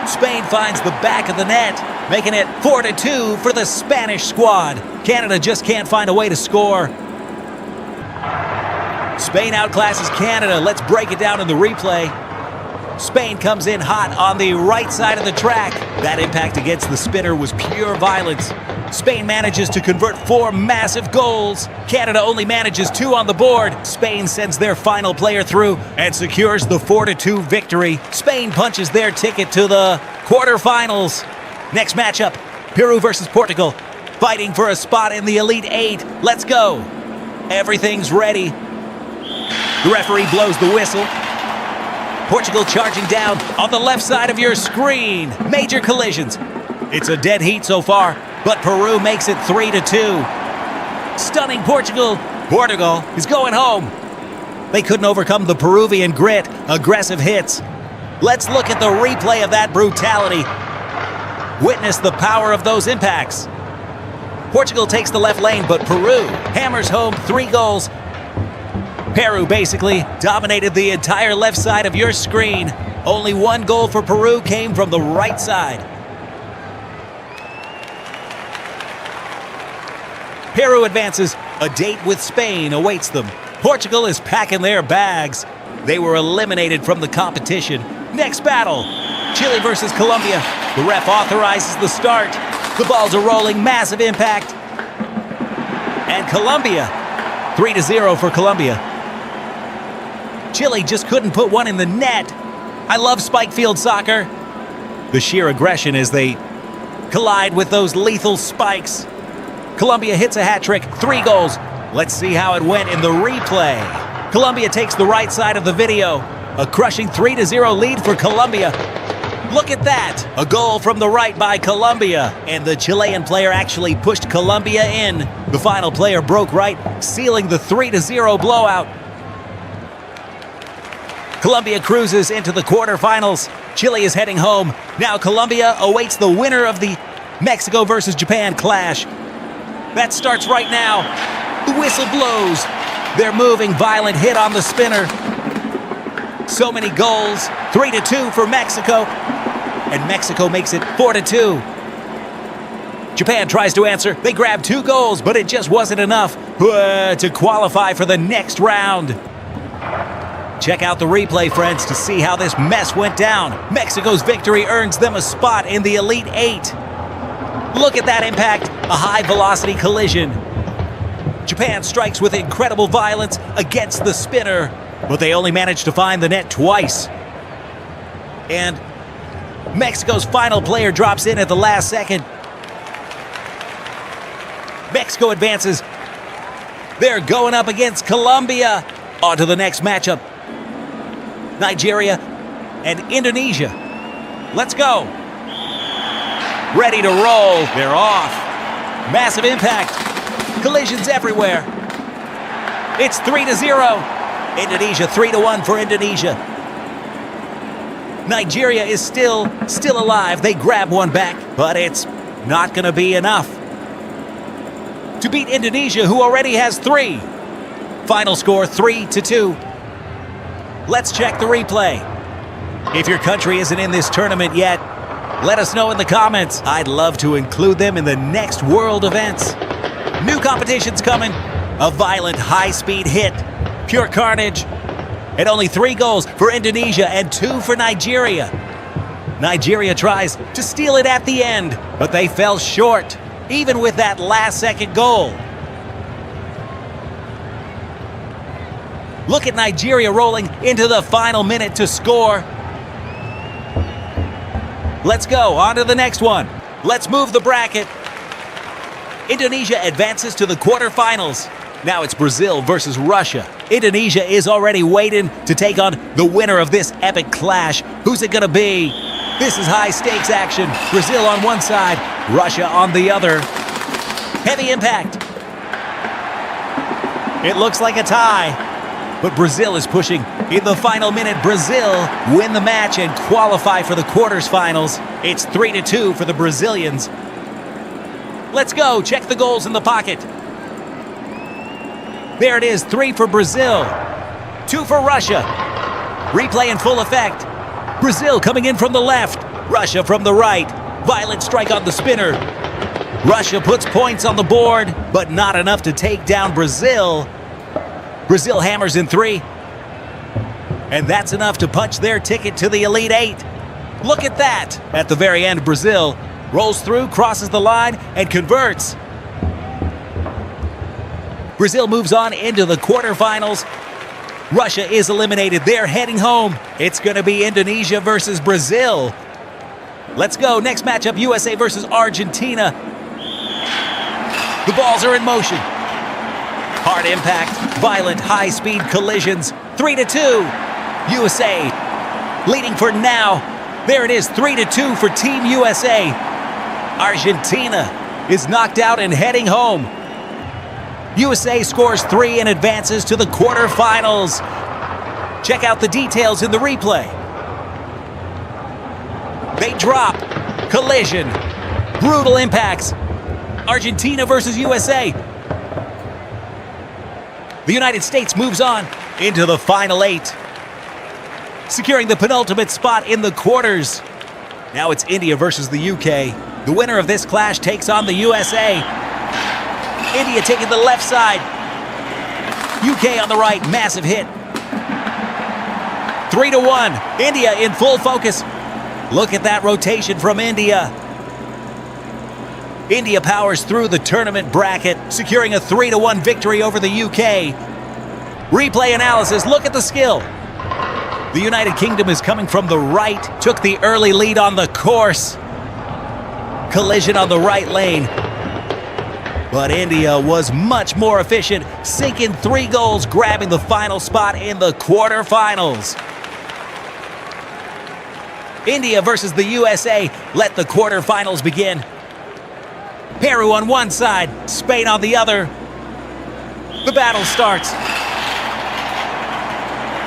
Spain finds the back of the net, making it 4-2 for the Spanish squad. Canada just can't find a way to score. Spain outclasses Canada. Let's break it down in the replay. Spain comes in hot on the right side of the track. That impact against the spinner was pure violence. Spain manages to convert 4 massive goals. Canada only manages 2 on the board. Spain sends their final player through and secures the 4-2 victory. Spain punches their ticket to the quarterfinals. Next matchup, Peru versus Portugal. Fighting for a spot in the Elite 8. Let's go. Everything's ready. The referee blows the whistle. Portugal charging down on the left side of your screen. Major collisions. It's a dead heat so far, but Peru makes it 3-2. Stunning Portugal. Portugal is going home. They couldn't overcome the Peruvian grit, aggressive hits. Let's look at the replay of that brutality. Witness the power of those impacts. Portugal takes the left lane, but Peru hammers home 3 goals. Peru basically dominated the entire left side of your screen. Only 1 goal for Peru came from the right side. Peru advances. A date with Spain awaits them. Portugal is packing their bags. They were eliminated from the competition. Next battle, Chile versus Colombia. The ref authorizes the start. The balls are rolling, massive impact. And Colombia, 3-0 for Colombia. Chile just couldn't put one in the net. I love spike field soccer. The sheer aggression as they collide with those lethal spikes. Colombia hits a hat trick, 3 goals. Let's see how it went in the replay. Colombia takes the right side of the video. A crushing 3-0 lead for Colombia. Look at that! A goal from the right by Colombia. And the Chilean player actually pushed Colombia in. The final player broke right, sealing the 3-0 blowout. Colombia cruises into the quarterfinals. Chile is heading home. Now Colombia awaits the winner of the Mexico versus Japan clash. That starts right now. The whistle blows. They're moving, violent hit on the spinner. So many goals. 3-2 for Mexico. And Mexico makes it 4-2. Japan tries to answer. They grab 2 goals, but it just wasn't enough to qualify for the next round. Check out the replay, friends, to see how this mess went down. Mexico's victory earns them a spot in the Elite 8. Look at that impact, a high-velocity collision. Japan strikes with incredible violence against the spinner, but they only managed to find the net twice. And Mexico's final player drops in at the last second. Mexico advances. They're going up against Colombia. On to the next matchup. Nigeria and Indonesia. Let's go. Ready to roll. They're off. Massive impact. Collisions everywhere. It's 3-0. Indonesia 3-1 for Indonesia. Nigeria is still alive. They grab one back, but it's not going to be enough to beat Indonesia, who already has 3. Final score 3-2. Let's check the replay. If your country isn't in this tournament yet, let us know in the comments. I'd love to include them in the next world events. New competitions coming. A violent high-speed hit. Pure carnage. And only 3 goals for Indonesia and 2 for Nigeria. Nigeria tries to steal it at the end, but they fell short, even with that last-second goal. Look at Nigeria rolling into the final minute to score. Let's go, on to the next one. Let's move the bracket. Indonesia advances to the quarterfinals. Now it's Brazil versus Russia. Indonesia is already waiting to take on the winner of this epic clash. Who's it gonna be? This is high stakes action. Brazil on one side, Russia on the other. Heavy impact. It looks like a tie, but Brazil is pushing. In the final minute, Brazil win the match and qualify for the quarterfinals. It's 3-2 for the Brazilians. Let's go, check the goals in the pocket. There it is, 3 for Brazil, 2 for Russia. Replay in full effect. Brazil coming in from the left, Russia from the right. Violent strike on the spinner. Russia puts points on the board, but not enough to take down Brazil. Brazil hammers in 3. And that's enough to punch their ticket to the Elite 8. Look at that. At the very end, Brazil rolls through, crosses the line, and converts. Brazil moves on into the quarterfinals. Russia is eliminated. They're heading home. It's going to be Indonesia versus Brazil. Let's go. Next matchup, USA versus Argentina. The balls are in motion. Hard impact. Violent high-speed collisions. 3-2. USA leading for now. There it is, 3-2 for Team USA. Argentina is knocked out and heading home. USA scores 3 and advances to the quarterfinals. Check out the details in the replay. They drop. Collision. Brutal impacts. Argentina versus USA. The United States moves on into the final 8, securing the penultimate spot in the quarters. Now it's India versus the UK. The winner of this clash takes on the USA. India taking the left side. UK on the right, massive hit. 3-1. India in full focus. Look at that rotation from India. India powers through the tournament bracket, securing a 3-1 victory over the UK. Replay analysis, look at the skill. The United Kingdom is coming from the right, took the early lead on the course. Collision on the right lane. But India was much more efficient, sinking 3 goals, grabbing the final spot in the quarterfinals. India versus the USA. Let the quarterfinals begin. Peru on one side, Spain on the other. The battle starts.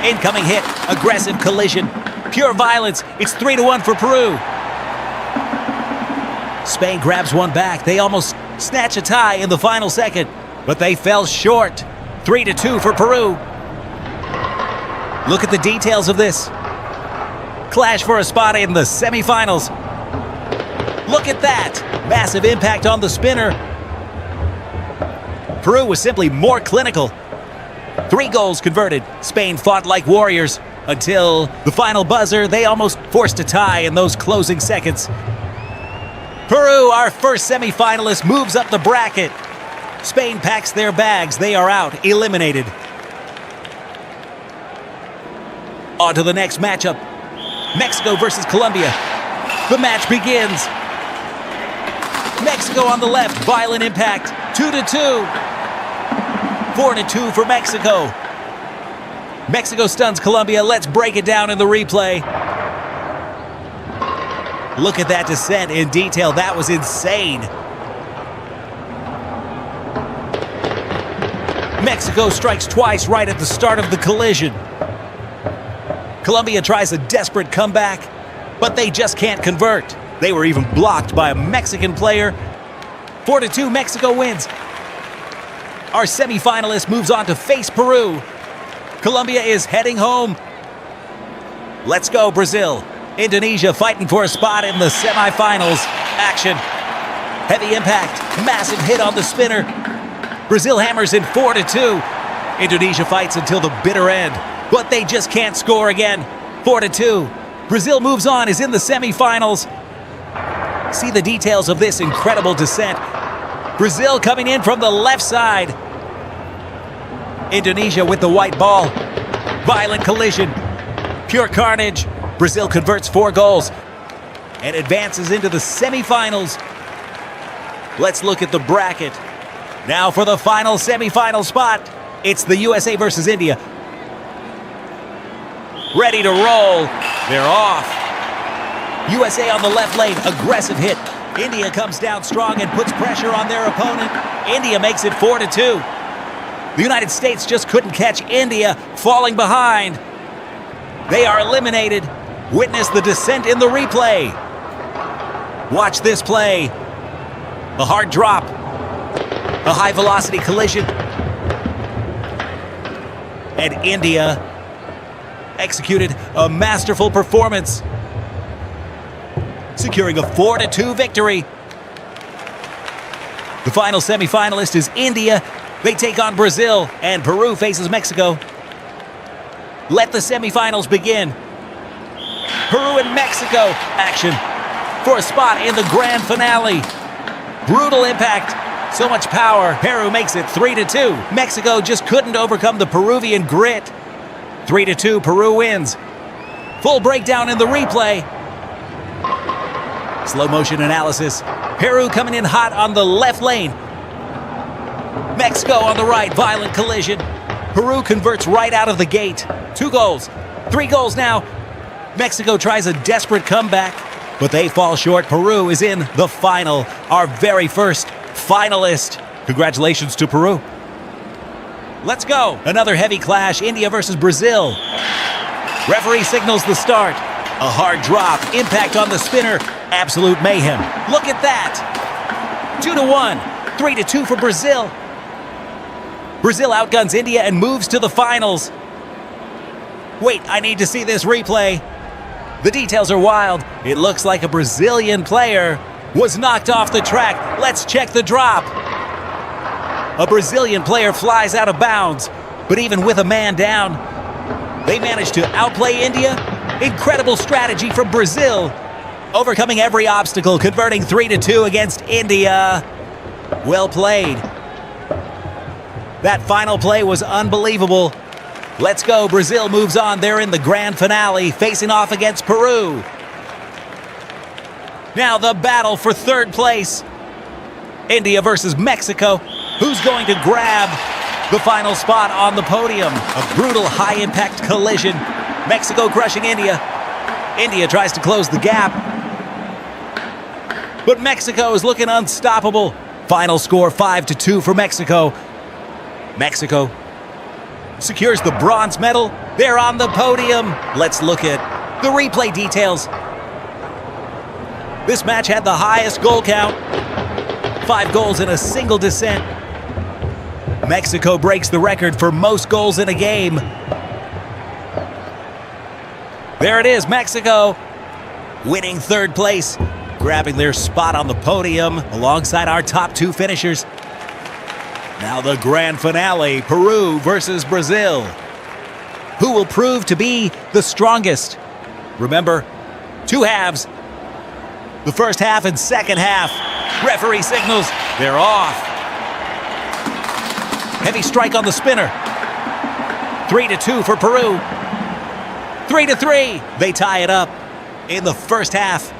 Incoming hit, aggressive collision, pure violence. It's 3-1 for Peru. Spain grabs one back. They almost snatch a tie in the final second, but they fell short. 3-2 for Peru. Look at the details of this. Clash for a spot in the semifinals. Look at that. Massive impact on the spinner. Peru was simply more clinical. 3 goals converted. Spain fought like warriors until the final buzzer. They almost forced a tie in those closing seconds. Peru, our first semifinalist, moves up the bracket. Spain packs their bags. They are out, eliminated. On to the next matchup. Mexico versus Colombia. The match begins. Mexico on the left, violent impact. 2-2. 4-2 for Mexico. Mexico stuns Colombia. Let's break it down in the replay. Look at that descent in detail. That was insane. Mexico strikes twice right at the start of the collision. Colombia tries a desperate comeback, but they just can't convert. They were even blocked by a Mexican player. 4-2, Mexico wins. Our semifinalist moves on to face Peru. Colombia is heading home. Let's go, Brazil. Indonesia fighting for a spot in the semifinals. Action. Heavy impact. Massive hit on the spinner. Brazil hammers in 4-2. Indonesia fights until the bitter end, but they just can't score again. 4-2. Brazil moves on, is in the semifinals. See the details of this incredible descent. Brazil coming in from the left side. Indonesia with the white ball. Violent collision. Pure carnage. Brazil converts 4 goals and advances into the semifinals. Let's look at the bracket. Now for the final semifinal spot. It's the USA versus India. Ready to roll. They're off. USA on the left lane, aggressive hit. India comes down strong and puts pressure on their opponent. India makes it 4-2. The United States just couldn't catch India, falling behind. They are eliminated. Witness the descent in the replay. Watch this play. A hard drop. A high velocity collision. And India executed a masterful performance, securing a 4-2 victory. The final semifinalist is India. They take on Brazil, and Peru faces Mexico. Let the semifinals begin. Peru and Mexico action for a spot in the grand finale. Brutal impact, so much power. Peru makes it 3-2. Mexico just couldn't overcome the Peruvian grit. 3-2, Peru wins. Full breakdown in the replay. Slow motion analysis. Peru coming in hot on the left lane. Mexico on the right, violent collision. Peru converts right out of the gate. 2 goals, 3 goals now. Mexico tries a desperate comeback, but they fall short. Peru is in the final, our very first finalist. Congratulations to Peru. Let's go. Another heavy clash, India versus Brazil. Referee signals the start. A hard drop, impact on the spinner, absolute mayhem. Look at that. 2-1, 3-2 for Brazil. Brazil outguns India and moves to the finals. Wait, I need to see this replay. The details are wild. It looks like a Brazilian player was knocked off the track. Let's check the drop. A Brazilian player flies out of bounds, but even with a man down, they managed to outplay India. Incredible strategy from Brazil, overcoming every obstacle, converting 3-2 against India. Well played. That final play was unbelievable. Let's go. Brazil moves on. They're in the grand finale, facing off against Peru. Now the battle for third place. India versus Mexico. Who's going to grab the final spot on the podium? A brutal high-impact collision. Mexico crushing India. India tries to close the gap. But Mexico is looking unstoppable. Final score 5-2 for Mexico. Mexico secures the bronze medal. They're on the podium. Let's look at the replay details. This match had the highest goal count. 5 goals in a single descent. Mexico breaks the record for most goals in a game. There it is, Mexico winning third place, grabbing their spot on the podium alongside our top 2 finishers. Now the grand finale, Peru versus Brazil. Who will prove to be the strongest? Remember, 2 halves. The first half and second half. Referee signals, they're off. Heavy strike on the spinner. 3-2 for Peru. 3-3. They tie it up in the first half.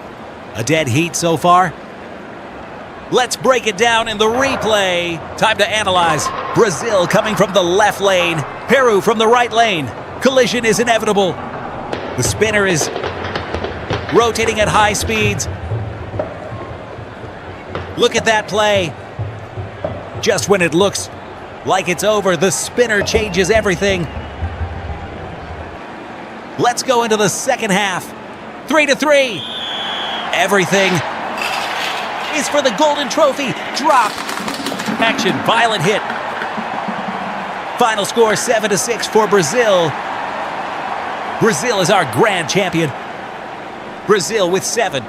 A dead heat so far. Let's break it down in the replay. Time to analyze. Brazil coming from the left lane. Peru from the right lane. Collision is inevitable. The spinner is rotating at high speeds. Look at that play. Just when it looks like it's over, the spinner changes everything. Let's go into the second half. 3-3. Everything is for the golden trophy. Drop. Action. Violent hit. Final score 7-6 for Brazil. Brazil is our grand champion. Brazil with 7.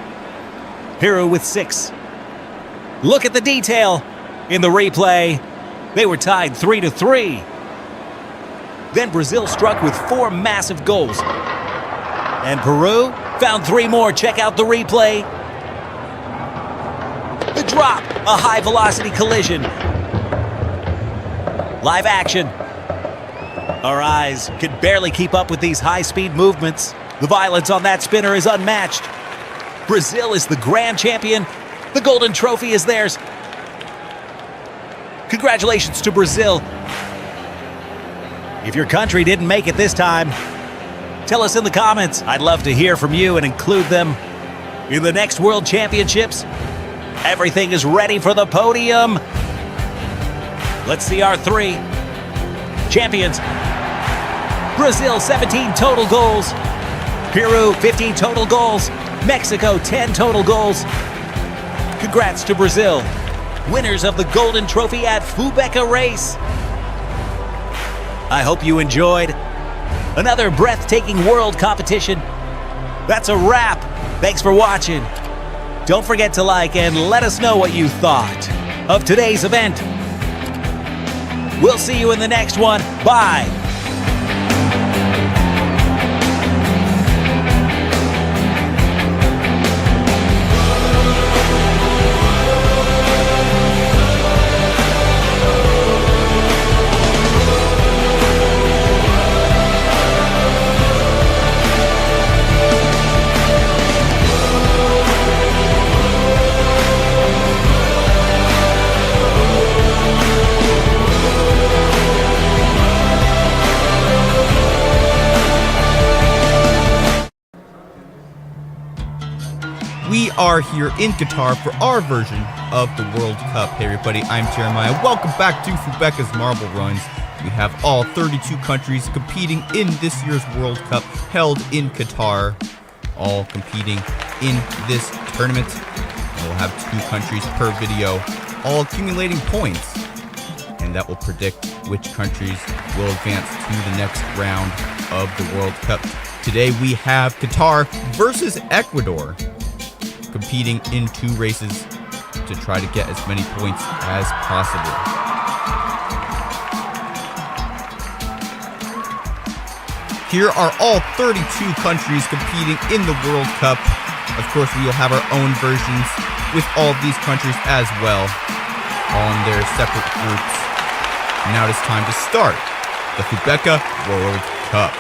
Peru with 6. Look at the detail in the replay. They were tied 3-3. Then Brazil struck with 4 massive goals. And Peru found 3 more. Check out the replay. The drop, a high-velocity collision. Live action. Our eyes can barely keep up with these high-speed movements. The violence on that spinner is unmatched. Brazil is the grand champion. The golden trophy is theirs. Congratulations to Brazil. If your country didn't make it this time, tell us in the comments. I'd love to hear from you and include them in the next World Championships. Everything is ready for the podium. Let's see our 3 champions. Brazil, 17 total goals. Peru, 15 total goals. Mexico, 10 total goals. Congrats to Brazil, winners of the Golden Trophy at Fubeca race. I hope you enjoyed another breathtaking world competition. That's a wrap. Thanks for watching. Don't forget to like and let us know what you thought of today's event. We'll see you in the next one. Bye. are here in Qatar for our version of the World Cup. Hey everybody, I'm Jeremiah. Welcome back to Fubeca's Marble Runs. We have all 32 countries competing in this year's World Cup held in Qatar. All competing in this tournament. And we'll have 2 countries per video, all accumulating points. And that will predict which countries will advance to the next round of the World Cup. Today we have Qatar versus Ecuador, competing in 2 races to try to get as many points as possible. Here are all 32 countries competing in the World Cup. Of course, we will have our own versions with all of these countries as well, all in their separate groups. Now it is time to start the Fubeca World Cup.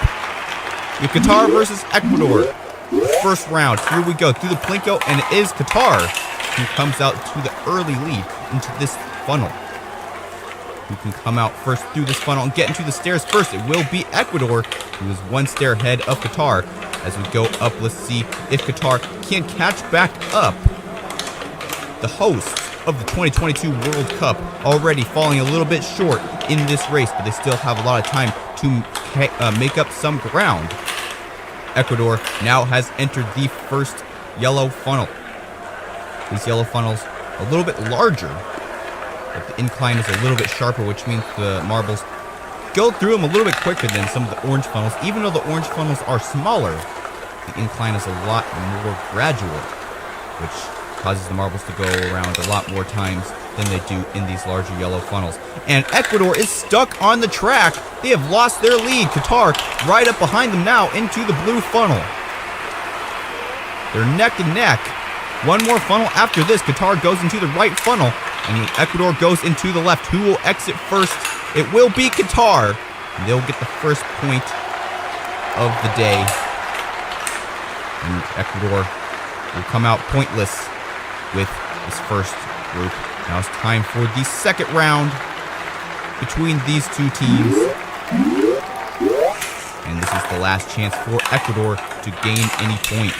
We have Qatar versus Ecuador. First round, here we go through the Plinko, and it is Qatar who comes out to the early lead into this funnel. Who can come out first through this funnel and get into the stairs first? It will be Ecuador, who is 1 stair ahead of Qatar. As we go up, let's see if Qatar can catch back up. The hosts of the 2022 World Cup already falling a little bit short in this race, but they still have a lot of time to make up some ground. Ecuador now has entered the first yellow funnel. These yellow funnels a little bit larger, but the incline is a little bit sharper, which means the marbles go through them a little bit quicker than some of the orange funnels. Even though the orange funnels are smaller, the incline is a lot more gradual, which causes the marbles to go around a lot more times than they do in these larger yellow funnels. And Ecuador is stuck on the track. They have lost their lead. Qatar right up behind them now into the blue funnel. They're neck and neck. One more funnel after this. Qatar goes into the right funnel, and Ecuador goes into the left. Who will exit first? It will be Qatar. And they'll get the first point of the day. And Ecuador will come out pointless with this first group. Now it's time for the second round between these 2 teams. And this is the last chance for Ecuador to gain any points.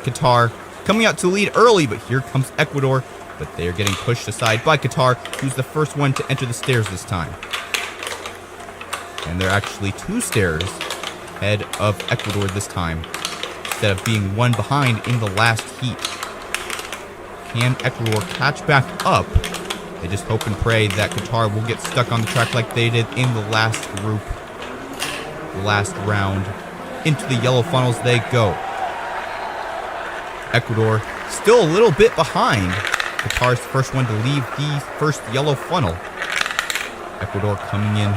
Qatar coming out to lead early, but here comes Ecuador. But they are getting pushed aside by Qatar, who's the first one to enter the stairs this time. And they're actually 2 stairs ahead of Ecuador this time, instead of being 1 behind in the last heat. Can Ecuador catch back up? They just hope and pray that Qatar will get stuck on the track like they did in the last group, the last round. Into the yellow funnels they go. Ecuador still a little bit behind. Qatar's the first one to leave the first yellow funnel. Ecuador coming in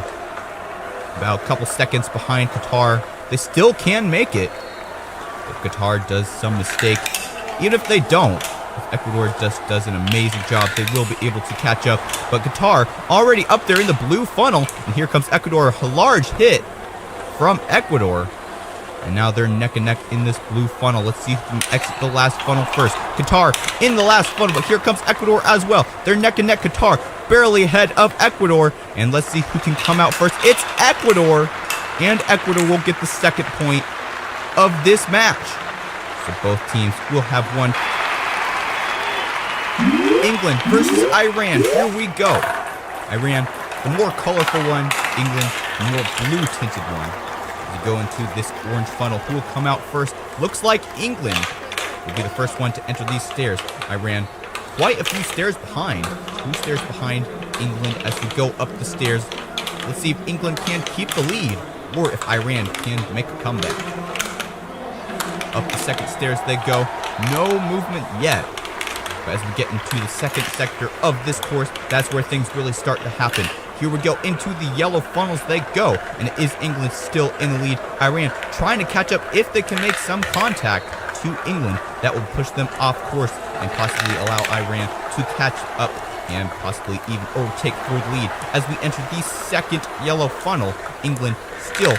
about a couple seconds behind Qatar. They still can make it. If Qatar does some mistake, even if they don't, if Ecuador just does an amazing job, they will be able to catch up. But Qatar already up there in the blue funnel. And here comes Ecuador, a large hit from Ecuador. And now they're neck and neck in this blue funnel. Let's see who can exit the last funnel first. Qatar in the last funnel, but here comes Ecuador as well. They're neck and neck. Qatar barely ahead of Ecuador. And let's see who can come out first. It's Ecuador. And Ecuador will get the second point of this match. So both teams will have won. England versus Iran. Here we go. Iran, the more colorful one. England, the more blue tinted one. As we go into this orange funnel, who will come out first? Looks like England will be the first one to enter these stairs. Iran, quite a few stairs behind. 2 stairs behind England as we go up the stairs. Let's see if England can keep the lead, or if Iran can make a comeback. Up the second stairs they go. No movement yet. But as we get into the second sector of this course, that's where things really start to happen. Here we go into the yellow funnels they go. And it is England still in the lead. Iran trying to catch up if they can make some contact to England. That will push them off course and possibly allow Iran to catch up and possibly even overtake for the lead. As we enter the second yellow funnel, England still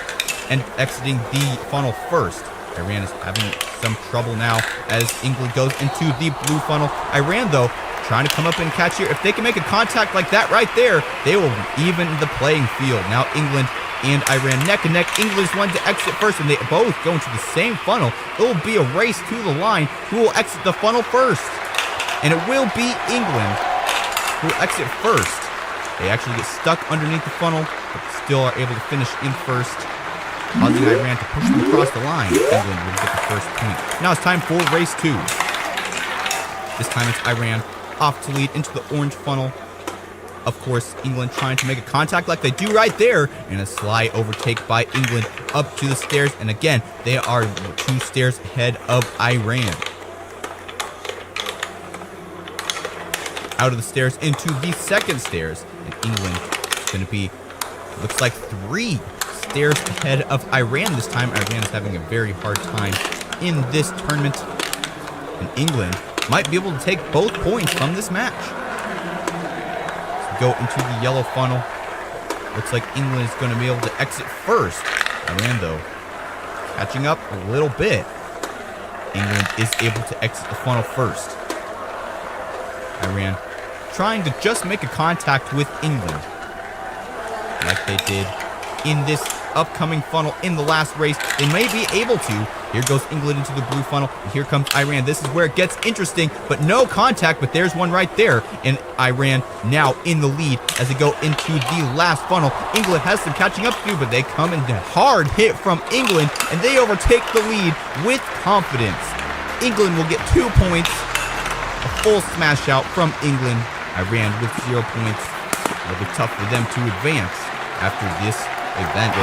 exiting the funnel first. Iran is having some trouble now as England goes into the blue funnel. Iran, though, trying to come up and catch here. If they can make a contact like that right there, they will even the playing field. Now England and Iran neck and neck. England's one to exit first, and they both go into the same funnel. It will be a race to the line. Who will exit the funnel first? And it will be England who will exit first. They actually get stuck underneath the funnel, but still are able to finish in first, causing Iran to push them across the line. England will get the first point. Now it's time for race 2. This time it's Iran off to lead into the orange funnel. Of course, England trying to make a contact like they do right there, and a sly overtake by England up to the stairs. And again, they are 2 stairs ahead of Iran. Out of the stairs into the second stairs, and England is going to be, looks like 3 stairs ahead of Iran this time. Iran is having a very hard time in this tournament, and England might be able to take both points from this match. Go into the yellow funnel. Looks like England is going to be able to exit first. Iran, though, catching up a little bit. England is able to exit the funnel first. Iran trying to just make a contact with England, like they did in this upcoming funnel in the last race. They may be able to. Here goes England into the blue funnel, and here comes Iran. This is where it gets interesting, but no contact, but there's one right there, and Iran now in the lead as they go into the last funnel. England has some catching up to do, but they come in a hard hit from England, and they overtake the lead with confidence. England will get 2 points, a full smash out from England. Iran with 0 points. It'll be tough for them to advance after this event.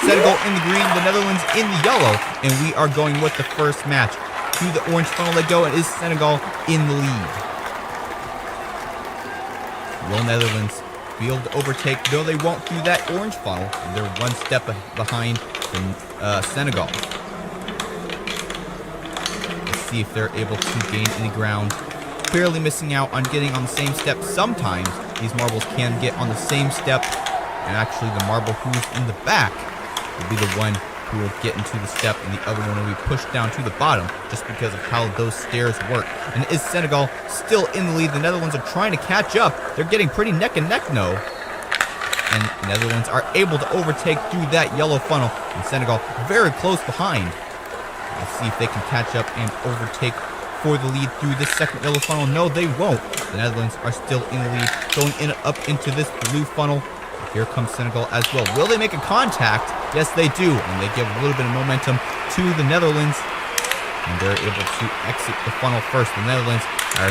Senegal in the green, the Netherlands in the yellow, and we are going with the first match. To the orange funnel they go, and is Senegal in the lead. Will Netherlands be able to overtake? No, they won't through that orange funnel. They're 1 step behind Senegal. Let's see if they're able to gain any ground. Barely missing out on getting on the same step. Sometimes these marbles can get on the same step, and actually the marble who's in the back will be the one who will get into the step, and the other one will be pushed down to the bottom just because of how those stairs work. And is Senegal still in the lead? The Netherlands are trying to catch up. They're getting pretty neck and neck now. And the Netherlands are able to overtake through that yellow funnel, and Senegal very close behind. Let's see if they can catch up and overtake for the lead through this second yellow funnel. No, they won't. The Netherlands are still in the lead, going in up into this blue funnel. Here comes Senegal as well. Will they make a contact? Yes, they do. And they give a little bit of momentum to the Netherlands, and they're able to exit the funnel first. The Netherlands are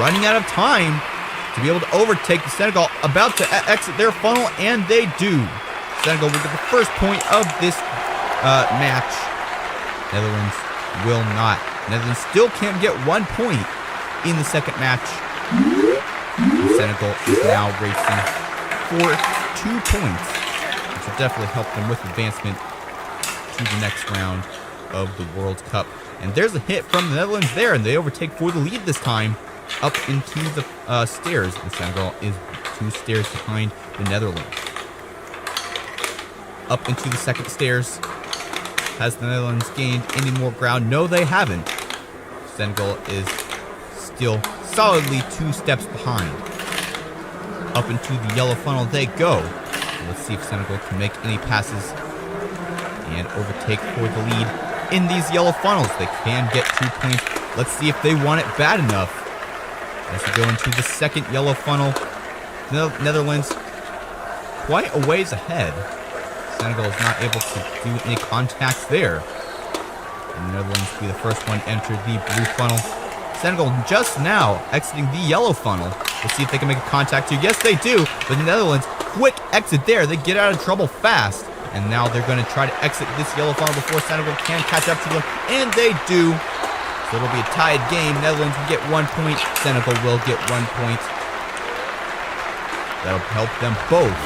running out of time to be able to overtake the Senegal, about to exit their funnel, and they do. Senegal will get the first point of this match. Netherlands will not. Netherlands still can't get 1 point in the second match. Senegal is now racing for 2 points, which will definitely help them with advancement to the next round of the World Cup. And there's a hit from the Netherlands there, and they overtake for the lead this time up into the stairs. And Senegal is 2 stairs behind the Netherlands. Up into the second stairs. Has the Netherlands gained any more ground? No, they haven't. Senegal is still solidly 2 steps behind. Up into the yellow funnel they go. Let's see if Senegal can make any passes and overtake for the lead in these yellow funnels. They can get 2 points. Let's see if they want it bad enough. As we go into the second yellow funnel, Netherlands quite a ways ahead. Senegal is not able to do any contacts there. And the Netherlands will be the first one to enter the blue funnel. Senegal just now exiting the yellow funnel. We'll see if they can make a contact too. Yes, they do. But the Netherlands, quick exit there. They get out of trouble fast. And now they're going to try to exit this yellow funnel before Senegal can catch up to them. And they do. So it'll be a tied game. Netherlands will get 1 point. Senegal will get 1 point. That'll help them both.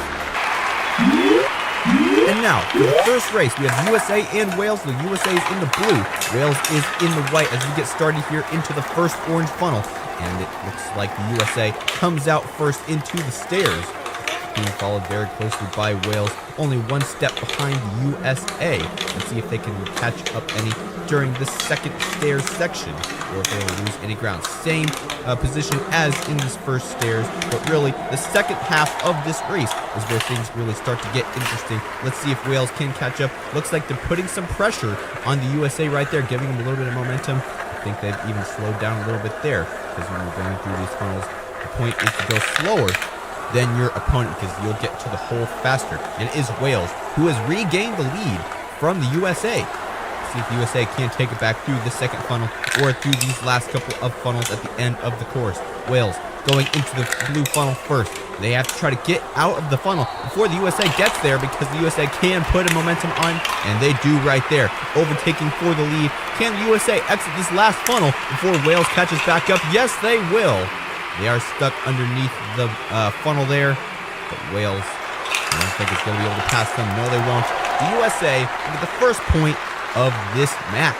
And now, for the first race, we have USA and Wales. The USA is in the blue. Wales is in the white as we get started here into the first orange funnel. And it looks like the USA comes out first into the stairs. being followed very closely by Wales, only one step behind the USA. Let's see if they can catch up any during the second stairs section, or if they will lose any ground. Same position as in this first stairs, but really the second half of this race is where things really start to get interesting. Let's see if Wales can catch up. Looks like they're putting some pressure on the USA right there, giving them a little bit of momentum. I think they've even slowed down a little bit there, because when you're going through these funnels, the point is to go slower than your opponent, because you'll get to the hole faster. And it is Wales who has regained the lead from the USA. See if the USA can take it back through the second funnel or through these last couple of funnels at the end of the course. Wales going into the blue funnel first. They have to try to get out of the funnel before the USA gets there, because the USA can put a momentum on, and they do right there, overtaking for the lead. Can the USA exit this last funnel before Wales catches back up? Yes, they will. They are stuck underneath the funnel there, but Wales, I don't think it's going to be able to pass them. No, they won't. The USA will get the first point of this match.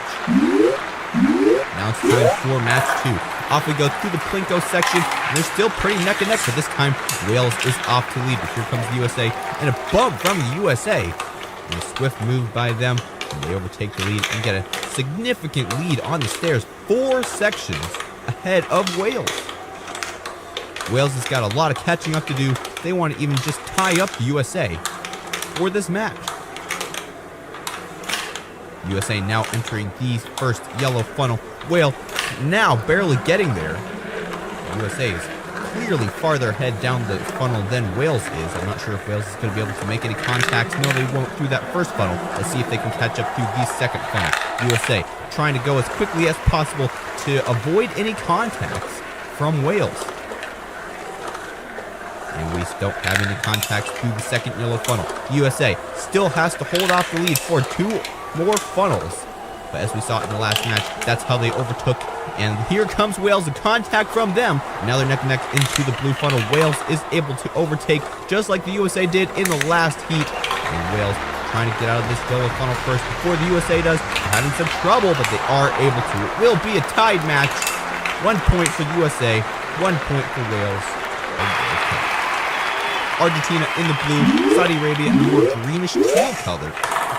Now it's time for match 2. Off we go through the Plinko section, and they're still pretty neck and neck, but this time Wales is off to lead. But here comes the USA, and a bump from the USA. And a swift move by them, and they overtake the lead and get a significant lead on the stairs. 4 sections ahead of Wales. Wales has got a lot of catching up to do. They want to even just tie up the USA for this match. USA now entering the first yellow funnel. Wales now barely getting there. USA is clearly farther ahead down the funnel than Wales is. I'm not sure if Wales is going to be able to make any contacts. No, they won't through that first funnel. Let's see if they can catch up through the second funnel. USA trying to go as quickly as possible to avoid any contacts from Wales. And we don't have any contacts through the second yellow funnel. USA still has to hold off the lead for 2 more funnels. But as we saw in the last match, that's how they overtook. And here comes Wales, a contact from them. Now they're neck and neck into the blue funnel. Wales is able to overtake just like the USA did in the last heat. And Wales trying to get out of this yellow funnel first before the USA does. They're having some trouble, but they are able to. It will be a tied match. 1 point for the USA, 1 point for Wales. Argentina in the blue, Saudi Arabia in the more greenish teal color.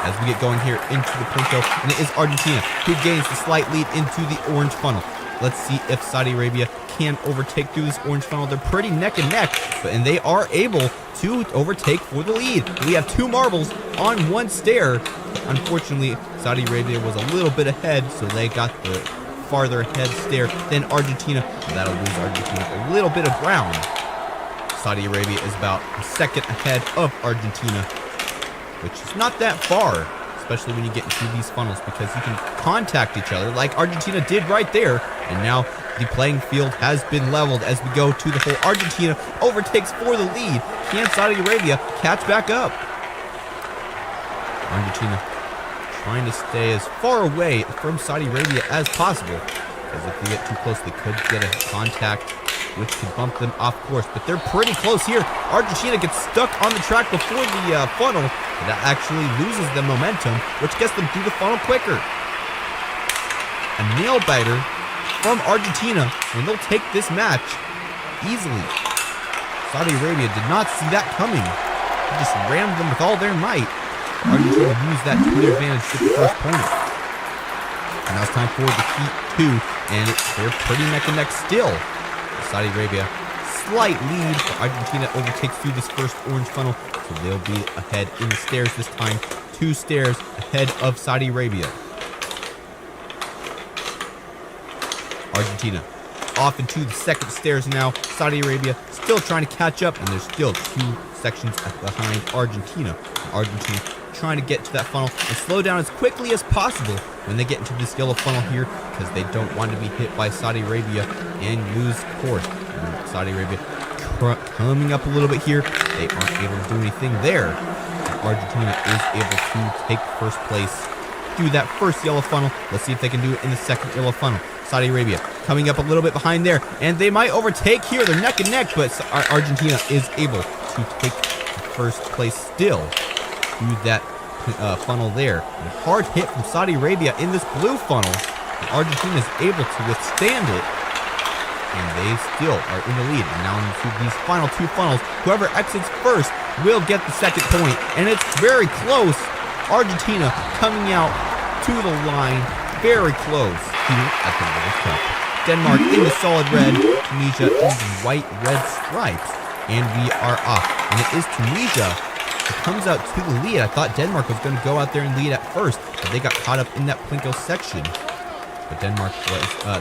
As we get going here into the Plinko, and it is Argentina who gains the slight lead into the orange funnel. Let's see if Saudi Arabia can overtake through this orange funnel. They're pretty neck and neck, and they are able to overtake for the lead. We have 2 marbles on 1 stair. Unfortunately, Saudi Arabia was a little bit ahead, so they got the farther ahead stair than Argentina. That'll lose Argentina a little bit of ground. Saudi Arabia is about a second ahead of Argentina, which is not that far, especially when you get into these funnels, because you can contact each other like Argentina did right there. And now the playing field has been leveled as we go to the hole. Argentina overtakes for the lead. Can Saudi Arabia catch back up? Argentina trying to stay as far away from Saudi Arabia as possible, because if they get too close, they could get a contact, which could bump them off course. But they're pretty close here. Argentina gets stuck on the track before the funnel, and that actually loses them momentum, which gets them through the funnel quicker. A nail biter from Argentina, and they'll take this match easily. Saudi Arabia did not see that coming. They just rammed them with all their might. Argentina used that to their advantage to the first point. And now it's time for the heat 2, and they're pretty neck and neck still. Saudi Arabia, slight lead, but Argentina overtakes through this first orange funnel, so they'll be ahead in the stairs this time. 2 stairs ahead of Saudi Arabia. Argentina off into the second stairs now. Saudi Arabia still trying to catch up, and there's still 2 sections behind Argentina. Argentina trying to get to that funnel and slow down as quickly as possible when they get into this yellow funnel here, because they don't want to be hit by Saudi Arabia and lose course. And Saudi Arabia coming up a little bit here. They aren't able to do anything there. Argentina is able to take first place through that first yellow funnel. Let's see if they can do it in the second yellow funnel. Saudi Arabia coming up a little bit behind there, and they might overtake here. They're neck and neck, but Argentina is able to take first place still through that funnel there. And a hard hit from Saudi Arabia in this blue funnel. And Argentina is able to withstand it and they still are in the lead. And now into these final two funnels, whoever exits first will get the second point, and it's very close. Argentina coming out to the line, very close here at the World Cup. Denmark in the solid red, Tunisia in the white-red stripes, and we are off. And it is Tunisia that comes out to the lead. I thought Denmark was going to go out there and lead at first, but they got caught up in that Plinko section. But Denmark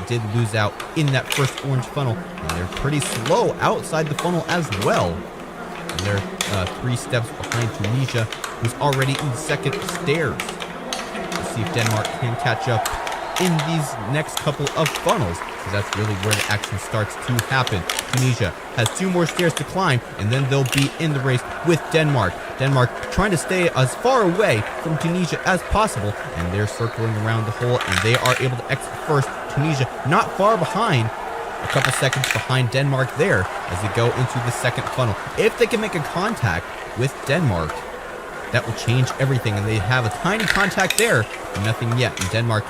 did lose out in that first orange funnel, and they're pretty slow outside the funnel as well. And they're 3 steps behind Tunisia, who's already in the second stairs. Let's see if Denmark can catch up in these next couple of funnels, because that's really where the action starts to happen. Tunisia has 2 more stairs to climb, and then they'll be in the race with Denmark. Denmark trying to stay as far away from Tunisia as possible, and they're circling around the hole, and they are able to exit first. Tunisia not far behind, a couple seconds behind Denmark there as they go into the second funnel. If they can make a contact with Denmark, that will change everything, and they have a tiny contact there, but nothing yet. And Denmark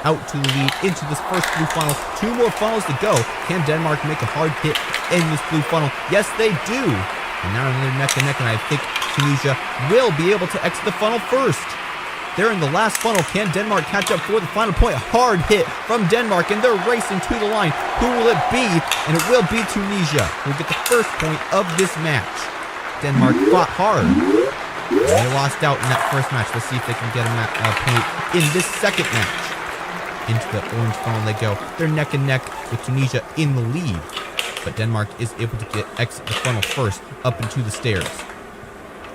out to the lead into this first blue funnel. 2 more funnels to go. Can Denmark make a hard hit in this blue funnel? Yes, they do. And now they're neck and neck, and I think Tunisia will be able to exit the funnel first. They're in the last funnel. Can Denmark catch up for the final point? A hard hit from Denmark, and they're racing to the line. Who will it be? And it will be Tunisia who will get the first point of this match. Denmark fought hard. And they lost out in that first match. Let's see if they can get a point in this second match. Into the orange funnel they go. They're neck and neck with Tunisia in the lead. But Denmark is able to exit the funnel first up into the stairs.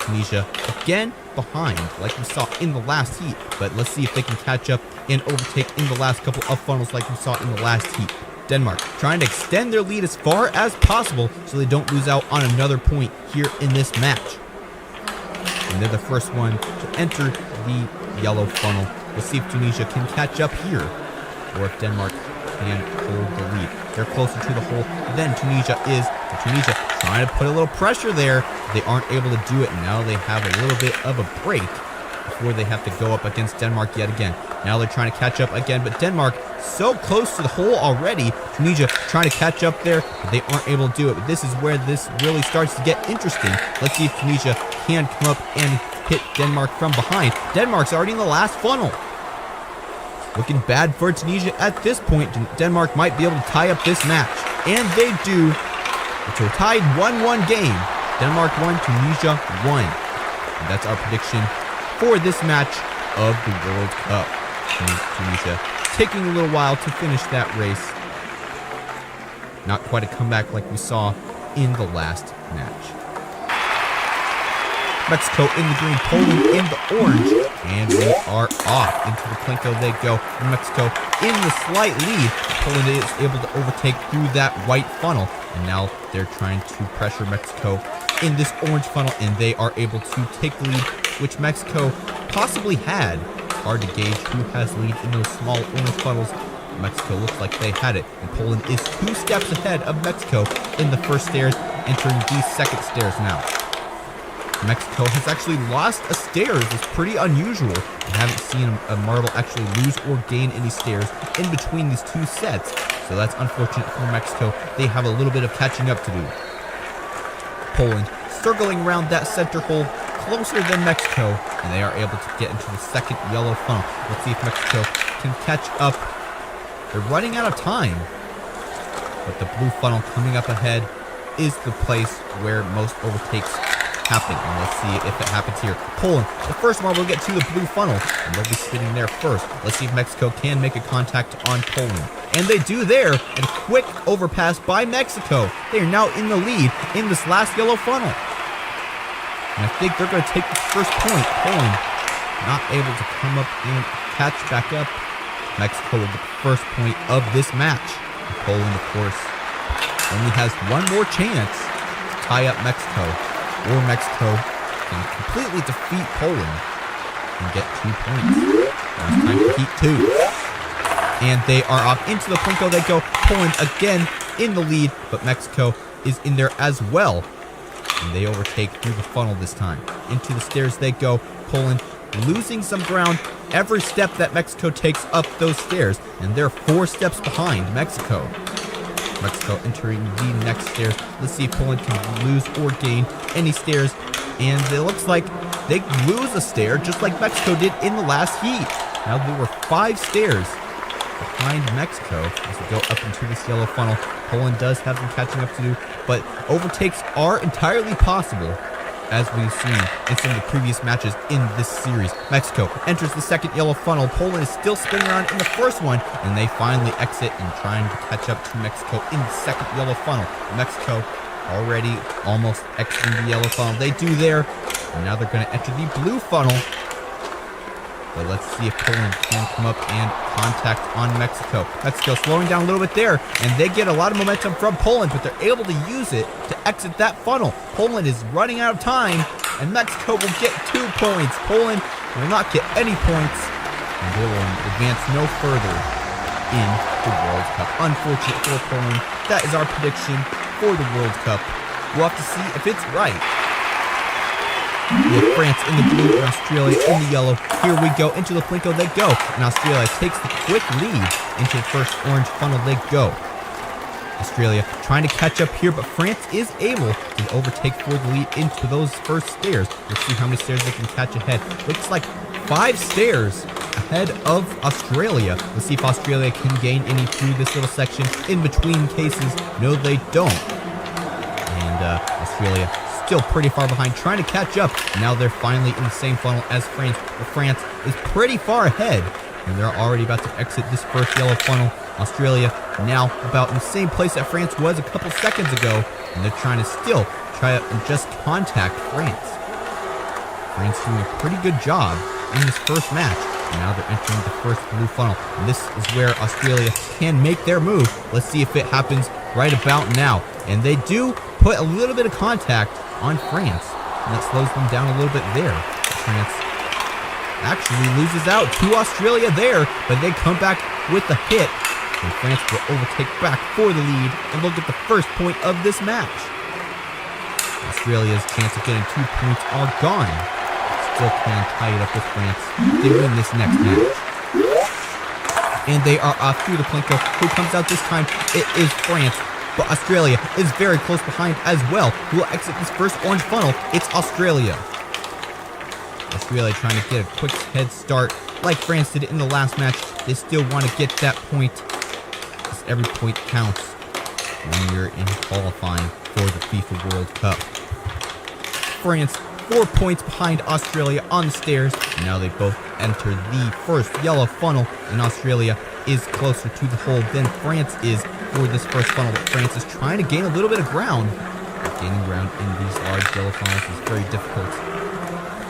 Tunisia again behind, like we saw in the last heat. But let's see if they can catch up and overtake in the last couple of funnels like we saw in the last heat. Denmark trying to extend their lead as far as possible so they don't lose out on another point here in this match. And they're the first one to enter the yellow funnel. Let's see if Tunisia can catch up here, or if Denmark can hold the lead. They're closer to the hole than Tunisia is. And Tunisia trying to put a little pressure there. They aren't able to do it, and now they have a little bit of a break before they have to go up against Denmark yet again. Now they're trying to catch up again, but Denmark so close to the hole already. Tunisia trying to catch up there, but they aren't able to do it. But this is where this really starts to get interesting. Let's see if Tunisia can come up and hit Denmark from behind. Denmark's already in the last funnel. Looking bad for Tunisia at this point. Denmark might be able to tie up this match. And they do. It's a tied 1-1 game. Denmark won, Tunisia won. And that's our prediction for this match of the World Cup. Tunisia taking a little while to finish that race. Not quite a comeback like we saw in the last match. Mexico in the green, Poland in the orange, and we are off. Into the Plinko they go. Mexico in the slight lead. Poland is able to overtake through that white funnel, and now they're trying to pressure Mexico in this orange funnel, and they are able to take the lead, which Mexico possibly had. Hard to gauge who has lead in those small orange funnels. Mexico looks like they had it, and Poland is 2 steps ahead of Mexico in the first stairs, entering the second stairs now. Mexico has actually lost a stairs. It's pretty unusual. I haven't seen a marble actually lose or gain any stairs in between these 2 sets, so that's unfortunate for Mexico. They have a little bit of catching up to do. Poland circling around that center hole closer than Mexico, and they are able to get into the second yellow funnel. Let's see if Mexico can catch up. They're running out of time, but the blue funnel coming up ahead is the place where most overtakes happen, and let's see if it happens here. Poland, the first marble will get to the blue funnel, and they'll be sitting there first. Let's see if Mexico can make a contact on Poland. And they do there, and a quick overpass by Mexico. They are now in the lead in this last yellow funnel. And I think they're going to take the first point. Poland not able to come up and catch back up. Mexico will get the first point of this match. And Poland, of course, only has one more chance to tie up Mexico, or Mexico can completely defeat Poland and get 2 points. Now it's time for Heat 2. And they are off into the Plinko they go. Poland again in the lead, but Mexico is in there as well. And they overtake through the funnel this time. Into the stairs they go. Poland losing some ground every step that Mexico takes up those stairs. And they're 4 steps behind Mexico. Mexico entering the next stairs. Let's see if Poland can lose or gain any stairs. And it looks like they lose a stair just like Mexico did in the last heat. Now there were 5 stairs behind Mexico as we go up into this yellow funnel. Poland does have some catching up to do, but overtakes are entirely possible, as we've seen in some of the previous matches in this series. Mexico enters the second yellow funnel. Poland is still spinning around in the first one, and they finally exit and trying to catch up to Mexico in the second yellow funnel. Mexico already almost exiting the yellow funnel. They do there, and now they're going to enter the blue funnel. But let's see if Poland can come up and contact on Mexico. Mexico slowing down a little bit there, and they get a lot of momentum from Poland, but they're able to use it to exit that funnel. Poland is running out of time, and Mexico will get 2 points. Poland will not get any points, and they will advance no further in the World Cup. Unfortunate for Poland. That is our prediction for the World Cup. We'll have to see if it's right. We have France in the blue and Australia in the yellow. Here we go. Into the Plinko they go. And Australia takes the quick lead into the first orange funnel they go. Australia trying to catch up here, but France is able to overtake for the lead into those first stairs. We'll see how many stairs they can catch ahead. Looks like 5 stairs ahead of Australia. Let's see if Australia can gain any through this little section in between cases. No, they don't. And Australia still pretty far behind, trying to catch up. Now they're finally in the same funnel as France, but France is pretty far ahead, and they're already about to exit this first yellow funnel. Australia now about in the same place that France was a couple seconds ago, and they're trying to still try and just contact France. France doing a pretty good job in this first match. And now they're entering the first blue funnel, and this is where Australia can make their move. Let's see if it happens right about now. And they do put a little bit of contact on France, and that slows them down a little bit there. France actually loses out to Australia there, but they come back with the hit, and France will overtake back for the lead, and they'll get the first point of this match. Australia's chance of getting 2 points are gone. Still can tie it up with France. They win this next match. And they are off through the Plinko. Who comes out this time? It is France. But Australia is very close behind as well. Who will exit this first orange funnel? It's Australia. Australia trying to get a quick head start like France did in the last match. They still want to get that point, because every point counts when you're in qualifying for the FIFA World Cup. France 4 points behind Australia on the stairs. Now they both enter the first yellow funnel, and Australia is closer to the hole than France is for this first funnel. But France is trying to gain a little bit of ground. But gaining ground in these large yellow funnels is very difficult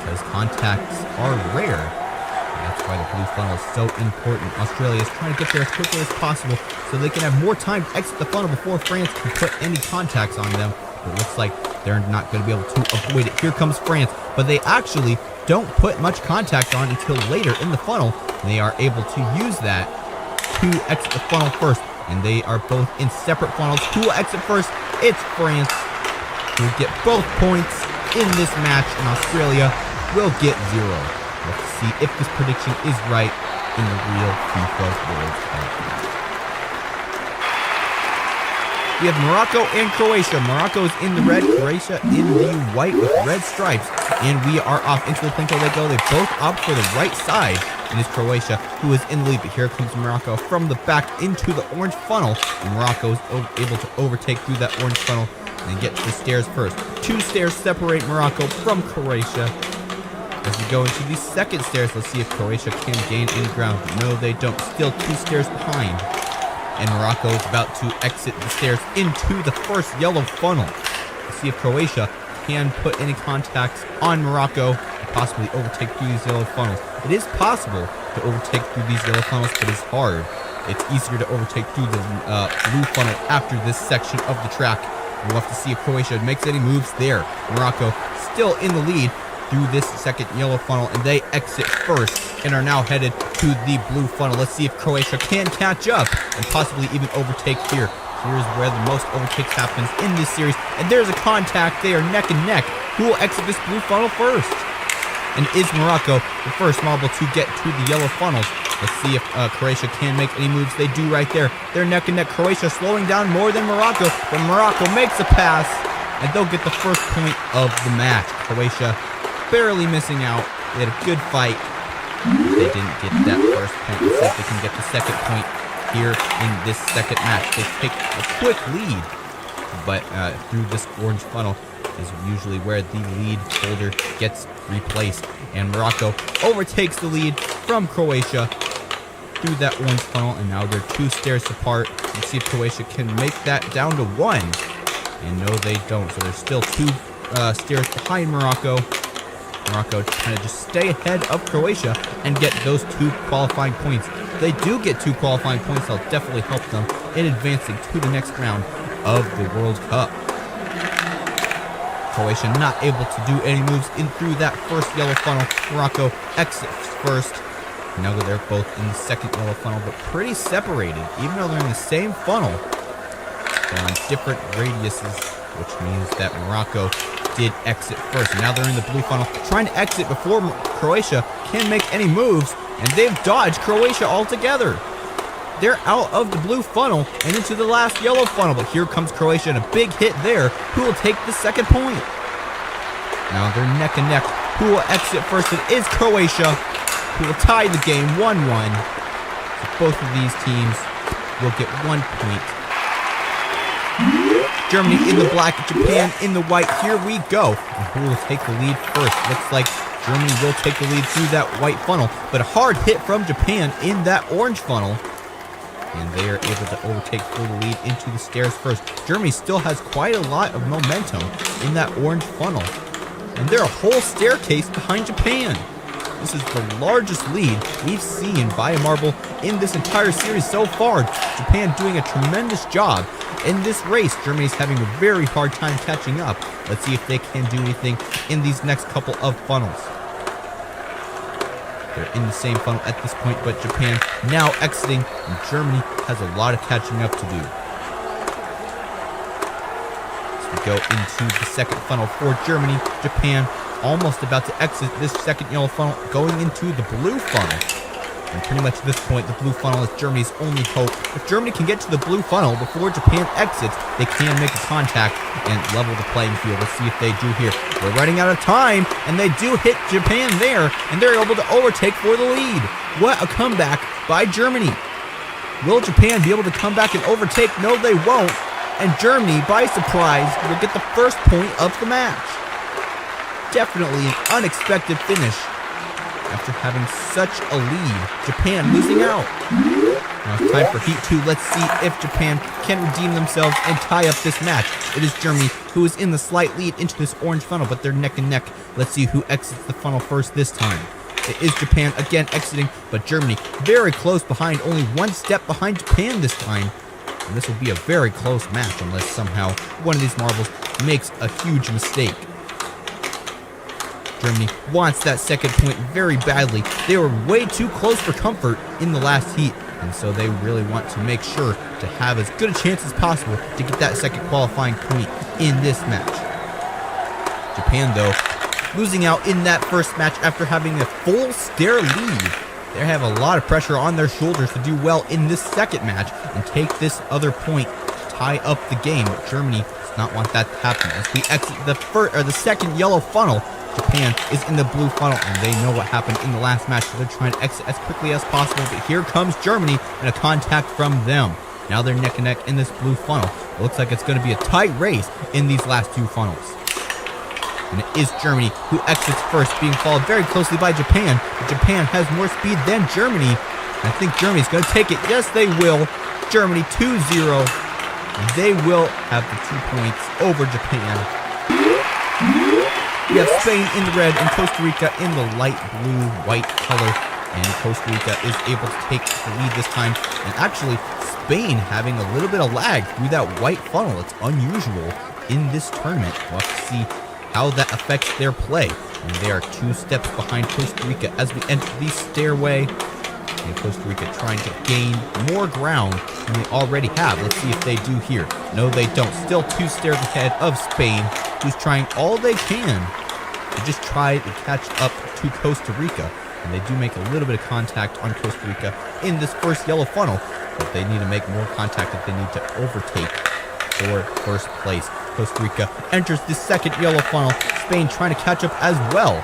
because contacts are rare. And that's why the blue funnel is so important. Australia is trying to get there as quickly as possible so they can have more time to exit the funnel before France can put any contacts on them. But it looks like they're not going to be able to avoid it. Here comes France, but they actually don't put much contact on until later in the funnel. And they are able to use that to exit the funnel first. And they are both in separate funnels. Who will exit first? It's France, who will get both points in this match, and Australia will get 0. Let's see if this prediction is right in the real FIFA World Cup. We have Morocco and Croatia. Morocco is in the red, Croatia in the white with red stripes. And we are off into the Plinko they go. They both opt for the right side. And it's Croatia who is in the lead. But here comes Morocco from the back into the orange funnel. And Morocco is able to overtake through that orange funnel and get to the stairs first. 2 stairs separate Morocco from Croatia. As we go into the second stairs, let's see if Croatia can gain any ground. But no, they don't. Still 2 stairs behind. And Morocco is about to exit the stairs into the first yellow funnel. Let's see if Croatia can put any contacts on Morocco and possibly overtake through these yellow funnels. It is possible to overtake through these yellow funnels, but it's hard. It's easier to overtake through the blue funnel after this section of the track. We'll have to see if Croatia makes any moves there. Morocco still in the lead through this second yellow funnel, and they exit first and are now headed to the blue funnel. Let's see if Croatia can catch up and possibly even overtake here. Here's where the most overtakes happens in this series, and there's a contact. They are neck and neck. Who will exit this blue funnel first? And is Morocco the first marble to get to the yellow funnels? Let's see if Croatia can make any moves. They do right there. They're neck and neck. Croatia slowing down more than Morocco, but Morocco makes a pass, and they'll get the first point of the match. Croatia barely missing out. They had a good fight. They didn't get that first point. Let's see if they can get the second point here in this second match. They take a quick lead, but through this orange funnel is usually where the lead holder gets replaced. And Morocco overtakes the lead from Croatia through that orange funnel, and now they're 2 stairs apart. Let's see if Croatia can make that down to 1. And no, they don't. So they're still 2 stairs behind Morocco. Morocco trying to just stay ahead of Croatia and get those 2 qualifying points. If they do get 2 qualifying points, that'll definitely help them in advancing to the next round of the World Cup. Croatia not able to do any moves in through that first yellow funnel. Morocco exits first. Now they're both in the second yellow funnel, but pretty separated. Even though they're in the same funnel, they're on different radiuses, which means that Morocco did exit first. Now they're in the blue funnel, trying to exit before Croatia can make any moves, and they've dodged Croatia altogether. They're out of the blue funnel and into the last yellow funnel, but here comes Croatia and a big hit there. Who will take the second point? Now they're neck and neck. Who will exit first? It is Croatia, who will tie the game 1-1. So both of these teams will get 1 point. Germany in the black, Japan in the white. Here we go. And who will take the lead first? Looks like Germany will take the lead through that white funnel, but a hard hit from Japan in that orange funnel. And they are able to overtake for the lead into the stairs first. Germany still has quite a lot of momentum in that orange funnel. And they're a whole staircase behind Japan. This is the largest lead we've seen by a marble in this entire series so far. Japan doing a tremendous job in this race. Germany's having a very hard time catching up. Let's see if they can do anything in these next couple of funnels. They're in the same funnel at this point, but Japan now exiting, and Germany has a lot of catching up to do. As we go into the second funnel for Germany, Japan almost about to exit this second yellow funnel, going into the blue funnel. And pretty much at this point, the blue funnel is Germany's only hope. If Germany can get to the blue funnel before Japan exits, they can make a contact and level the playing field. Let's see if they do here. We're running out of time, and they do hit Japan there, and they're able to overtake for the lead. What a comeback by Germany. Will Japan be able to come back and overtake? No, they won't. And Germany, by surprise, will get the first point of the match. Definitely an unexpected finish after having such a lead. Japan losing out. Now it's time for Heat 2. Let's see if Japan can redeem themselves and tie up this match. It is Germany who is in the slight lead into this orange funnel, but they're neck and neck. Let's see who exits the funnel first this time. It is Japan again exiting, but Germany very close behind, only 1 step behind Japan this time. And this will be a very close match unless somehow one of these marbles makes a huge mistake. Germany wants that second point very badly. They were way too close for comfort in the last heat, and so they really want to make sure to have as good a chance as possible to get that second qualifying point in this match. Japan, though, losing out in that first match after having a full stair lead. They have a lot of pressure on their shoulders to do well in this second match and take this other point to tie up the game. But Germany does not want that to happen. As we exit the second yellow funnel, Japan is in the blue funnel, and they know what happened in the last match, so they're trying to exit as quickly as possible. But here comes Germany and a contact from them. Now they're neck and neck in this blue funnel. It looks like it's going to be a tight race in these last 2 funnels. And it is Germany who exits first, being followed very closely by Japan. But Japan has more speed than Germany. I think Germany's going to take it. Yes, they will. Germany 2-0. They will have the 2 points over Japan. We have Spain in the red and Costa Rica in the light blue-white color. And Costa Rica is able to take the lead this time. And actually, Spain having a little bit of lag through that white funnel. It's unusual in this tournament. We'll have to see how that affects their play. And they are 2 steps behind Costa Rica as we enter the stairway. And Costa Rica trying to gain more ground than they already have. Let's see if they do here. No, they don't. Still 2 stairs ahead of Spain, who's trying all they can to just try to catch up to Costa Rica. And they do make a little bit of contact on Costa Rica in this first yellow funnel, but they need to make more contact if they need to overtake for first place. Costa Rica enters the second yellow funnel. Spain trying to catch up as well.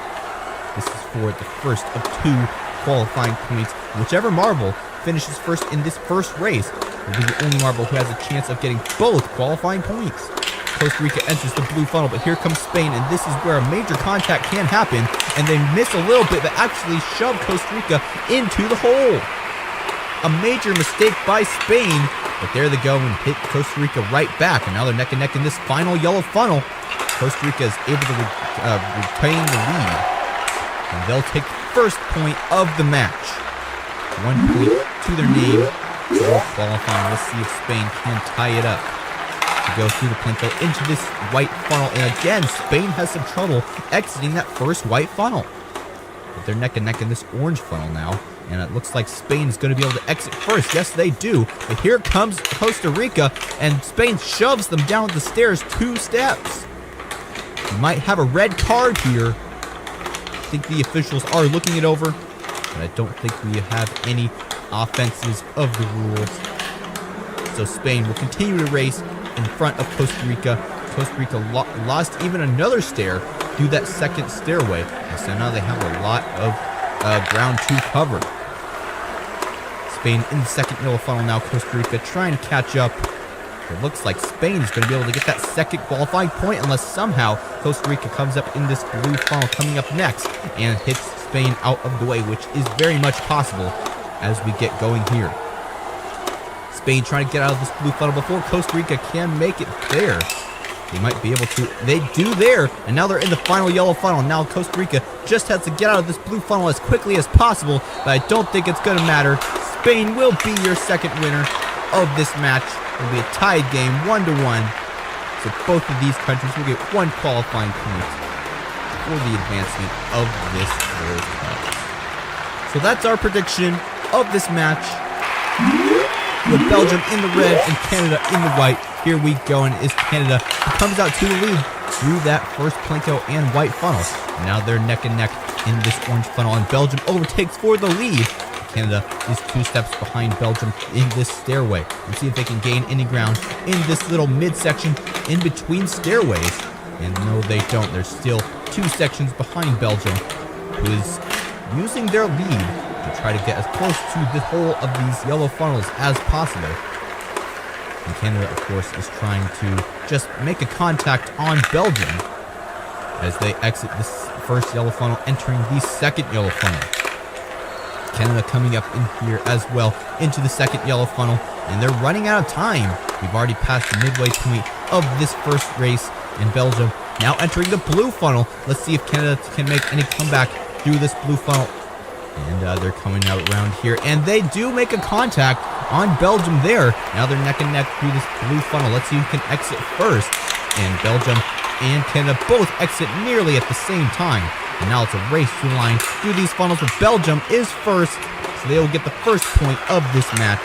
This is for the first of 2 qualifying points. Whichever marble finishes first in this first race will be the only marble who has a chance of getting both qualifying points. Costa Rica enters the blue funnel, but here comes Spain, and this is where a major contact can happen, and they miss a little bit, but actually shove Costa Rica into the hole. A major mistake by Spain, but there they go and hit Costa Rica right back, and now they're neck and neck in this final yellow funnel. Costa Rica is able to retain the lead, and they'll take the first point of the match. 1 point to their name for qualifying. Let's see if Spain can tie it up to go through the plinto into this white funnel. And again, Spain has some trouble exiting that first white funnel. But they're neck and neck in this orange funnel now. And it looks like Spain is going to be able to exit first. Yes, they do. But here comes Costa Rica, and Spain shoves them down the stairs 2 steps. We might have a red card here. I think the officials are looking it over, but I don't think we have any offenses of the rules. So Spain will continue to race in front of Costa Rica. Costa Rica lost even another stair through that second stairway. And so now they have a lot of ground to cover. Spain in the second yellow funnel now. Costa Rica trying to catch up. It looks like Spain is going to be able to get that second qualifying point unless somehow Costa Rica comes up in this blue funnel coming up next and hits Spain out of the way, which is very much possible as we get going here. Spain trying to get out of this blue funnel before Costa Rica can make it there. They might be able to. They do there, and now they're in the final yellow funnel. Now Costa Rica just has to get out of this blue funnel as quickly as possible, but I don't think it's going to matter. Spain will be your second winner of this match. It will be a tied game, 1-1. So both of these countries will get 1 qualifying point for the advancement of this World Cup. So that's our prediction of this match, with Belgium in the red and Canada in the white. Here we go, and is Canada who comes out to the lead through that first plinko and white funnel. Now they're neck and neck in this orange funnel, and Belgium overtakes for the lead. Canada is 2 steps behind Belgium in this stairway. Let's see if they can gain any ground in this little midsection in between stairways. And no, they don't. They're still 2 sections behind Belgium, who is using their lead to try to get as close to the whole of these yellow funnels as possible. And Canada, of course, is trying to just make a contact on Belgium as they exit this first yellow funnel, entering the second yellow funnel. Canada coming up in here as well into the second yellow funnel, and they're running out of time. We've already passed the midway point of this first race, and Belgium now entering the blue funnel. Let's see if Canada can make any comeback through this blue funnel. And they're coming out around here, and they do make a contact on Belgium there. Now they're neck and neck through this blue funnel. Let's see who can exit first. And Belgium and Canada both exit nearly at the same time. And now it's a race to the line through these funnels, but Belgium is first, so they will get the first point of this match.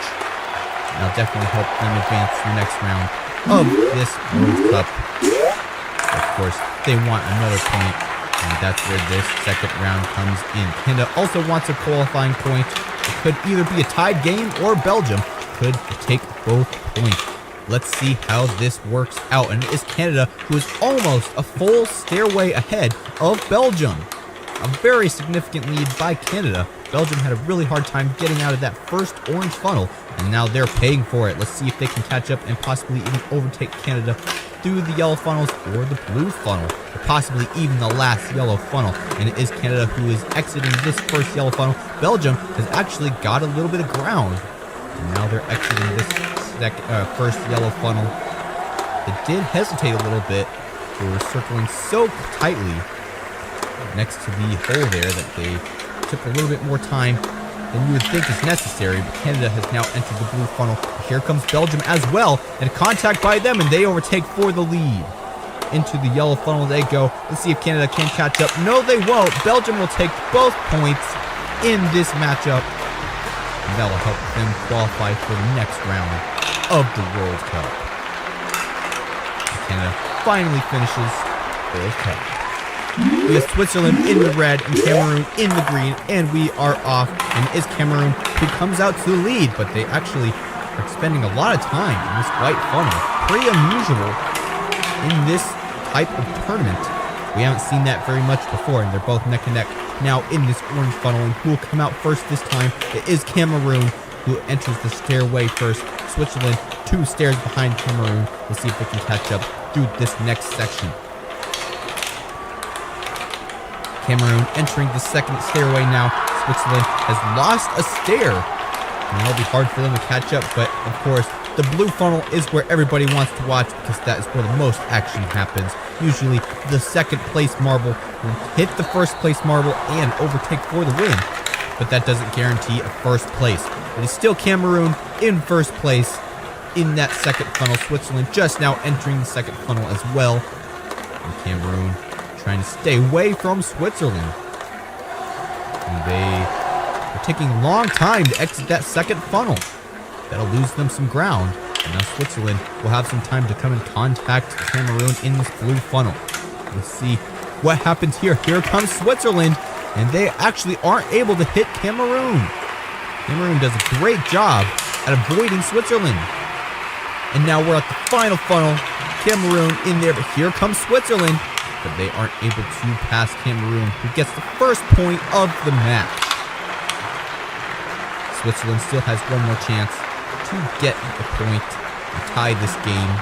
And that'll definitely help them advance to the next round of this World Cup. Of course, they want another point, and that's where this second round comes in. Canada also wants a qualifying point. It could either be a tied game or Belgium could take both points. Let's see how this works out. And it is Canada who is almost a full stairway ahead of Belgium. A very significant lead by Canada. Belgium had a really hard time getting out of that first orange funnel, and now they're paying for it. Let's see if they can catch up and possibly even overtake Canada through the yellow funnels or the blue funnel, or possibly even the last yellow funnel. And it is Canada who is exiting this first yellow funnel. Belgium has actually got a little bit of ground, and now they're exiting this first yellow funnel. They did hesitate a little bit. They were circling so tightly next to the hole there that they took a little bit more time than you would think is necessary, but Canada has now entered the blue funnel. Here comes Belgium as well, and a contact by them, and they overtake for the lead. Into the yellow funnel they go. Let's see if Canada can catch up. No, they won't. Belgium will take both points in this matchup, and that will help them qualify for the next round of the World Cup. Canada finally finishes World Cup. We have Switzerland in the red and Cameroon in the green, and we are off. And it's Cameroon who comes out to the lead, but they actually are spending a lot of time in this white funnel. Pretty unusual in this type of tournament. We haven't seen that very much before, and they're both neck and neck now in this orange funnel. And who will come out first this time? It is Cameroon who enters the stairway first. Switzerland 2 stairs behind Cameroon. Let's see if they can catch up through this next section. Cameroon entering the second stairway now. Switzerland has lost a stair, and it'll be hard for them to catch up, but of course, the blue funnel is where everybody wants to watch because that is where the most action happens. Usually, the second place marble will hit the first place marble and overtake for the win, but that doesn't guarantee a first place. It is still Cameroon in first place in that second funnel. Switzerland just now entering the second funnel as well, and Cameroon trying to stay away from Switzerland. And they are taking a long time to exit that second funnel. That'll lose them some ground. And now Switzerland will have some time to come and contact Cameroon in this blue funnel. Let's see what happens here. Here comes Switzerland, and they actually aren't able to hit Cameroon. Cameroon does a great job at avoiding Switzerland. And now we're at the final funnel. Cameroon in there, but here comes Switzerland. But they aren't able to pass Cameroon, who gets the first point of the match. Switzerland still has one more chance to get a point and tie this game.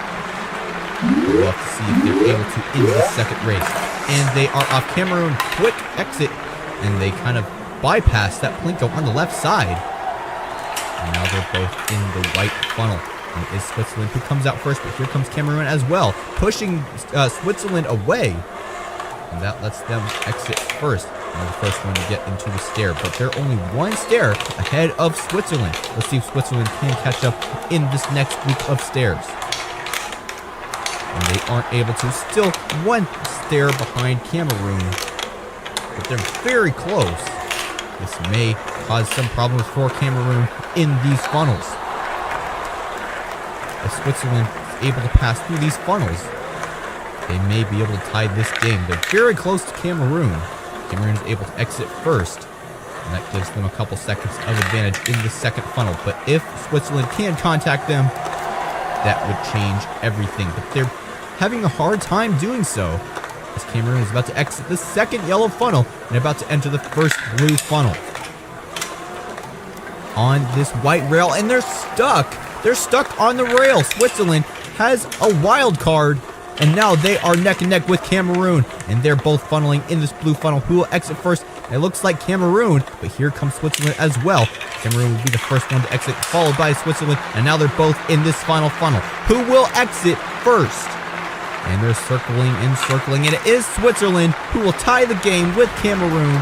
We'll have to see if they're able to end the second race. And they are off. Cameroon, quick exit, and they kind of bypass that Plinko on the left side. And now they're both in the white funnel. And it is Switzerland who comes out first, but here comes Cameroon as well, pushing Switzerland away. And that lets them exit first. They're the first one to get into the stair, but they're only 1 stair ahead of Switzerland. Let's see if Switzerland can catch up in this next group of stairs. And they aren't able to. Still 1 stair behind Cameroon, but they're very close. This may cause some problems for Cameroon in these funnels. If Switzerland is able to pass through these funnels, they may be able to tie this game. They're very close to Cameroon. Cameroon is able to exit first, and that gives them a couple seconds of advantage in the second funnel. But if Switzerland can contact them, that would change everything. But they're having a hard time doing so, as Cameroon is about to exit the second yellow funnel and about to enter the first blue funnel. On this white rail, and they're stuck. They're stuck on the rail. Switzerland has a wild card, and now they are neck and neck with Cameroon, and they're both funneling in this blue funnel. Who will exit first? It looks like Cameroon, but here comes Switzerland as well. Cameroon will be the first one to exit, followed by Switzerland, and now they're both in this final funnel. Who will exit first? And they're circling and circling, and it is Switzerland who will tie the game with Cameroon.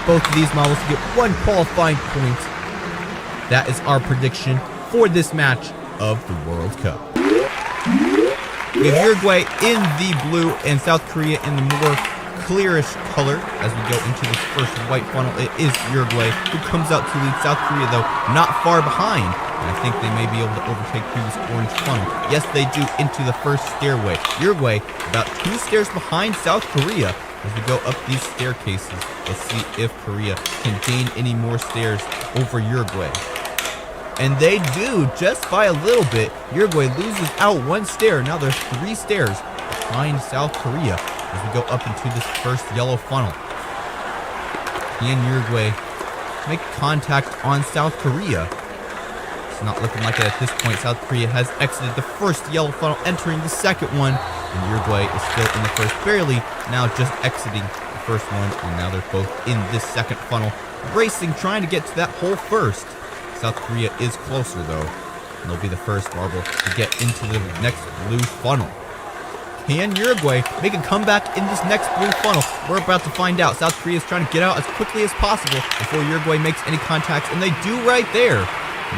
Both of these models get 1 qualifying point. That is our prediction for this match of the World Cup. We have Uruguay in the blue and South Korea in the more clearish color. As we go into this first white funnel, it is Uruguay who comes out to lead. South Korea, though, not far behind. And I think they may be able to overtake through this orange funnel. Yes, they do, into the first stairway. Uruguay about 2 stairs behind South Korea. As we go up these staircases, let's see if Korea can gain any more stairs over Uruguay. And they do, just by a little bit. Uruguay loses out 1 stair. Now there's 3 stairs behind South Korea as we go up into this first yellow funnel. Can Uruguay make contact on South Korea? It's not looking like it at this point. South Korea has exited the first yellow funnel, entering the second one. And Uruguay is still in the first, barely now just exiting the first one. And now they're both in this second funnel, racing, trying to get to that hole first. South Korea is closer, though, and they'll be the first marble to get into the next blue funnel. Can Uruguay make a comeback in this next blue funnel? We're about to find out. South Korea is trying to get out as quickly as possible before Uruguay makes any contacts, and they do right there.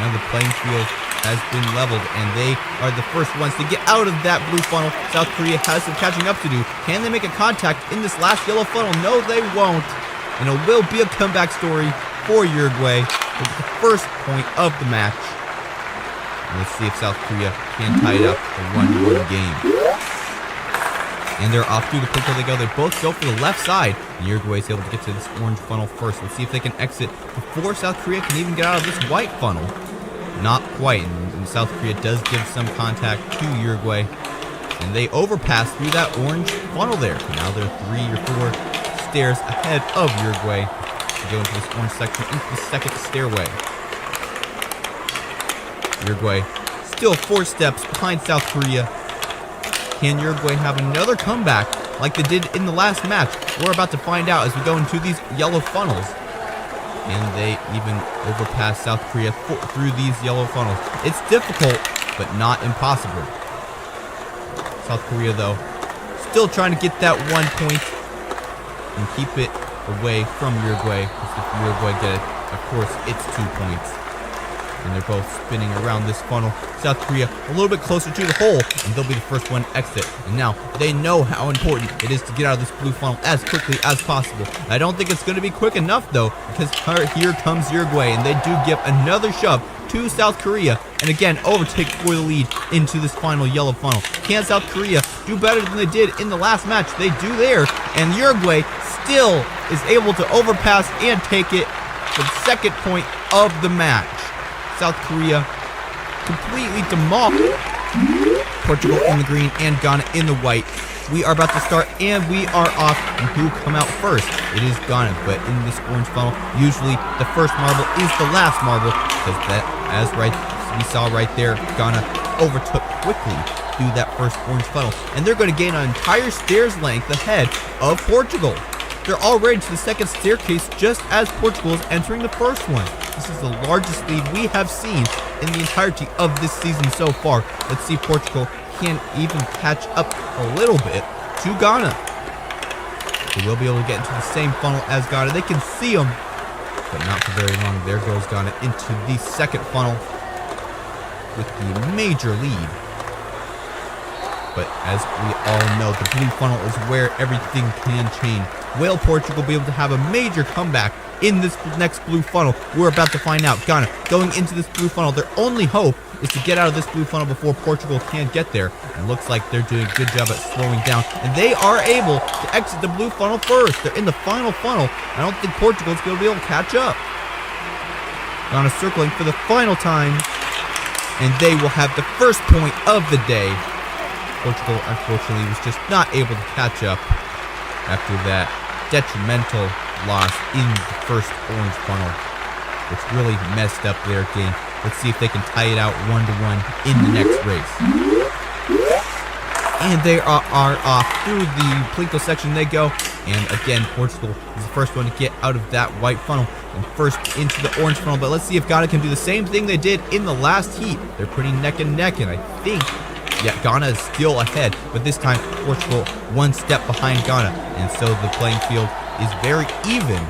Now the playing field has been leveled, and they are the first ones to get out of that blue funnel. South Korea has some catching up to do. Can they make a contact in this last yellow funnel? No, they won't. And it will be a comeback story for Uruguay. The first point of the match. And let's see if South Korea can tie it up a 1-1 game. And they're off through the Plinko they go. They both go for the left side. And Uruguay is able to get to this orange funnel first. Let's see if they can exit before South Korea can even get out of this white funnel. Not quite. And South Korea does give some contact to Uruguay. And they overpass through that orange funnel there. Now they're 3 or 4 stairs ahead of Uruguay to go into this orange section, into the second stairway. Uruguay still 4 steps behind South Korea. Can Uruguay have another comeback like they did in the last match? We're about to find out as we go into these yellow funnels. And they even overpass South Korea through these yellow funnels. It's difficult, but not impossible. South Korea, though, still trying to get that 1 point and keep it away from Uruguay. Because if Uruguay get it, of course, it's 2 points. And they're both spinning around this funnel. South Korea a little bit closer to the hole, and they'll be the first one to exit. And now they know how important it is to get out of this blue funnel as quickly as possible. I don't think it's going to be quick enough, though, because here comes Uruguay, and they do give another shove to South Korea, and again overtake for the lead into this final yellow funnel. Can South Korea do better than they did in the last match? They do there, and Uruguay still is able to overpass and take it for the second point of the match. South Korea completely demolished Portugal in the green and Ghana in the white. We are about to start, and we are off. And who come out first? It is Ghana, but in this orange funnel, usually the first marble is the last marble, because that, as we saw right there, Ghana overtook quickly through that first orange funnel, and they're going to gain an entire stairs length ahead of Portugal. They're already to the second staircase just as Portugal is entering the first one. This is the largest lead we have seen in the entirety of this season so far. Let's see if Portugal can even catch up a little bit to Ghana. They will be able to get into the same funnel as Ghana. They can see them, but not for very long. There goes Ghana into the second funnel with the major lead. But as we all know, the blue funnel is where everything can change. Will Portugal be able to have a major comeback in this next blue funnel? We're about to find out. Ghana going into this blue funnel. Their only hope is to get out of this blue funnel before Portugal can get there. It looks like they're doing a good job at slowing down, and they are able to exit the blue funnel first. They're in the final funnel. I don't think Portugal's going to be able to catch up. Ghana circling for the final time, and they will have the first point of the day. Portugal, unfortunately, was just not able to catch up after that detrimental loss in the first orange funnel, which really messed up their game. Let's see if they can tie it out 1-1 in the next race. And they are off through the Plinko section they go. And again, Portugal is the first one to get out of that white funnel and first into the orange funnel. But let's see if Ghana can do the same thing they did in the last heat. They're pretty neck and neck, and I think Ghana is still ahead, but this time Portugal 1 step behind Ghana, and so the playing field is very even,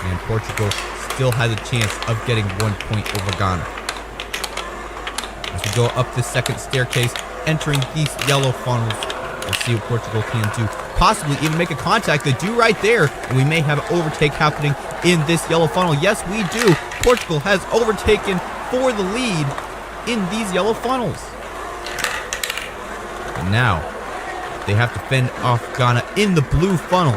and Portugal still has a chance of getting 1 point over Ghana. As we go up this second staircase, entering these yellow funnels, let's see what Portugal can do. Possibly even make a contact. They do right there, and we may have an overtake happening in this yellow funnel. Yes, we do. Portugal has overtaken for the lead in these yellow funnels. And now, they have to fend off Ghana in the blue funnel,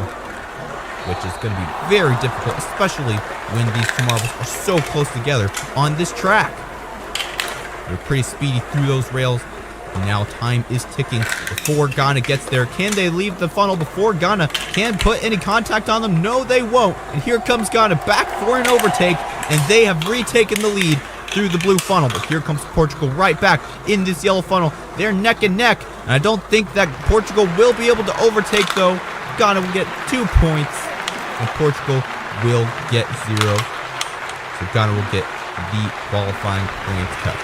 which is going to be very difficult, especially when these two marbles are so close together on this track. They're pretty speedy through those rails, and now time is ticking before Ghana gets there. Can they leave the funnel before Ghana can put any contact on them? No, they won't. And here comes Ghana back for an overtake, and they have retaken the lead through the blue funnel. But here comes Portugal right back in this yellow funnel. They're neck and neck, and I don't think that Portugal will be able to overtake, though. Ghana will get 2 points, and Portugal will get 0. So Ghana will get the qualifying points cut.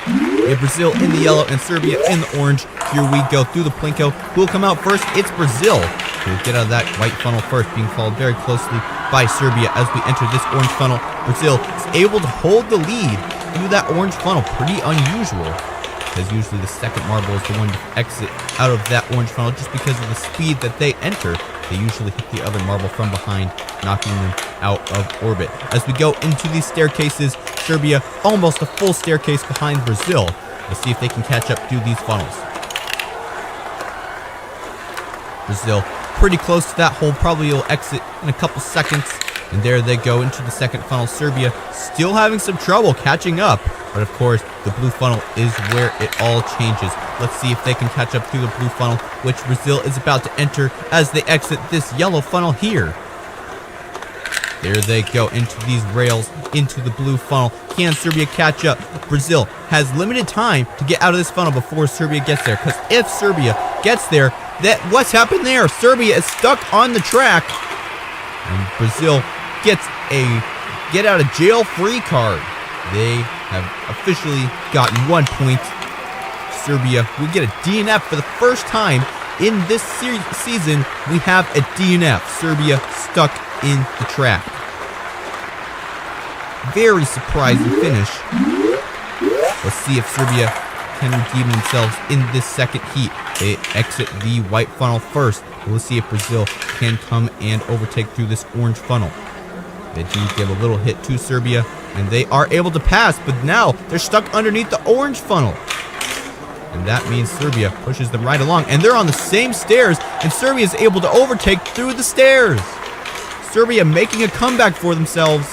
We have Brazil in the yellow and Serbia in the orange. Here we go through the Plinko. Who will come out first? It's Brazil, who will get out of that white funnel first, being followed very closely by Serbia as we enter this orange funnel. Brazil is able to hold the lead through that orange funnel. Pretty unusual, because usually the second marble is the one to exit out of that orange funnel just because of the speed that they enter. They usually hit the other marble from behind, knocking them out of orbit. As we go into these staircases, Serbia almost a full staircase behind Brazil. Let's see if they can catch up through these funnels. Brazil pretty close to that hole, probably will exit in a couple seconds. And there they go into the second funnel. Serbia still having some trouble catching up. But of course, the blue funnel is where it all changes. Let's see if they can catch up through the blue funnel, which Brazil is about to enter as they exit this yellow funnel here. There they go into these rails, into the blue funnel. Can Serbia catch up? Brazil has limited time to get out of this funnel before Serbia gets there. Because if Serbia gets there, what's happened there? Serbia is stuck on the track. And Brazil gets a get out of jail free card. They have officially gotten 1 point. Serbia will get a DNF for the first time in this season. We have a DNF. Serbia stuck in the track. Very surprising finish. Let's see if Serbia can redeem themselves in this second heat. They exit the white funnel first. Let's see if Brazil can come and overtake through this orange funnel. They do give a little hit to Serbia, and they are able to pass, but now they're stuck underneath the orange funnel. And that means Serbia pushes them right along, and they're on the same stairs, and Serbia is able to overtake through the stairs. Serbia making a comeback for themselves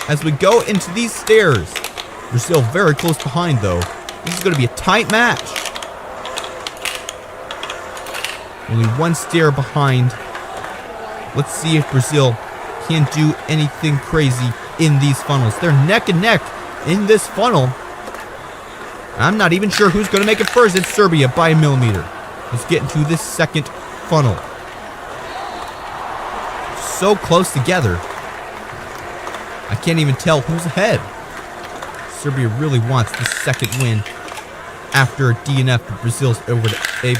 as we go into these stairs. Brazil very close behind, though. This is going to be a tight match. Only one stair behind. Let's see if Brazil can do anything crazy in these funnels. They're neck and neck in this funnel. I'm not even sure who's going to make it first. It's Serbia by a millimeter. Let's get into this second funnel. So close together. I can't even tell who's ahead. Serbia really wants this second win after a DNF, but Brazil's able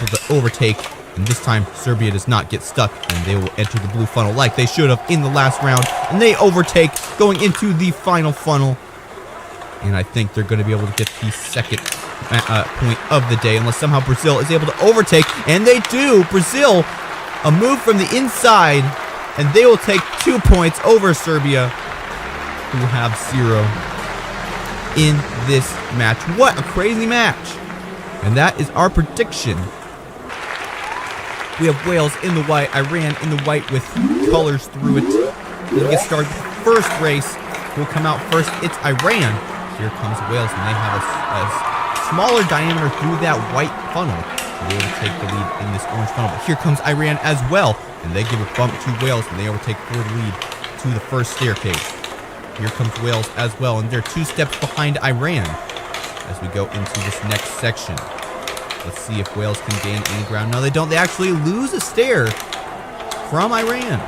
to overtake. And this time, Serbia does not get stuck, and they will enter the blue funnel like they should have in the last round. And they overtake, going into the final funnel. And I think they're going to be able to get the second point of the day, unless somehow Brazil is able to overtake. And they do. Brazil, a move from the inside, and they will take 2 points over Serbia, who have 0 in this match. What a crazy match. And that is our prediction. We have Wales in the white, Iran in the white with colors through it. Then we get started with the first race. Who will come out first? It's Iran. Here comes Wales, and they have a smaller diameter through that white funnel. They will take the lead in this orange funnel. But here comes Iran as well, and they give a bump to Wales, and they overtake for the lead to the first staircase. Here comes Wales as well, and they're 2 steps behind Iran as we go into this next section. Let's see if Wales can gain any ground. No, they don't. They actually lose a stair from Iran.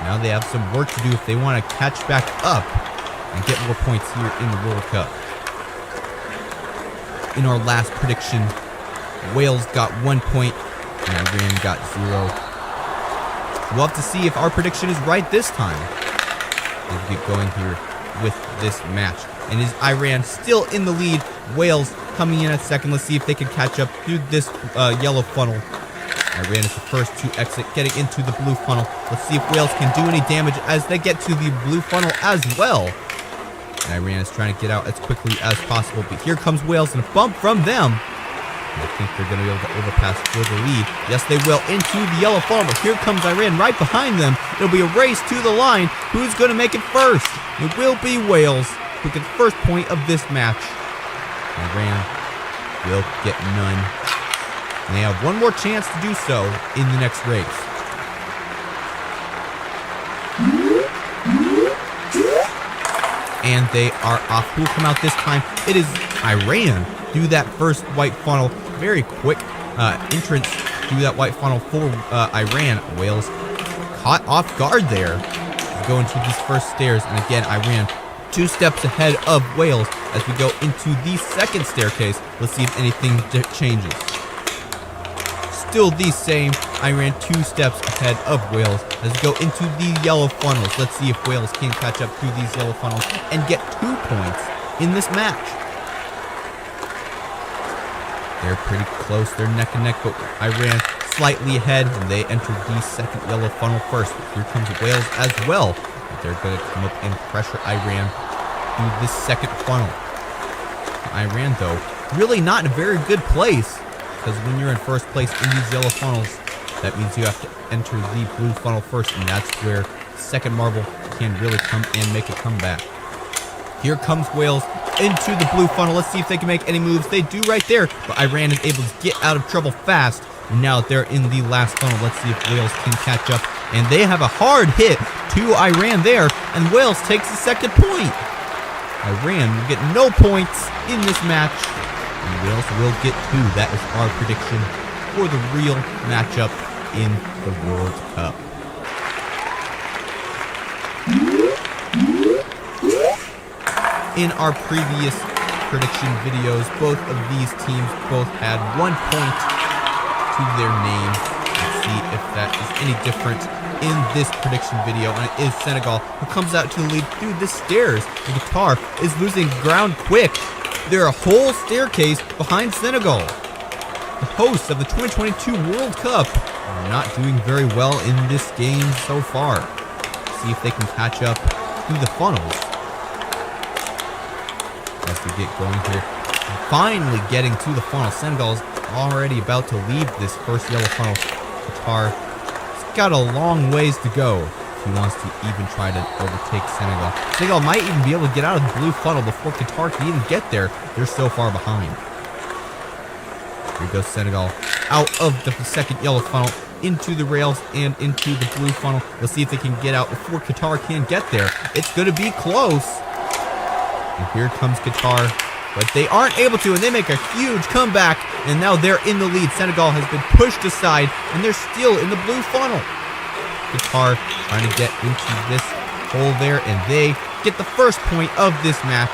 Now they have some work to do if they want to catch back up and get more points here in the World Cup. In our last prediction, Wales got 1 point and Iran got 0. We'll have to see if our prediction is right this time as we get going here with this match. And is Iran still in the lead? Wales coming in at second. Let's see if they can catch up through this yellow funnel. Iran is the first to exit, getting into the blue funnel. Let's see if Wales can do any damage as they get to the blue funnel as well. And Iran is trying to get out as quickly as possible. But here comes Wales and a bump from them. And I think they're going to be able to overpass for the lead. Yes, they will into the yellow funnel. But here comes Iran right behind them. It'll be a race to the line. Who's going to make it first? It will be Wales, who gets the first point of this match. Iran will get none. And they have one more chance to do so in the next race. And they are off. Who will come out this time? It is Iran through that first white funnel. Very quick entrance through that white funnel for Iran. Wales caught off guard there. Go into these first stairs. And again, Iran 2 steps ahead of Wales as we go into the second staircase. Let's see if anything changes. Still the same. Iran 2 steps ahead of Wales as we go into the yellow funnels. Let's see if Wales can catch up through these yellow funnels and get 2 points in this match. They're pretty close. They're neck and neck, but Iran slightly ahead, and they enter the second yellow funnel first. Here comes Wales as well. They're going to come up and pressure Iran through this second funnel. Iran, though, really not in a very good place, because when you're in first place in these yellow funnels, That means you have to enter the blue funnel first, and that's where second marble can really come and make a comeback. Here comes Wales into the blue funnel. Let's see if they can make any moves. They do right there, but Iran is able to get out of trouble fast. And now they're in the last funnel. Let's see if Wales can catch up. And they have a hard hit to Iran there, and Wales takes the second point. Iran will get no points in this match, and Wales will get 2. That is our prediction for the real matchup in the World Cup. In our previous prediction videos, both of these teams both had 1 point to their name. Let's see if that is any different in this prediction video, and it is Senegal who comes out to the lead through the stairs. The Qatar is losing ground quick. They're a whole staircase behind Senegal. The hosts of the 2022 World Cup are not doing very well in this game so far. See if they can catch up to the funnels as we get going here. Finally getting to the funnel. Senegal is already about to leave this first yellow funnel. Qatar has got a long ways to go if he wants to even try to overtake Senegal. Senegal might even be able to get out of the blue funnel before Qatar can even get there. They're so far behind. Here goes Senegal out of the second yellow funnel, into the rails and into the blue funnel. Let's see if they can get out before Qatar can get there. It's going to be close. And here comes Qatar, but they aren't able to, and they make a huge comeback, and now they're in the lead. Senegal has been pushed aside, and they're still in the blue funnel. Qatar trying to get into this hole there, and they get the first point of this match.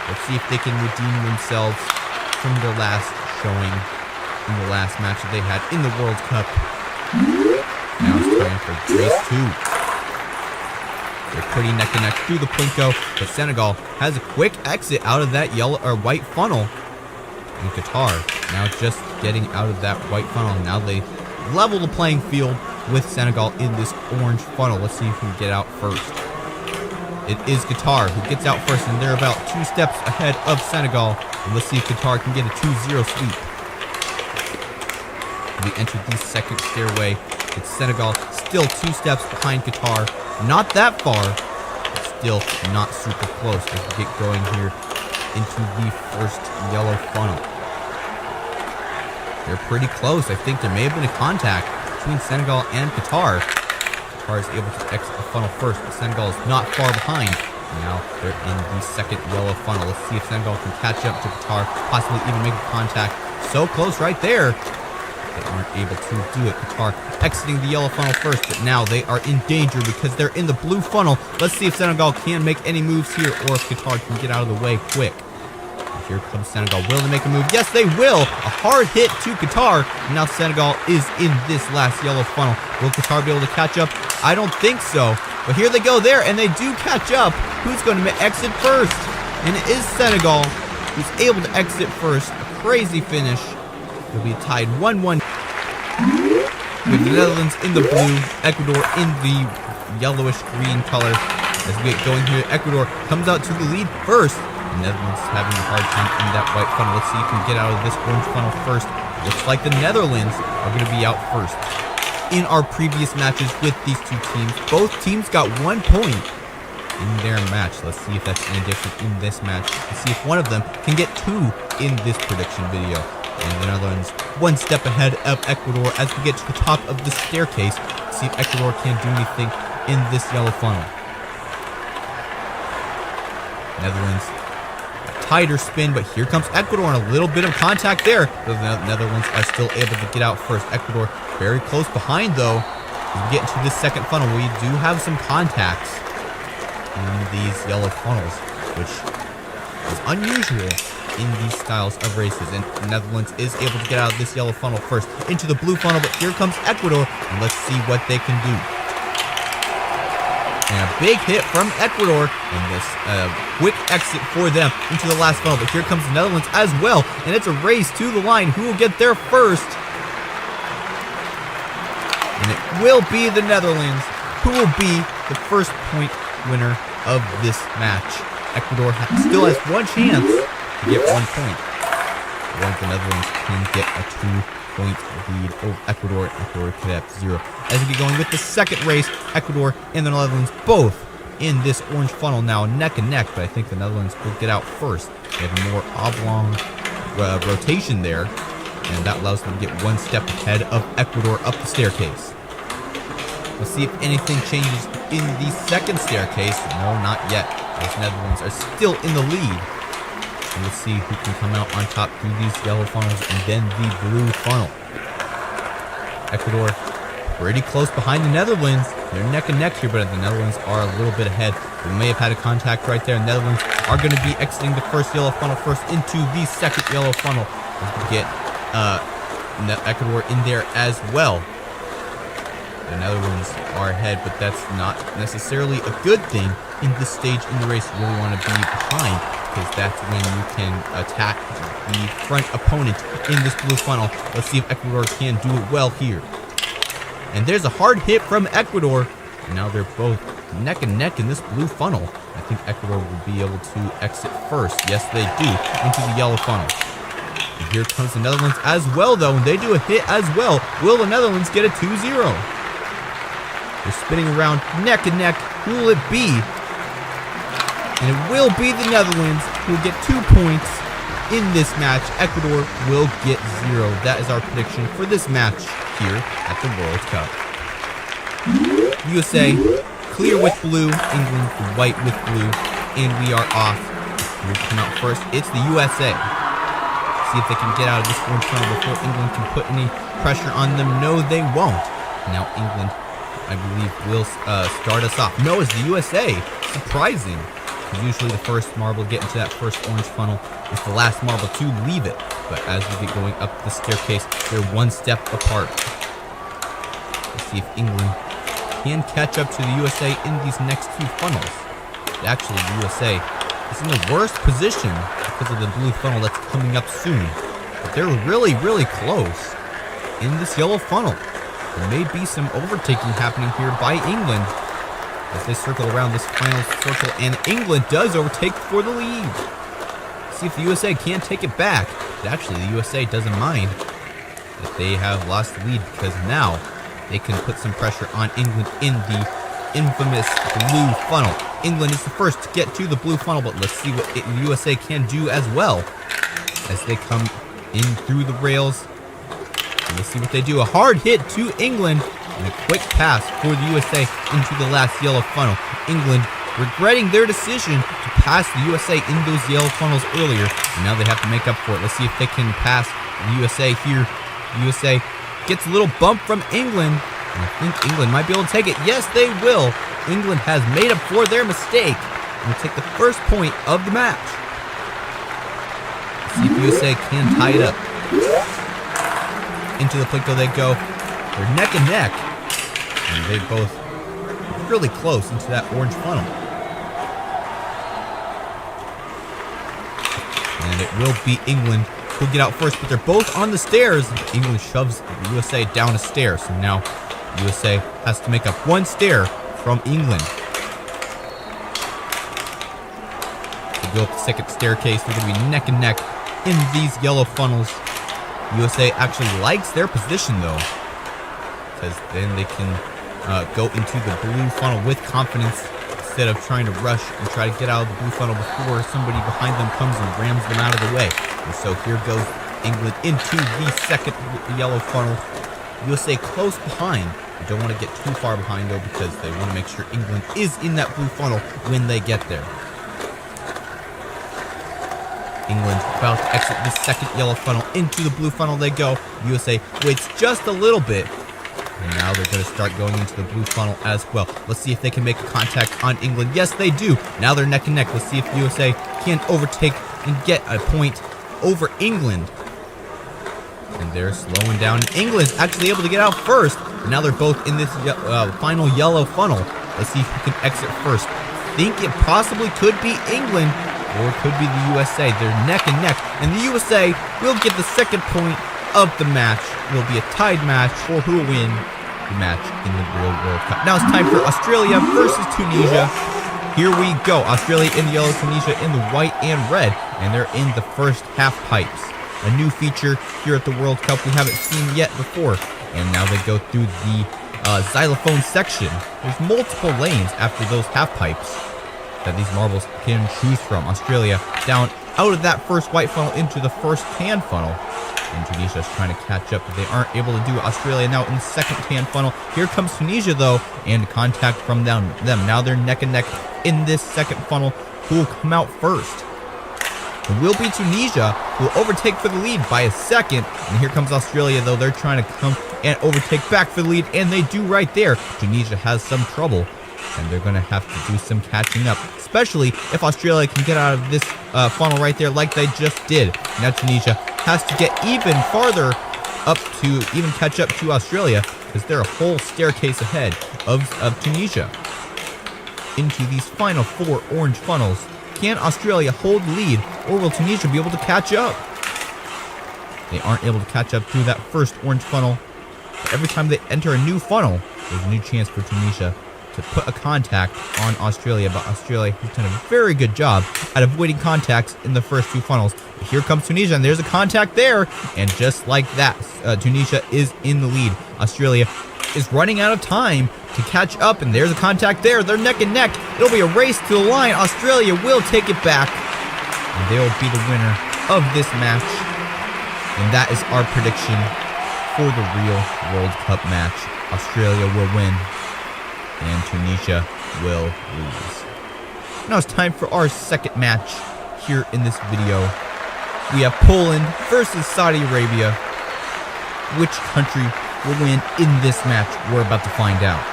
Let's see if they can redeem themselves from their last showing in the last match that they had in the World Cup. Now it's time for race 2. They're pretty neck and neck through the Plinko, but Senegal has a quick exit out of that yellow or white funnel. And Qatar now just getting out of that white funnel. Now they level the playing field with Senegal in this orange funnel. Let's see who can get out first. It is Qatar who gets out first, and they're about 2 steps ahead of Senegal. And let's see if Qatar can get a 2-0 sweep. We entered the second stairway. It's Senegal still 2 steps behind Qatar. Not that far, but still not super close as we get going here into the first yellow funnel. They're pretty close. I think there may have been a contact between Senegal and Qatar. Qatar is able to exit the funnel first, but Senegal is not far behind. Now they're in the second yellow funnel. Let's see if Senegal can catch up to Qatar, possibly even make a contact. So close right there. They aren't able to do it. Qatar exiting the yellow funnel first, but now they are in danger because they're in the blue funnel. Let's see if Senegal can make any moves here, or if Qatar can get out of the way quick. And here comes Senegal. Will they make a move? Yes, they will. A hard hit to Qatar. And now Senegal is in this last yellow funnel. Will Qatar be able to catch up? I don't think so. But here they go there, and they do catch up. Who's going to exit first? And it is Senegal who's able to exit first. A crazy finish. It'll be tied 1-1. With the Netherlands in the blue, Ecuador in the yellowish green color. As we get going here, Ecuador comes out to the lead first. The Netherlands having a hard time in that white funnel. Let's see if we can get out of this orange funnel first. Looks like the Netherlands are going to be out first. In our previous matches with these two teams, both teams got 1 point in their match. Let's see if that's any different in this match. Let's see if one of them can get 2 in this prediction video. And the Netherlands 1 step ahead of Ecuador as we get to the top of the staircase. See if Ecuador can do anything in this yellow funnel. Netherlands, a tighter spin, but here comes Ecuador and a little bit of contact there. The Netherlands are still able to get out first. Ecuador very close behind though. As we get into this second funnel, we do have some contacts in these yellow funnels, which is unusual in these styles of races. And the Netherlands is able to get out of this yellow funnel first into the blue funnel, but here comes Ecuador, and let's see what they can do. And a big hit from Ecuador, and this quick exit for them into the last funnel, but here comes the Netherlands as well, and it's a race to the line. Who will get there first? And it will be the Netherlands who will be the first point winner of this match. Ecuador still has 1 chance to get 1 point. Once the Netherlands can get a 2 point lead over Ecuador. Ecuador could have 0. As we get going with the second race, Ecuador and the Netherlands both in this orange funnel now, neck and neck, but I think the Netherlands will get out first. They have a more oblong rotation there, and that allows them to get one step ahead of Ecuador up the staircase. Let's see if anything changes in the second staircase. No, not yet. Those Netherlands are still in the lead. And let's see who can come out on top through these yellow funnels and then the blue funnel. Ecuador pretty close behind the Netherlands. They're neck and neck here, but the Netherlands are a little bit ahead. We may have had a contact right there. Netherlands are going to be exiting the first yellow funnel first into the second yellow funnel. As we get Ecuador in there as well. The Netherlands are ahead, but that's not necessarily a good thing in this stage in the race. You really want to be behind, because that's when you can attack the front opponent in this blue funnel. Let's see if Ecuador can do it well here. And there's a hard hit from Ecuador. And now they're both neck and neck in this blue funnel. I think Ecuador will be able to exit first. Yes, they do, into the yellow funnel. And here comes the Netherlands as well, though, and they do a hit as well. Will the Netherlands get a 2-0? They're spinning around neck and neck. Who will it be? And it will be the Netherlands who will get 2 points in this match. Ecuador will get 0. That is our prediction for this match here at the World Cup. USA clear with blue, England white with blue, and we are off. Who will come out first? It's the USA. See if they can get out of this orange funnel before England can put any pressure on them. No, they won't. Now England, I believe, will start us off. No, it's the USA. Surprising. Because usually the first marble to get into that first orange funnel is the last marble to leave it. But as we get going up the staircase, they're one step apart. Let's see if England can catch up to the USA in these next 2 funnels. Actually, the USA is in the worst position because of the blue funnel that's coming up soon. But they're really, really close in this yellow funnel. There may be some overtaking happening here by England as they circle around this final circle, and England does overtake for the lead. See if the USA can take it back. But actually, the USA doesn't mind that they have lost the lead, because now they can put some pressure on England in the infamous blue funnel. England is the first to get to the blue funnel, but let's see what the USA can do as well as they come in through the rails. And let's see what they do. A hard hit to England and a quick pass for the USA into the last yellow funnel. England regretting their decision to pass the USA in those yellow funnels earlier, and now they have to make up for it. Let's see if they can pass the USA here. The USA gets a little bump from England, and I think England might be able to take it. Yes, they will. England has made up for their mistake and will take the first point of the match. Let's see if USA can tie it up. Into the plinko they go. They're neck and neck, and they both really close into that orange funnel. And it will be England who'll get out first, but they're both on the stairs. England shoves the USA down a stair, so now the USA has to make up one stair from England. They go up the second staircase. They're going to be neck and neck in these yellow funnels. USA actually likes their position, though, because then they can go into the blue funnel with confidence instead of trying to rush and try to get out of the blue funnel before somebody behind them comes and rams them out of the way. And so here goes England into the second yellow funnel. USA close behind. They don't want to get too far behind, though, because they want to make sure England is in that blue funnel when they get there. England about to exit the second yellow funnel. Into the blue funnel they go. USA waits just a little bit. And now they're going to start going into the blue funnel as well. Let's see if they can make contact on England. Yes, they do. Now they're neck and neck. Let's see if the USA can overtake and get a point over England. And they're slowing down. England's actually able to get out first. And now they're both in this final yellow funnel. Let's see who can exit first. I think it possibly could be England, or it could be the USA. They're neck and neck. And the USA will get the second point of the match. It will be a tied match for who will win the match in the real World Cup. Now it's time for Australia versus Tunisia. Here we go. Australia in the yellow, Tunisia in the white and red. And they're in the first half pipes. a new feature here at the World Cup we haven't seen yet before. And now they go through the xylophone section. There's multiple lanes after those half pipes that these marbles can choose from. Australia down out of that first white funnel into the first tan funnel. And Tunisia's trying to catch up, but they aren't able to do it. Australia now in the second tan funnel. Here comes Tunisia, though, and contact from them. Now they're neck and neck in this second funnel. Who will come out first? It will be Tunisia, who will overtake for the lead by a second. And here comes Australia, though. They're trying to come and overtake back for the lead, and they do right there. Tunisia has some trouble, and they're going to have to do some catching up, especially if Australia can get out of this funnel right there like they just did. Now Tunisia has to get even farther up to even catch up to Australia, because they're a whole staircase ahead of Tunisia. Into these final 4 orange funnels. Can Australia hold the lead, or will Tunisia be able to catch up? They aren't able to catch up through that first orange funnel. But every time they enter a new funnel, there's a new chance for Tunisia to put a contact on Australia. But Australia has done a very good job at avoiding contacts in the first 2 funnels. But here comes Tunisia, and there's a contact there. And just like that, Tunisia is in the lead. Australia is running out of time to catch up, and there's a contact there. They're neck and neck. It'll be a race to the line. Australia will take it back, and they will be the winner of this match. And that is our prediction for the real World Cup match. Australia will win, and Tunisia will lose. Now it's time for our second match here in this video. We have Poland versus Saudi Arabia. Which country will win in this match? We're about to find out.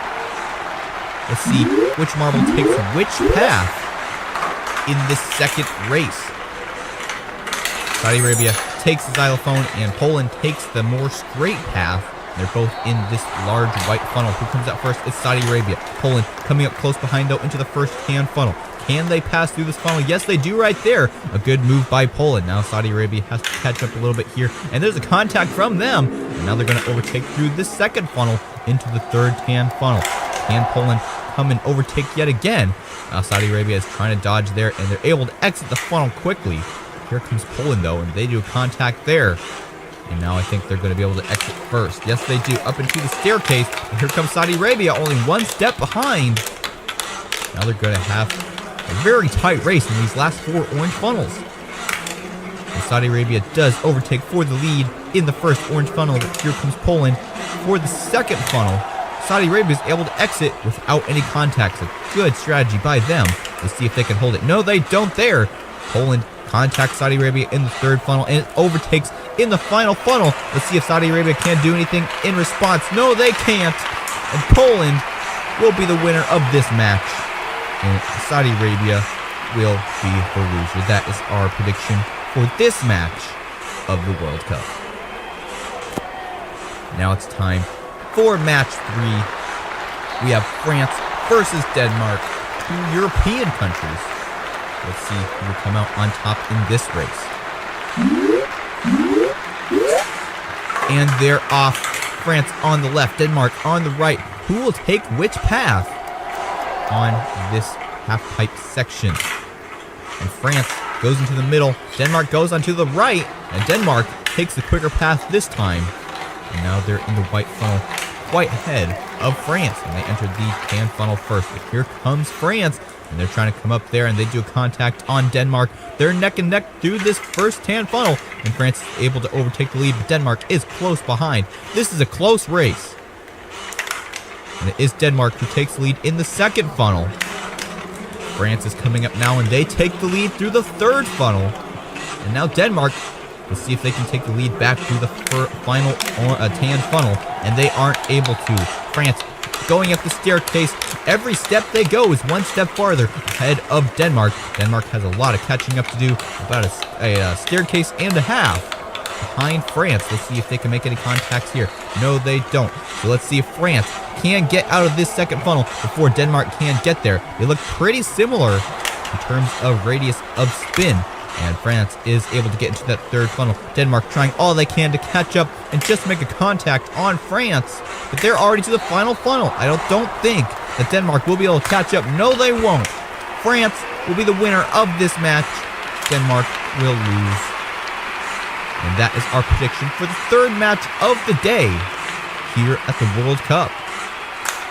Let's see which marble takes which path in this second race. Saudi Arabia takes the xylophone, and Poland takes the more straight path. They're both in this large white funnel. Who comes out first? It's Saudi Arabia. Poland coming up close behind, though, into the first tan funnel. Can they pass through this funnel? Yes, they do right there. A good move by Poland. Now Saudi Arabia has to catch up a little bit here, and there's a contact from them. And now they're going to overtake through this second funnel into the third tan funnel. Can Poland come and overtake yet again? Now Saudi Arabia is trying to dodge there, and they're able to exit the funnel quickly. Here comes Poland, though, and they do contact there. And now I think they're going to be able to exit first. Yes, they do, up into the staircase. And here comes Saudi Arabia, only one step behind. Now they're going to have a very tight race in these last 4 orange funnels. And Saudi Arabia does overtake for the lead in the first orange funnel. But here comes Poland for the second funnel. Saudi Arabia is able to exit without any contacts. A good strategy by them. Let's see if they can hold it. No, they don't there. Poland contacts Saudi Arabia in the third funnel, and it overtakes in the final funnel. Let's see if Saudi Arabia can do anything in response. No, they can't. And Poland will be the winner of this match. And Saudi Arabia will be the loser. That is our prediction for this match of the World Cup. Now it's time for match 3. We have France versus Denmark, 2 European countries. Let's see who will come out on top in this race. And they're off. France on the left, Denmark on the right. Who will take which path on this half-pipe section? And France goes into the middle. Denmark goes onto the right. And Denmark takes the quicker path this time. And now they're in the white funnel, quite ahead of France. And they entered the tan funnel first. But here comes France. And they're trying to come up there, and they do a contact on Denmark. They're neck and neck through this first tan funnel, and France is able to overtake the lead, but Denmark is close behind. This is a close race. And it is Denmark who takes the lead in the second funnel. France is coming up now, and they take the lead through the third funnel. And now Denmark, let's see if they can take the lead back through the final tan funnel, and they aren't able to. France going up the staircase. Every step they go is one step farther ahead of Denmark. Denmark has a lot of catching up to do, about a staircase and a half behind France. Let's see if they can make any contacts here. No, they don't. So let's see if France can get out of this second funnel before Denmark can get there. They look pretty similar in terms of radius of spin. And France is able to get into that third funnel. Denmark trying all they can to catch up and just make a contact on France. But they're already to the final funnel. I don't think that Denmark will be able to catch up. No, they won't. France will be the winner of this match. Denmark will lose. And that is our prediction for the third match of the day here at the World Cup.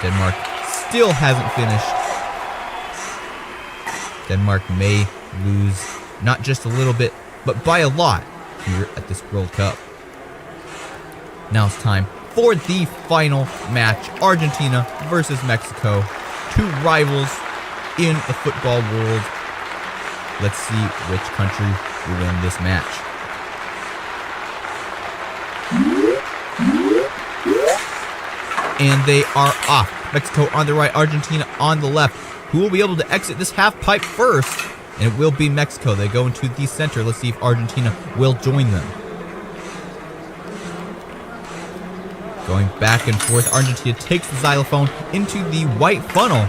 Denmark still hasn't finished. Denmark may lose not just a little bit, but by a lot here at this World Cup. Now it's time for the final match. Argentina versus Mexico. Two rivals in the football world. Let's see which country will win this match. And they are off. Mexico on the right, Argentina on the left. Who will be able to exit this half pipe first? And it will be Mexico. They go into the center. Let's see if Argentina will join them. Going back and forth, Argentina takes the xylophone into the white funnel.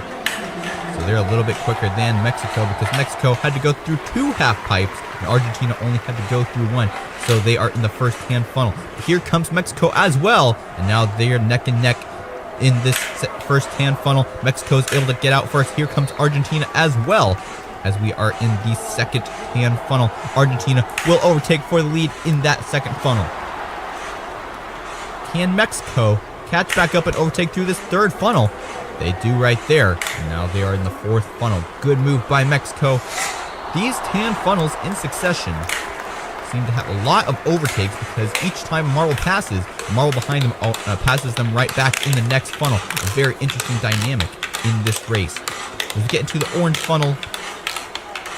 So they're a little bit quicker than Mexico because Mexico had to go through two half pipes and Argentina only had to go through one. So they are in the first hand funnel. Here comes Mexico as well. And now they are neck and neck in this first hand funnel. Mexico is able to get out first. Here comes Argentina as well. As we are in the second hand funnel, Argentina will overtake for the lead in that second funnel. Can Mexico catch back up and overtake through this third funnel? They do right there. And now they are in the fourth funnel. Good move by Mexico. These tan funnels in succession seem to have a lot of overtakes because each time a marble passes, the marble behind them passes them right back in the next funnel. A very interesting dynamic in this race. As we get into the orange funnel,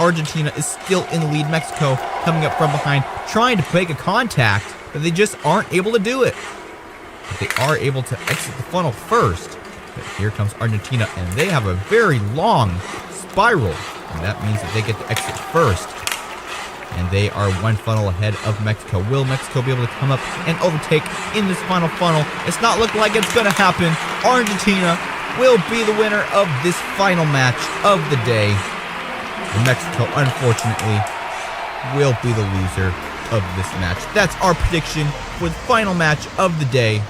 Argentina is still in the lead. Mexico coming up from behind, trying to make a contact, but they just aren't able to do it. But they are able to exit the funnel first. But here comes Argentina, and they have a very long spiral. And that means that they get to exit first. And they are one funnel ahead of Mexico. Will Mexico be able to come up and overtake in this final funnel? It's not looking like it's going to happen. Argentina will be the winner of this final match of the day. And Mexico, unfortunately, will be the loser of this match. That's our prediction for the final match of the day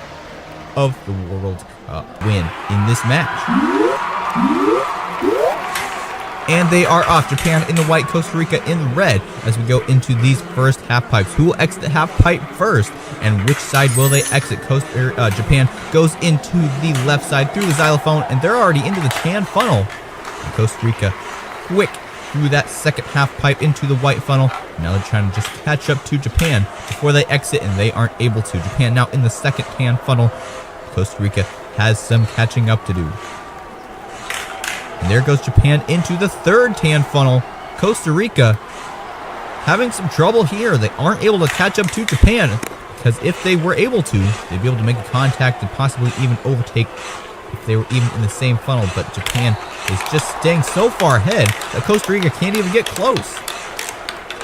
of the World Cup win in this match. And they are off. Japan in the white, Costa Rica in the red as we go into these first half pipes. Who will exit the half pipe first? And which side will they exit? Japan goes into the left side through the xylophone, and they're already into the tan funnel. And Costa Rica quick through that second half pipe into the white funnel. Now they're trying to just catch up to Japan before they exit, and they aren't able to. Japan now in the second tan funnel. Costa Rica has some catching up to do. And there goes Japan into the third tan funnel. Costa Rica having some trouble here. They aren't able to catch up to Japan because if they were able to, they'd be able to make a contact and possibly even overtake if they were even in the same funnel. But Japan is just staying so far ahead that Costa Rica can't even get close.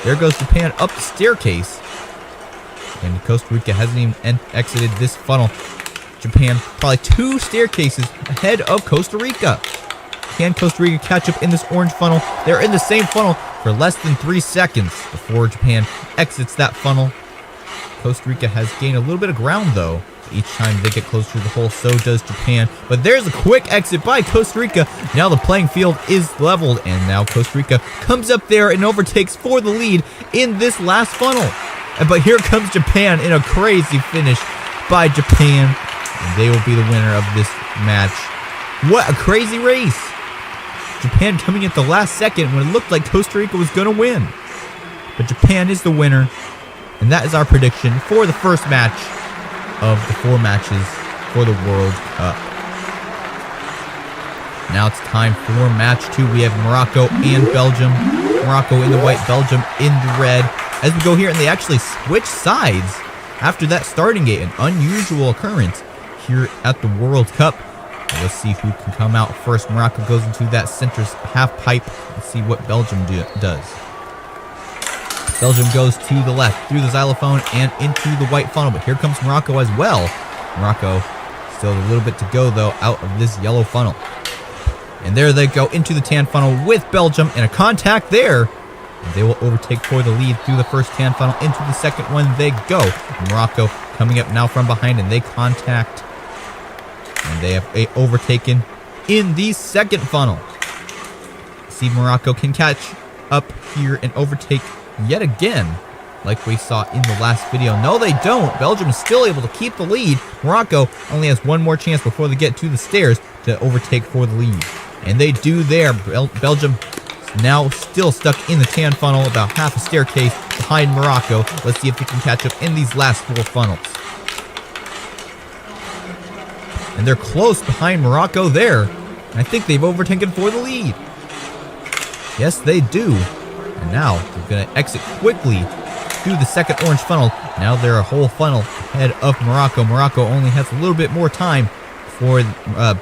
There goes Japan up the staircase. And Costa Rica hasn't even exited this funnel. Japan probably two staircases ahead of Costa Rica. Can Costa Rica catch up in this orange funnel? They're in the same funnel for less than 3 seconds before Japan exits that funnel. Costa Rica has gained a little bit of ground though. Each time they get closer to the hole, so does Japan. But there's a quick exit by Costa Rica. Now the playing field is leveled, and now Costa Rica comes up there and overtakes for the lead in this last funnel. But here comes Japan in a crazy finish by Japan. And they will be the winner of this match. What a crazy race. Japan coming at the last second when it looked like Costa Rica was going to win. But Japan is the winner. And that is our prediction for the first match of the 4 matches for the World Cup. Now it's time for match 2. We have Morocco and Belgium. Morocco in the white, Belgium in the red. As we go here, and they actually switch sides after that starting gate. An unusual occurrence here at the World Cup. Let's see who can come out first. Morocco goes into that center half pipe. Let's see what Belgium does. Belgium goes to the left through the xylophone and into the white funnel. But here comes Morocco as well. Morocco still a little bit to go though out of this yellow funnel. And there they go into the tan funnel with Belgium and a contact there. And they will overtake for the lead through the first tan funnel. Into the second one they go. Morocco coming up now from behind, and they contact. And they have overtaken in the second funnel. See, Morocco can catch up here and overtake yet again. like we saw in the last video. No, they don't. Belgium is still able to keep the lead. Morocco only has one more chance before they get to the stairs to overtake for the lead. And they do there. Belgium is now still stuck in the tan funnel, about half a staircase behind Morocco. Let's see if they can catch up in these last 4 funnels. And they're close behind Morocco there. And I think they've overtaken for the lead. Yes, they do. And now they're going to exit quickly through the second orange funnel. Now they're a whole funnel ahead of Morocco. Morocco only has a little bit more time before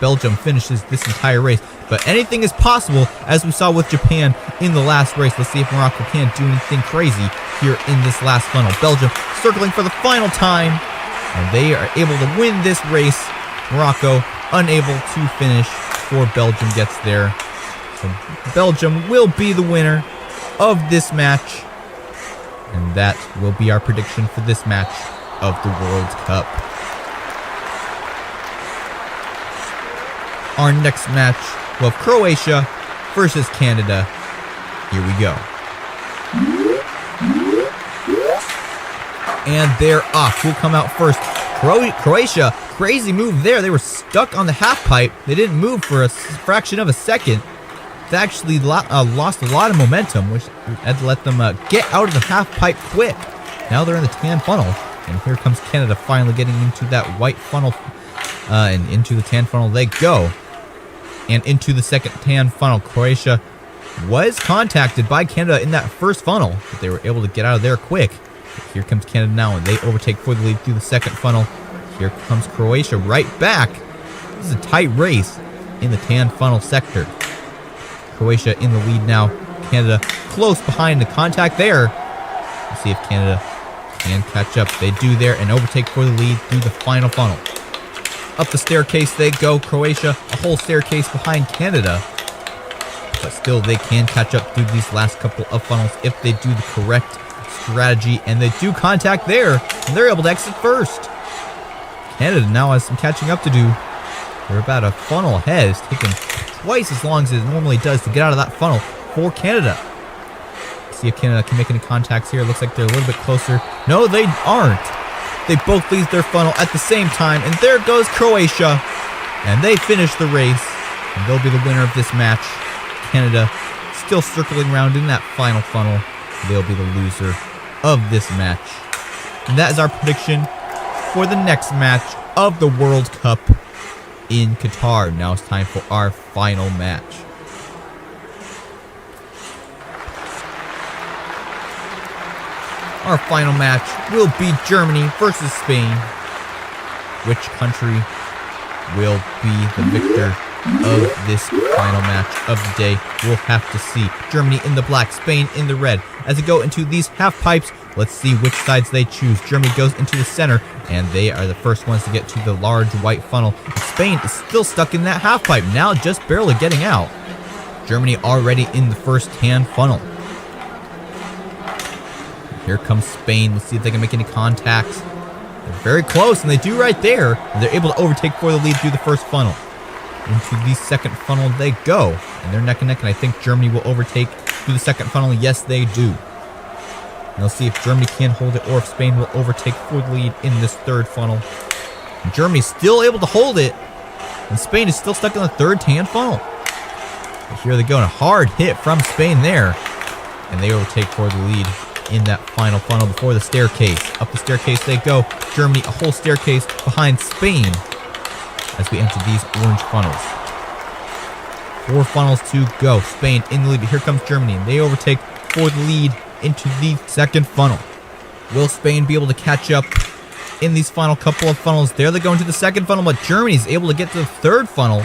Belgium finishes this entire race. But anything is possible, as we saw with Japan in the last race. Let's see if Morocco can't do anything crazy here in this last funnel. Belgium circling for the final time, and they are able to win this race. Morocco unable to finish before Belgium gets there. So Belgium will be the winner of this match. And that will be our prediction for this match of the World Cup. Our next match will have Croatia versus Canada. Here we go. And they're off. Who'll come out first? Croatia, crazy move there. They were stuck on the half pipe. They didn't move for a fraction of a second. They actually lost a lot of momentum, which had to let them get out of the half pipe quick. Now they're in the tan funnel, and here comes Canada finally getting into that white funnel, and into the tan funnel they go. And into the second tan funnel. Croatia was contacted by Canada in that first funnel, but they were able to get out of there quick. Here comes Canada now, and they overtake for the lead through the second funnel. Here comes Croatia right back. This is a tight race in the tan funnel sector. Croatia in the lead now. Canada close behind the contact there. Let's see if Canada can catch up. They do there and overtake for the lead through the final funnel. Up the staircase they go. Croatia a whole staircase behind Canada. But still they can catch up through these last couple of funnels if they do the correct strategy. And they do contact there. And they're able to exit first. Canada now has some catching up to do. They're about a funnel ahead. It's taken twice as long as it normally does to get out of that funnel for Canada. Let's see if Canada can make any contacts here. Looks like they're a little bit closer. No, they aren't. They both leave their funnel at the same time, and there goes Croatia. And they finish the race, and they'll be the winner of this match. Canada still circling around in that final funnel. They'll be the loser of this match. And that is our prediction for the next match of the World Cup in Qatar. Now it's time for our final match. Our final match will be Germany versus Spain. Which country will be the victor of this final match of the day? We'll have to see. Germany in the black, Spain in the red. As they go into these half pipes, let's see which sides they choose. Germany goes into the center, and they are the first ones to get to the large white funnel. Spain is still stuck in that half pipe, now just barely getting out. Germany already in the first tan funnel. Here comes Spain. Let's see if they can make any contacts. They're very close, and they do right there. And they're able to overtake for the lead through the first funnel. Into the second funnel they go. And they're neck and neck, and I think Germany will overtake through the second funnel. Yes, they do. And let's see if Germany can hold it or if Spain will overtake for the lead in this third funnel. And Germany's still able to hold it. And Spain is still stuck in the third tan funnel. But here they go, and a hard hit from Spain there. And they overtake for the lead in that final funnel before the staircase. Up the staircase they go. Germany a whole staircase behind Spain as we enter these orange funnels. 4 funnels to go. Spain in the lead, but here comes Germany, and they overtake for the lead into the second funnel. Will Spain be able to catch up in these final couple of funnels? There they go into the second funnel, but Germany is able to get to the third funnel.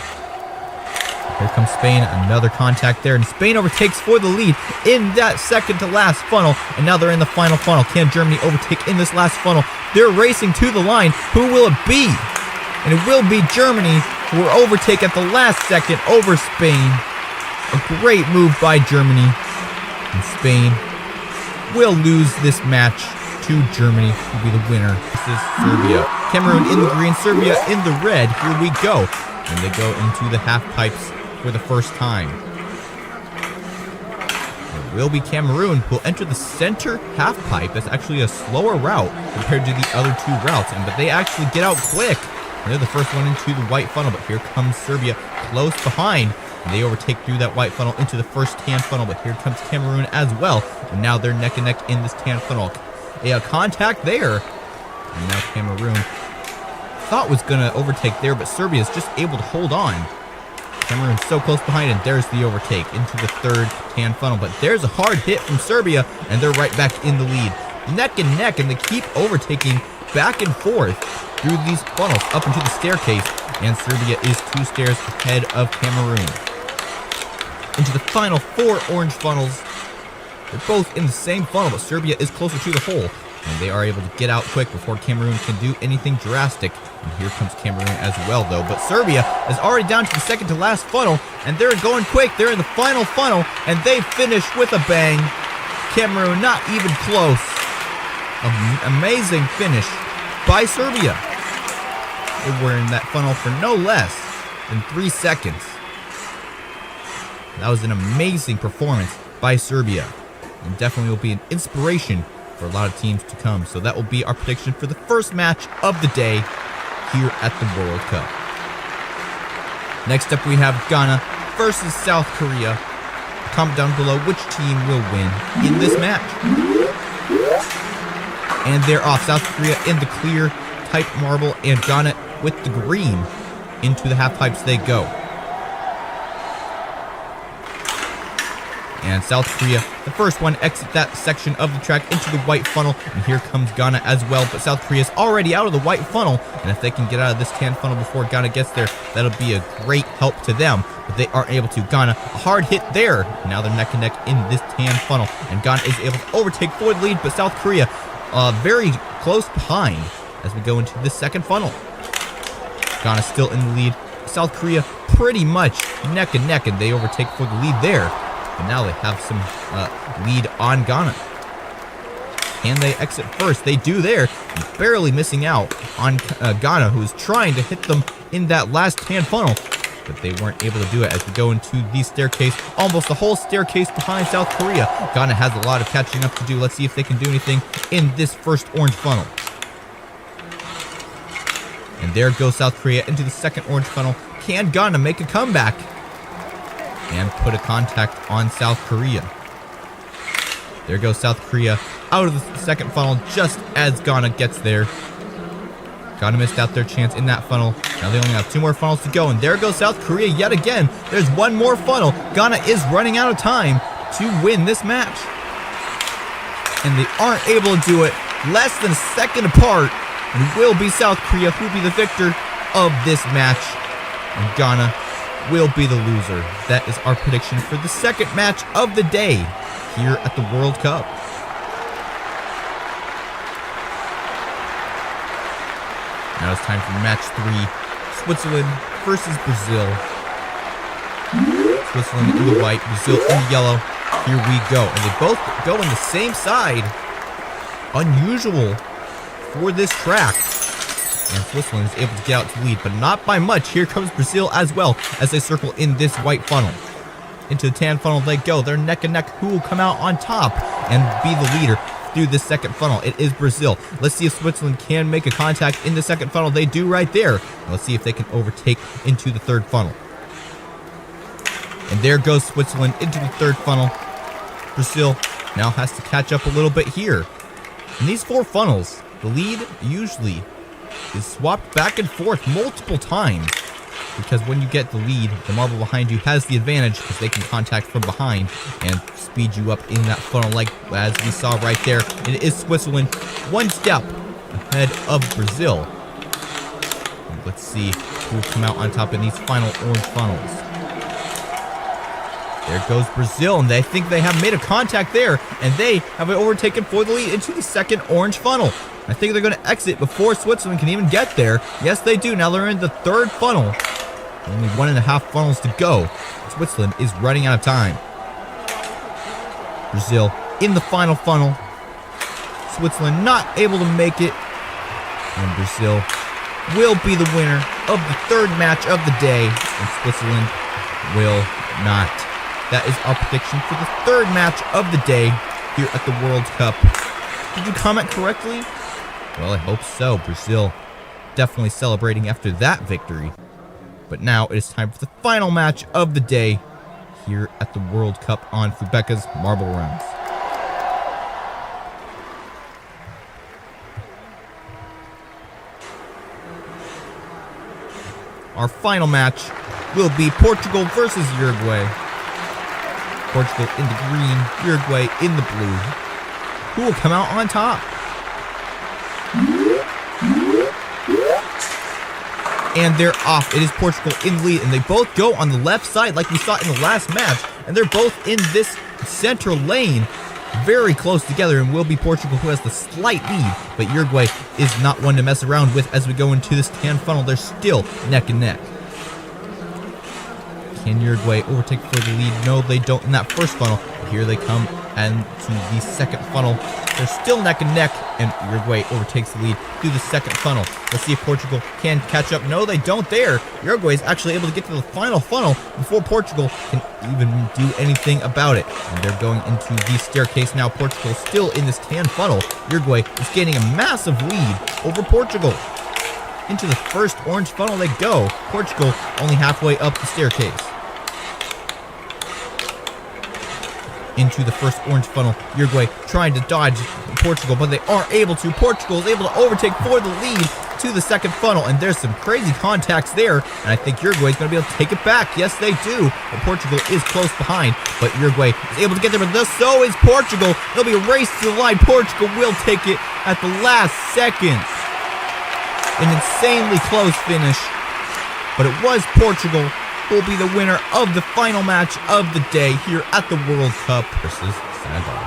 Here comes Spain, another contact there, and Spain overtakes for the lead in that second to last funnel, and now they're in the final funnel. Can Germany overtake in this last funnel? They're racing to the line. Who will it be? And it will be Germany, who will overtake at the last second over Spain. A great move by Germany, and Spain will lose this match to Germany, who will be the winner. This is Serbia. Cameroon in the green, Serbia in the red. Here we go. And they go into the half pipes for the first time. They're will be Cameroon, who will enter the center half pipe. That's actually a slower route compared to the other two routes, but they actually get out quick. They're the first one into the white funnel, but here comes Serbia close behind. And they overtake through that white funnel into the first tan funnel, but here comes Cameroon as well. And now they're neck and neck in this tan funnel. A contact there. And now Cameroon thought was going to overtake there, but Serbia is just able to hold on. Cameroon's so close behind, and there's the overtake into the third tan funnel. But there's a hard hit from Serbia, and they're right back in the lead. Neck and neck, and they keep overtaking back and forth through these funnels up into the staircase, and Serbia is 2 stairs ahead of Cameroon. Into the final 4 orange funnels. They're both in the same funnel, but Serbia is closer to the hole, and they are able to get out quick before Cameroon can do anything drastic. And here comes Cameroon as well, though, but Serbia is already down to the second to last funnel, and they're going quick. They're in the final funnel, and they finish with a bang. Cameroon not even close. Amazing finish by Serbia. They were in that funnel for no less than 3 seconds. That was an amazing performance by Serbia, and definitely will be an inspiration for a lot of teams to come. So that will be our prediction for the first match of the day here at the World Cup. Next up, we have Ghana versus South Korea. Comment down below which team will win in this match. And they're off. South Korea in the clear type marble, and Ghana with the green. Into the half pipes they go. And South Korea, the first one, exit that section of the track into the white funnel. And here comes Ghana as well, but South Korea is already out of the white funnel. And if they can get out of this tan funnel before Ghana gets there, that'll be a great help to them. But they aren't able to. Ghana, a hard hit there. Now they're neck and neck in this tan funnel. And Ghana is able to overtake for the lead, but South Korea very close behind as we go into the second funnel. Ghana still in the lead. South Korea pretty much neck and neck, and they overtake for the lead there. But now they have some lead on Ghana. Can they exit first? They do there, barely missing out on Ghana, who is trying to hit them in that last tan funnel. But they weren't able to do it as we go into the staircase. Almost the whole staircase behind South Korea. Ghana has a lot of catching up to do. Let's see if they can do anything in this first orange funnel. And there goes South Korea into the second orange funnel. Can Ghana make a comeback and put a contact on South Korea? There goes South Korea out of the second funnel just as Ghana gets there. Ghana missed out their chance in that funnel. Now they only have 2 more funnels to go, and there goes South Korea yet again. There's 1 more funnel. Ghana is running out of time to win this match, and they aren't able to do it. Less than a second apart, and it will be South Korea who will be the victor of this match, and Ghana will be the loser. That is our prediction for the second match of the day here at the World Cup. Now it's time for match 3, Switzerland versus Brazil. Switzerland in the white, Brazil in the yellow. Here we go. And they both go on the same side. Unusual for this track. And Switzerland is able to get out to lead, but not by much. Here comes Brazil as well as they circle in this white funnel. Into the tan funnel they go. They're neck and neck. Who will come out on top and be the leader through this second funnel? It is Brazil. Let's see if Switzerland can make a contact in the second funnel. They do right there. Let's see if they can overtake into the third funnel. And there goes Switzerland into the third funnel. Brazil now has to catch up a little bit here. In these 4 funnels, the lead usually is swapped back and forth multiple times, because when you get the lead, the marble behind you has the advantage because they can contact from behind and speed you up in that funnel, like as we saw right there. It is Switzerland 1 step ahead of Brazil. And let's see who will come out on top in these final orange funnels. There goes Brazil, and they think they have made a contact there, and they have overtaken for the lead into the second orange funnel. I think they're going to exit before Switzerland can even get there. Yes, they do. Now they're in the third funnel. Only 1.5 funnels to go. Switzerland is running out of time. Brazil in the final funnel. Switzerland not able to make it. And Brazil will be the winner of the third match of the day. And Switzerland will not That is our prediction for the third match of the day here at the World Cup. Did you comment correctly? Well, I hope so. Brazil definitely celebrating after that victory. But now it is time for the final match of the day here at the World Cup on Fubeca's Marble Runs. Our final match will be Portugal versus Uruguay. Portugal in the green, Uruguay in the blue. Who will come out on top? And they're off. It is Portugal in the lead, and they both go on the left side like we saw in the last match, and they're both in this central lane, very close together, and will be Portugal who has the slight lead, but Uruguay is not one to mess around with as we go into this tan funnel. They're still neck and neck. Can Uruguay overtake for the lead? No, they don't in that first funnel. Here they come, and to the second funnel, they're still neck and neck, and Uruguay overtakes the lead through the second funnel. Let's see if Portugal can catch up. No, they don't there. Uruguay is actually able to get to the final funnel before Portugal can even do anything about it. And they're going into the staircase now. Portugal still in this tan funnel. Uruguay is gaining a massive lead over Portugal. Into the first orange funnel they go. Portugal only halfway up the staircase. Into the first orange funnel, Uruguay trying to dodge Portugal, but they aren't able to. Portugal is able to overtake for the lead to the second funnel, and there's some crazy contacts there, and I think Uruguay is going to be able to take it back. Yes, they do, but Portugal is close behind, but Uruguay is able to get there, but so is Portugal. There'll be a race to the line. Portugal will take it at the last seconds. An insanely close finish, but it was Portugal will be the winner of the final match of the day here at the World Cup versus Senegal.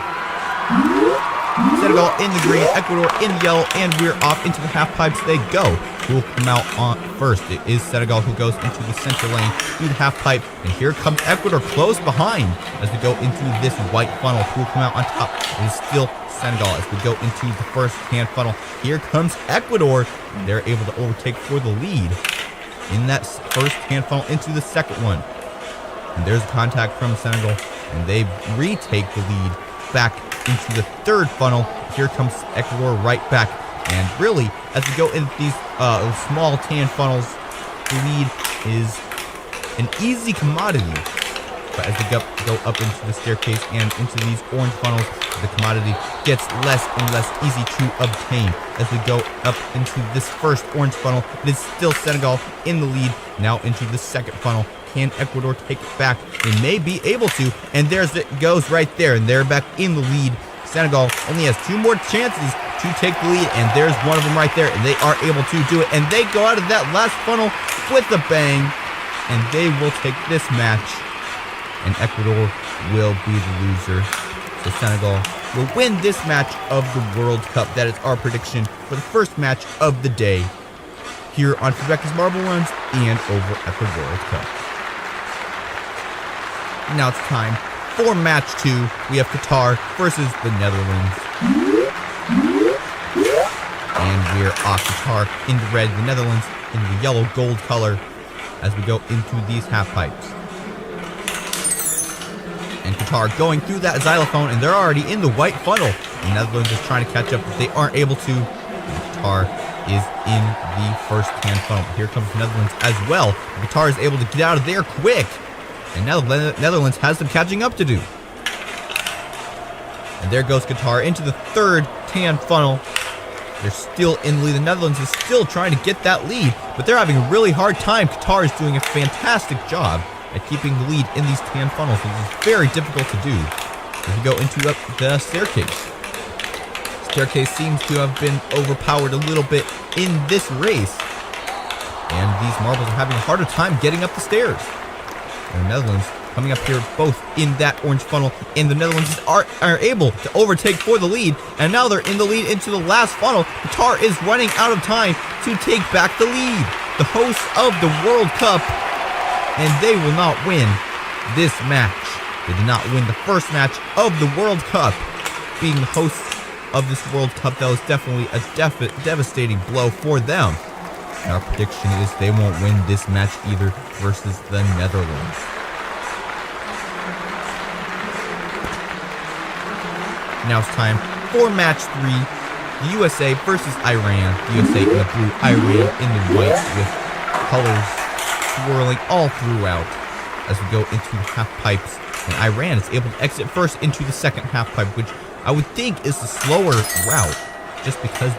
Senegal in the green, Ecuador in the yellow, and we're off into the half pipes they go. Who will come out on first? It is Senegal who goes into the center lane through the half pipe, and here comes Ecuador close behind as we go into this white funnel. Who will come out on top? It is still Senegal as we go into the first hand funnel. Here comes Ecuador, and they're able to overtake for the lead in that first hand funnel into the second one. And there's a contact from Senegal, and they retake the lead back into the third funnel. Here comes Ecuador right back. And really, as we go into these small tan funnels, the lead is an easy commodity. But as we go up into the staircase and into these orange funnels, the commodity gets less and less easy to obtain. As we go up into this first orange funnel, it is still Senegal in the lead. Now into the second funnel. Can Ecuador take it back? They may be able to, and there's it goes right there, and they're back in the lead. Senegal only has 2 more chances to take the lead, and there's one of them right there, and they are able to do it, and they go out of that last funnel with a bang, and they will take this match, and Ecuador will be the loser. So Senegal will win this match of the World Cup. That is our prediction for the first match of the day here on Fubeca's Marble Runs and over at the World Cup. Now it's time for match 2. We have Qatar versus the Netherlands. And we're off Qatar in the red, the Netherlands in the yellow gold color as we go into these half pipes. And Qatar going through that xylophone, and they're already in the white funnel. The Netherlands is trying to catch up, but they aren't able to. And Qatar is in the first hand funnel. Here comes the Netherlands as well. Qatar is able to get out of there quick. And now the Netherlands has some catching up to do. And there goes Qatar into the third tan funnel. They're still in the lead. The Netherlands is still trying to get that lead, but they're having a really hard time. Qatar is doing a fantastic job at keeping the lead in these tan funnels, which is very difficult to do. As we go into the staircase. Staircase seems to have been overpowered a little bit in this race. And these marbles are having a harder time getting up the stairs. And the Netherlands coming up here both in that orange funnel, and the Netherlands are able to overtake for the lead, and now they're in the lead into the last funnel. Qatar is running out of time to take back the lead. The hosts of the World Cup, and they will not win this match. They did not win the first match of the World Cup. Being the hosts of this World Cup, that was definitely a devastating blow for them. And our prediction is they won't win this match either versus the Netherlands. Now it's time for match 3. The USA versus Iran. The USA in the blue, Iran in the white, with colors swirling all throughout as we go into half pipes. And Iran is able to exit first into the second half pipe, which I would think is the slower route, just because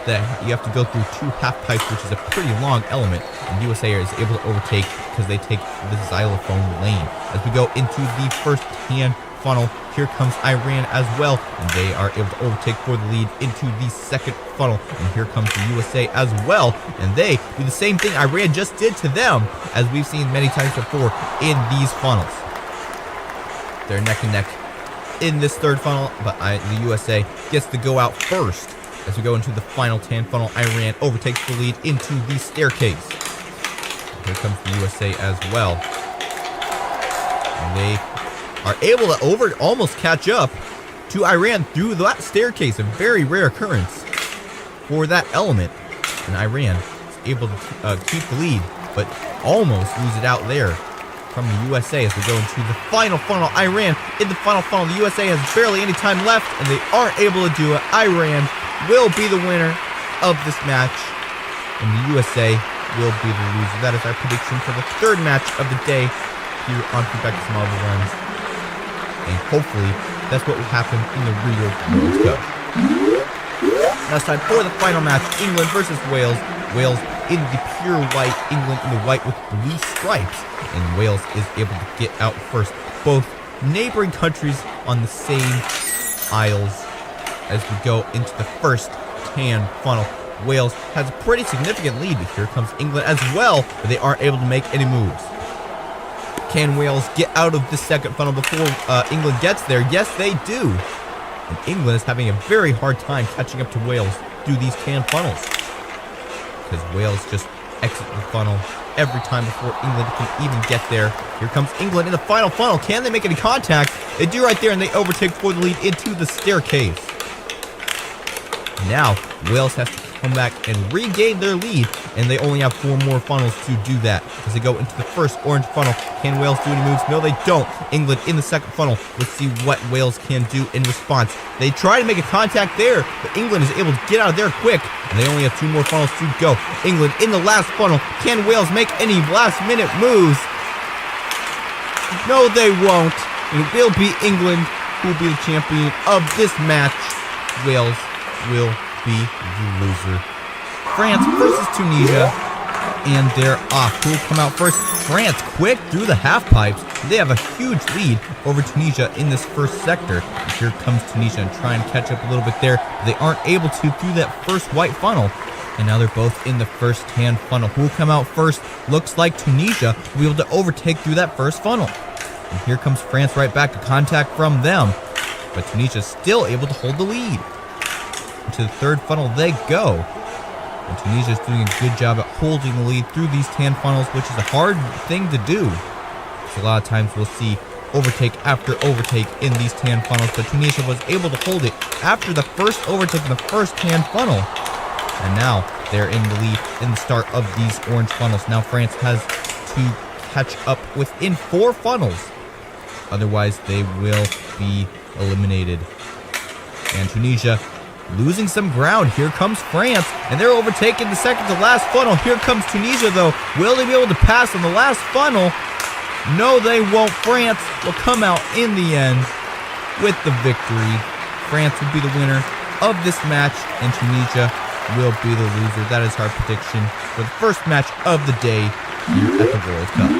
you have to go through 2 half pipes, which is a pretty long element. And USA is able to overtake because they take the xylophone lane. As we go into the first tan funnel, here comes Iran as well, and they are able to overtake for the lead into the second funnel. And here comes the USA as well, and they do the same thing Iran just did to them, as we've seen many times before in these funnels. They're neck and neck in this third funnel, but the USA gets to go out first. As we go into the final tan funnel, Iran overtakes the lead into the staircase. Here comes the USA as well, and they are able to almost catch up to Iran through that staircase, a very rare occurrence for that element. And Iran is able to keep the lead, but almost lose it out there from the USA as we go into the final funnel. Iran in the final funnel. The USA has barely any time left, and they aren't able to do it. Iran will be the winner of this match, and the USA will be the loser. That is our prediction for the third match of the day here on Fubeca's Marble Runs. And hopefully, that's what will happen in the real World Cup. Now it's time for the final match, England versus Wales. Wales in the pure white, England in the white with blue stripes. And Wales is able to get out first. Both neighboring countries on the same aisles as we go into the first tan funnel. Wales has a pretty significant lead, but here comes England as well, but they aren't able to make any moves. Can Wales get out of the second funnel before England gets there? Yes, they do. And England is having a very hard time catching up to Wales through these tan funnels, because Wales just exit the funnel every time before England can even get there. Here comes England in the final funnel. Can they make any contact? They do right there, and they overtake for the lead into the staircase. Now, Wales has to come back and regain their lead, and they only have 4 more funnels to do that. As they go into the first orange funnel, can Wales do any moves? No, they don't. England in the second funnel. Let's see what Wales can do in response. They try to make a contact there, but England is able to get out of there quick, and they only have 2 more funnels to go. England in the last funnel. Can Wales make any last-minute moves? No, they won't. It will be England who will be the champion of this match. Wales will be the loser. France versus Tunisia, and they're off. Who will come out first? France, quick through the half pipes. They have a huge lead over Tunisia in this first sector. And here comes Tunisia and try and catch up a little bit there. They aren't able to through that first white funnel. And now they're both in the first tan funnel. Who will come out first? Looks like Tunisia will be able to overtake through that first funnel. And here comes France right back to contact from them. But Tunisia is still able to hold the lead. Into the third funnel they go. And Tunisia is doing a good job at holding the lead through these tan funnels, which is a hard thing to do. Because a lot of times we'll see overtake after overtake in these tan funnels, but Tunisia was able to hold it after the first overtake in the first tan funnel. And now they're in the lead in the start of these orange funnels. Now France has to catch up within 4 funnels. Otherwise, they will be eliminated. And Tunisia losing some ground. Here comes France, and they're overtaking the second to last funnel. Here comes Tunisia, though. Will they be able to pass on the last funnel? No, they won't. France will come out in the end with the victory. France will be the winner of this match, and Tunisia will be the loser. That is our prediction for the first match of the day here at the World Cup.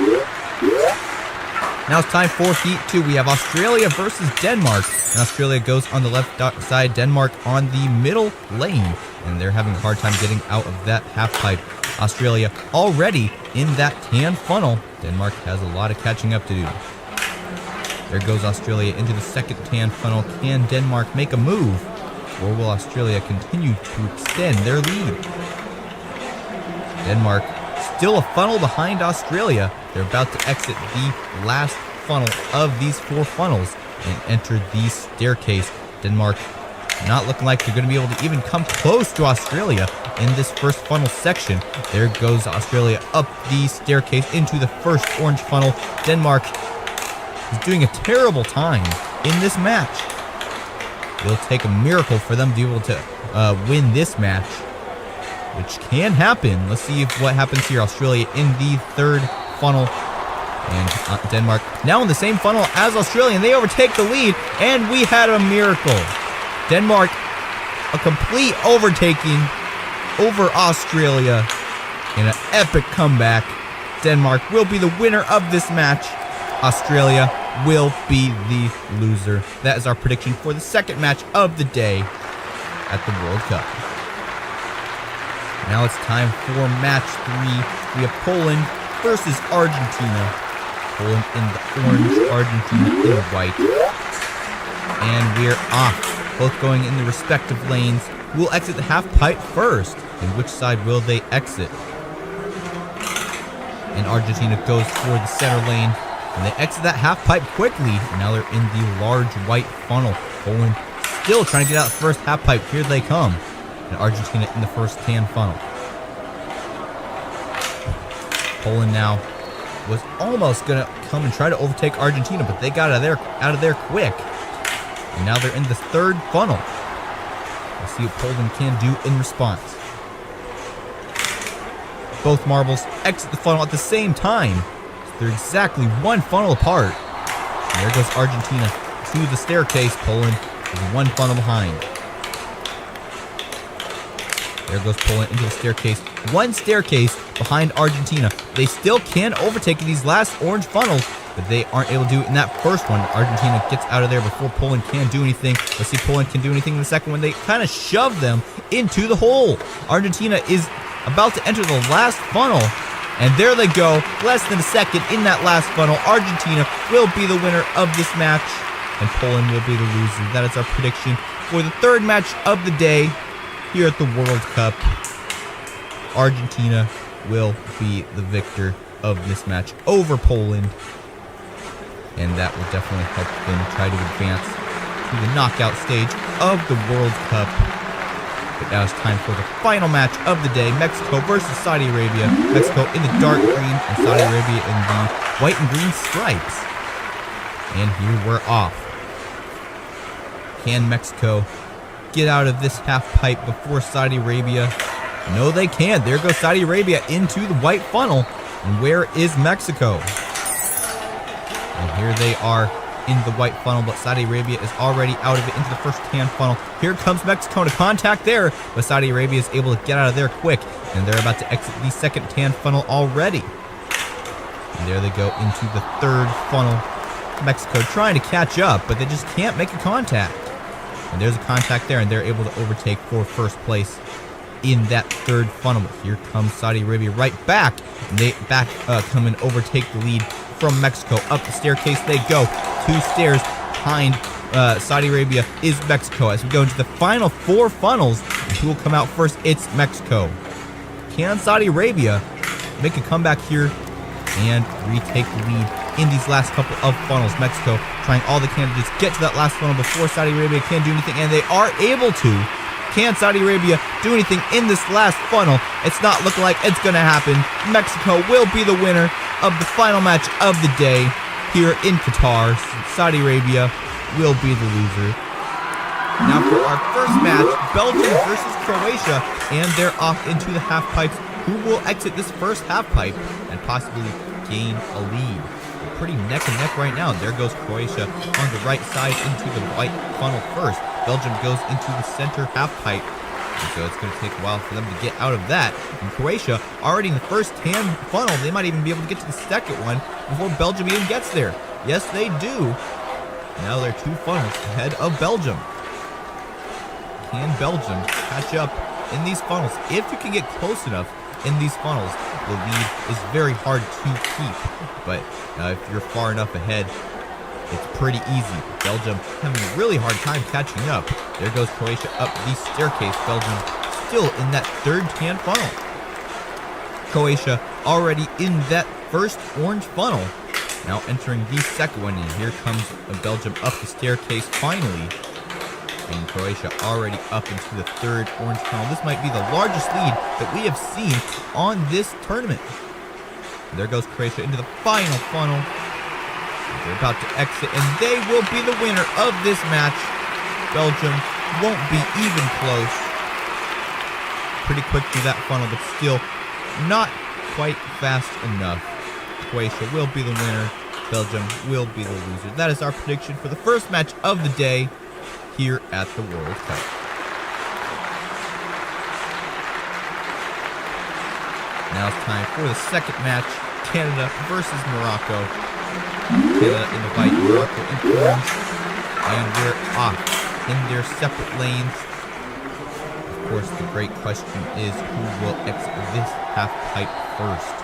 Now it's time for Heat 2. We have Australia versus Denmark. And Australia goes on the left side, Denmark on the middle lane. And they're having a hard time getting out of that half pipe. Australia already in that tan funnel. Denmark has a lot of catching up to do. There goes Australia into the second tan funnel. Can Denmark make a move? Or will Australia continue to extend their lead? Denmark still a funnel behind Australia. They're about to exit the last funnel of these 4 funnels and enter the staircase. Denmark not looking like they're going to be able to even come close to Australia in this first funnel section. There goes Australia up the staircase into the first orange funnel. Denmark is doing a terrible time in this match. It'll take a miracle for them to be able to win this match, which can happen. Let's see what happens here. Australia in the third funnel, and Denmark now in the same funnel as Australia, and they overtake the lead, and we had a miracle. Denmark, a complete overtaking over Australia in an epic comeback. Denmark will be the winner of this match. Australia will be the loser. That is our prediction for the second match of the day at the World Cup. Now it's time for match 3. We have Poland versus Argentina. Poland in the orange, Argentina in the white. And we're off. Both going in the respective lanes. Who will exit the half pipe first? And which side will they exit? And Argentina goes for the center lane. And they exit that half pipe quickly. And now they're in the large white funnel. Poland still trying to get out the first half pipe. Here they come. And Argentina in the first tan funnel. Poland now was almost going to come and try to overtake Argentina, but they got out of there quick. And now they're in the third funnel. Let's see what Poland can do in response. Both marbles exit the funnel at the same time. So they're exactly one funnel apart. And there goes Argentina to the staircase. Poland is one funnel behind. There goes Poland into the staircase. One staircase behind Argentina. They still can overtake these last orange funnels, but they aren't able to do it in that first one. Argentina gets out of there before Poland can do anything. Let's see if Poland can do anything in the second one. They kind of shove them into the hole. Argentina is about to enter the last funnel, and there they go. Less than a second in that last funnel. Argentina will be the winner of this match, and Poland will be the loser. That is our prediction for the third match of the day here at the World Cup. Argentina will be the victor of this match over Poland, and that will definitely help them try to advance to the knockout stage of the World Cup. But now it's time for the final match of the day. Mexico versus Saudi Arabia. Mexico in the dark green and Saudi Arabia in the white and green stripes. And here we're off. Can Mexico get out of this half pipe before Saudi Arabia? No, they can't. There goes Saudi Arabia into the white funnel. And where is Mexico? And here they are in the white funnel, but Saudi Arabia is already out of it into the first tan funnel. Here comes Mexico to contact there, but Saudi Arabia is able to get out of there quick, and they're about to exit the second tan funnel already. And there they go into the third funnel. Mexico trying to catch up, but they just can't make a contact. And there's a contact there, and they're able to overtake for first place in that third funnel. But here comes Saudi Arabia right back, and they come and overtake the lead from Mexico. Up the staircase they go. 2 stairs behind Saudi Arabia is Mexico. As we go into the final 4 funnels, who will come out first? It's Mexico. Can Saudi Arabia make a comeback here and retake the lead in these last couple of funnels? Mexico trying all they can to just get to that last funnel before Saudi Arabia can do anything, and they are able to. Can Saudi Arabia do anything in this last funnel? It's not looking like it's going to happen. Mexico will be the winner of the final match of the day here in Qatar. Saudi Arabia will be the loser. Now for our first match, Belgium versus Croatia, and they're off into the half pipes. Who will exit this first half pipe and possibly gain a lead? They're pretty neck and neck right now. There goes Croatia on the right side into the white funnel first. Belgium goes into the center half pipe. And so it's going to take a while for them to get out of that. And Croatia, already in the first tan funnel, they might even be able to get to the second one before Belgium even gets there. Yes, they do. Now they're 2 funnels ahead of Belgium. Can Belgium catch up in these funnels? If you can get close enough in these funnels, the lead is very hard to keep. But if you're far enough ahead, it's pretty easy. Belgium having a really hard time catching up. There goes Croatia up the staircase. Belgium still in that third tan funnel. Croatia already in that first orange funnel. Now entering the second one, and here comes Belgium up the staircase finally. And Croatia already up into the third orange funnel. This might be the largest lead that we have seen on this tournament. And there goes Croatia into the final funnel. They're about to exit, and they will be the winner of this match. Belgium won't be even close. Pretty quick through that funnel, but still not quite fast enough. Croatia will be the winner. Belgium will be the loser. That is our prediction for the first match of the day here at the World Cup. Now it's time for the second match, Canada versus Morocco. Canada in the white, Morocco in orange, and we're off in their separate lanes. Of course, the great question is who will exit this half pipe first.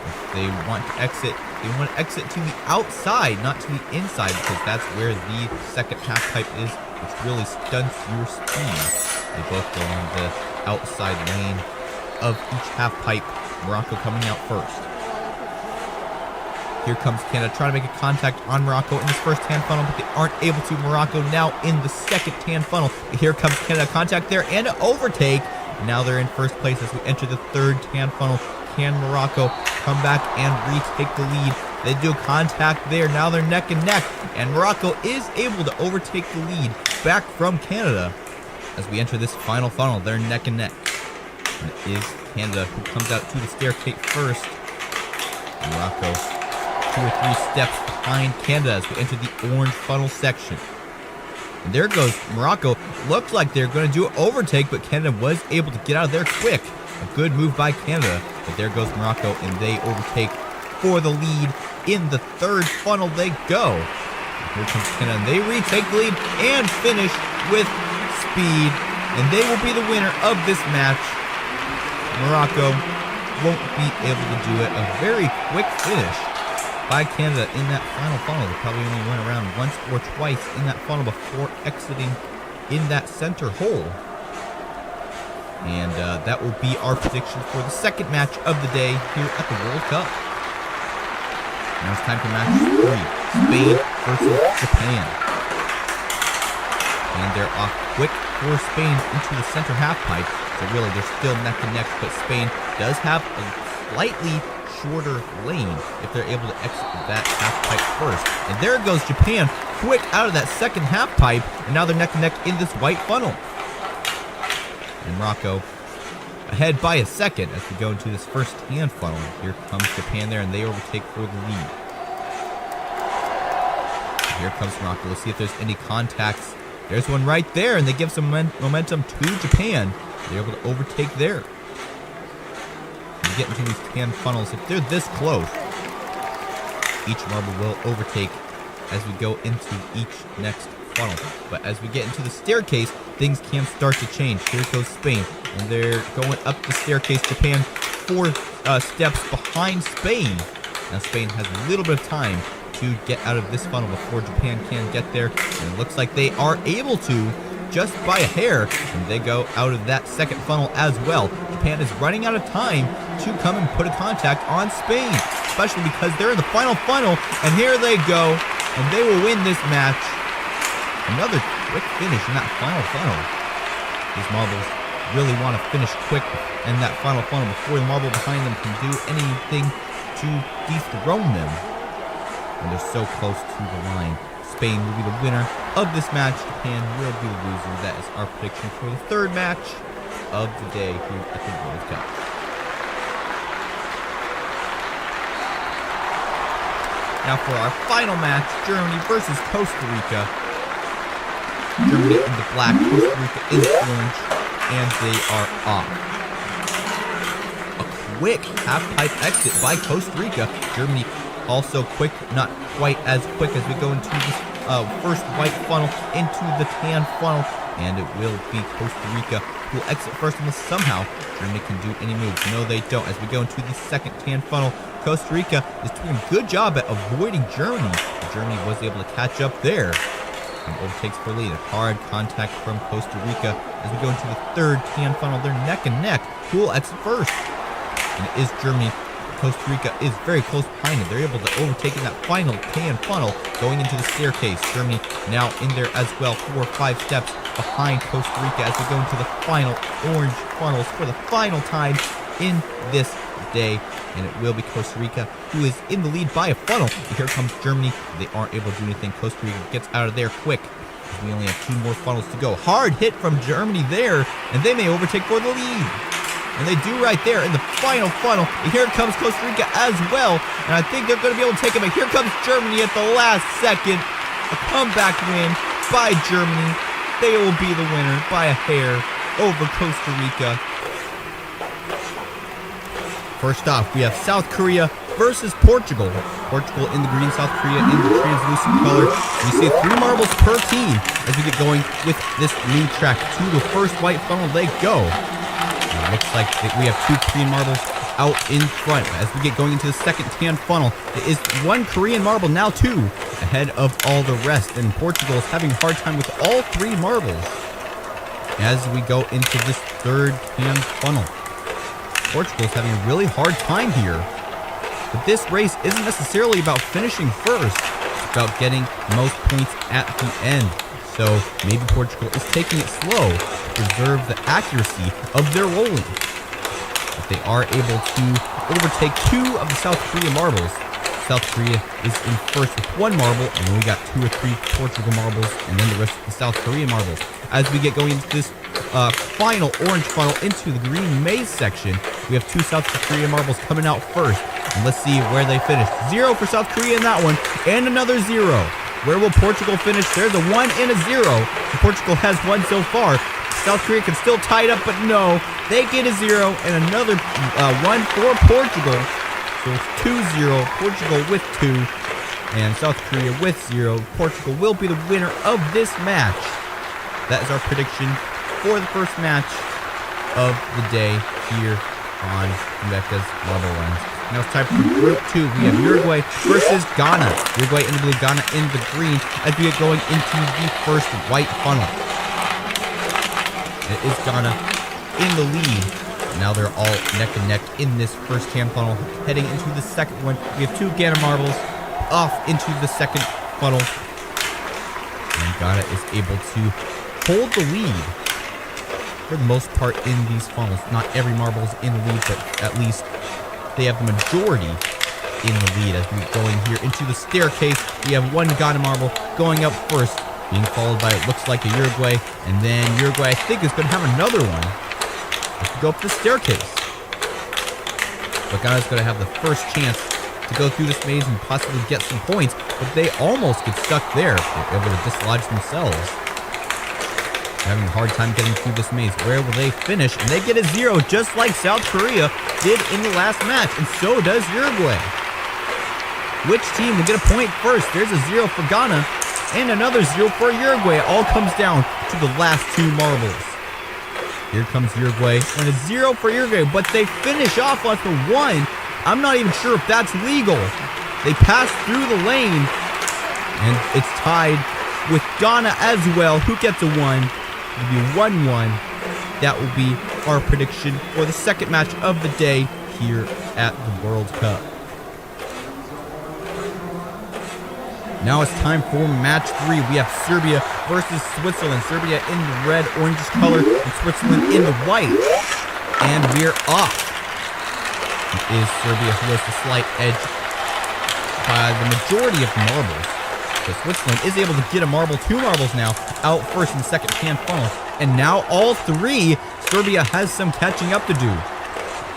If they want to exit, they want to exit to the outside, not to the inside, because that's where the second half pipe is, which really stunts your speed. They both go on the outside lane of each half pipe. Morocco coming out first. Here comes Canada trying to make a contact on Morocco in this first tan funnel, but they aren't able to. Morocco now in the second tan funnel. Here comes Canada, contact there and an overtake. Now they're in first place as we enter the third tan funnel. Can Morocco come back and retake the lead? They do contact there. Now they're neck and neck, and Morocco is able to overtake the lead back from Canada. As we enter this final funnel, they're neck and neck. And it is Canada who comes out to the staircase first. Morocco 2 or 3 steps behind Canada as we enter the orange funnel section. And there goes Morocco. Looks like they're going to do an overtake, but Canada was able to get out of there quick. A good move by Canada, but there goes Morocco, and they overtake for the lead. In the third funnel they go. And here comes Canada, and they retake the lead and finish with speed, and they will be the winner of this match. Morocco won't be able to do it. A very quick finish by Canada in that final funnel. They probably only went around once or twice in that funnel before exiting in that center hole. And that will be our prediction for the second match of the day here at the World Cup. Now it's time for match 3, Spain versus Japan. And they're off quick for Spain into the center half pipe. So really, they're still neck and neck, but Spain does have a slightly shorter lane if they're able to exit that half pipe first. And there goes Japan, quick out of that second half pipe, and now they're neck and neck in this white funnel. And Morocco ahead by a second as we go into this first tan funnel. Here comes Japan there, and they overtake for the lead. Here comes Morocco. Let's see if there's any contacts. There's one right there, and they give some momentum to Japan. They're able to overtake there. When you get into these tan funnels, if they're this close, each marble will overtake as we go into each next funnel. But as we get into the staircase, things can start to change. Here goes Spain, and they're going up the staircase. Japan 4 steps behind Spain. Now Spain has a little bit of time to get out of this funnel before Japan can get there. And it looks like they are able to, just by a hair, and they go out of that second funnel as well. Japan is running out of time to come and put a contact on Spain, especially because they're in the final funnel, and here they go, and they will win this match. Another quick finish in that final funnel. These marbles really want to finish quick in that final funnel before the marble behind them can do anything to dethrone them. And they're so close to the line. Spain will be the winner of this match. Japan will be the loser. That is our prediction for the third match of the day here at the World Cup. Now for our final match, Germany versus Costa Rica. Germany in the black, Costa Rica in the orange, and they are off. A quick half-pipe exit by Costa Rica. Germany also quick, not quite as quick as we go into this first white funnel into the tan funnel, and it will be Costa Rica who will exit first unless somehow Germany can do any moves. No, they don't. As we go into the second tan funnel, Costa Rica is doing a good job at avoiding Germany. Germany was able to catch up there and overtakes for lead. A hard contact from Costa Rica. As we go into the third tan funnel, they're neck and neck. Who will exit first? And it is Germany. Costa Rica is very close behind them. They're able to overtake in that final tan funnel going into the staircase. Germany now in there as well, 4 or 5 steps behind Costa Rica as we go into the final orange funnels for the final time in this day. And it will be Costa Rica who is in the lead by a funnel. And here comes Germany. They aren't able to do anything. Costa Rica gets out of there quick. We only have 2 more funnels to go. Hard hit from Germany there, and they may overtake for the lead. And they do right there in the final funnel. And here comes Costa Rica as well. And I think they're going to be able to take it. But here comes Germany at the last second. A comeback win by Germany. They will be the winner by a hair over Costa Rica. First off, we have South Korea versus Portugal. Portugal in the green, South Korea in the translucent color. We see 3 marbles per team as we get going with this new track. To the first white funnel they go. It looks like we have 2 Korean marbles out in front. As we get going into the second tan funnel, it is 1 Korean marble, now 2, ahead of all the rest. And Portugal is having a hard time with all 3 marbles as we go into this third tan funnel. Portugal is having a really hard time here. But this race isn't necessarily about finishing first. It's about getting most points at the end. So maybe Portugal is taking it slow to preserve the accuracy of their rolling. But they are able to overtake 2 of the South Korea marbles. South Korea is in first with 1 marble, and then we got 2 or 3 Portugal marbles, and then the rest of the South Korean marbles. As we get going into this final orange funnel into the green maze section, we have 2 South Korean marbles coming out first. And let's see where they finish. 0 for South Korea in that one, and another 0. Where will Portugal finish? There's a 1 and a 0. So Portugal has 1 so far. South Korea can still tie it up, but no. They get a 0 and another 1 for Portugal. So it's 2-0. Portugal with 2 and South Korea with 0. Portugal will be the winner of this match. That is our prediction for the first match of the day here on Fubeca's Marble Runs. Now it's time for Group 2. We have Uruguay versus Ghana. Uruguay in the blue, Ghana in the green as we get going into the first white funnel. It is Ghana in the lead. Now they're all neck and neck in this first tan funnel. Heading into the second one, we have 2 Ghana marbles off into the second funnel. And Ghana is able to hold the lead for the most part in these funnels. Not every marble is in the lead, but at least they have the majority in the lead. As we get going here into the staircase, we have 1 Ghana marble going up first, being followed by, it looks like, a Uruguay, and then Uruguay, I think, is going to have another one as we go up the staircase. But Ghana's going to have the first chance to go through this maze and possibly get some points, but they almost get stuck there. They're able to dislodge themselves. Having a hard time getting through this maze. Where will they finish? And they get a 0, just like South Korea did in the last match, and so does Uruguay. Which team will get a point first? There's a 0 for Ghana, and another 0 for Uruguay. It all comes down to the last 2 marbles. Here comes Uruguay, and a 0 for Uruguay, but they finish off with a 1. I'm not even sure if that's legal. They pass through the lane, and it's tied with Ghana as well, who gets a 1. It'll be 1-1. That will be our prediction for the second match of the day here at the World Cup. Now it's time for match 3. We have Serbia versus Switzerland. Serbia in the red, orangish color, and Switzerland in the white. And we're off. It is Serbia who has the slight edge by the majority of the marbles. So Switzerland is able to get a marble, 2 marbles now, out first in the second tan funnel. And now all 3, Serbia has some catching up to do.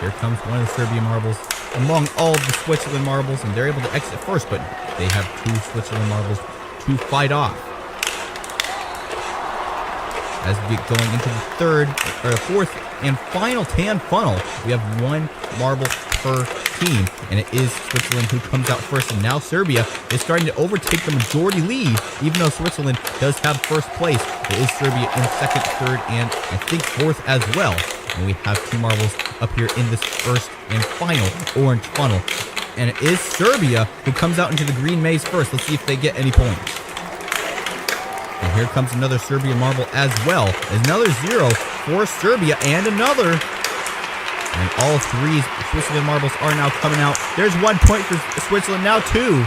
Here comes one of the Serbian marbles among all of the Switzerland marbles, and they're able to exit first, but they have 2 Switzerland marbles to fight off. As we get going into the fourth and final tan funnel, we have 1 marble per team, and it is Switzerland who comes out first, and now Serbia is starting to overtake the majority lead, even though Switzerland does have first place. It is Serbia in second, third, and I think 4th as well. And we have 2 marbles up here in this first and final orange funnel. And it is Serbia who comes out into the green maze first. Let's see if they get any points. And here comes another Serbian marble as well. Another 0 for Serbia, and another. And all 3 Switzerland marbles are now coming out. There's 1 point for Switzerland, now 2.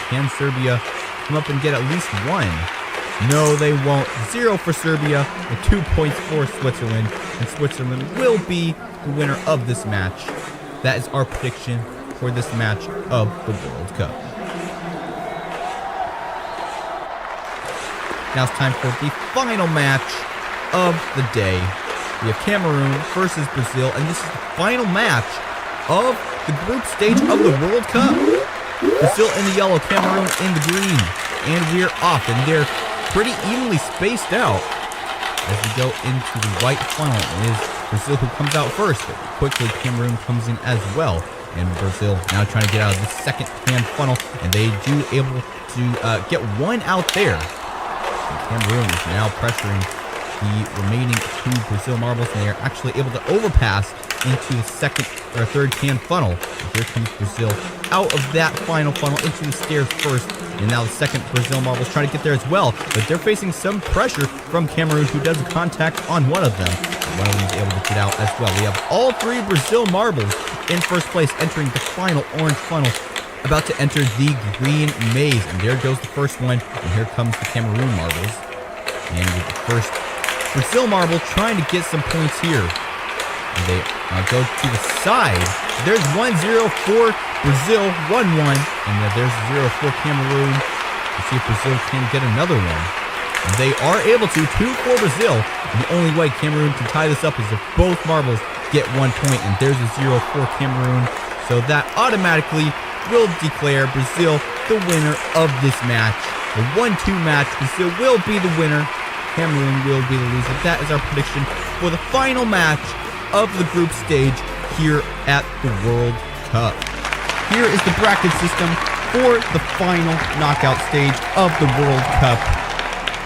Can Serbia come up and get at least 1? No, they won't. 0 for Serbia, and 2 points for Switzerland. And Switzerland will be the winner of this match. That is our prediction for this match of the World Cup. Now it's time for the final match of the day. We have Cameroon versus Brazil, and this is the final match of the group stage of the World Cup. Brazil in the yellow, Cameroon in the green, and we're off, and they're pretty evenly spaced out. As we go into the white funnel, it is Brazil who comes out first, but quickly Cameroon comes in as well. And Brazil now trying to get out of the second-hand funnel, and they do able to get one out there. And Cameroon is now pressuring the remaining two Brazil marbles, and they are actually able to overpass into the second or third-hand funnel. And here comes Brazil out of that final funnel into the stairs first, and now the second Brazil marbles trying to get there as well, but they're facing some pressure from Cameroon, who does a contact on one of them. And one of them is able to get out as well. We have all three Brazil marbles in first place, entering the final orange funnel, about to enter the green maze. And there goes the first one, and here comes the Cameroon marbles. And with the first Brazil marble trying to get some points here. And they go to the side. There's 1-0 for Brazil, 1-1. And there's 0 for Cameroon. Let's see if Brazil can get another one. And they are able to, 2 for Brazil. And the only way Cameroon can tie this up is if both marbles get 1 point, and there's a 0 for Cameroon. So that automatically will declare Brazil the winner of this match. The 1-2 match, Brazil will be the winner. Cameroon will be the loser. That is our prediction for the final match of the group stage here at the World Cup. Here is the bracket system for the final knockout stage of the World Cup.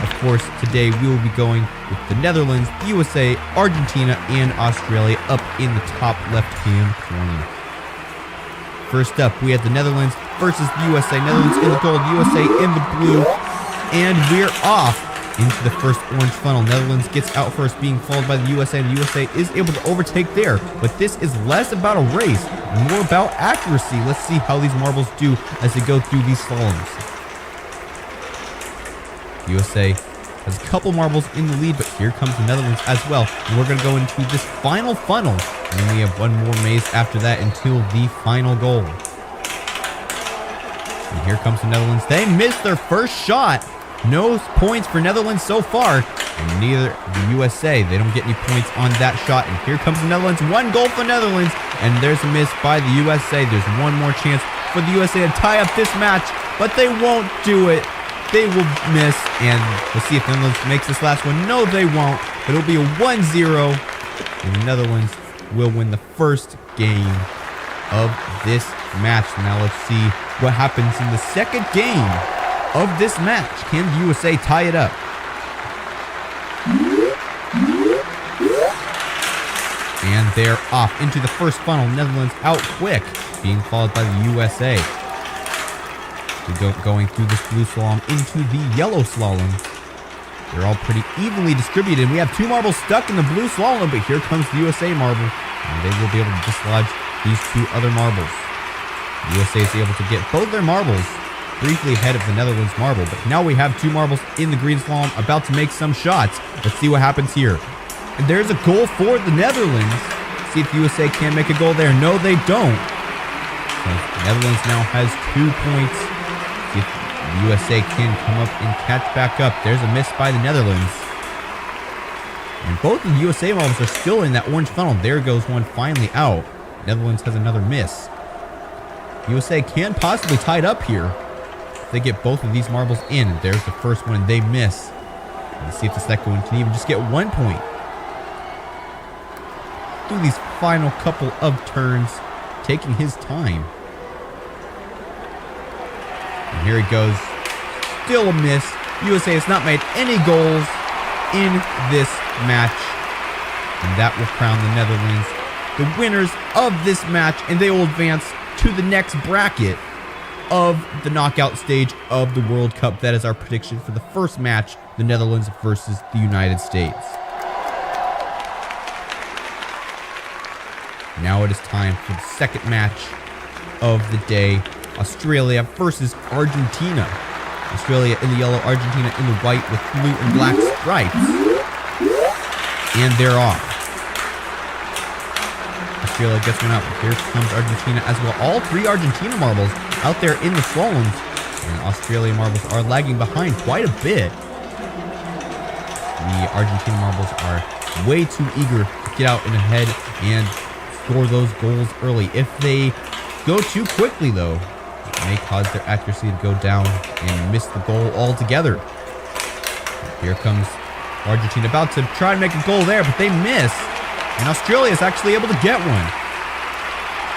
Of course, today we will be going with the Netherlands, USA, Argentina, and Australia up in the top left-hand corner. First up, we have the Netherlands versus the USA. Netherlands in the gold, USA in the blue, and we're off into the first orange funnel. Netherlands gets out first, being followed by the USA, and the USA is able to overtake there. But this is less about a race, more about accuracy. Let's see how these marbles do as they go through these slaloms. USA has a couple marbles in the lead, but here comes the Netherlands as well. And we're going to go into this final funnel. And then we have one more maze after that until the final goal. And here comes the Netherlands. They missed their first shot. No points for Netherlands so far. And neither the USA. They don't get any points on that shot. And here comes the Netherlands. 1 goal for Netherlands. And there's a miss by the USA. There's one more chance for the USA to tie up this match, but they won't do it. They will miss, and we'll see if the Netherlands makes this last one. No, they won't, but it'll be a 1-0, and the Netherlands will win the first game of this match. Now let's see what happens in the second game of this match. Can the USA tie it up? And they're off into the first funnel. Netherlands out quick, being followed by the USA. Going through this blue slalom into the yellow slalom. They're all pretty evenly distributed. We have 2 marbles stuck in the blue slalom, but here comes the USA marble, and they will be able to dislodge these 2 other marbles. The USA is able to get both their marbles briefly ahead of the Netherlands marble, but now we have 2 marbles in the green slalom about to make some shots. Let's see what happens here. And there's a goal for the Netherlands. See if the USA can make a goal there. No, they don't. So the Netherlands now has 2 points. If the USA can come up and catch back up. There's a miss by the Netherlands. And both of the USA marbles are still in that orange funnel. There goes one finally out. Netherlands has another miss. USA can possibly tie it up here if they get both of these marbles in. There's the first one, and they miss. Let's see if the second one can even just get 1 point. Do these final couple of turns, taking his time. And here he goes. Still a miss. USA has not made any goals in this match. And that will crown the Netherlands the winners of this match. And they will advance to the next bracket of the knockout stage of the World Cup. That is our prediction for the first match. The Netherlands versus the United States. Now it is time for the second match of the day. Australia versus Argentina. Australia in the yellow, Argentina in the white with blue and black stripes. And they're off. Australia gets one out. Here comes Argentina as well. All 3 Argentina marbles out there in the slaloms. And Australia marbles are lagging behind quite a bit. The Argentina marbles are way too eager to get out and ahead and score those goals early. If they go too quickly, though, it may cause their accuracy to go down and miss the goal altogether. Here comes Argentina about to try and make a goal there, but they miss. And Australia is actually able to get one.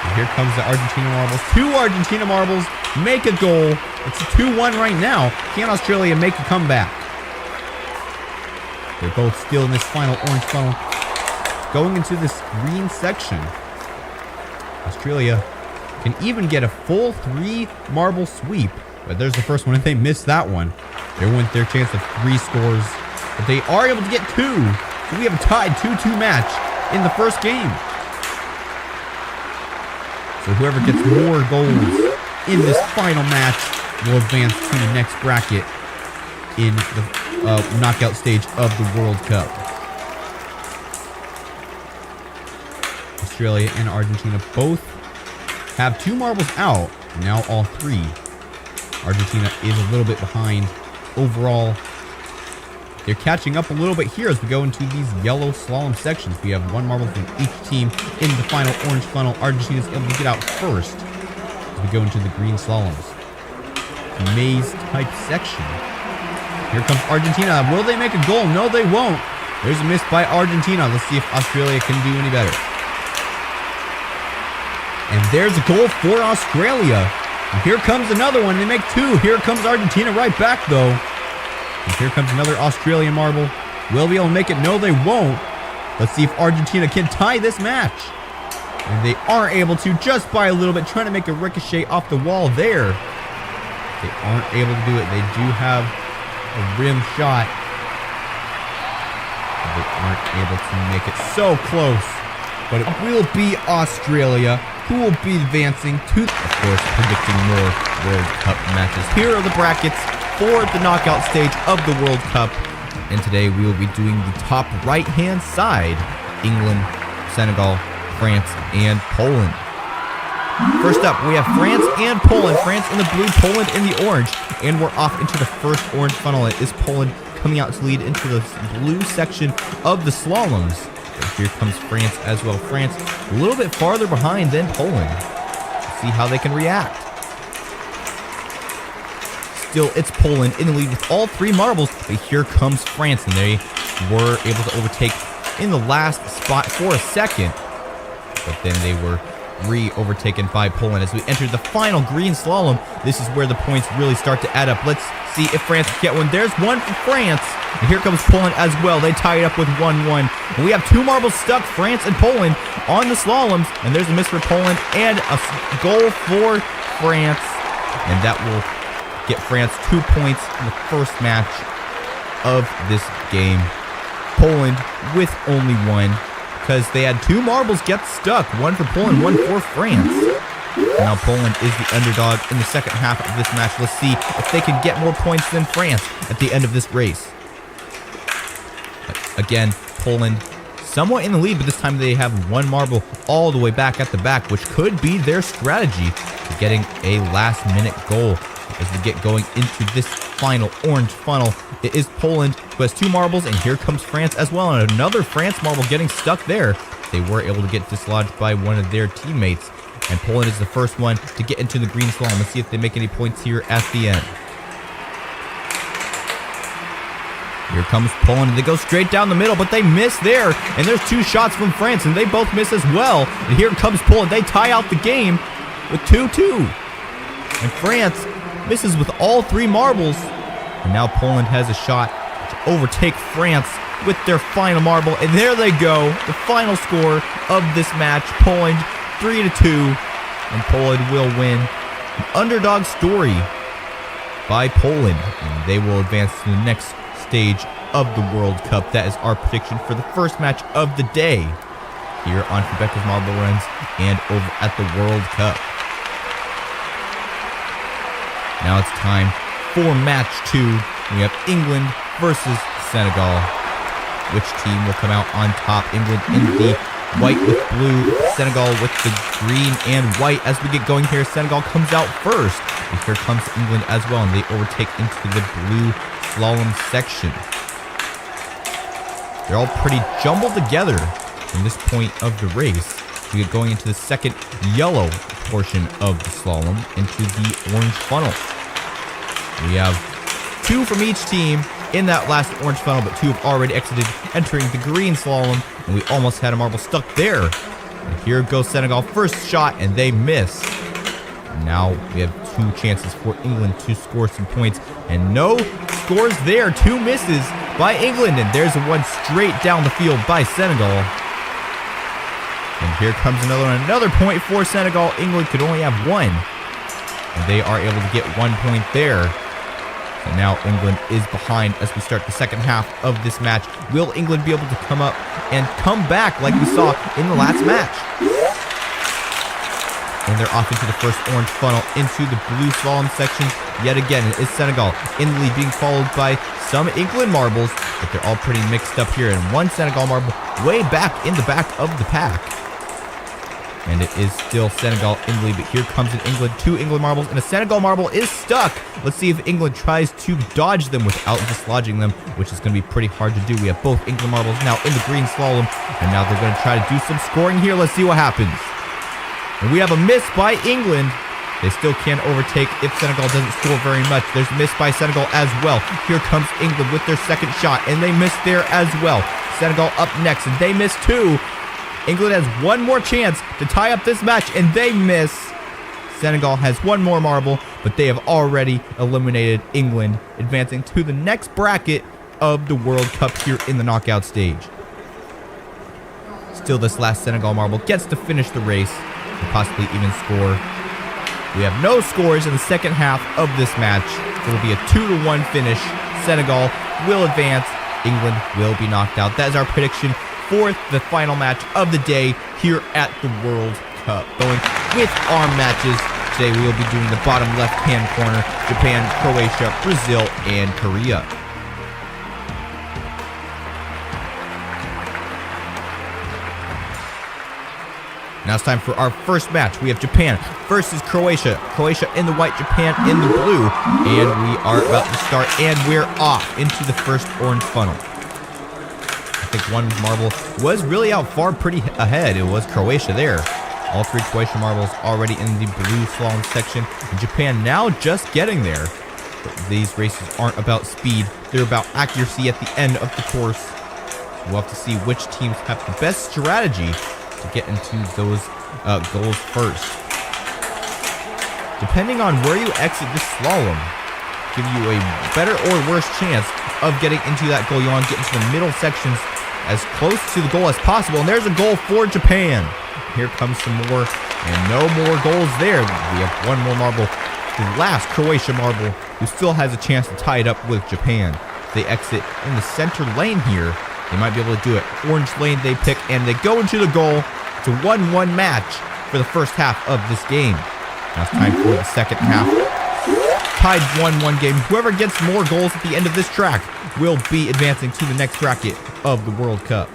And here comes the Argentina marbles. 2 Argentina marbles make a goal. It's a 2-1 right now. Can Australia make a comeback? They're both still in this final orange funnel. Going into this green section. Australia can even get a full 3 marble sweep. But there's the first one. If they miss that one, there went their chance of 3 scores. But they are able to get 2. So we have a tied 2-2 match in the first game. So whoever gets more goals in this final match will advance to the next bracket in the knockout stage of the World Cup. Australia and Argentina both have 2 marbles out, and now all 3. Argentina is a little bit behind overall. They're catching up a little bit here as we go into these yellow slalom sections. We have 1 marble from each team in the final orange funnel. Argentina is able to get out first as we go into the green slaloms. Maze type section. Here comes Argentina. Will they make a goal? No, they won't. There's a miss by Argentina. Let's see if Australia can do any better. And there's a goal for Australia. And here comes another one. They make 2. Here comes Argentina right back, though. And here comes another Australian marble. Will they be able to make it? No, they won't. Let's see if Argentina can tie this match. And they are able to just by a little bit, trying to make a ricochet off the wall there. They aren't able to do it. They do have a rim shot. They aren't able to make it. So close. But it will be Australia who will be advancing to, of course, predicting more World Cup matches. Here are the brackets for the knockout stage of the World Cup. And today we will be doing the top right-hand side. England, Senegal, France, and Poland. First up, we have France and Poland. France in the blue, Poland in the orange. And we're off into the first orange funnel. It is Poland coming out to lead into the blue section of the slaloms. But here comes France as well. France a little bit farther behind than Poland. Let's see how they can react. Still, it's Poland in the lead with all 3 marbles. But here comes France, and they were able to overtake in the last spot for a second. But then they were overtaken by Poland as we enter the final green slalom. This is where the points really start to add up. Let's see if France can get one. There's one for France. And here comes Poland as well. They tie it up with 1-1. And we have 2 marbles stuck, France and Poland, on the slaloms. And there's a miss for Poland and a goal for France. And that will get France 2 points in the first match of this game. Poland with only 1. Because they had 2 marbles get stuck. 1 for Poland, 1 for France. Now Poland is the underdog in the second half of this match. Let's see if they can get more points than France at the end of this race. But again, Poland somewhat in the lead, but this time they have 1 marble all the way back at the back, which could be their strategy to getting a last-minute goal. As we get going into this final orange funnel, it is Poland who has 2 marbles, and here comes France as well, and another France marble getting stuck there. They were able to get dislodged by one of their teammates, and Poland is the first one to get into the green slalom. Let's see if they make any points here at the end. Here comes Poland, and they go straight down the middle, but they miss there, and there's 2 shots from France, and they both miss as well. And here comes Poland. They tie out the game with 2-2, and France misses with all 3 marbles. And now Poland has a shot to overtake France with their final marble. And there they go. The final score of this match. Poland 3-2. And Poland will win. An underdog story by Poland. And they will advance to the next stage of the World Cup. That is our prediction for the first match of the day here on Fubeca's Marble Runs and over at the World Cup. Now it's time for match 2. We have England versus Senegal. Which team will come out on top? England in the white with blue, Senegal with the green and white. As we get going here, Senegal comes out first. And here comes England as well, and they overtake into the blue slalom section. They're all pretty jumbled together from this point of the race. We get going into the second yellow portion of the slalom, into the orange funnel. We have 2 from each team in that last orange funnel, but 2 have already exited, entering the green slalom, and we almost had a marble stuck there. And here goes Senegal, first shot, and they miss. And now we have 2 chances for England to score some points, and no scores there. 2 misses by England, and there's one straight down the field by Senegal. And here comes another one, another point for Senegal. England could only have 1, and they are able to get 1 point there. And now England is behind as we start the second half of this match. Will England be able to come up and come back like we saw in the last match? And they're off into the first orange funnel, into the blue slalom section. Yet again, it is Senegal in the lead, being followed by some England marbles, but they're all pretty mixed up here. And one Senegal marble way back in the back of the pack. And it is still Senegal in the lead, but here comes an England, 2 England marbles, and a Senegal marble is stuck. Let's see if England tries to dodge them without dislodging them, which is going to be pretty hard to do. We have both England marbles now in the green slalom, and now they're going to try to do some scoring here. Let's see what happens. And we have a miss by England. They still can't overtake if Senegal doesn't score very much. There's a miss by Senegal as well. Here comes England with their second shot, and they miss there as well. Senegal up next, and they miss too. England has 1 more chance to tie up this match, and they miss. Senegal has 1 more marble, but they have already eliminated England, advancing to the next bracket of the World Cup here in the knockout stage. Still, this last Senegal marble gets to finish the race and possibly even score. We have no scores in the second half of this match. So it'll be a 2-1 finish. Senegal will advance. England will be knocked out. That is our prediction for the final match of the day here at the World Cup. Going with our matches today, we will be doing the bottom left-hand corner: Japan, Croatia, Brazil, and Korea. Now it's time for our first match. We have Japan versus Croatia. Croatia in the white, Japan in the blue. And we are about to start, and we're off into the first orange funnel. I think one marble was really out far pretty ahead. It was Croatia there. All 3 Croatian marbles already in the blue slalom section. And Japan now just getting there. But these races aren't about speed. They're about accuracy at the end of the course. So we'll have to see which teams have the best strategy to get into those goals first. Depending on where you exit this slalom, give you a better or worse chance of getting into that goal. You want to get into the middle sections as close to the goal as possible. And there's a goal for Japan. Here comes some more, and no more goals there. We have 1 more marble. The last Croatia marble, who still has a chance to tie it up with Japan. They exit in the center lane here. They might be able to do it. Orange lane they pick, and they go into the goal. It's a 1-1 match for the first half of this game. Now it's time for the second half. Tied 1-1 game. Whoever gets more goals at the end of this track will be advancing to the next bracket of the World Cup.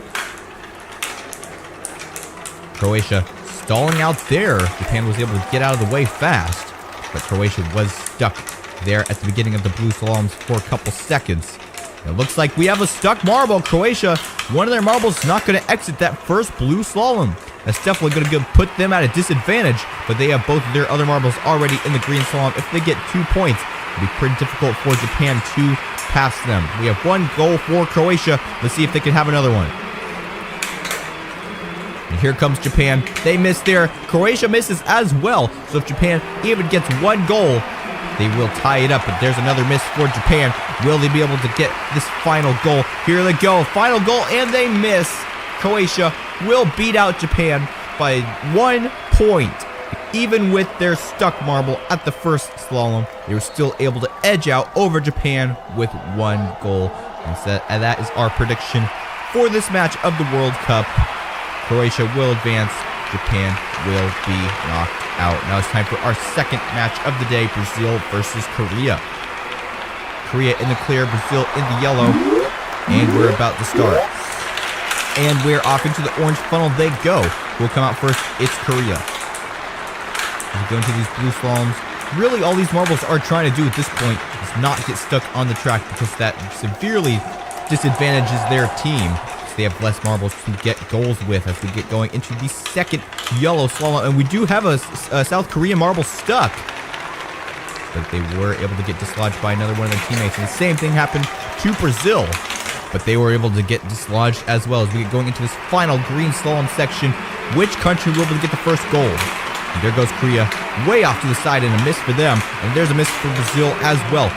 Croatia stalling out there. Japan was able to get out of the way fast, but Croatia was stuck there at the beginning of the blue slaloms for a couple seconds. It looks like we have a stuck marble. Croatia, one of their marbles is not going to exit that first blue slalom. That's definitely going to put them at a disadvantage, but they have both of their other marbles already in the green slalom. If they get 2 points, it'll be pretty difficult for Japan to pass them. We have 1 goal for Croatia. Let's see if they can have another one. And here comes Japan. They miss there. Croatia misses as well. So if Japan even gets 1 goal, they will tie it up. But there's another miss for Japan. Will they be able to get this final goal? Here they go. Final goal, and they miss. Croatia will beat out Japan by 1 point. Even with their stuck marble at the first slalom, they were still able to edge out over Japan with 1 goal. And that is our prediction for this match of the World Cup. Croatia will advance. Japan will be knocked out. Now it's time for our second match of the day, Brazil versus Korea. Korea in the clear, Brazil in the yellow, and we're about to start. And we're off into the orange funnel they go. Who will come out first? It's Korea. As we go into these blue slaloms, really all these marbles are trying to do at this point is not get stuck on the track, because that severely disadvantages their team. they have less marbles to get goals with as we get going into the second yellow slalom. And we do have a South Korean marble stuck. But they were able to get dislodged by another one of their teammates. And the same thing happened to Brazil. But they were able to get dislodged as well as we get going into this final green slalom section. Which country will be able to get the first goal? And there goes Korea way off to the side and a miss for them. And there's a miss for Brazil as well.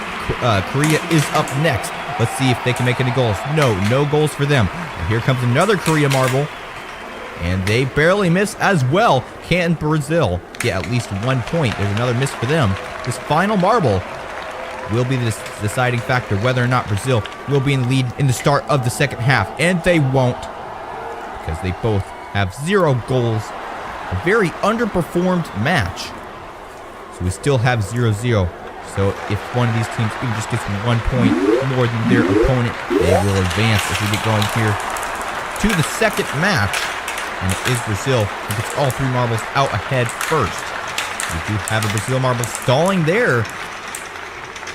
Korea is up next. Let's see if they can make any goals. No goals for them. And here comes another Korea marble. And they barely miss as well. Can Brazil get at least 1 point? There's another miss for them. This final marble will be the deciding factor whether or not Brazil will be in the lead in the start of the second half. And they won't, because they both have 0 goals. A very underperformed match. So we still have 0-0. So if one of these teams even just gets 1 point more than their opponent, they will advance as we get going here to the second match. And it is Brazil who gets all 3 marbles out ahead first. We do have a Brazil marble stalling there.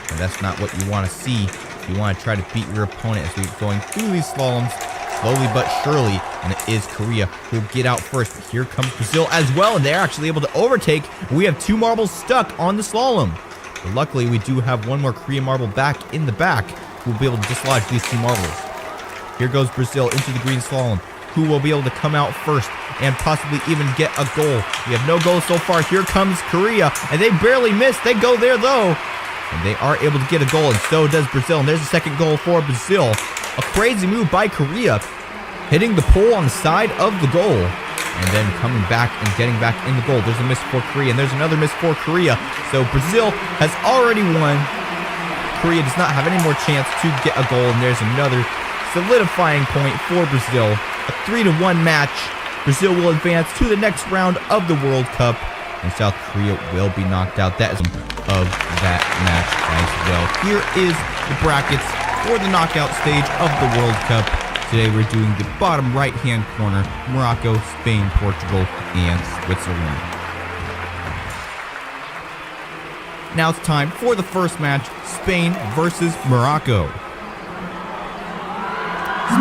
And that's not what you want to see. You want to try to beat your opponent as we're going through these slaloms slowly but surely. And it is Korea who will get out first. But here comes Brazil as well. And they're actually able to overtake. We have 2 marbles stuck on the slalom. But luckily, we do have 1 more Korean marble back in the back who will be able to dislodge these 2 marbles. Here goes Brazil into the green slalom. Who will be able to come out first and possibly even get a goal. We have no goals so far. Here comes Korea, and they barely miss. They go there, though. And they are able to get a goal, and so does Brazil. And there's a second goal for Brazil. A crazy move by Korea, hitting the pole on the side of the goal, and then coming back and getting back in the goal. There's a miss for Korea, and there's another miss for Korea. So Brazil has already won. Korea does not have any more chance to get a goal, and there's another solidifying point for Brazil. A 3-1 match. Brazil will advance to the next round of the World Cup, and South Korea will be knocked out. That is of that match as well. Here is the brackets for the knockout stage of the World Cup. Today we're doing the bottom right-hand corner: Morocco, Spain, Portugal, and Switzerland. Now it's time for the first match: Spain versus Morocco.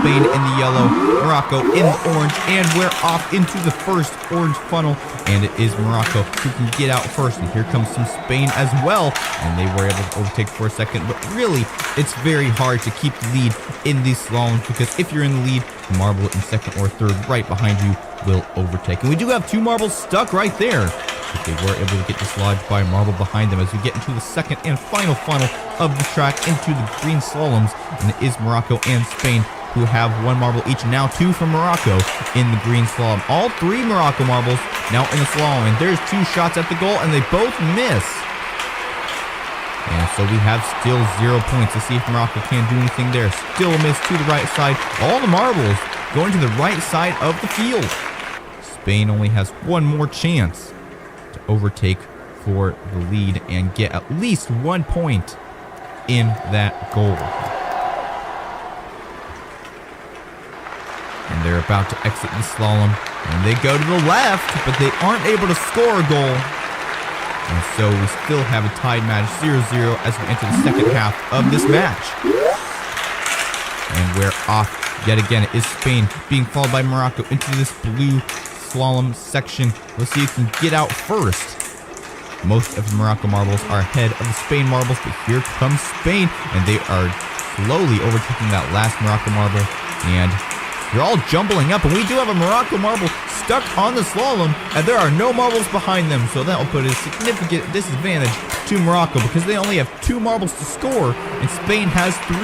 Spain in the yellow, Morocco in the orange, and we're off into the first orange funnel, and it is Morocco who can get out first. And here comes some Spain as well, and they were able to overtake for a second, but really it's very hard to keep the lead in these slaloms, because if you're in the lead, the marble in second or third right behind you will overtake. And we do have 2 marbles stuck right there, but they were able to get dislodged by a marble behind them as we get into the second and final funnel of the track into the green slaloms. And it is Morocco and Spain who have 1 marble each, now 2 from Morocco in the green slalom. All 3 Morocco marbles now in the slalom, and there's 2 shots at the goal, and they both miss. And so we have still 0 points. To see if Morocco can do anything there. Still a miss to the right side. All the marbles going to the right side of the field. Spain only has 1 more chance to overtake for the lead and get at least 1 point in that goal. And they're about to exit the slalom, and they go to the left, but they aren't able to score a goal. And so we still have a tied match, 0-0, as we enter the second half of this match. And we're off yet again. It is Spain being followed by Morocco into this blue slalom section. Let's see who can get out first. Most of the Morocco marbles are ahead of the Spain marbles, but here comes Spain, and they are slowly overtaking that last Morocco marble, and they're all jumbling up, and we do have a Morocco marble stuck on the slalom, and there are no marbles behind them, so that will put a significant disadvantage to Morocco because they only have 2 marbles to score, and Spain has 3.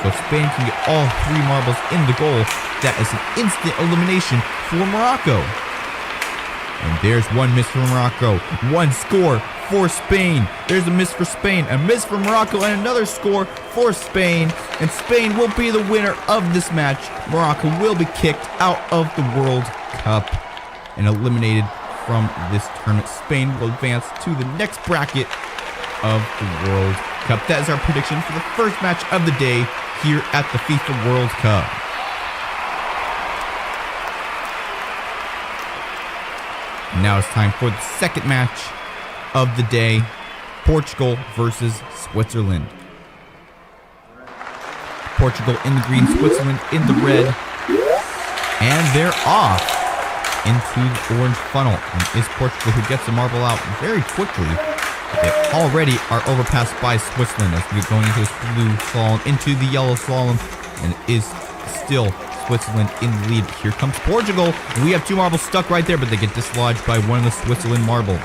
So if Spain can get all 3 marbles in the goal, that is an instant elimination for Morocco. And there's 1 miss for Morocco, 1 score for Spain. There's a miss for Spain, a miss for Morocco, and another score for Spain. And Spain will be the winner of this match. Morocco will be kicked out of the World Cup and eliminated from this tournament. Spain will advance to the next bracket of the World Cup. That is our prediction for the first match of the day here at the FIFA World Cup. Now it's time for the second match of the day, Portugal versus Switzerland. Portugal in the green, Switzerland in the red. And they're off into the orange funnel. And it's Portugal who gets the marble out very quickly. They already are overpassed by Switzerland as we get going into this blue slalom, into the yellow slalom, and it is still Switzerland in the lead. Here comes Portugal. We have 2 marbles stuck right there, but they get dislodged by one of the Switzerland marbles.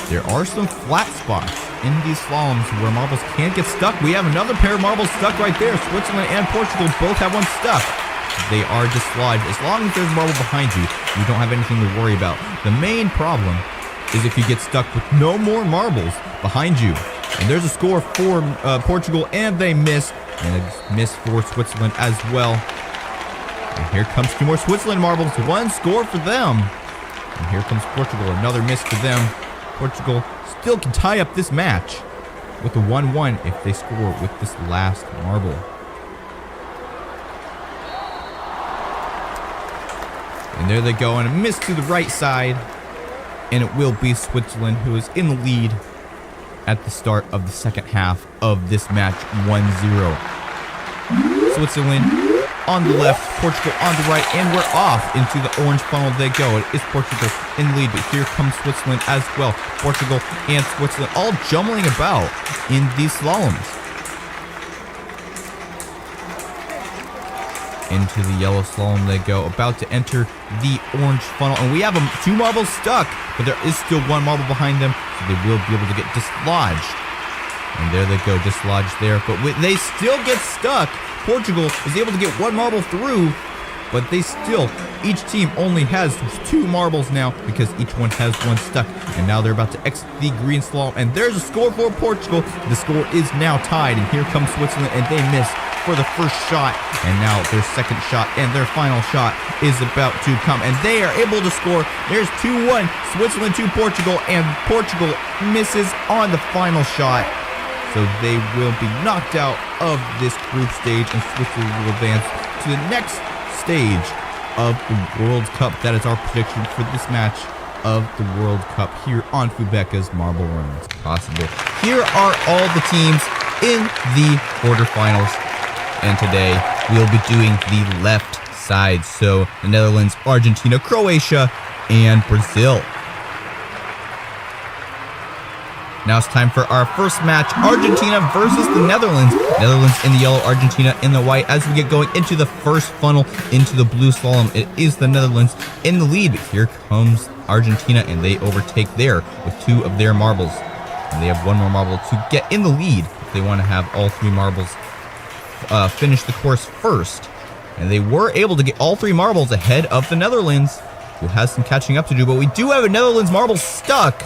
There are some flat spots in these slaloms where marbles can't get stuck. We have another pair of marbles stuck right there. Switzerland and Portugal both have one stuck. They are dislodged. As long as there's a marble behind you, you don't have anything to worry about. The main problem is if you get stuck with no more marbles behind you. And there's a score for Portugal, and they miss. And a miss for Switzerland as well. And here comes 2 more Switzerland marbles. 1 score for them. And here comes Portugal. Another miss for them. Portugal still can tie up this match with a 1-1 if they score with this last marble. And there they go, and a miss to the right side. And it will be Switzerland who is in the lead at the start of the second half of this match, 1-0. Switzerland on the left, Portugal on the right, and we're off into the orange funnel they go. It is Portugal in the lead, but here comes Switzerland as well. Portugal and Switzerland all jumbling about in these slaloms. Into the yellow slalom they go, about to enter the orange funnel. And we have 2 marbles stuck, but there is still 1 marble behind them, so they will be able to get dislodged. And there they go, dislodged there. But they still get stuck. Portugal is able to get 1 marble through, but they still, each team only has 2 marbles now because each one has 1 stuck. And now they're about to exit the green slalom, and there's a score for Portugal. The score is now tied, and here comes Switzerland, and they miss for the first shot, and now their second shot and their final shot is about to come, and they are able to score. There's 2-1, Switzerland to Portugal, and Portugal misses on the final shot, so they will be knocked out of this group stage, and Switzerland will advance to the next stage of the World Cup. That is our prediction for this match of the World Cup here on Fubeca's Marble Runs Possible. Here are all the teams in the quarterfinals. And today, we'll be doing the left side. So, the Netherlands, Argentina, Croatia, and Brazil. Now it's time for our first match. Argentina versus the Netherlands. Netherlands in the yellow, Argentina in the white. As we get going into the first funnel, into the blue slalom, it is the Netherlands in the lead. But here comes Argentina, and they overtake there with 2 of their marbles. And they have 1 more marble to get in the lead if they want to have all 3 marbles finish the course first, and they were able to get all 3 marbles ahead of the Netherlands, who has some catching up to do, but we do have a Netherlands marble stuck,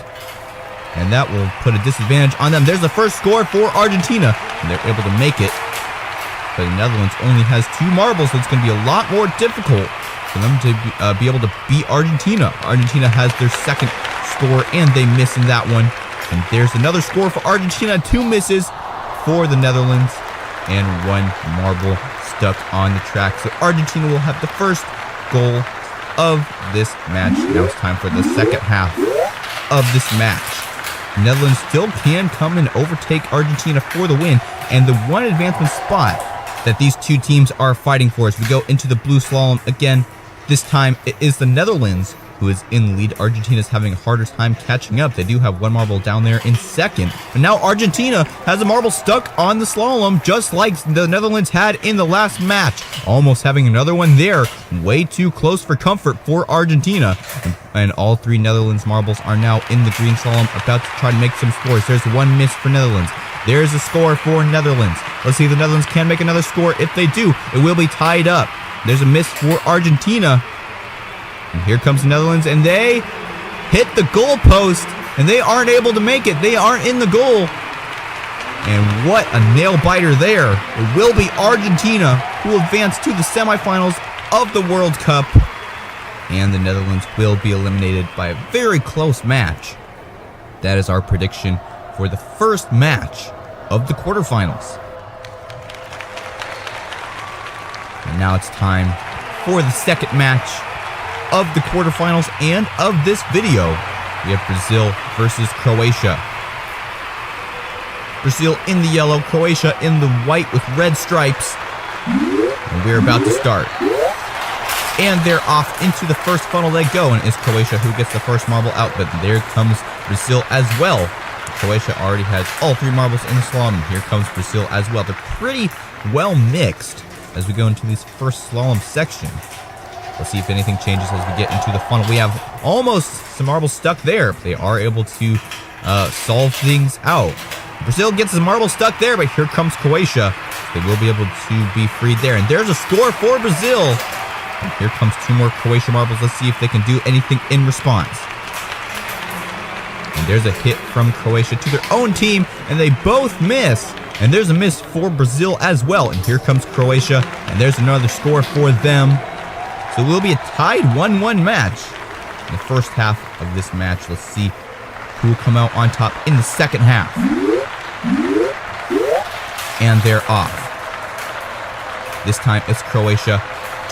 and that will put a disadvantage on them. There's the first score for Argentina, and they're able to make it, but the Netherlands only has 2 marbles, so it's going to be a lot more difficult for them to be able to beat Argentina. Argentina has their second score, and they miss in that one, and there's another score for Argentina, 2 misses for the Netherlands, and 1 marble stuck on the track. So Argentina will have the first goal of this match. Now it's time for the second half of this match. Netherlands still can come and overtake Argentina for the win, and the 1 advancement spot that these 2 teams are fighting for as we go into the blue slalom again. This time it is the Netherlands who is in the lead. Argentina is having a harder time catching up. They do have 1 marble down there in second. But now Argentina has a marble stuck on the slalom, just like the Netherlands had in the last match. Almost having another one there. Way too close for comfort for Argentina. And all 3 Netherlands marbles are now in the green slalom, about to try to make some scores. There's 1 miss for Netherlands. There's a score for Netherlands. Let's see if the Netherlands can make another score. If they do, it will be tied up. There's a miss for Argentina. And here comes the Netherlands, and they hit the goal post, and they aren't able to make it. They aren't in the goal. And what a nail biter there. It will be Argentina who will advance to the semifinals of the World Cup. And the Netherlands will be eliminated by a very close match. That is our prediction for the first match of the quarterfinals. And now it's time for the second match of the quarterfinals and of this video. We have Brazil versus Croatia. Brazil in the yellow, Croatia in the white with red stripes. And we're about to start. And they're off into the first funnel they go, and it's Croatia who gets the first marble out, but there comes Brazil as well. Croatia already has all 3 marbles in the slalom, and here comes Brazil as well. They're pretty well mixed as we go into this first slalom section. Let's see if anything changes as we get into the funnel. We have almost some marbles stuck there. They are able to solve things out. Brazil gets the marble stuck there, but here comes Croatia. They will be able to be freed there, and there's a score for Brazil. And here comes 2 more Croatia marbles. Let's see if they can do anything in response. And there's a hit from Croatia to their own team, and they both miss. And there's a miss for Brazil as well. And here comes Croatia, and there's another score for them. So it will be a tied 1-1 match. In the first half of this match, let's see who will come out on top in the second half. And they're off. This time it's Croatia.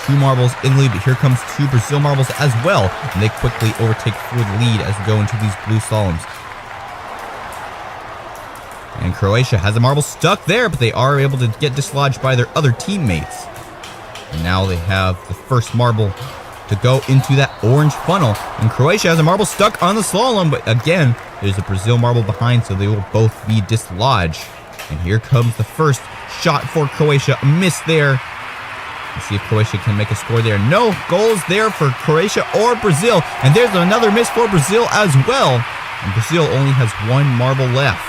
2 marbles in lead, but here comes 2 Brazil marbles as well, and they quickly overtake for the lead as we go into these blue slaloms. And Croatia has a marble stuck there, but they are able to get dislodged by their other teammates. And now they have the first marble to go into that orange funnel, and Croatia has a marble stuck on the slalom, but again, there's a Brazil marble behind, so they will both be dislodged. And here comes the first shot for Croatia, a miss there. Let's see if Croatia can make a score there. No goals there for Croatia or Brazil. And there's another miss for Brazil as well. And Brazil only has 1 marble left.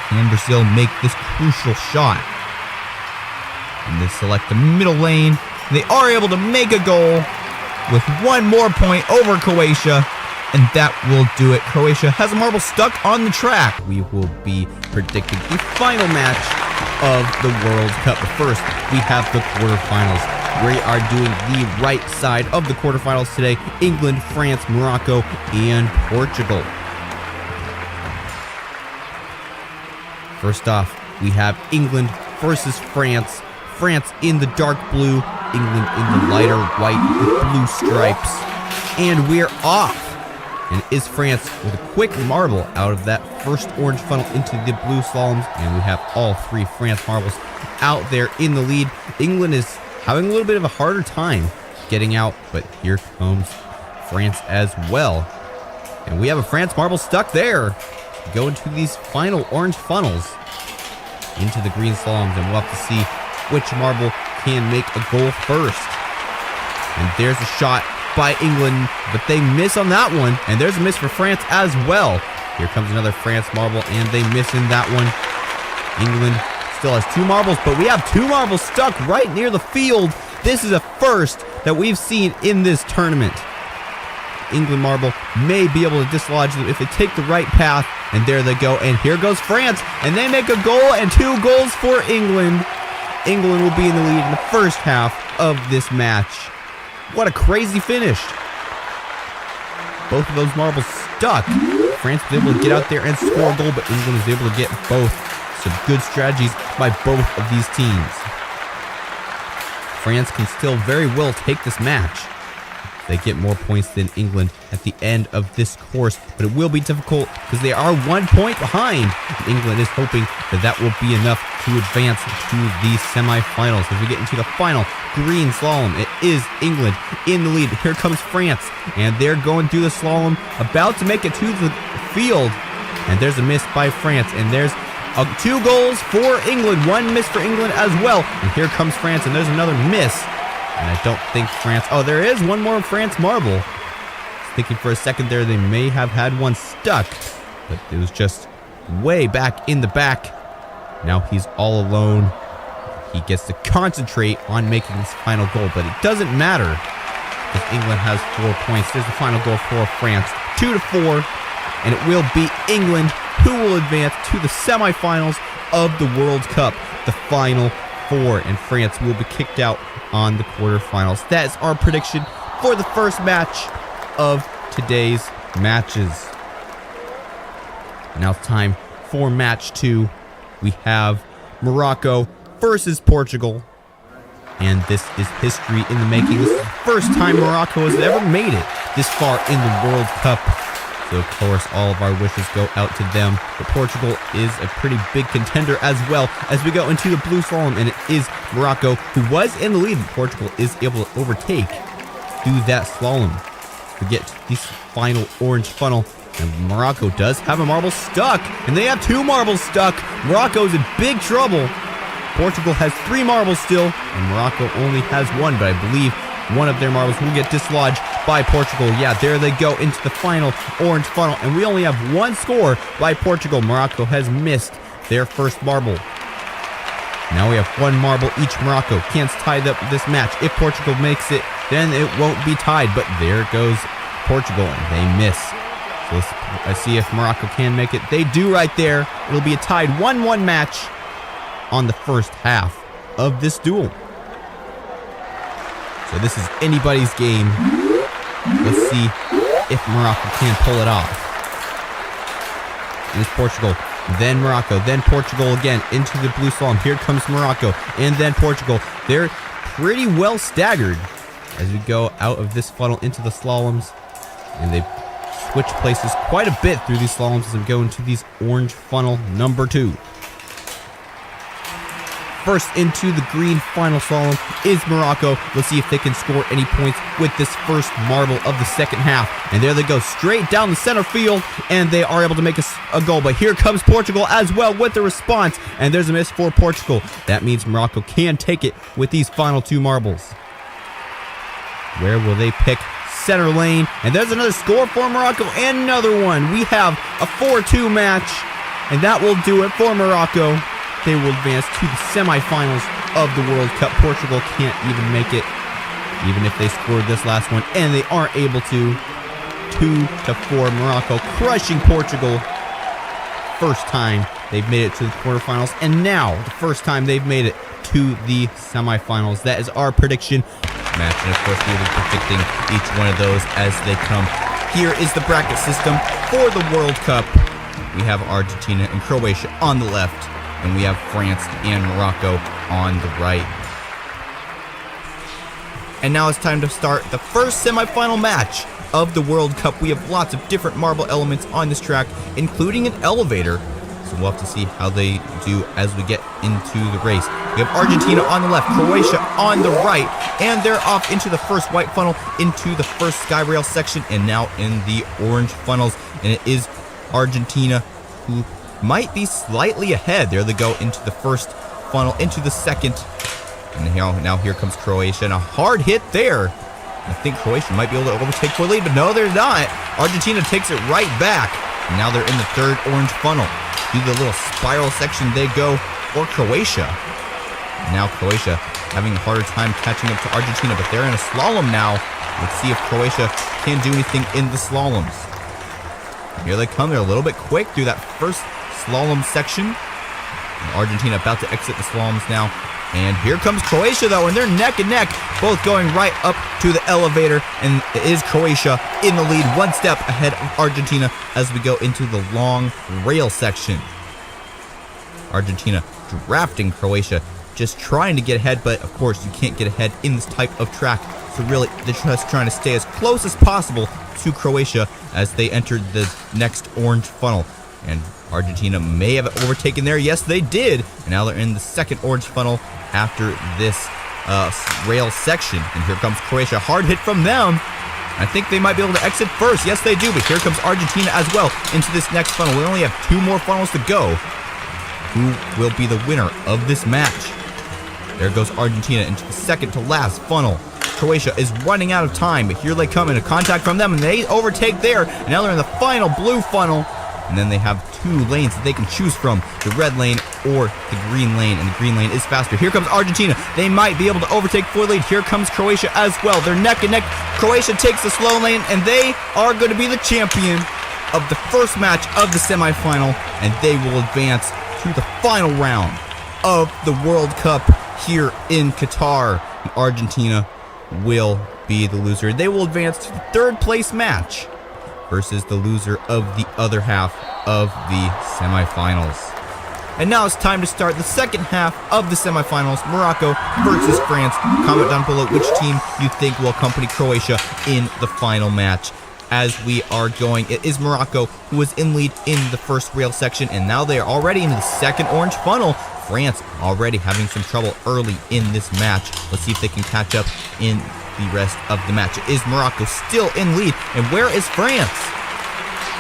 Can Brazil make this crucial shot? And they select the middle lane. They are able to make a goal with 1 more point over Croatia. And that will do it. Croatia has a marble stuck on the track. We will be predicting the final match of the World Cup. But first, we have the quarterfinals. We are doing the right side of the quarterfinals today. England, France, Morocco, and Portugal. First off, we have England versus France. France in the dark blue, England in the lighter white with blue stripes. And we're off. And is France with a quick marble out of that first orange funnel into the blue slaloms. And we have all 3 France marbles out there in the lead. England is having a little bit of a harder time getting out, but here comes France as well. And we have a France marble stuck there. Go into these final orange funnels into the green slaloms, and we'll have to see which marble can make a goal first. And there's a shot by England, but they miss on that one. And there's a miss for France as well. Here comes another France marble, and they miss in that one. England still has 2 marbles, but we have 2 marbles stuck right near the field. This is a first that we've seen in this tournament. England marble may be able to dislodge them if they take the right path. And there they go. And here goes France, and they make a goal, and 2 goals for England. England will be in the lead in the first half of this match. What a crazy finish. Both of those marbles stuck. France was able to get out there and score a goal, but England was able to get both. Some good strategies by both of these teams. France can still very well take this match. They get more points than England at the end of this course, but it will be difficult because they are 1 point behind. England is hoping that that will be enough to advance to the semifinals. As we get into the final green slalom, it is England in the lead. Here comes France, and they're going through the slalom, about to make it to the field. And there's a miss by France, and there's 2 goals for England, 1 miss for England as well. And here comes France, and there's another miss. And I don't think France... Oh, there is 1 more France marble. Thinking for a second there, they may have had 1 stuck. But it was just way back in the back. Now he's all alone. He gets to concentrate on making this final goal. But it doesn't matter, because England has 4 points. There's the final goal for France. 2-4. And it will be England who will advance to the semifinals of the World Cup. The final 4. And France will be kicked out on the quarterfinals. That is our prediction for the first match of today's matches. Now it's time for match 2. We have Morocco versus Portugal. And this is history in the making. This is the first time Morocco has ever made it this far in the World Cup. So, of course, all of our wishes go out to them. But Portugal is a pretty big contender as well as we go into the blue slalom. And it is Morocco who was in the lead. Portugal is able to overtake through that slalom. Forget this final orange funnel. And Morocco does have a marble stuck. And they have 2 marbles stuck. Morocco's in big trouble. Portugal has 3 marbles still. And Morocco only has 1. But I believe one of their marbles will get dislodged by Portugal. Yeah, there they go into the final orange funnel. And we only have 1 score by Portugal. Morocco has missed their first marble. Now we have 1 marble each. Morocco can't tie up this match. If Portugal makes it, then it won't be tied. But there goes Portugal, and they miss. So let's see if Morocco can make it. They do right there. It'll be a tied 1-1 match on the first half of this duel. So this is anybody's game. Let's see if Morocco can pull it off. It is Portugal, then Morocco, then Portugal again into the blue slalom. Here comes Morocco, and then Portugal. They're pretty well staggered as we go out of this funnel into the slaloms. And they switch places quite a bit through these slaloms as we go into these orange funnel number 2. First into the green final slalom is Morocco. Let's see if they can score any points with this first marble of the second half. And there they go, straight down the center field, and they are able to make a goal. But here comes Portugal as well with the response, and there's a miss for Portugal. That means Morocco can take it with these final 2 marbles. Where will they pick? Center lane, and there's another score for Morocco, and another one. We have a 4-2 match, and that will do it for Morocco. They will advance to the semifinals of the World Cup. Portugal can't even make it, even if they scored this last one, and they aren't able to. 2-4, Morocco crushing Portugal. First time they've made it to the quarterfinals, and now the first time they've made it to the semifinals. That is our prediction match, and of course we will be predicting each one of those as they come. Here is the bracket system for the World Cup. We have Argentina and Croatia on the left, and we have France and Morocco on the right. And now it's time to start the first semifinal match of the World Cup. We have lots of different marble elements on this track, including an elevator. So we'll have to see how they do as we get into the race. We have Argentina on the left, Croatia on the right, and they're off into the first white funnel, into the first sky rail section, and now in the orange funnels. And it is Argentina who might be slightly ahead. There they go into the first funnel, into the second. And now here comes Croatia, and a hard hit there. I think Croatia might be able to overtake for the lead, but no, they're not. Argentina takes it right back. And now they're in the third orange funnel. Through the little spiral section they go for Croatia. Now Croatia having a harder time catching up to Argentina, but they're in a slalom now. Let's see if Croatia can do anything in the slaloms. And here they come. They're a little bit quick through that first slalom section. And Argentina about to exit the slaloms now. And here comes Croatia, though, and they're neck and neck, both going right up to the elevator. And it is Croatia in the lead, 1 step ahead of Argentina as we go into the long rail section. Argentina drafting Croatia, just trying to get ahead, but of course you can't get ahead in this type of track. So really, they're just trying to stay as close as possible to Croatia as they entered the next orange funnel. And Argentina may have overtaken there. Yes, they did. And now they're in the second orange funnel after this rail section. And here comes Croatia. Hard hit from them. I think they might be able to exit first. Yes, they do. But here comes Argentina as well into this next funnel. We only have 2 more funnels to go. Who will be the winner of this match? There goes Argentina into the second to last funnel. Croatia is running out of time, but here they come into contact from them, and they overtake there. And now they're in the final blue funnel. And then they have 2 lanes that they can choose from, the red lane or the green lane, and the green lane is faster. Here comes Argentina. They might be able to overtake for the lead. Here comes Croatia as well. They're neck and neck. Croatia takes the slow lane, and they are going to be the champion of the first match of the semifinal, and they will advance to the final round of the World Cup here in Qatar. And Argentina will be the loser. They will advance to the 3rd place match versus the loser of the other half of the semifinals. And now it's time to start the second half of the semifinals, Morocco versus France. Comment down below which team you think will accompany Croatia in the final match. as we are going. It is Morocco who was in lead in the first rail section, and now they are already into the second orange funnel. France already having some trouble early in this match. Let's see if they can catch up in the rest of the match. It is Morocco still in lead, and where is France?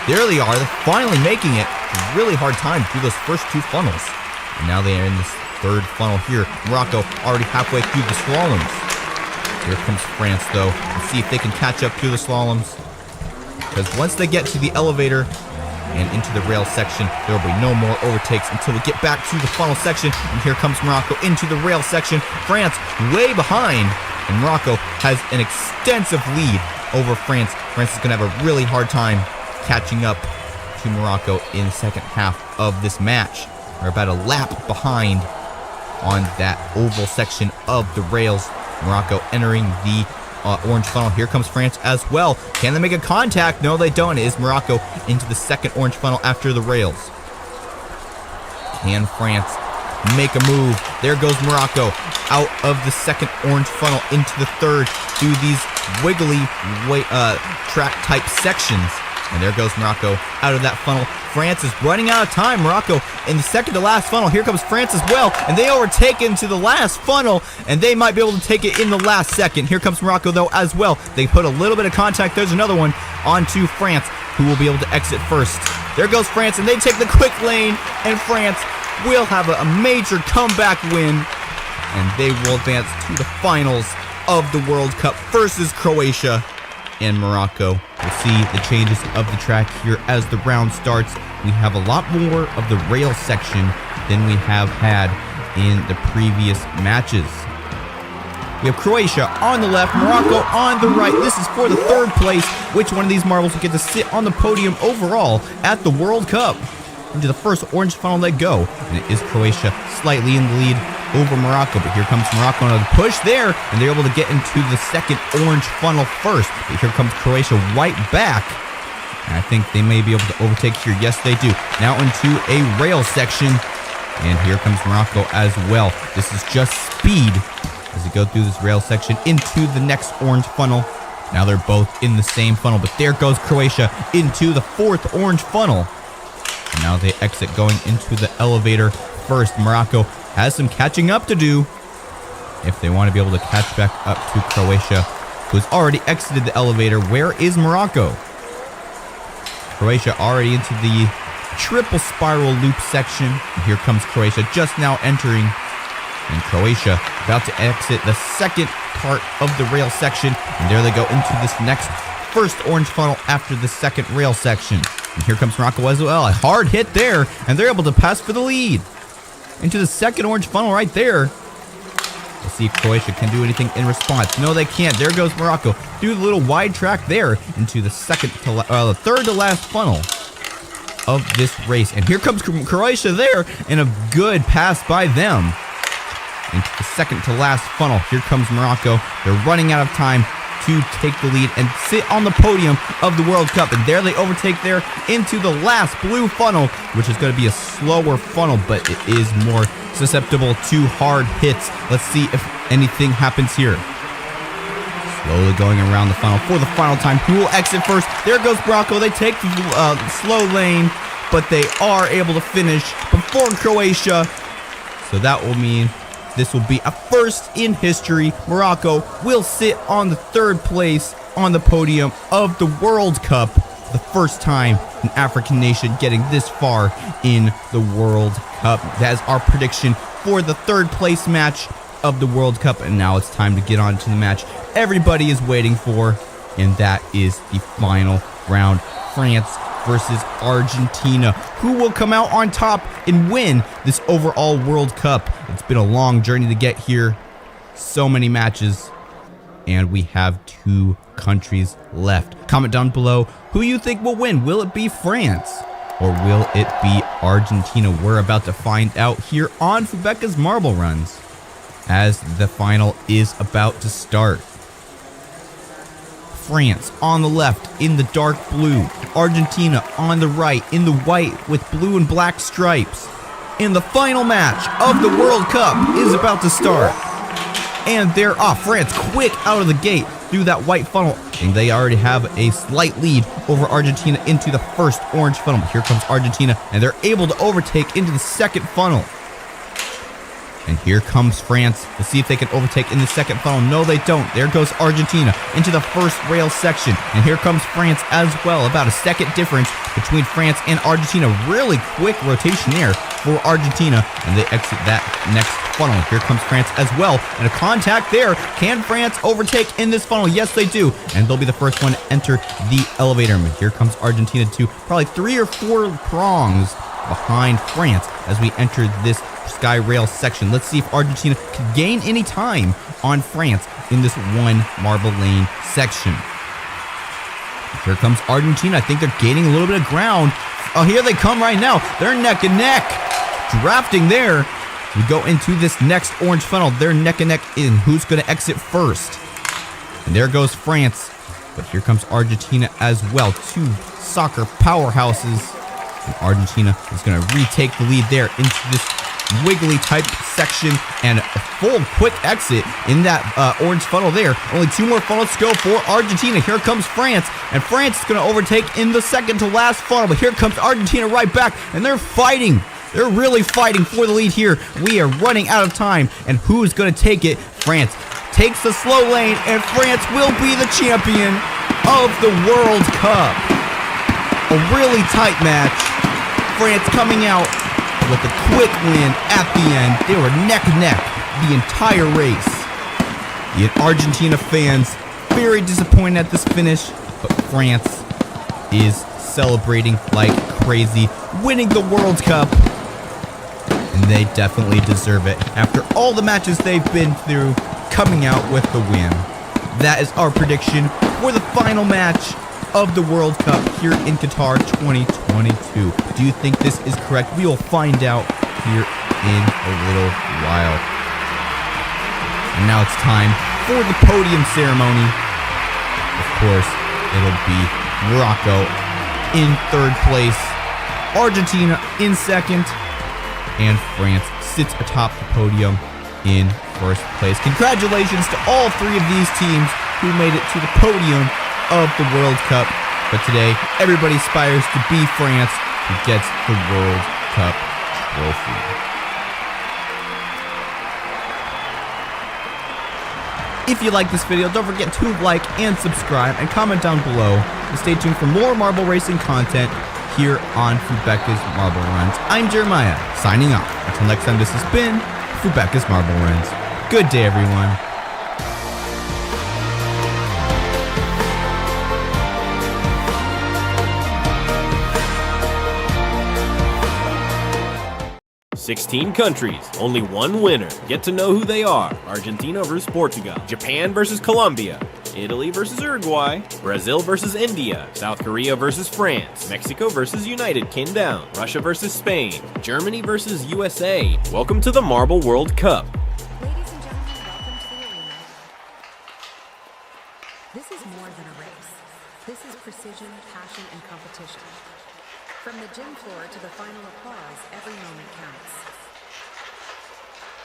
There they are. They're finally making it. A really hard time through those first two funnels. And now they are in this third funnel here. Morocco already halfway through the slaloms. Here comes France, though. Let's see if they can catch up through the slaloms. Because once they get to the elevator and into the rail section, there will be no more overtakes until we get back to the funnel section. And here comes Morocco into the rail section. France way behind. And Morocco has an extensive lead over France. France is going to have a really hard time catching up to Morocco in the second half of this match. They're about a lap behind on that oval section of the rails. Morocco entering the orange funnel. Here comes France as well. Can they make a contact? No, they don't. It is Morocco into the second orange funnel after the rails. Can France make a move? There goes Morocco out of the second orange funnel into the third through these wiggly track type sections. And there goes Morocco out of that funnel. France is running out of time. Morocco in the second to last funnel. Here comes France as well. And they overtake into the last funnel. And they might be able to take it in the last second. Here comes Morocco, though, as well. They put a little bit of contact. There's another one onto France, who will be able to exit first. There goes France, and they take the quick lane. And France will have a major comeback win. And they will advance to the finals of the World Cup versus Croatia and Morocco. We'll see the changes of the track here as the round starts. We have a lot more of the rail section than we have had in the previous matches. We have Croatia on the left, Morocco on the right. This is for the third place. Which one of these marbles will get to sit on the podium overall at the World Cup? Into the first orange funnel they go, and it is Croatia slightly in the lead over Morocco, but here comes Morocco on a push there, and they're able to get into the second orange funnel first, but here comes Croatia right back, and I think they may be able to overtake here. Yes, they do. Now into a rail section, and here comes Morocco as well. This is just speed as they go through this rail section into the next orange funnel. Now they're both in the same funnel, but there goes Croatia into the fourth orange funnel. And now they exit going into the elevator first. Morocco has some catching up to do if they want to be able to catch back up to Croatia, who's already exited the elevator. Where is Morocco? Croatia already into the triple spiral loop section. And here comes Croatia just now entering. And Croatia about to exit the second part of the rail section. And there they go into this next first orange funnel after the second rail section. And here comes Morocco as well. A hard hit there, and they're able to pass for the lead. Into the second orange funnel right there. Let's see if Croatia can do anything in response. No, they can't. There goes Morocco through the little wide track there into the the third to last funnel of this race. And here comes Croatia there, and a good pass by them into the second to last funnel. Here comes Morocco. They're running out of time to take the lead and sit on the podium of the World Cup. And there they overtake there into the last blue funnel, which is going to be a slower funnel, but it is more susceptible to hard hits. Let's see if anything happens here. Slowly going around the funnel for the final time. Who will exit first? There goes Morocco. They take the slow lane, but they are able to finish before Croatia. So that will mean this will be a first in history. Morocco will sit on the third place on the podium of the World Cup. The first time an African nation getting this far in the World Cup. That is our prediction for the third place match of the World Cup. And now it's time to get on to the match everybody is waiting for. And that is the final round. France versus Argentina. Who will come out on top and win this overall World Cup? It's been a long journey to get here. So many matches. And we have two countries left. Comment down below who you think will win. Will it be France? Or will it be Argentina? We're about to find out here on Fubeca's Marble Runs as the final is about to start. France on the left in the dark blue. Argentina on the right in the white with blue and black stripes. And the final match of the World Cup is about to start. And they're off. France quick out of the gate. through that white funnel, and they already have a slight lead over Argentina into the first orange funnel. But here comes Argentina, and they're able to overtake into the second funnel. And here comes France. Let's see if they can overtake in the second funnel. No, they don't. There goes Argentina into the first rail section. And here comes France as well. About a second difference between France and Argentina. Really quick rotation there for Argentina. And they exit that next funnel. Here comes France as well. And a contact there. Can France overtake in this funnel? Yes, they do. And they'll be the first one to enter the elevator. And here comes Argentina too. Probably 3 or 4 prongs behind France as we enter this sky rail section. Let's see if Argentina can gain any time on France in this one marble lane section. Here comes Argentina. I think they're gaining a little bit of ground. Oh, here they come right now. They're neck and neck. Drafting there. We go into this next orange funnel. They're neck and neck in. Who's going to exit first? And there goes France. But here comes Argentina as well. 2 soccer powerhouses. And Argentina is going to retake the lead there into this wiggly type section and a full quick exit in that orange funnel there. Only 2 more funnels to go for Argentina. Here comes France, and France is going to overtake in the second to last funnel. But here comes Argentina right back, and they're fighting. They're really fighting for the lead here. We are running out of time, and who's going to take it? France takes the slow lane, and France will be the champion of the World Cup. A really tight match. France coming out with a quick win at the end. They were neck and neck the entire race. The Argentina fans very disappointed at this finish, but France is celebrating like crazy, winning the World Cup, and they definitely deserve it after all the matches they've been through, coming out with the win. That is our prediction for the final match of the World Cup here in Qatar 2022. Do you think this is correct? We will find out here in a little while. And now it's time for the podium ceremony. Of course, it'll be Morocco in 3rd place, Argentina in 2nd, and France sits atop the podium in 1st place. Congratulations to all 3 of these teams who made it to the podium of the World Cup. But today, everybody aspires to be France who gets the World Cup trophy. If you like this video, don't forget to like and subscribe and comment down below. And stay tuned for more marble racing content here on Fubeca's Marble Runs. I'm Jeremiah, signing off. Until next time, this has been Fubeca's Marble Runs. Good day, everyone. "16 countries, only 1 winner. Get to know who they are. Argentina versus Portugal. Japan versus Colombia. Italy versus Uruguay. Brazil versus India. South Korea versus France. Mexico versus United Kingdom. Russia versus Spain. Germany versus USA. Welcome to the Marble World Cup. Ladies and gentlemen, welcome to the arena. This is more than a race. This is precision, passion, and competition. From the gym floor to the final applause, every moment counts.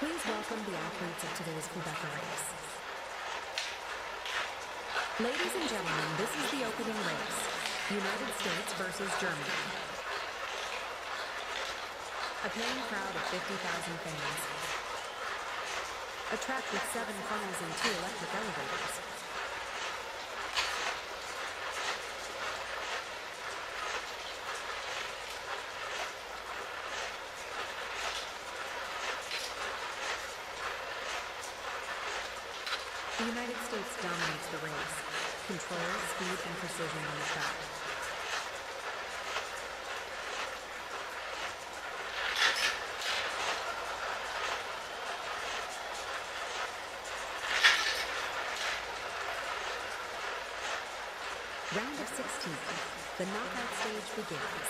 Please welcome the athletes of today's Fubeca race. Ladies and gentlemen, this is the opening race. United States versus Germany. A paying crowd of 50,000 fans. A track with 7 funnels and 2 electric elevators. The United States dominates the race. Control, speed, and precision on the track. Round of 16. The knockout stage begins.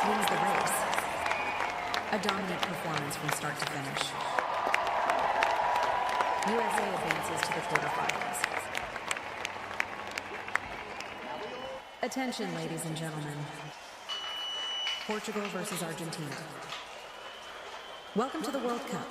wins the race. A dominant performance from start to finish. USA advances to the quarterfinals. Attention, ladies and gentlemen. Portugal versus Argentina. Welcome to the World Cup.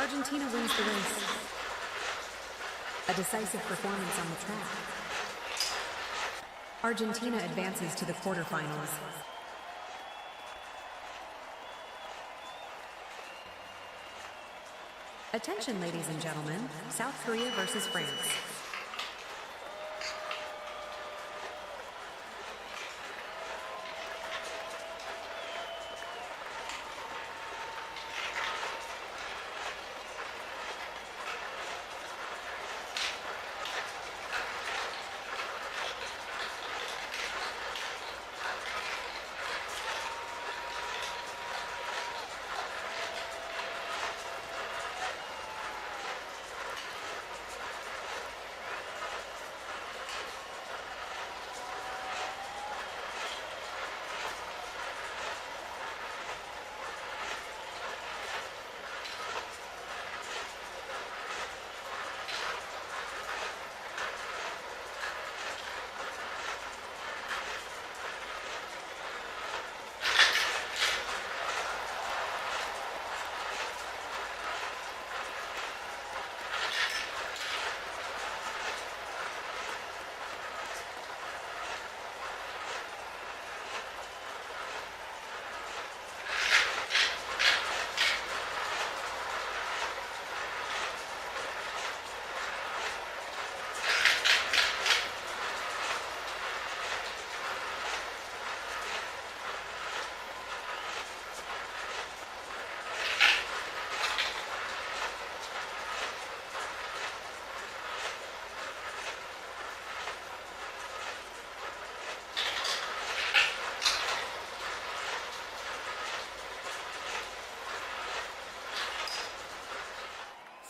Argentina wins the race. A decisive performance on the track. Argentina advances to the quarterfinals. Attention, ladies and gentlemen. South Korea versus France.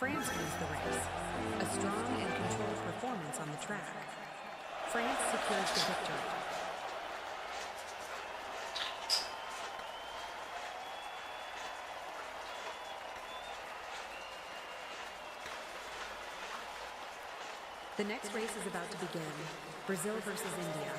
France wins the race. A strong and controlled performance on the track. France secures the victory. The next race is about to begin. Brazil versus India.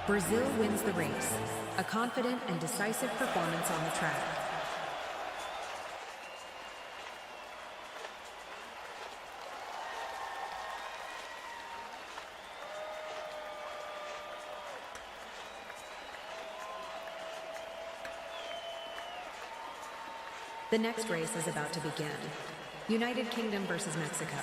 Brazil wins the race. A confident and decisive performance on the track. The next race is about to begin. United Kingdom versus Mexico.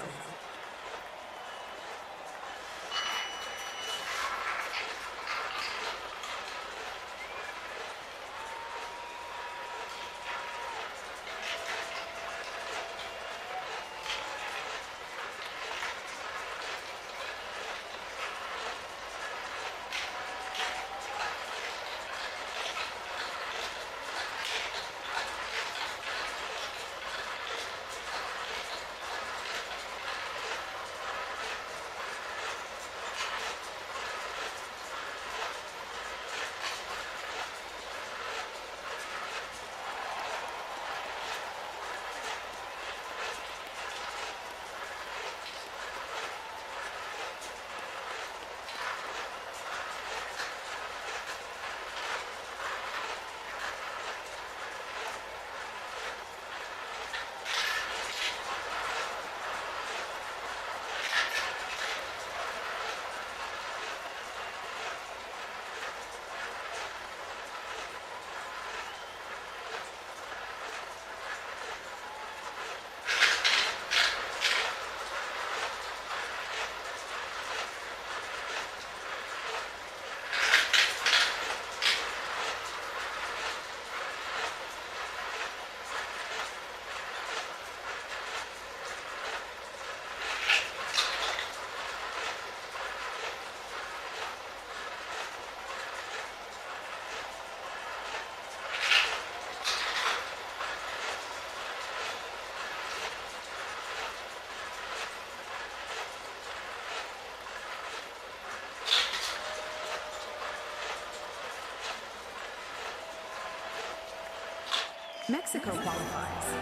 Mexico qualifies.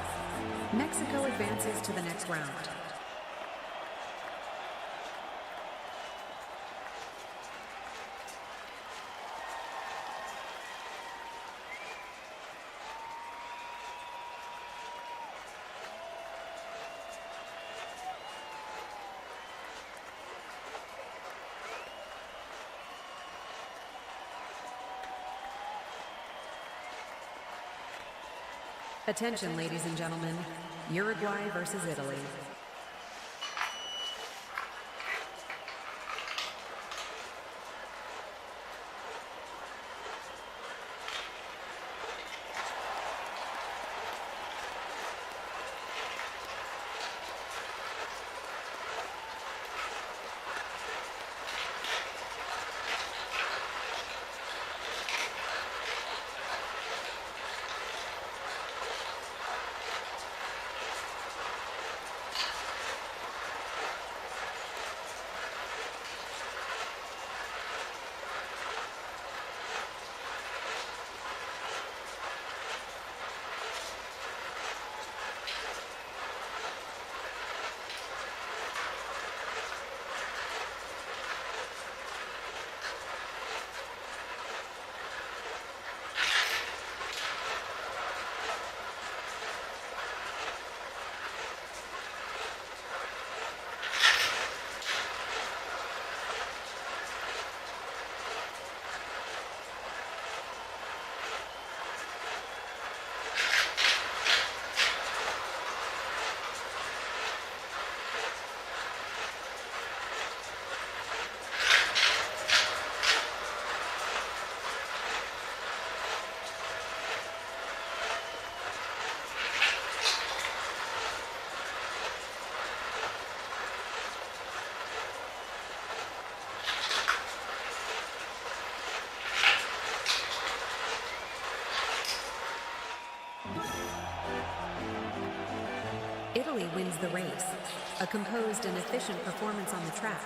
Mexico advances to the next round. Attention, ladies and gentlemen. Uruguay versus Italy. Italy wins the race. A composed and efficient performance on the track.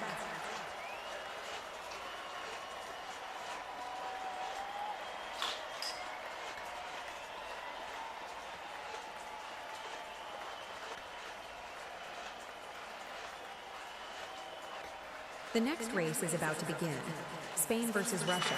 The next race is about to begin. Spain versus Russia.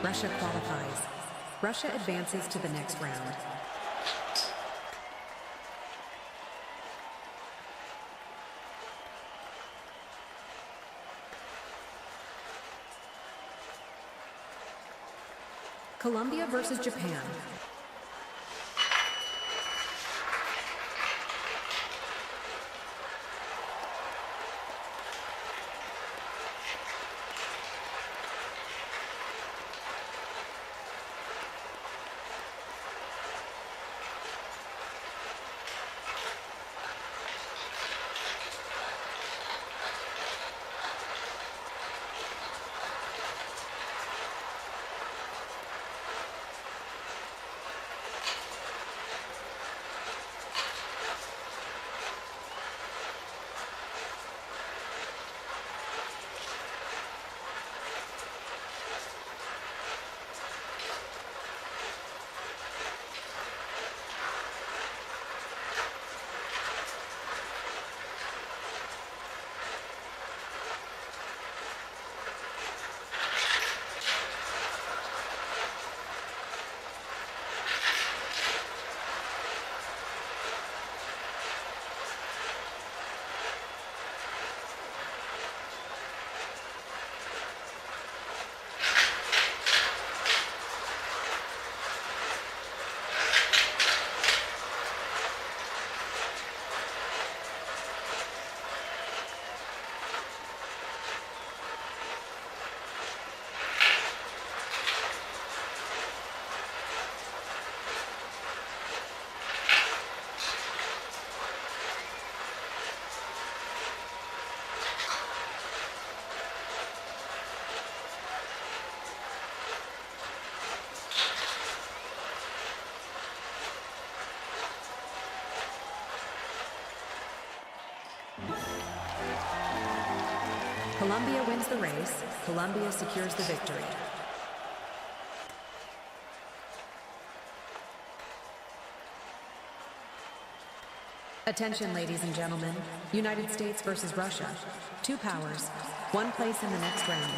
Russia qualifies. Russia advances to the next round. Colombia versus Japan. Colombia wins the race. Colombia secures the victory. Attention, ladies and gentlemen. United States versus Russia. Two powers, one place in the next round.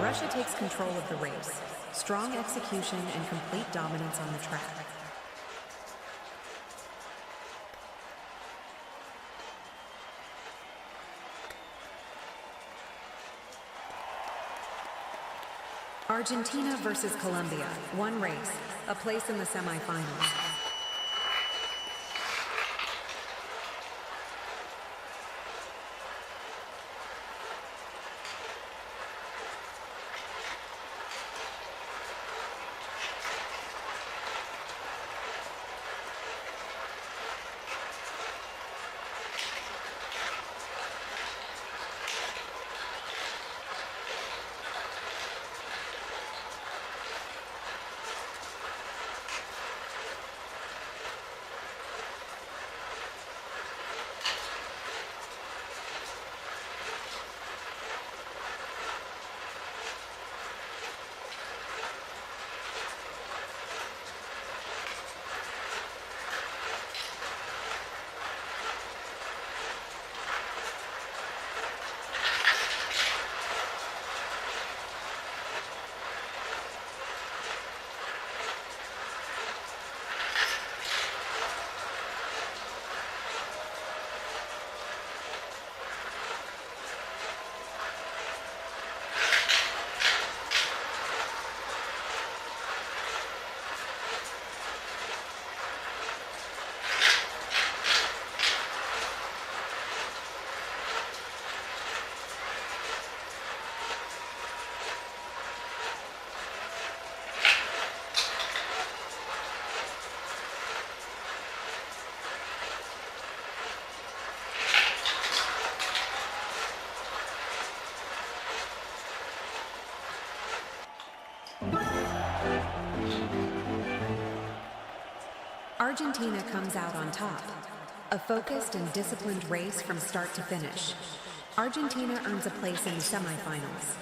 Russia takes control of the race. Strong execution and complete dominance on the track. Argentina versus Colombia. One race, a place in the semifinals. Argentina comes out on top. A focused and disciplined race from start to finish. Argentina earns a place in the semifinals.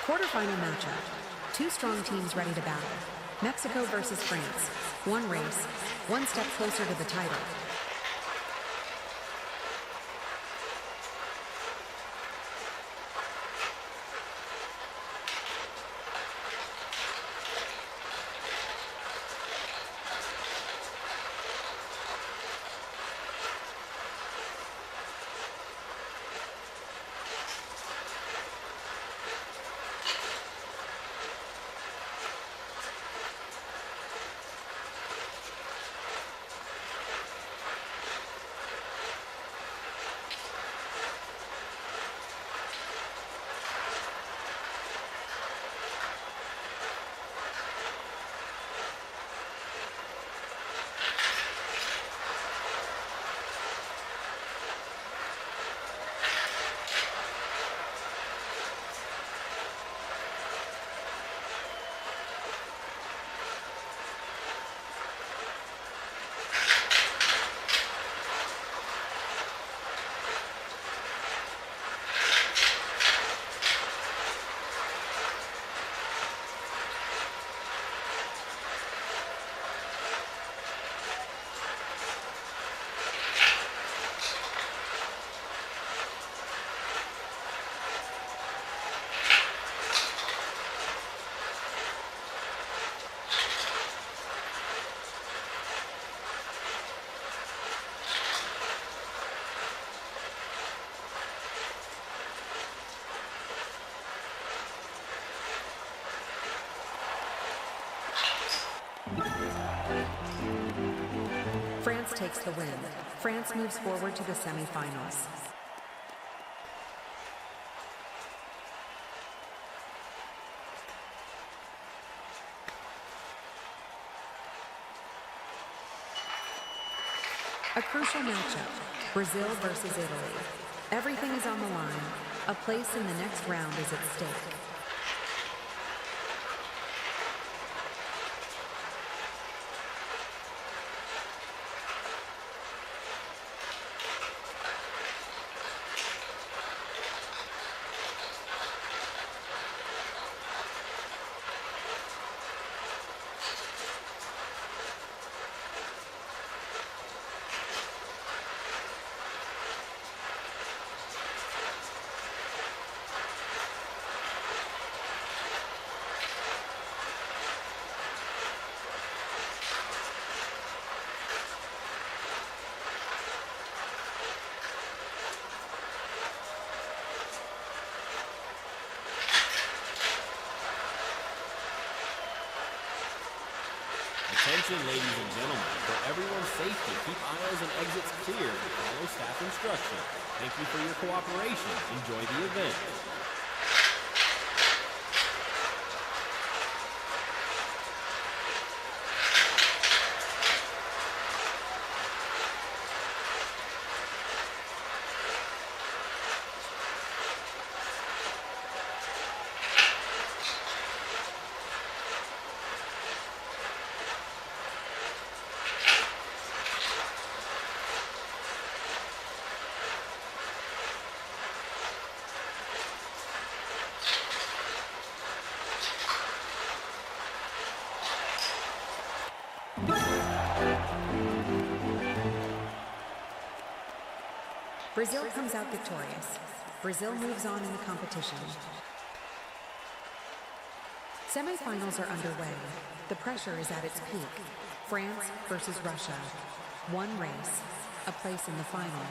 Quarterfinal matchup. Two strong teams ready to battle. Mexico versus France. One race, one step closer to the title. France takes the win. France moves forward to the semifinals. A crucial matchup, Brazil versus Italy. Everything is on the line. A place in the next round is at stake. Attention, ladies and gentlemen. For everyone's safety, keep aisles and exits clear and follow staff instructions. Thank you for your cooperation. Enjoy the event. Brazil comes out victorious. Brazil moves on in the competition. Semifinals are underway. The pressure is at its peak. France versus Russia. One race, a place in the final.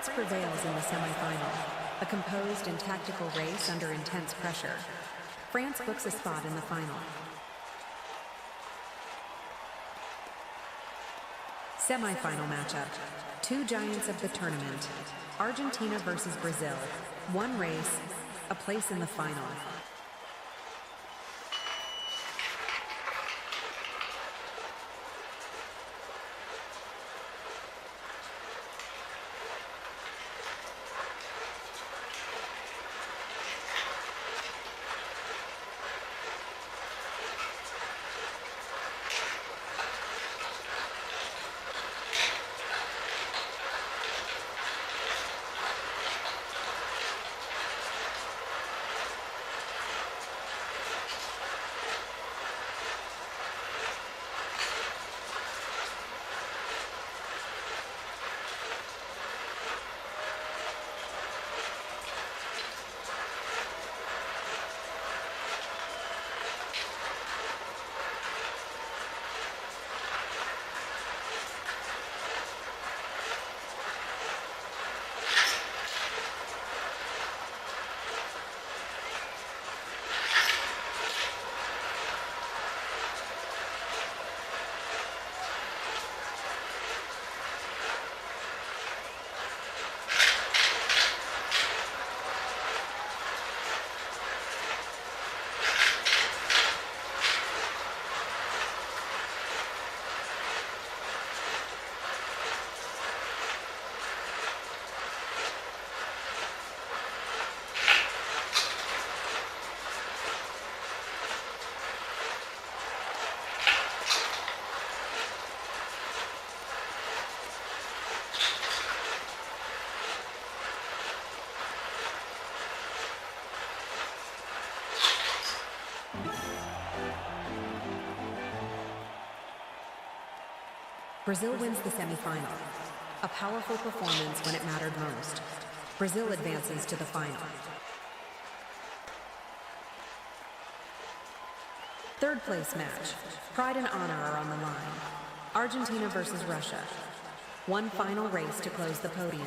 France prevails in the semifinal, a composed and tactical race under intense pressure. France books a spot in the final. Semifinal matchup. Two giants of the tournament. Argentina versus Brazil. One race, a place in the final. Brazil wins the semifinal. A powerful performance when it mattered most. Brazil advances to the final. Third place match. Pride and honor are on the line. Argentina versus Russia. One final race to close the podium.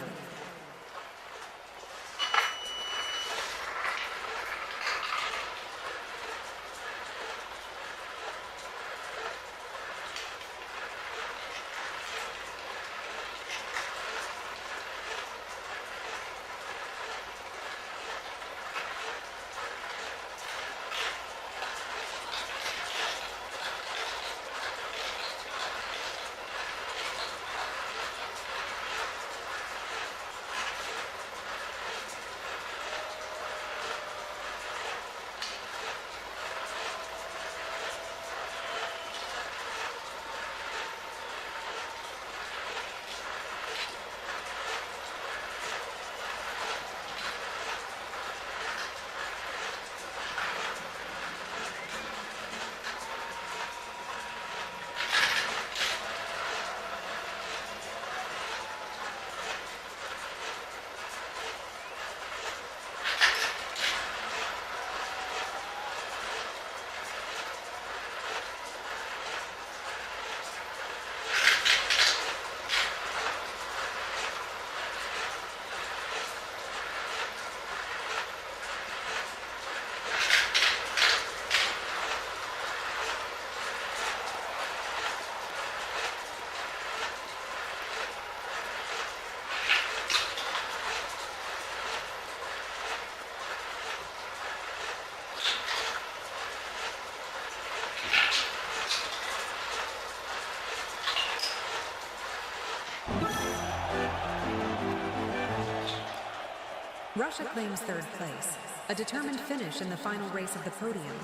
Russia claims third place, a determined finish in the final race of the podium.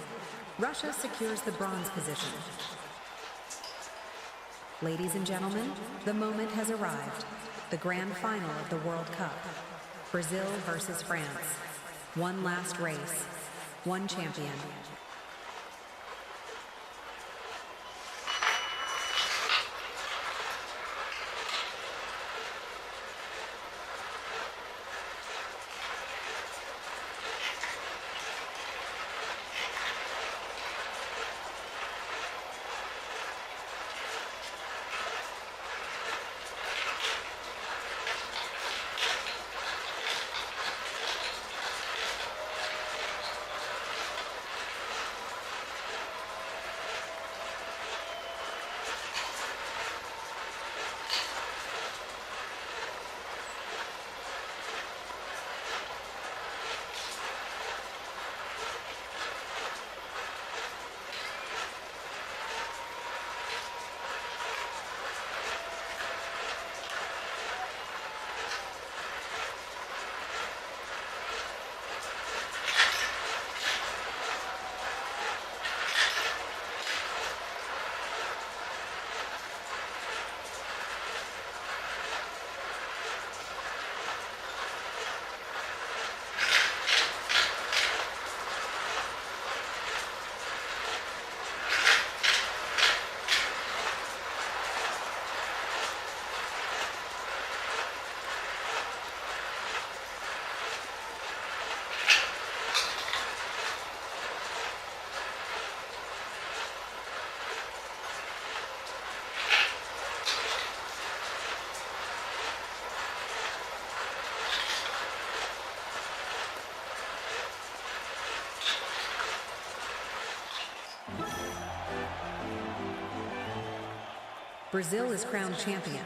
Russia secures the bronze position. Ladies and gentlemen, the moment has arrived. The grand final of the World Cup. Brazil versus France. One last race, one champion. Brazil is crowned champion.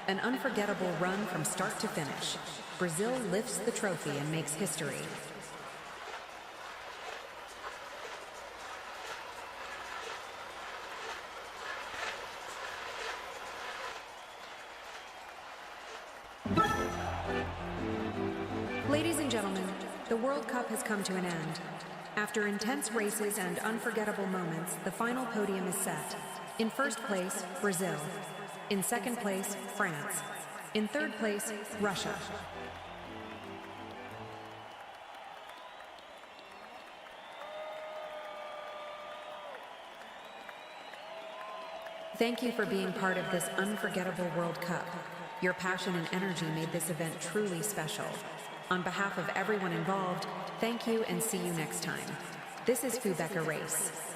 An unforgettable run from start to finish. Brazil lifts the trophy and makes history. Ladies and gentlemen, the World Cup has come to an end. After intense races and unforgettable moments, the final podium is set. In first place, Brazil. In second place, France. In third place, Russia. Thank you for being part of this unforgettable World Cup. Your passion and energy made this event truly special. On behalf of everyone involved, thank you and see you next time. This is Fubeca Race.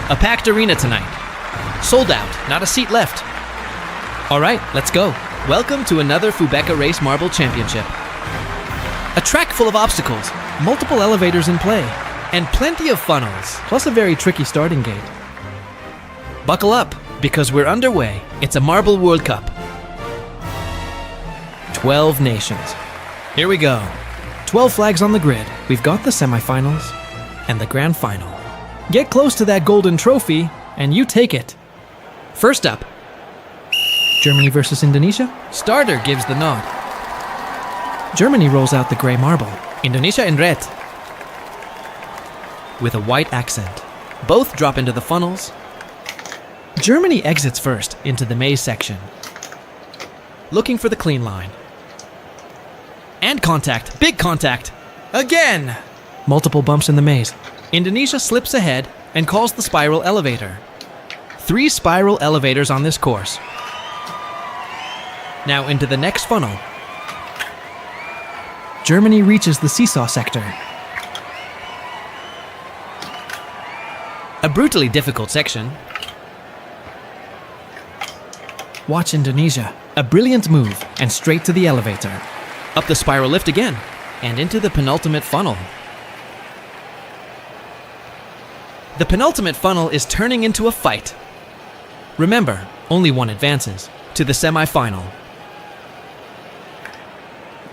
A packed arena tonight. Sold out, not a seat left. All right, let's go. Welcome to another Fubeca Race Marble Championship. A track full of obstacles, multiple elevators in play, and plenty of funnels, plus a very tricky starting gate. Buckle up, because we're underway. It's a Marble World Cup. 12 nations. Here we go. 12 flags on the grid. We've got the semifinals and the grand final. Get close to that golden trophy, and you take it. First up, Germany versus Indonesia. Starter gives the nod. Germany rolls out the gray marble. Indonesia in red. With a white accent. Both drop into the funnels. Germany exits first into the maze section. Looking for the clean line. And contact. Big contact. Again! Multiple bumps in the maze. Indonesia slips ahead and calls the spiral elevator. 3 spiral elevators on this course. Now into the next funnel. Germany reaches the seesaw sector. A brutally difficult section. Watch Indonesia. A brilliant move and straight to the elevator. Up the spiral lift again and into the penultimate funnel. The penultimate funnel is turning into a fight. Remember, only one advances to the semi-final.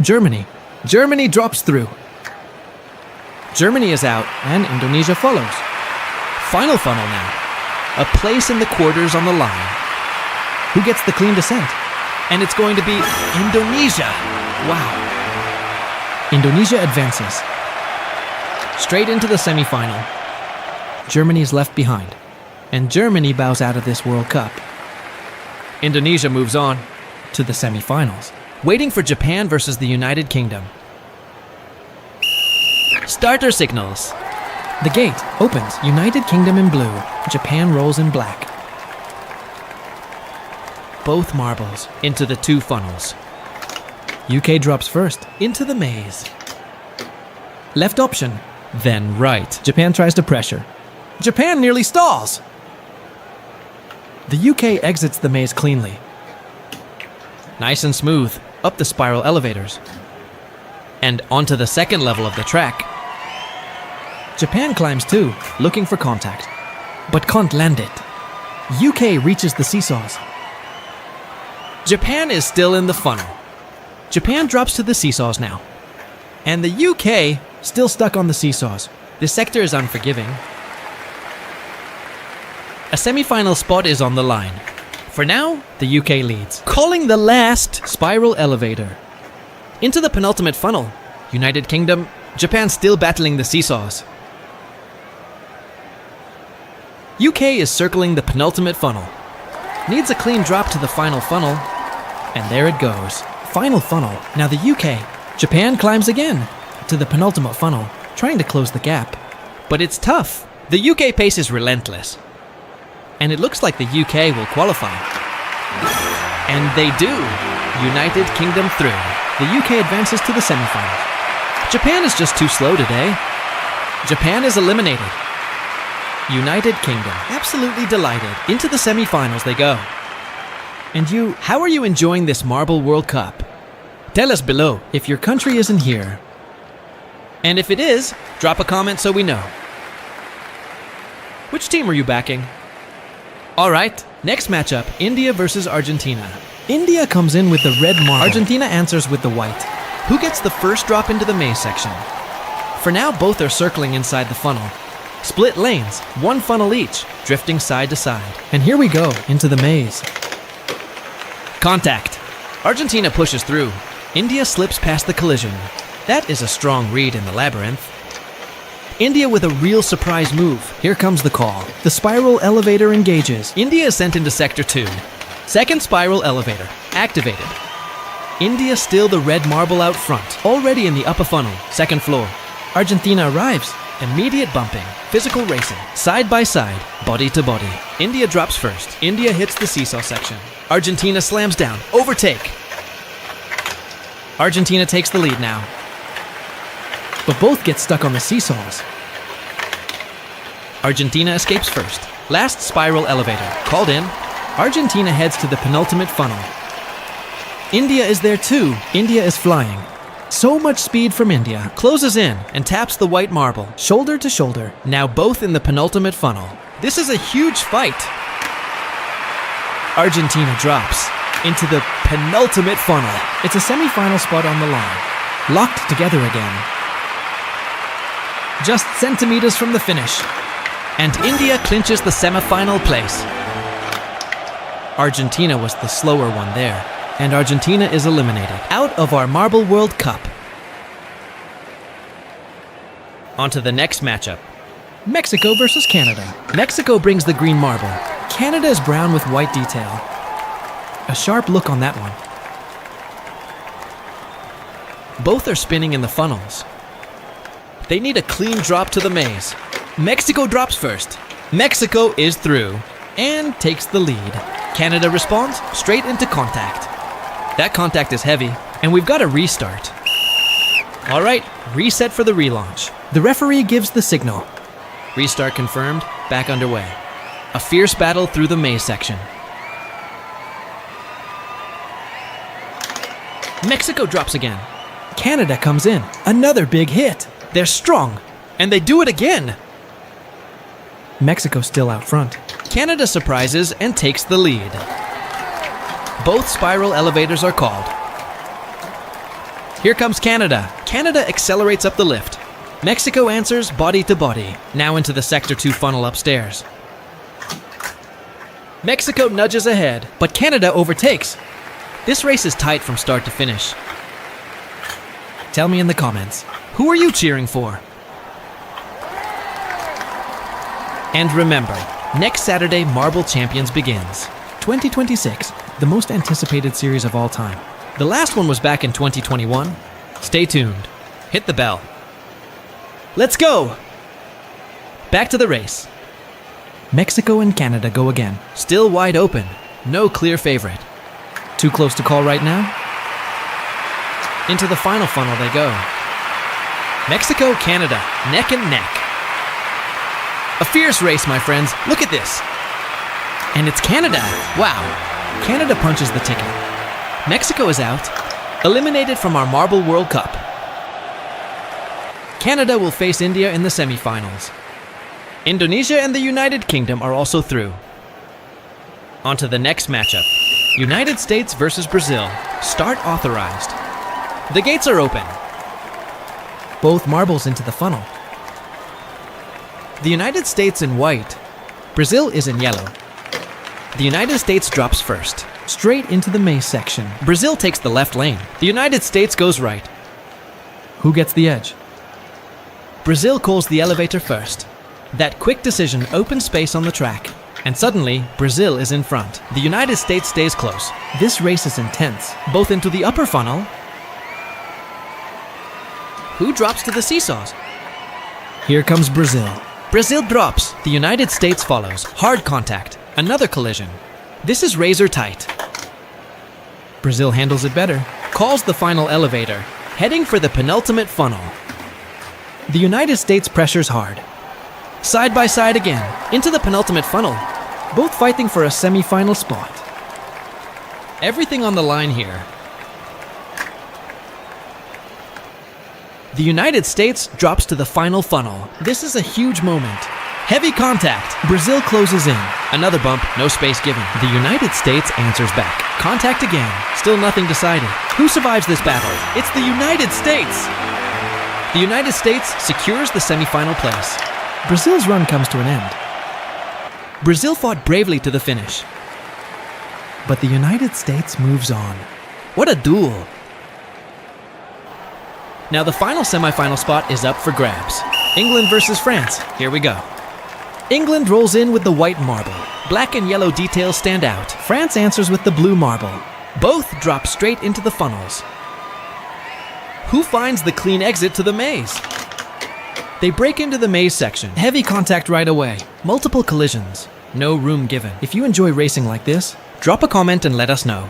Germany. Germany drops through. Germany is out and Indonesia follows. Final funnel now. A place in the quarters on the line. Who gets the clean descent? And it's going to be Indonesia. Wow. Indonesia advances. Straight into the semi-final. Germany is left behind. And Germany bows out of this World Cup. Indonesia moves on to the semi-finals. Waiting for Japan versus the United Kingdom. Starter signals. The gate opens. United Kingdom in blue. Japan rolls in black. Both marbles into the 2 funnels. UK drops first into the maze. Left option, then right. Japan tries to pressure. Japan nearly stalls. The UK exits the maze cleanly. Nice and smooth, up the spiral elevators. And onto the second level of the track. Japan climbs too, looking for contact, but can't land it. UK reaches the seesaws. Japan is still in the funnel. Japan drops to the seesaws now. And the UK still stuck on the seesaws. This sector is unforgiving. A semi-final spot is on the line. For now, the UK leads. Calling the last spiral elevator. Into the penultimate funnel. United Kingdom, Japan still battling the seesaws. UK is circling the penultimate funnel. Needs a clean drop to the final funnel. And there it goes. Final funnel. Now the UK. Japan climbs again to the penultimate funnel, trying to close the gap. But it's tough. The UK pace is relentless. And it looks like the UK will qualify. And they do. United Kingdom through. The UK advances to the semifinals. Japan is just too slow today. Japan is eliminated. United Kingdom, absolutely delighted. Into the semifinals they go. And you, how are you enjoying this Marble World Cup? Tell us below if your country isn't here. And if it is, drop a comment so we know. Which team are you backing? Alright, next matchup, India versus Argentina. India comes in with the red marble. Argentina answers with the white. Who gets the first drop into the maze section? For now, both are circling inside the funnel. Split lanes, 1 funnel each, drifting side to side. And here we go, into the maze. Contact. Argentina pushes through. India slips past the collision. That is a strong read in the labyrinth. India with a real surprise move. Here comes the call. The spiral elevator engages. India is sent into Sector 2. Second spiral elevator, activated. India still the red marble out front, already in the upper funnel, second floor. Argentina arrives. Immediate bumping, physical racing, side by side, body to body. India drops first. India hits the seesaw section. Argentina slams down, overtake. Argentina takes the lead now. But both get stuck on the seesaws. Argentina escapes first. Last spiral elevator. Called in. Argentina heads to the penultimate funnel. India is there too. India is flying. So much speed from India. Closes in and taps the white marble. Shoulder to shoulder. Now both in the penultimate funnel. This is a huge fight. Argentina drops into the penultimate funnel. It's a semi-final spot on the line. Locked together again. Just centimeters from the finish. And India clinches the semi-final place. Argentina was the slower one there. And Argentina is eliminated out of our Marble World Cup. On to the next matchup. Mexico versus Canada. Mexico brings the green marble. Canada is brown with white detail. A sharp look on that one. Both are spinning in the funnels. They need a clean drop to the maze. Mexico drops first. Mexico is through and takes the lead. Canada responds straight into contact. That contact is heavy, and we've got a restart. All right, reset for the relaunch. The referee gives the signal. Restart confirmed, back underway. A fierce battle through the maze section. Mexico drops again. Canada comes in. Another big hit. They're strong, and they do it again. Mexico still out front. Canada surprises and takes the lead. Both spiral elevators are called. Here comes Canada. Canada accelerates up the lift. Mexico answers body to body. Now into the Sector 2 funnel upstairs. Mexico nudges ahead, but Canada overtakes. This race is tight from start to finish. Tell me in the comments, who are you cheering for? And remember, next Saturday, Marble Champions begins. 2026, the most anticipated series of all time. The last one was back in 2021. Stay tuned. Hit the bell. Let's go! Back to the race. Mexico and Canada go again. Still wide open. No clear favorite. Too close to call right now? Into the final funnel they go. Mexico, Canada, neck and neck. A fierce race, my friends. Look at this. And it's Canada. Wow. Canada punches the ticket. Mexico is out, eliminated from our Marble World Cup. Canada will face India in the semifinals. Indonesia and the United Kingdom are also through. On to the next matchup. United States versus Brazil. Start authorized. The gates are open. Both marbles into the funnel. The United States in white. Brazil is in yellow. The United States drops first, straight into the maze section. Brazil takes the left lane. The United States goes right. Who gets the edge? Brazil calls the elevator first. That quick decision opens space on the track. And suddenly, Brazil is in front. The United States stays close. This race is intense, both into the upper funnel. Who drops to the seesaws? Here comes Brazil. Brazil drops. The United States follows. Hard contact. Another collision. This is razor tight. Brazil handles it better. Calls the final elevator. Heading for the penultimate funnel. The United States pressures hard. Side by side again. Into the penultimate funnel. Both fighting for a semi-final spot. Everything on the line here. The United States drops to the final funnel. This is a huge moment. Heavy contact. Brazil closes in. Another bump, no space given. The United States answers back. Contact again. Still nothing decided. Who survives this battle? It's the United States! The United States secures the semi-final place. Brazil's run comes to an end. Brazil fought bravely to the finish. But the United States moves on. What a duel! Now the final semi-final spot is up for grabs. England versus France. Here we go. England rolls in with the white marble. Black and yellow details stand out. France answers with the blue marble. Both drop straight into the funnels. Who finds the clean exit to the maze? They break into the maze section. Heavy contact right away. Multiple collisions. No room given. If you enjoy racing like this, drop a comment and let us know.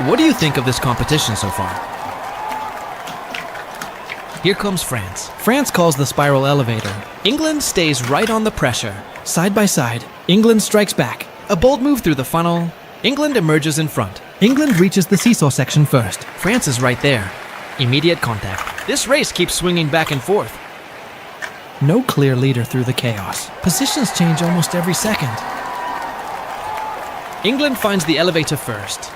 What do you think of this competition so far? Here comes France. France calls the spiral elevator. England stays right on the pressure. Side by side, England strikes back. A bold move through the funnel. England emerges in front. England reaches the seesaw section first. France is right there. Immediate contact. This race keeps swinging back and forth. No clear leader through the chaos. Positions change almost every second. England finds the elevator first.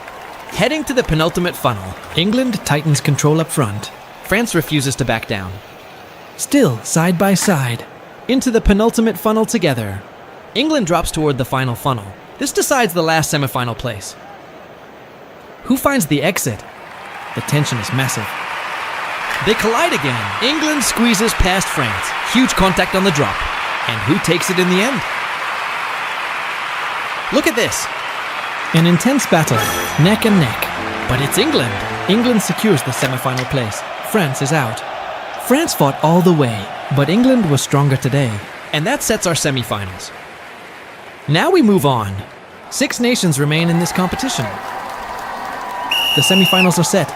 Heading to the penultimate funnel, England tightens control up front. France refuses to back down. Still, side by side, into the penultimate funnel together. England drops toward the final funnel. This decides the last semifinal place. Who finds the exit? The tension is massive. They collide again. England squeezes past France. Huge contact on the drop. And who takes it in the end? Look at this. An intense battle, neck and neck. But it's England. England secures the semifinal place. France is out. France fought all the way, but England was stronger today. And that sets our semifinals. Now we move on. 6 nations remain in this competition. The semifinals are set.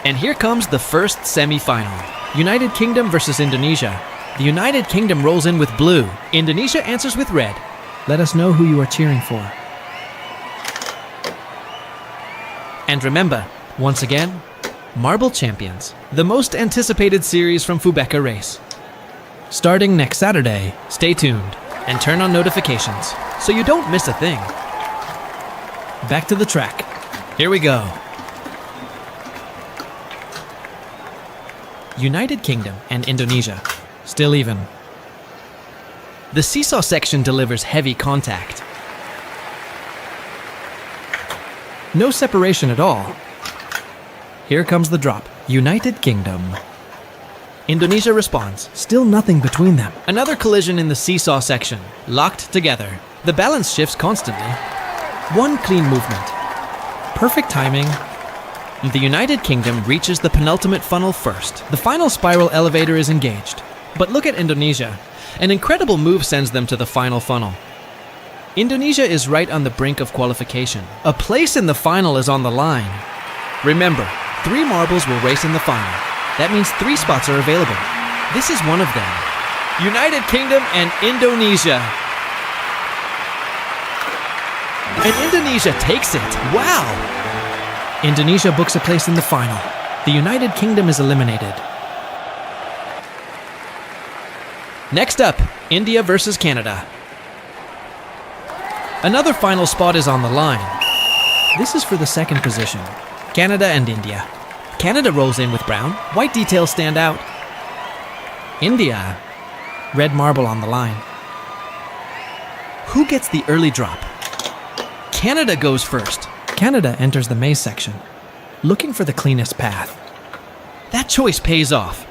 And here comes the first semifinal. United Kingdom versus Indonesia. The United Kingdom rolls in with blue. Indonesia answers with red. Let us know who you are cheering for. And remember, once again, Marble Champions, the most anticipated series from Fubeca Race. Starting next Saturday, stay tuned and turn on notifications so you don't miss a thing. Back to the track. Here we go. United Kingdom and Indonesia, still even. The seesaw section delivers heavy contact. No separation at all. Here comes the drop. United Kingdom. Indonesia responds. Still nothing between them. Another collision in the seesaw section. Locked together. The balance shifts constantly. One clean movement. Perfect timing. The United Kingdom reaches the penultimate funnel first. The final spiral elevator is engaged. But look at Indonesia. An incredible move sends them to the final funnel. Indonesia is right on the brink of qualification. A place in the final is on the line. Remember, 3 marbles will race in the final. That means 3 spots are available. This is one of them. United Kingdom and Indonesia. And Indonesia takes it. Wow! Indonesia books a place in the final. The United Kingdom is eliminated. Next up, India versus Canada. Another final spot is on the line. This is for the second position. Canada and India. Canada rolls in with brown. White details stand out. India. Red marble on the line. Who gets the early drop? Canada goes first. Canada enters the maze section, looking for the cleanest path. That choice pays off.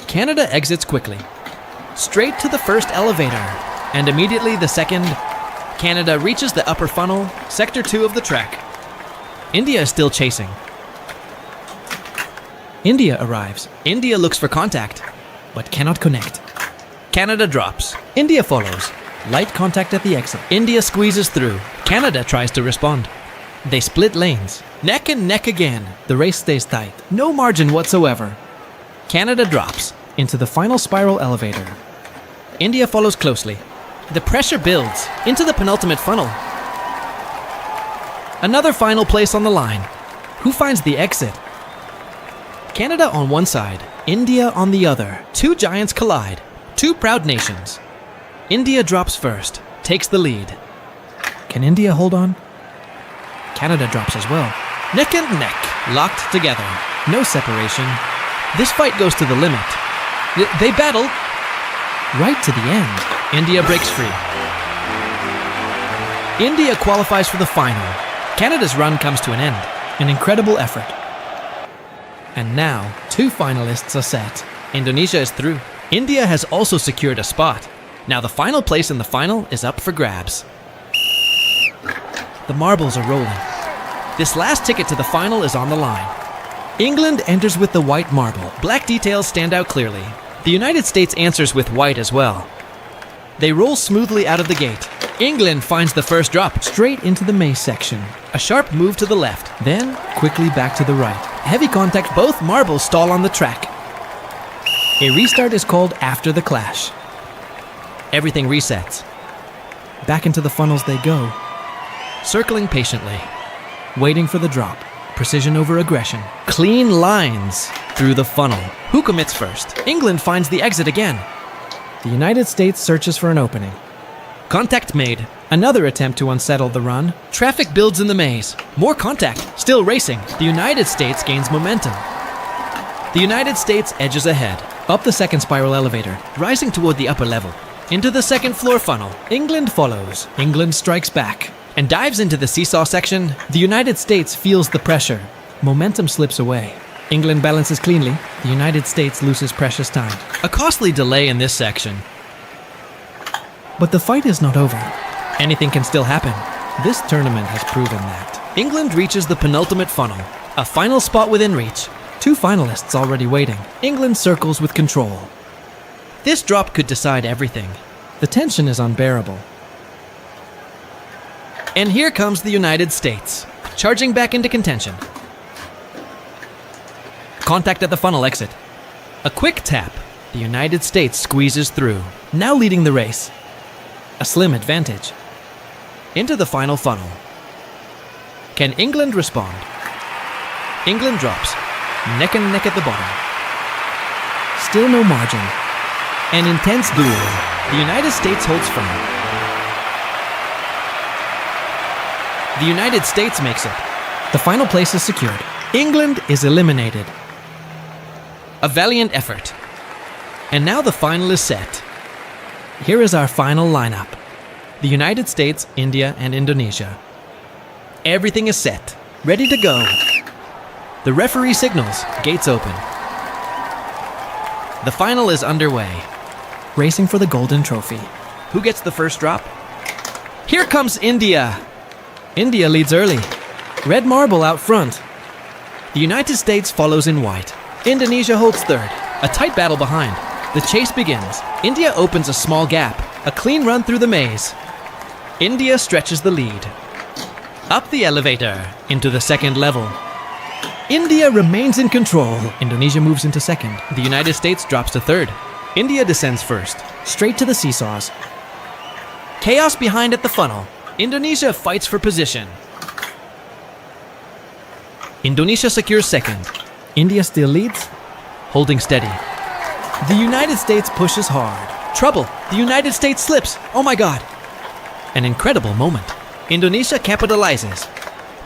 Canada exits quickly. Straight to the first elevator, and immediately the second. Canada reaches the upper funnel, sector 2 of the track. India is still chasing. India arrives. India looks for contact, but cannot connect. Canada drops. India follows. Light contact at the exit. India squeezes through. Canada tries to respond. They split lanes. Neck and neck again. The race stays tight. No margin whatsoever. Canada drops into the final spiral elevator. India follows closely. The pressure builds into the penultimate funnel. Another final place on the line. Who finds the exit? Canada on one side, India on the other. 2 giants collide. 2 proud nations. India drops first, takes the lead. Can India hold on? Canada drops as well. Neck and neck, locked together. No separation. This fight goes to the limit. They battle right to the end. India breaks free. India qualifies for the final. Canada's run comes to an end. An incredible effort. And now, 2 finalists are set. Indonesia is through. India has also secured a spot. Now the final place in the final is up for grabs. The marbles are rolling. This last ticket to the final is on the line. England enters with the white marble. Black details stand out clearly. The United States answers with white as well. They roll smoothly out of the gate. England finds the first drop straight into the maze section. A sharp move to the left, then quickly back to the right. Heavy contact, both marbles stall on the track. A restart is called after the clash. Everything resets. Back into the funnels they go, circling patiently, waiting for the drop. Precision over aggression. Clean lines through the funnel. Who commits first? England finds the exit again. The United States searches for an opening. Contact made. Another attempt to unsettle the run. Traffic builds in the maze. More contact. Still racing. The United States gains momentum. The United States edges ahead. Up the second spiral elevator, rising toward the upper level. Into the second floor funnel. England follows. England strikes back and dives into the seesaw section. The United States feels the pressure. Momentum slips away. England balances cleanly. The United States loses precious time. A costly delay in this section. But the fight is not over. Anything can still happen. This tournament has proven that. England reaches the penultimate funnel. A final spot within reach. 2 finalists already waiting. England circles with control. This drop could decide everything. The tension is unbearable. And here comes the United States, charging back into contention. Contact at the funnel exit. A quick tap. The United States squeezes through, now leading the race. A slim advantage. Into the final funnel. Can England respond? England drops, neck and neck at the bottom. Still no margin. An intense duel. The United States holds firm. The United States makes it. The final place is secured. England is eliminated. A valiant effort. And now the final is set. Here is our final lineup. The United States, India, and Indonesia. Everything is set, ready to go. The referee signals, gates open. The final is underway. Racing for the golden trophy. Who gets the first drop? Here comes India. India leads early. Red marble out front. The United States follows in white. Indonesia holds third. A tight battle behind. The chase begins. India opens a small gap. A clean run through the maze. India stretches the lead. Up the elevator, into the second level. India remains in control. Indonesia moves into second. The United States drops to third. India descends first, straight to the seesaws. Chaos behind at the funnel. Indonesia fights for position. Indonesia secures second. India still leads, holding steady. The United States pushes hard. Trouble. The United States slips. Oh my God. An incredible moment. Indonesia capitalizes.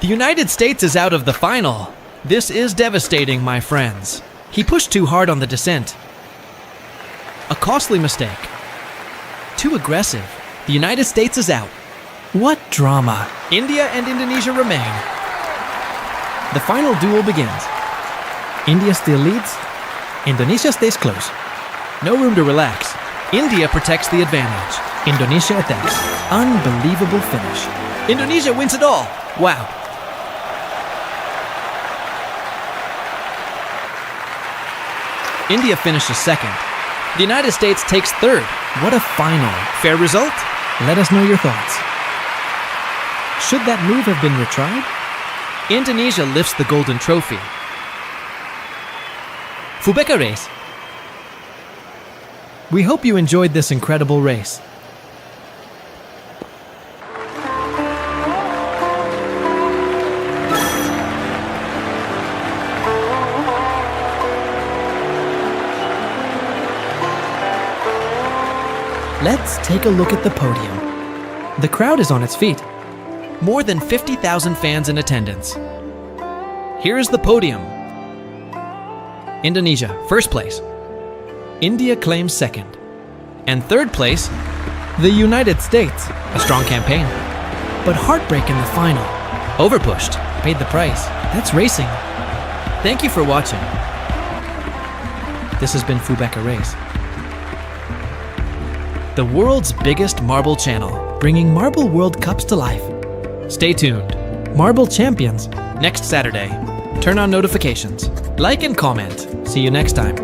The United States is out of the final. This is devastating, my friends. He pushed too hard on the descent. A costly mistake. Too aggressive. The United States is out. What drama. India and Indonesia remain. The final duel begins. India still leads. Indonesia stays close. No room to relax. India protects the advantage. Indonesia attacks. Unbelievable finish. Indonesia wins it all. Wow. India finishes second. The United States takes third. What a final. Fair result? Let us know your thoughts. Should that move have been retried? Indonesia lifts the golden trophy. Fubeca race. We hope you enjoyed this incredible race. Let's take a look at the podium. The crowd is on its feet. More than 50,000 fans in attendance. Here is the podium. Indonesia, first place. India claims second. And third place, the United States. A strong campaign. But heartbreak in the final. Overpushed, paid the price. That's racing. Thank you for watching. This has been Fubeca Race. The world's biggest marble channel, bringing Marble World Cups to life. Stay tuned. Marble Champions, next Saturday. Turn on notifications. Like and comment. See you next time.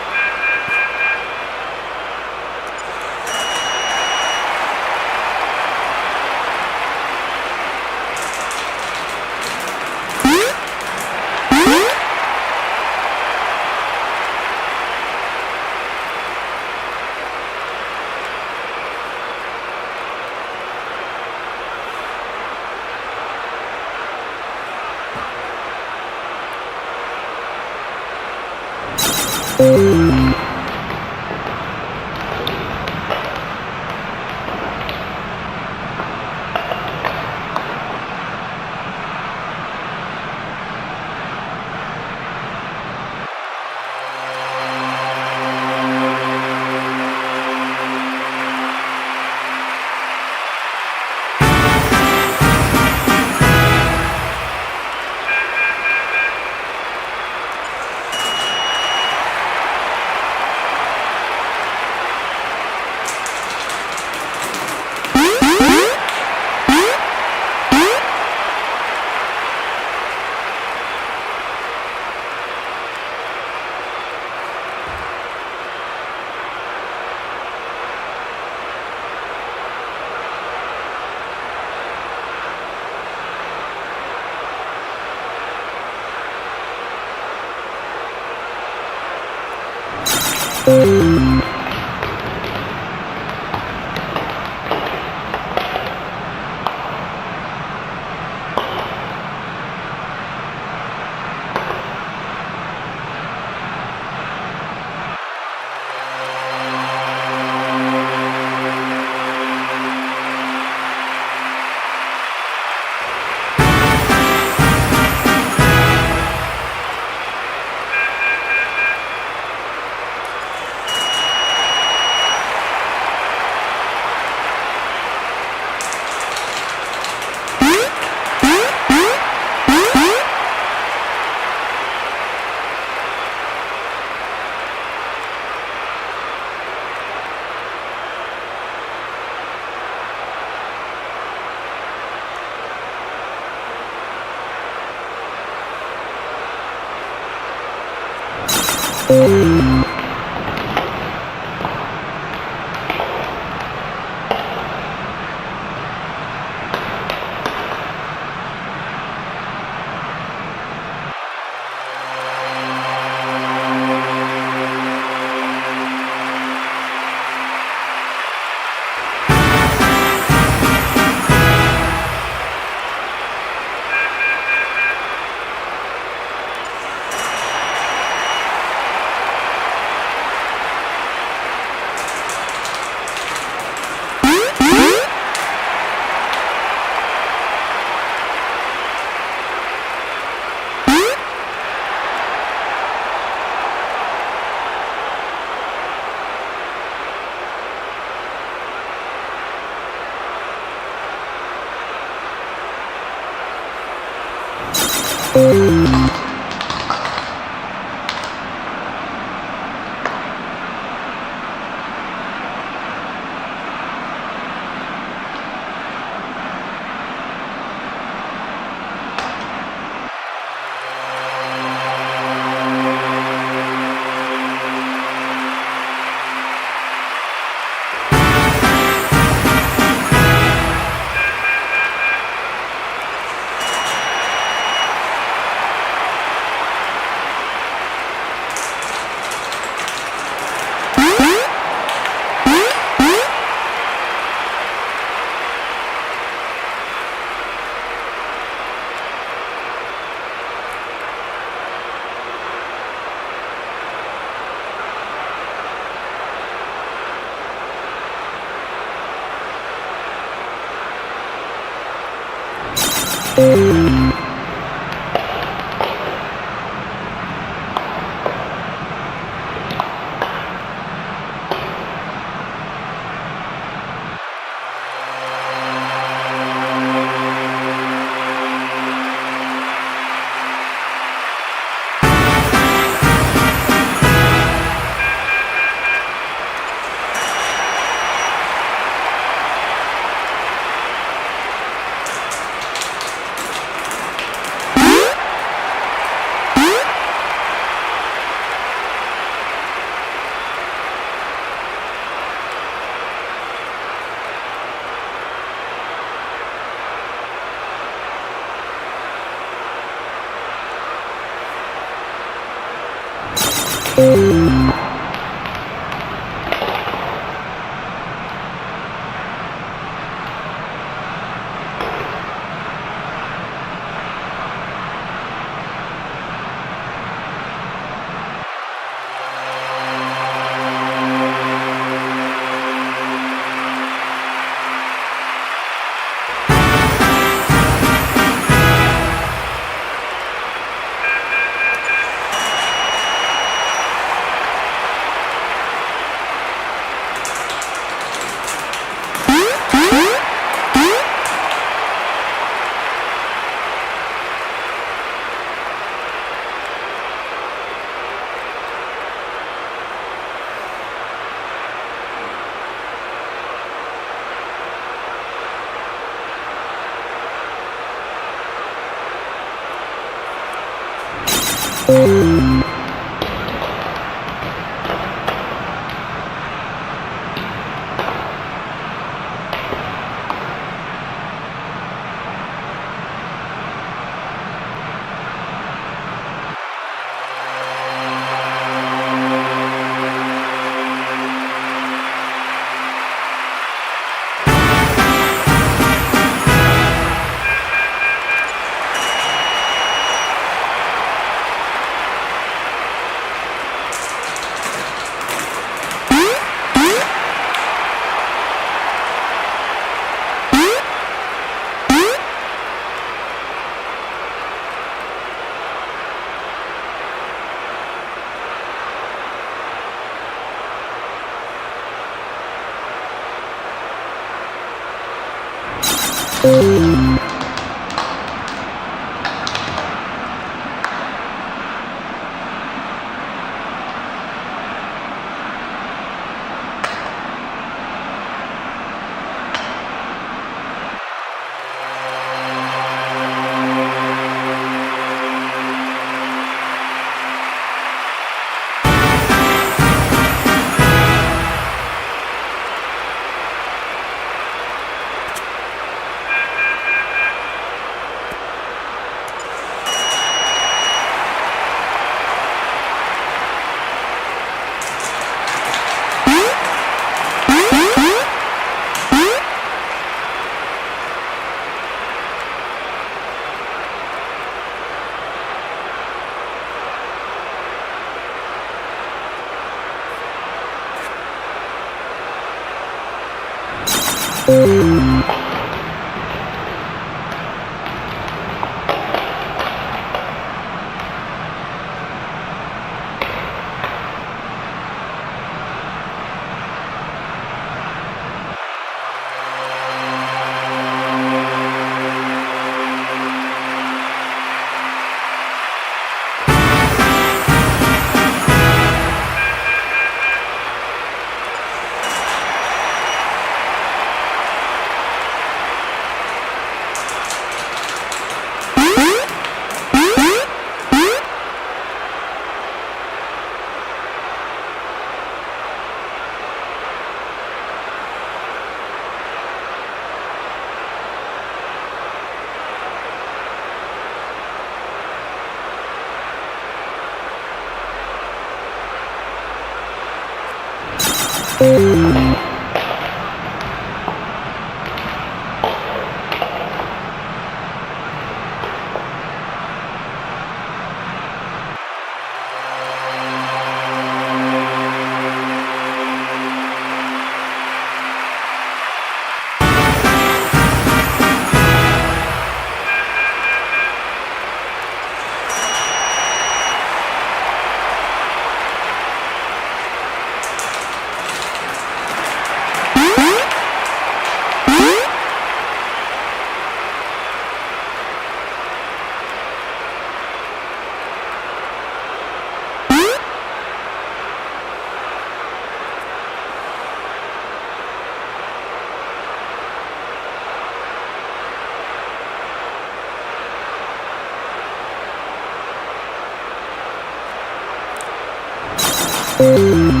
you